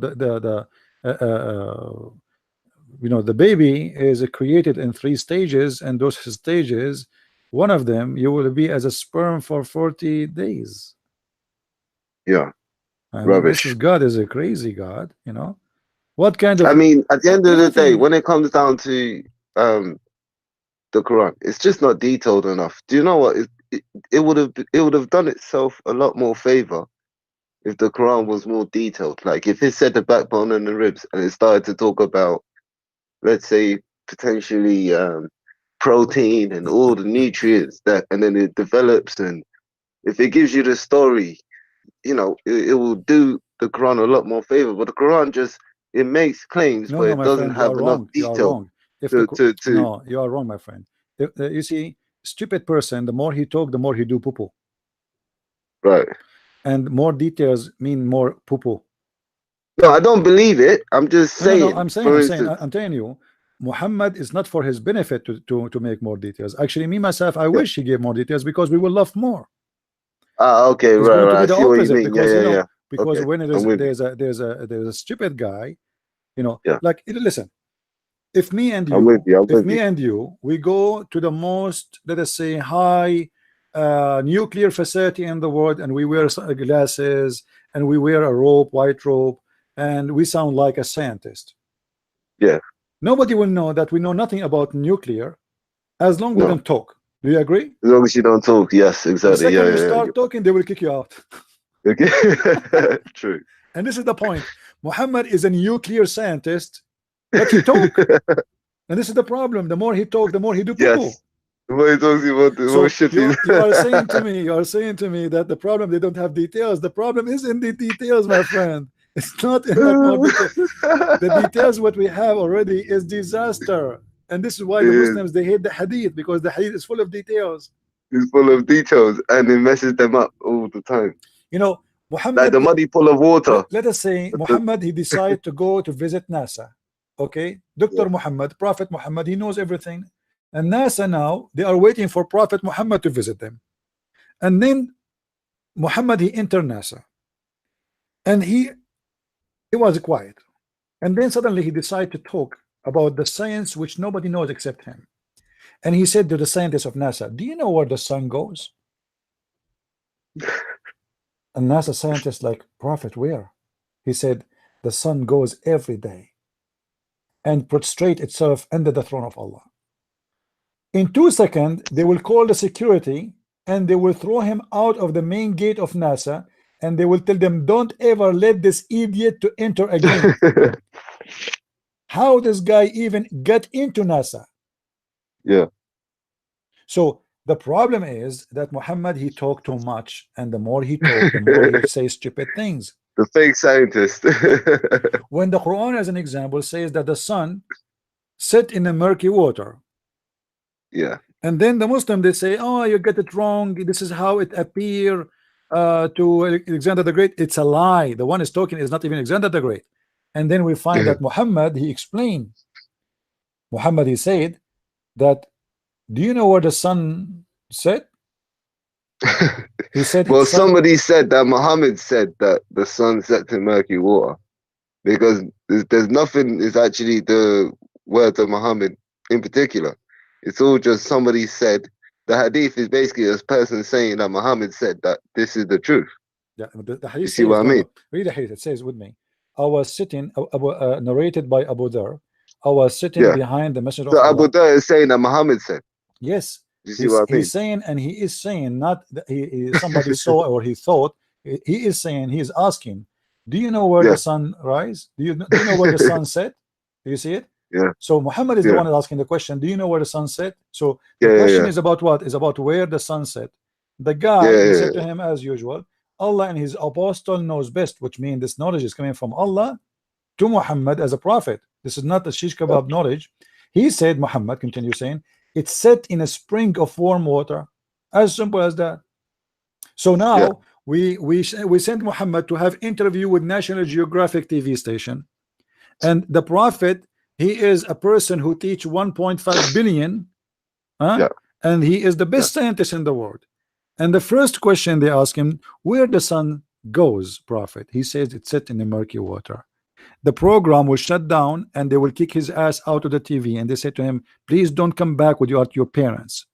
you know the baby is created in 3 stages, and those stages, one of them you will be as a sperm for 40 days. Yeah. I mean, this is Rubbish. God is a crazy God, you know. What kind I of mean, at the end of the day, everything? when it comes down to um the Quran, it's just not detailed enough. Do you know what? It would have done itself a lot more favor if the Quran was more detailed. Like if it said the backbone and the ribs, and it started to talk about, let's say, potentially protein and all the nutrients that, and then it develops, and if it gives you the story, it will do the Quran a lot more favor. But the Quran just, it makes claims, No, but no, it my doesn't friend, you are have enough wrong. You are detail wrong. If the to no, you are wrong, my friend. You see, stupid person, the more he talk, the more he do poo-poo. right. And more details mean more poo-poo. No, I don't believe it. I'm just No, no, no. saying, for instance, I'm telling you, Muhammad is not for his benefit to make more details. Actually, me myself, I wish he gave more details because we will love more. okay, It's right, going to right. be I the see what you opposite mean. Yeah, because yeah, you yeah. know because Okay, when I'm with you. there's a stupid guy, you know, Yeah, like listen, if me and I'm with you, you. I'm if with you. me and you, we go to the most, let us say, high nuclear facility in the world, and we wear glasses, and we wear a robe, white robe, and we sound like a scientist. Yeah, Nobody will know that we know nothing about nuclear as long we no. don't talk. Do you agree? As long as you don't talk, yes, The exactly. Yeah, second you yeah, start talking, they will kick you out. yeah. Okay. True. And this is the point. Muhammad is a nuclear scientist, but he talk. And this is the problem. The more he talk, the more he do poo-poo. Yes. The more he talks, the more So shit he's. you are saying to me, that the problem they don't have details. The problem is in the details, my friend. It's not in that more detail. The details what we have already is disaster. And this is why It the is. Muslims they hate the hadith, because the hadith is full of details. It's full of details, and it messes them up all the time. You know, Like the Muhammad, muddy pool of water. let us say Muhammad, he decided to go to visit NASA. Okay, Yeah. Dr. Muhammad, Prophet Muhammad, he knows everything. And NASA now, they are waiting for Prophet Muhammad to visit them. And then Muhammad, he entered NASA. And he was quiet. And then suddenly he decided to talk about the science which nobody knows except him. And he said to the scientists of NASA, do you know where the sun goes? And NASA scientists like, Prophet, where? He said, the sun goes every day and prostrate itself under the throne of Allah. In 2 seconds, they will call the security and they will throw him out of the main gate of NASA, and they will tell them, don't ever let this idiot to enter again. How this guy even get into NASA? Yeah. So the problem is that Muhammad, he talked too much, and the more he talked, the more he says stupid things. The fake scientist. When the Quran, as an example, says that the sun set in a murky water, Yeah. and then the Muslim they say, oh, you get it wrong, this is how it appear to Alexander the Great. It's a lie. The one is talking is not even Alexander the Great. And then we find that Muhammad, he explained. Muhammad, he said that, do you know where the sun set? He said Well, it's sun. somebody said that Muhammad said that the sun sets in murky water, because there's nothing is actually words of Muhammad in particular. It's all just somebody said. The hadith is basically a person saying that Muhammad said that this is the truth. Yeah, the You hadith see says, what I no, mean? no, read the hadith. It says with me, I was sitting, narrated by Abu Dhar. I was sitting Yeah. behind the Messenger of So Abu Allah. Dhar is saying that Muhammad said. Yes, You see what I mean? he's saying, and he is saying, not that somebody saw or he thought. He is saying, he is asking, do you know where the Yeah. sun rise? Do you know where the sun set? Do you see it? Yeah. So Muhammad is the Yeah. one asking the question, do you know where the sun set? So the Yeah. question Yeah. is about what? Is about where the sun set. The guy, Yeah. he Yeah. said to him, as usual, Allah and his apostle knows best, which means this knowledge is coming from Allah to Muhammad as a prophet. This is not a shish kebab knowledge. He said, Muhammad, continue saying, it's set in a spring of warm water. As simple as that. So now Yeah. we sent Muhammad to have interview with National Geographic TV station, and the prophet, he is a person who teach 1.5 billion, Yeah. and he is the Yeah. best scientist in the world. And the first question they ask him, where the sun goes, prophet? He says it's set in the murky water. The program will shut down and they will kick his ass out of the TV, and they say to him, please don't come back with your parents.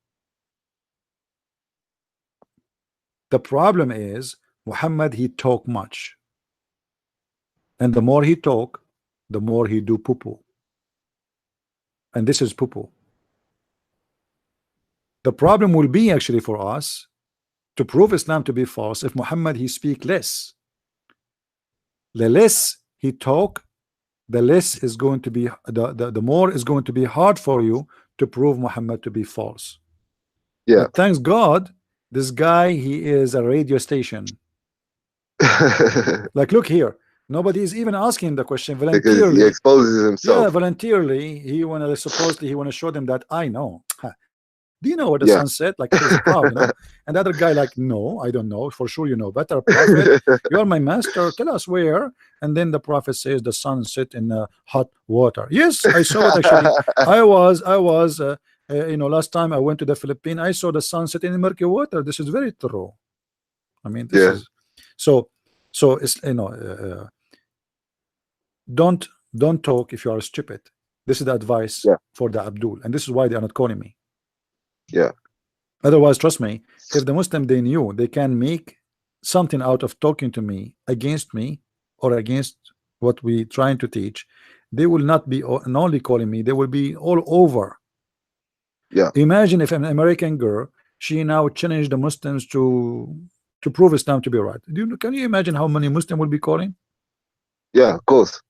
The problem is Muhammad, he talk much, and the more he talk, the more he do poo-poo, and this is poo-poo. The problem will be actually for us to prove Islam to be false if Muhammad, he speak less. The less he talk, the less is going to be the more is going to be hard for you to prove Muhammad to be false. Yeah. But thanks God, this guy, he is a radio station. Like, look here, nobody is even asking the question Because he voluntarily. exposes himself. Yeah, voluntarily, he wanna supposedly he wanna show them that I know. Do you know where the Yeah. sun set? Like, he's proud, And the other guy, like, no, I don't know. For sure, you know better, prophet. You are my master. Tell us where. And then the prophet says the sun set in hot water. Yes, I saw it actually. I was, last time I went to the Philippines, I saw the sun set in murky water. This is very true. I mean, this Yeah. is so. It's don't talk if you are stupid. This is the advice Yeah. for the Abdul, and this is why they are not calling me. Yeah. Otherwise, trust me, if the Muslim, they knew they can make something out of talking to me against me or against what we trying to teach, they will not be not only calling me, they will be all over. Yeah. Imagine if an American girl, she now challenged the Muslims to prove Islam to be right. Can you imagine how many Muslims will be calling? Yeah. Of course.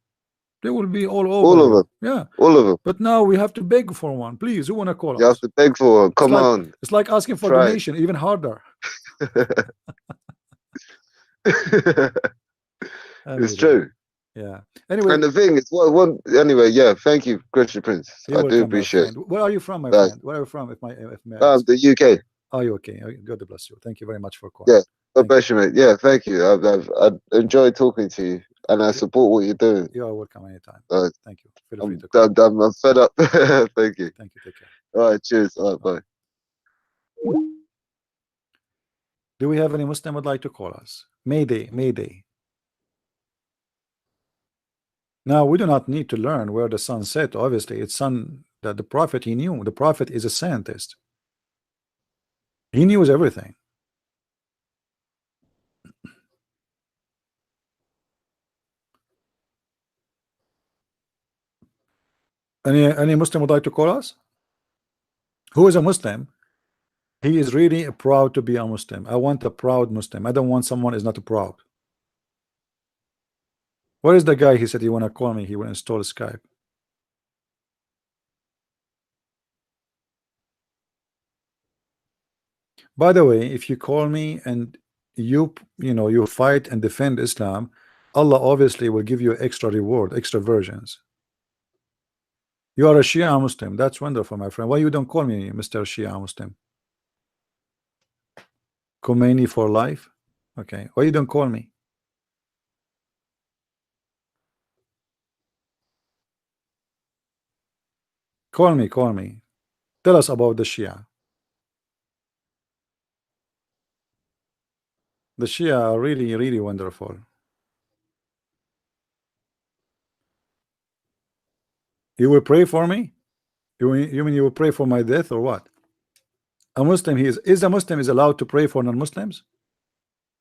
They will be all All over of you. them. Yeah. All of them. But now we have to beg for one. Please, who wanna call You us? have to beg for one. Come like, on. It's like asking for Try. donation, even harder. It's true. Yeah. Anyway, And the thing is, anyway, yeah. Thank you, Christian Prince. you're I do welcome, my appreciate it. friend. Where are you from, my Guys. friend? Where are you from? If may I ask? The UK. Are you okay? God bless you. Thank you very much for calling. Yeah. God Thank bless you, mate. Yeah. Thank you. I've enjoyed talking to you, and I support what you're doing. You are welcome anytime. Uh, Thank you. Feel free to call. I'm fed up. Thank you. Thank you. Take care. All right. Cheers. All right. Bye. Do we have any Muslim would like to call us? Mayday, Mayday. Now we do not need to learn where the sun set. Obviously, it's sun that the prophet, he knew. The prophet is a scientist. He knew everything. Any Muslim would like to call us? Who is a Muslim? He is really proud to be a Muslim. I want a proud Muslim. I don't want someone is not proud. Where is the guy? He said he want to call me. He will install Skype. By the way, if you call me and you fight and defend Islam, Allah obviously will give you extra reward, extra versions. You are a Shia Muslim. That's wonderful, my friend. Why you don't call me Mr. Shia Muslim? Khomeini for life. Okay. Why you don't call me? Call me. Tell us about the Shia. The Shia are really, really wonderful. 。You will pray for me? You mean you will pray for my death or what? A Muslim, is a Muslim is allowed to pray for non-Muslims?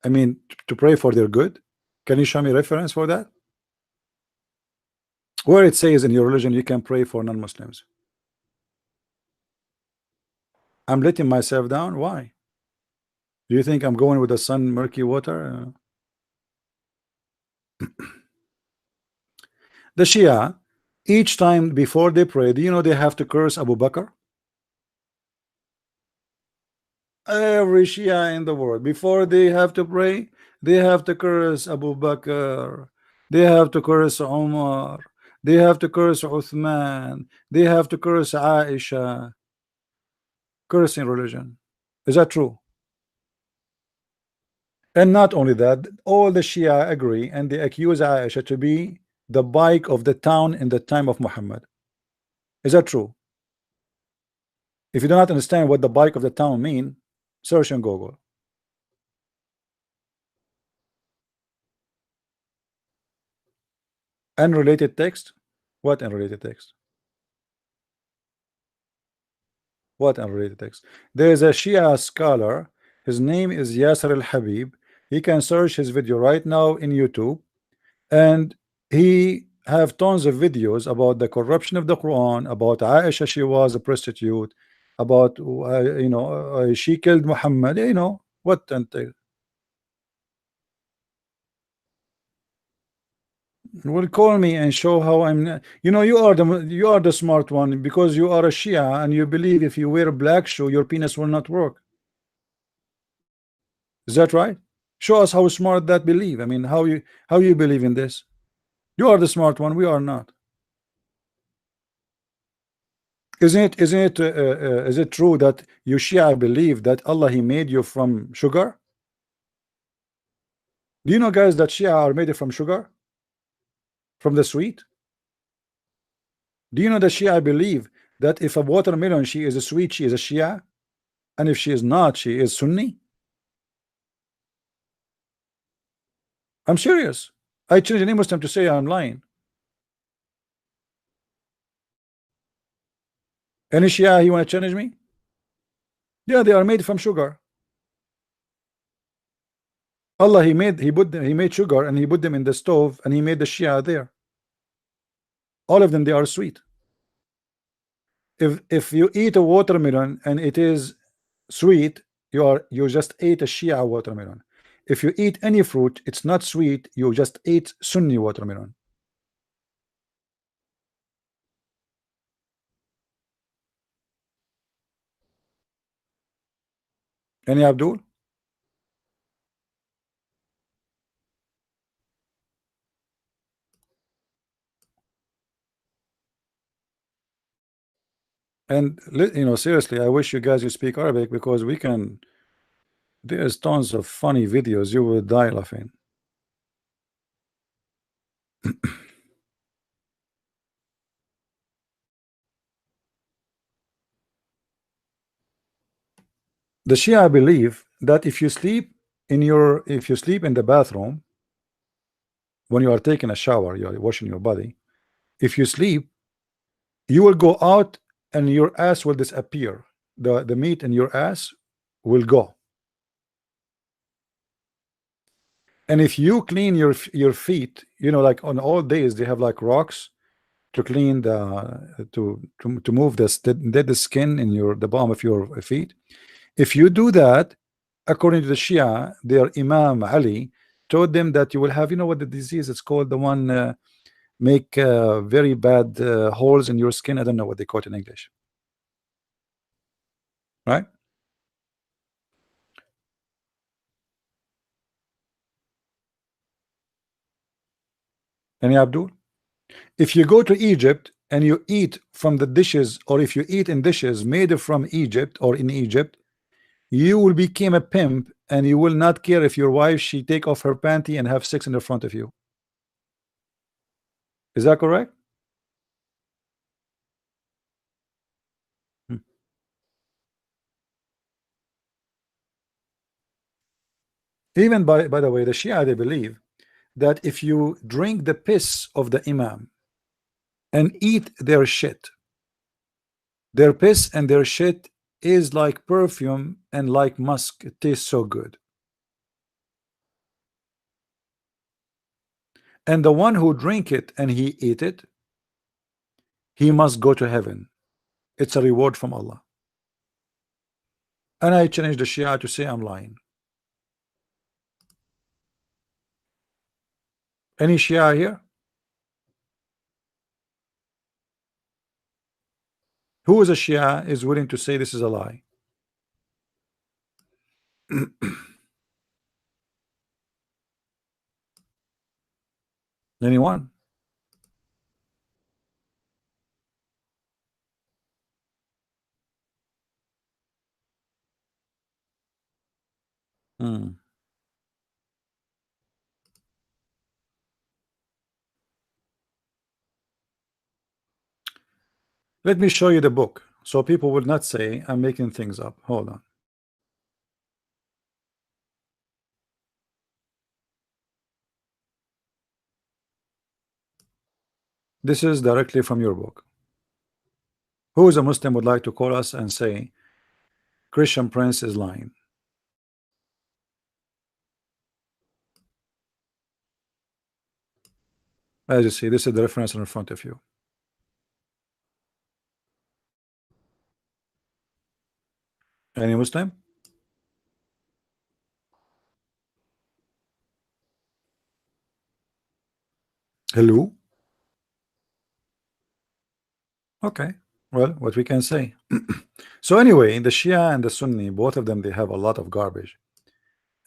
I mean, to pray for their good? Can you show me reference for that? Where it says in your religion you can pray for non-Muslims? I'm letting myself down. Why? Do you think I'm going with the sun, murky water? The Shia, each time before they pray, do you know they have to curse Abu Bakr? Every Shia in the world, before they have to pray, they have to curse Abu Bakr, they have to curse Umar, they have to curse Uthman, they have to curse Aisha. Cursing religion. Is that true? And not only that, all the Shia agree and they accuse Aisha to be the bike of the town in the time of Muhammad. Is that true? If you do not understand what the bike of the town mean, search on Google. Unrelated text? What unrelated text? What unrelated text? There is a Shia scholar. His name is Yasser al-Habib. He can search his video right now in YouTube, and he have tons of videos about the corruption of the Quran, about Aisha, she was a prostitute, about she killed Muhammad, what, and will call me and show how I'm, you are the smart one, because you are a Shia and you believe if you wear a black shoe your penis will not work. Is that right? Show us how smart that believe. I mean, how you believe in this. You are the smart one, we are not. Is it true that you Shia believe that Allah he made you from sugar? Do you know, guys, that Shia are made from sugar, from the sweet? Do you know that Shia believe that if a watermelon she is a sweet, she is a Shia, and if she is not, she is Sunni? I'm serious. I challenge any Muslim to say I'm lying. Any Shia, you want to challenge me? Yeah, they are made from sugar. Allah he made sugar and he put them in the stove and he made the Shia there. All of them, they are sweet. If you eat a watermelon and it is sweet, you just ate a Shia watermelon. If you eat any fruit, it's not sweet, you just ate Sunni watermelon. Any Abdul? And seriously, I wish you guys you speak Arabic, because there's tons of funny videos, you will die laughing. The Shia believe that if you sleep in the bathroom when you are taking a shower, you are washing your body, if you sleep, you will go out and your ass will disappear. The meat in your ass will go. And if you clean your feet, like on all days they have like rocks to clean to move the dead skin in the bottom of your feet. If you do that, according to the Shia, their Imam Ali told them that you will have, what the disease is called, the one make very bad holes in your skin. I don't know what they call it in English, right? Any Abdul? If you go to Egypt and you eat from the dishes, or if you eat in dishes made from Egypt or in Egypt, you will become a pimp and you will not care if your wife she take off her panty and have sex in the front of you. Is that correct? Even by the way, the Shia, they believe that if you drink the piss of the Imam, and eat their shit. Their piss and their shit is like perfume and like musk. It tastes so good. And the one who drink it and he eat it, he must go to heaven. It's a reward from Allah. And I challenge the Shia to say I'm lying. Any Shia here? Who is a Shia is willing to say this is a lie? Anyone? Hmm. Let me show you the book so people will not say I'm making things up. Hold on. This is directly from your book. Who is a Muslim would like to call us and say Christian Prince is lying? As you see, this is the reference in front of you. Any Muslim? Hello? Okay. Well, what we can say. So anyway, the Shia and the Sunni, both of them, they have a lot of garbage.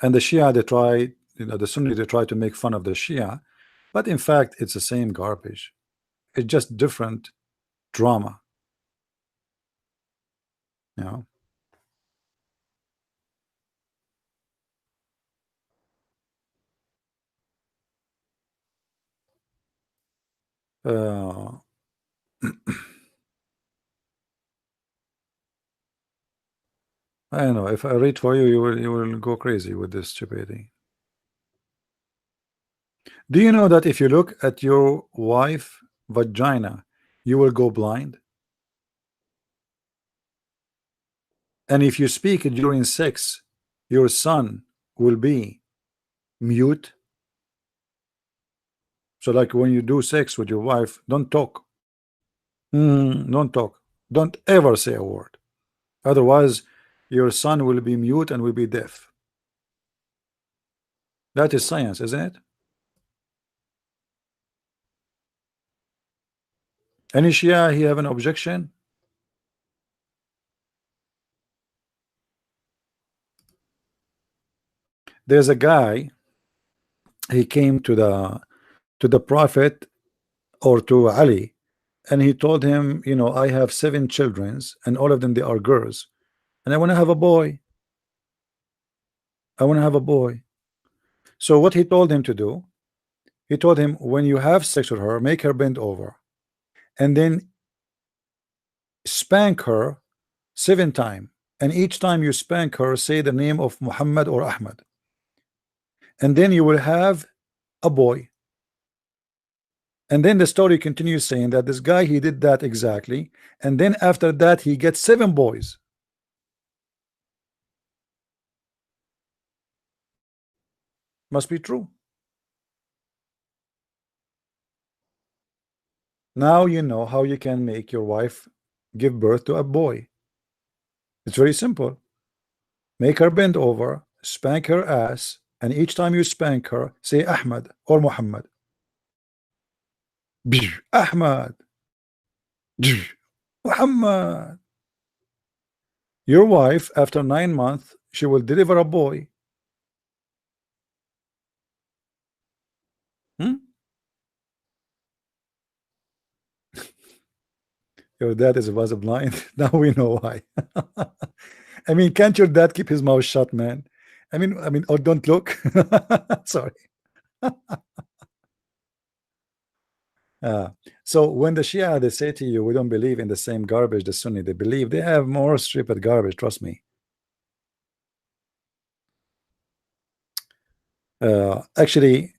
And the Shia, they try, the Sunni, they try to make fun of the Shia, but in fact, it's the same garbage. It's just different drama. You know. Uh, I don't know. If I read for you, you will go crazy with this stupidity. Do you know that if you look at your wife vagina, you will go blind? And if you speak during sex, your son will be mute. So like when you do sex with your wife, don't talk. Don't talk. Don't ever say a word. Otherwise, your son will be mute and will be deaf. That is science, isn't it? Any Shia, he have an objection? There's a guy, he came to the Prophet or to Ali, and he told him, you know, I have 7 children, and all of them they are girls, and I want to have a boy. I want to have a boy. So what he told him to do, he told him, when you have sex with her, make her bend over, and then spank her 7 times, and each time you spank her, say the name of Muhammad or Ahmad, and then you will have a boy. And then the story continues saying that this guy, he did that exactly, and then after that he gets 7 boys. Must be true. Now you know how you can make your wife give birth to a boy. It's very simple. Make her bend over, spank her ass, and each time you spank her, say Ahmad or Muhammad. Ahmad, Muhammad. Your wife, after 9 months, she will deliver a boy. Your dad was blind. Now we know why. I mean, can't your dad keep his mouth shut, man? I mean, or don't look. Sorry. So when the Shia, they say to you, we don't believe in the same garbage the Sunni they believe, they have more stupid garbage, trust me. Actually,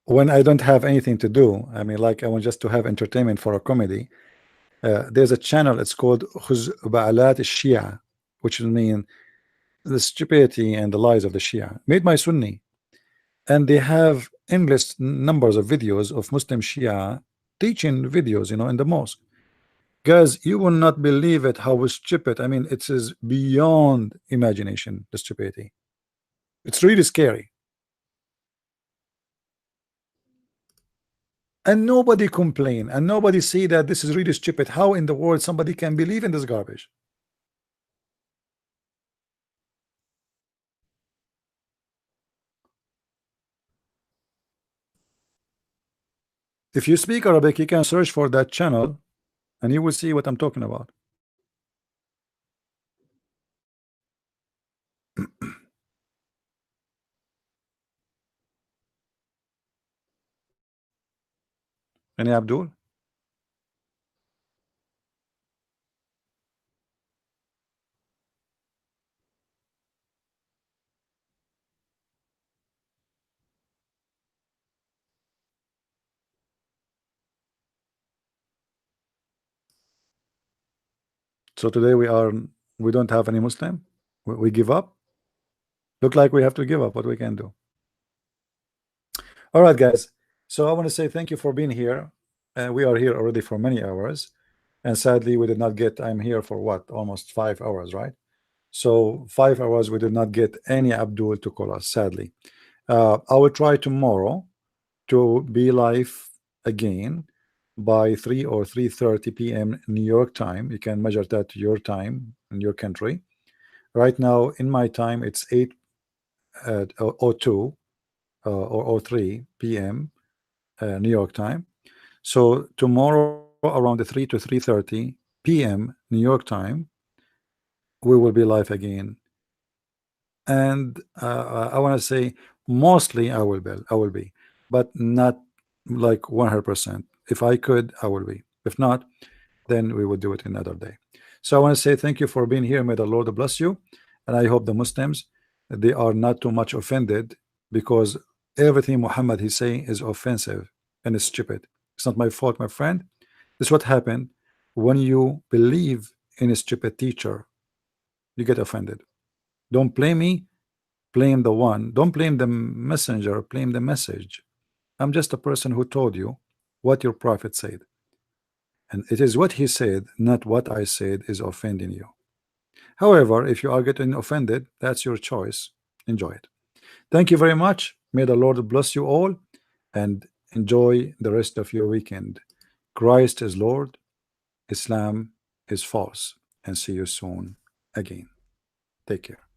when I don't have anything to do, I mean, like I want just to have entertainment for a comedy, there's a channel, it's called Khuzba'alat Shia, which will mean the stupidity and the lies of the Shia, made by Sunni. And they have endless numbers of videos of Muslim Shia teaching videos, in the mosque. Guys, you will not believe it how stupid. I mean, it is beyond imagination, the stupidity. It's really scary. And nobody complain, and nobody say that this is really stupid. How in the world somebody can believe in this garbage? If you speak Arabic, you can search for that channel and you will see what I'm talking about. Any Abdul? So today we don't have any Muslim. We give up. Look like we have to give up. What we can do. All right, guys. So I want to say thank you for being here. We are here already for many hours, and sadly we did not get. I'm here for what, almost 5 hours, right? So 5 hours we did not get any Abdul to call us. Sadly, I will try tomorrow to be live again by 3 or 3:30 p.m. New York time. You can measure that to your time in your country. Right now in my time it's 8 or 2 or 3 p.m. New York time. So tomorrow around the 3 to 3:30 p.m. New York time we will be live again. And I want to say mostly I will be, but not like 100%. If I could, I will be. If not, then we will do it another day. So I want to say thank you for being here. May the Lord bless you, and I hope the Muslims, they are not too much offended, because everything Muhammad is saying is offensive and is stupid. It's not my fault, my friend. This is what happened when you believe in a stupid teacher. You get offended. Don't blame me, blame the one. Don't blame the messenger, blame the message. I'm just a person who told you what your prophet said, and it is what he said, not what I said, is offending you. However, if you are getting offended, that's your choice. Enjoy it. Thank you very much. May the Lord bless you all, and enjoy the rest of your weekend. Christ is Lord, Islam is false, and see you soon again. Take care.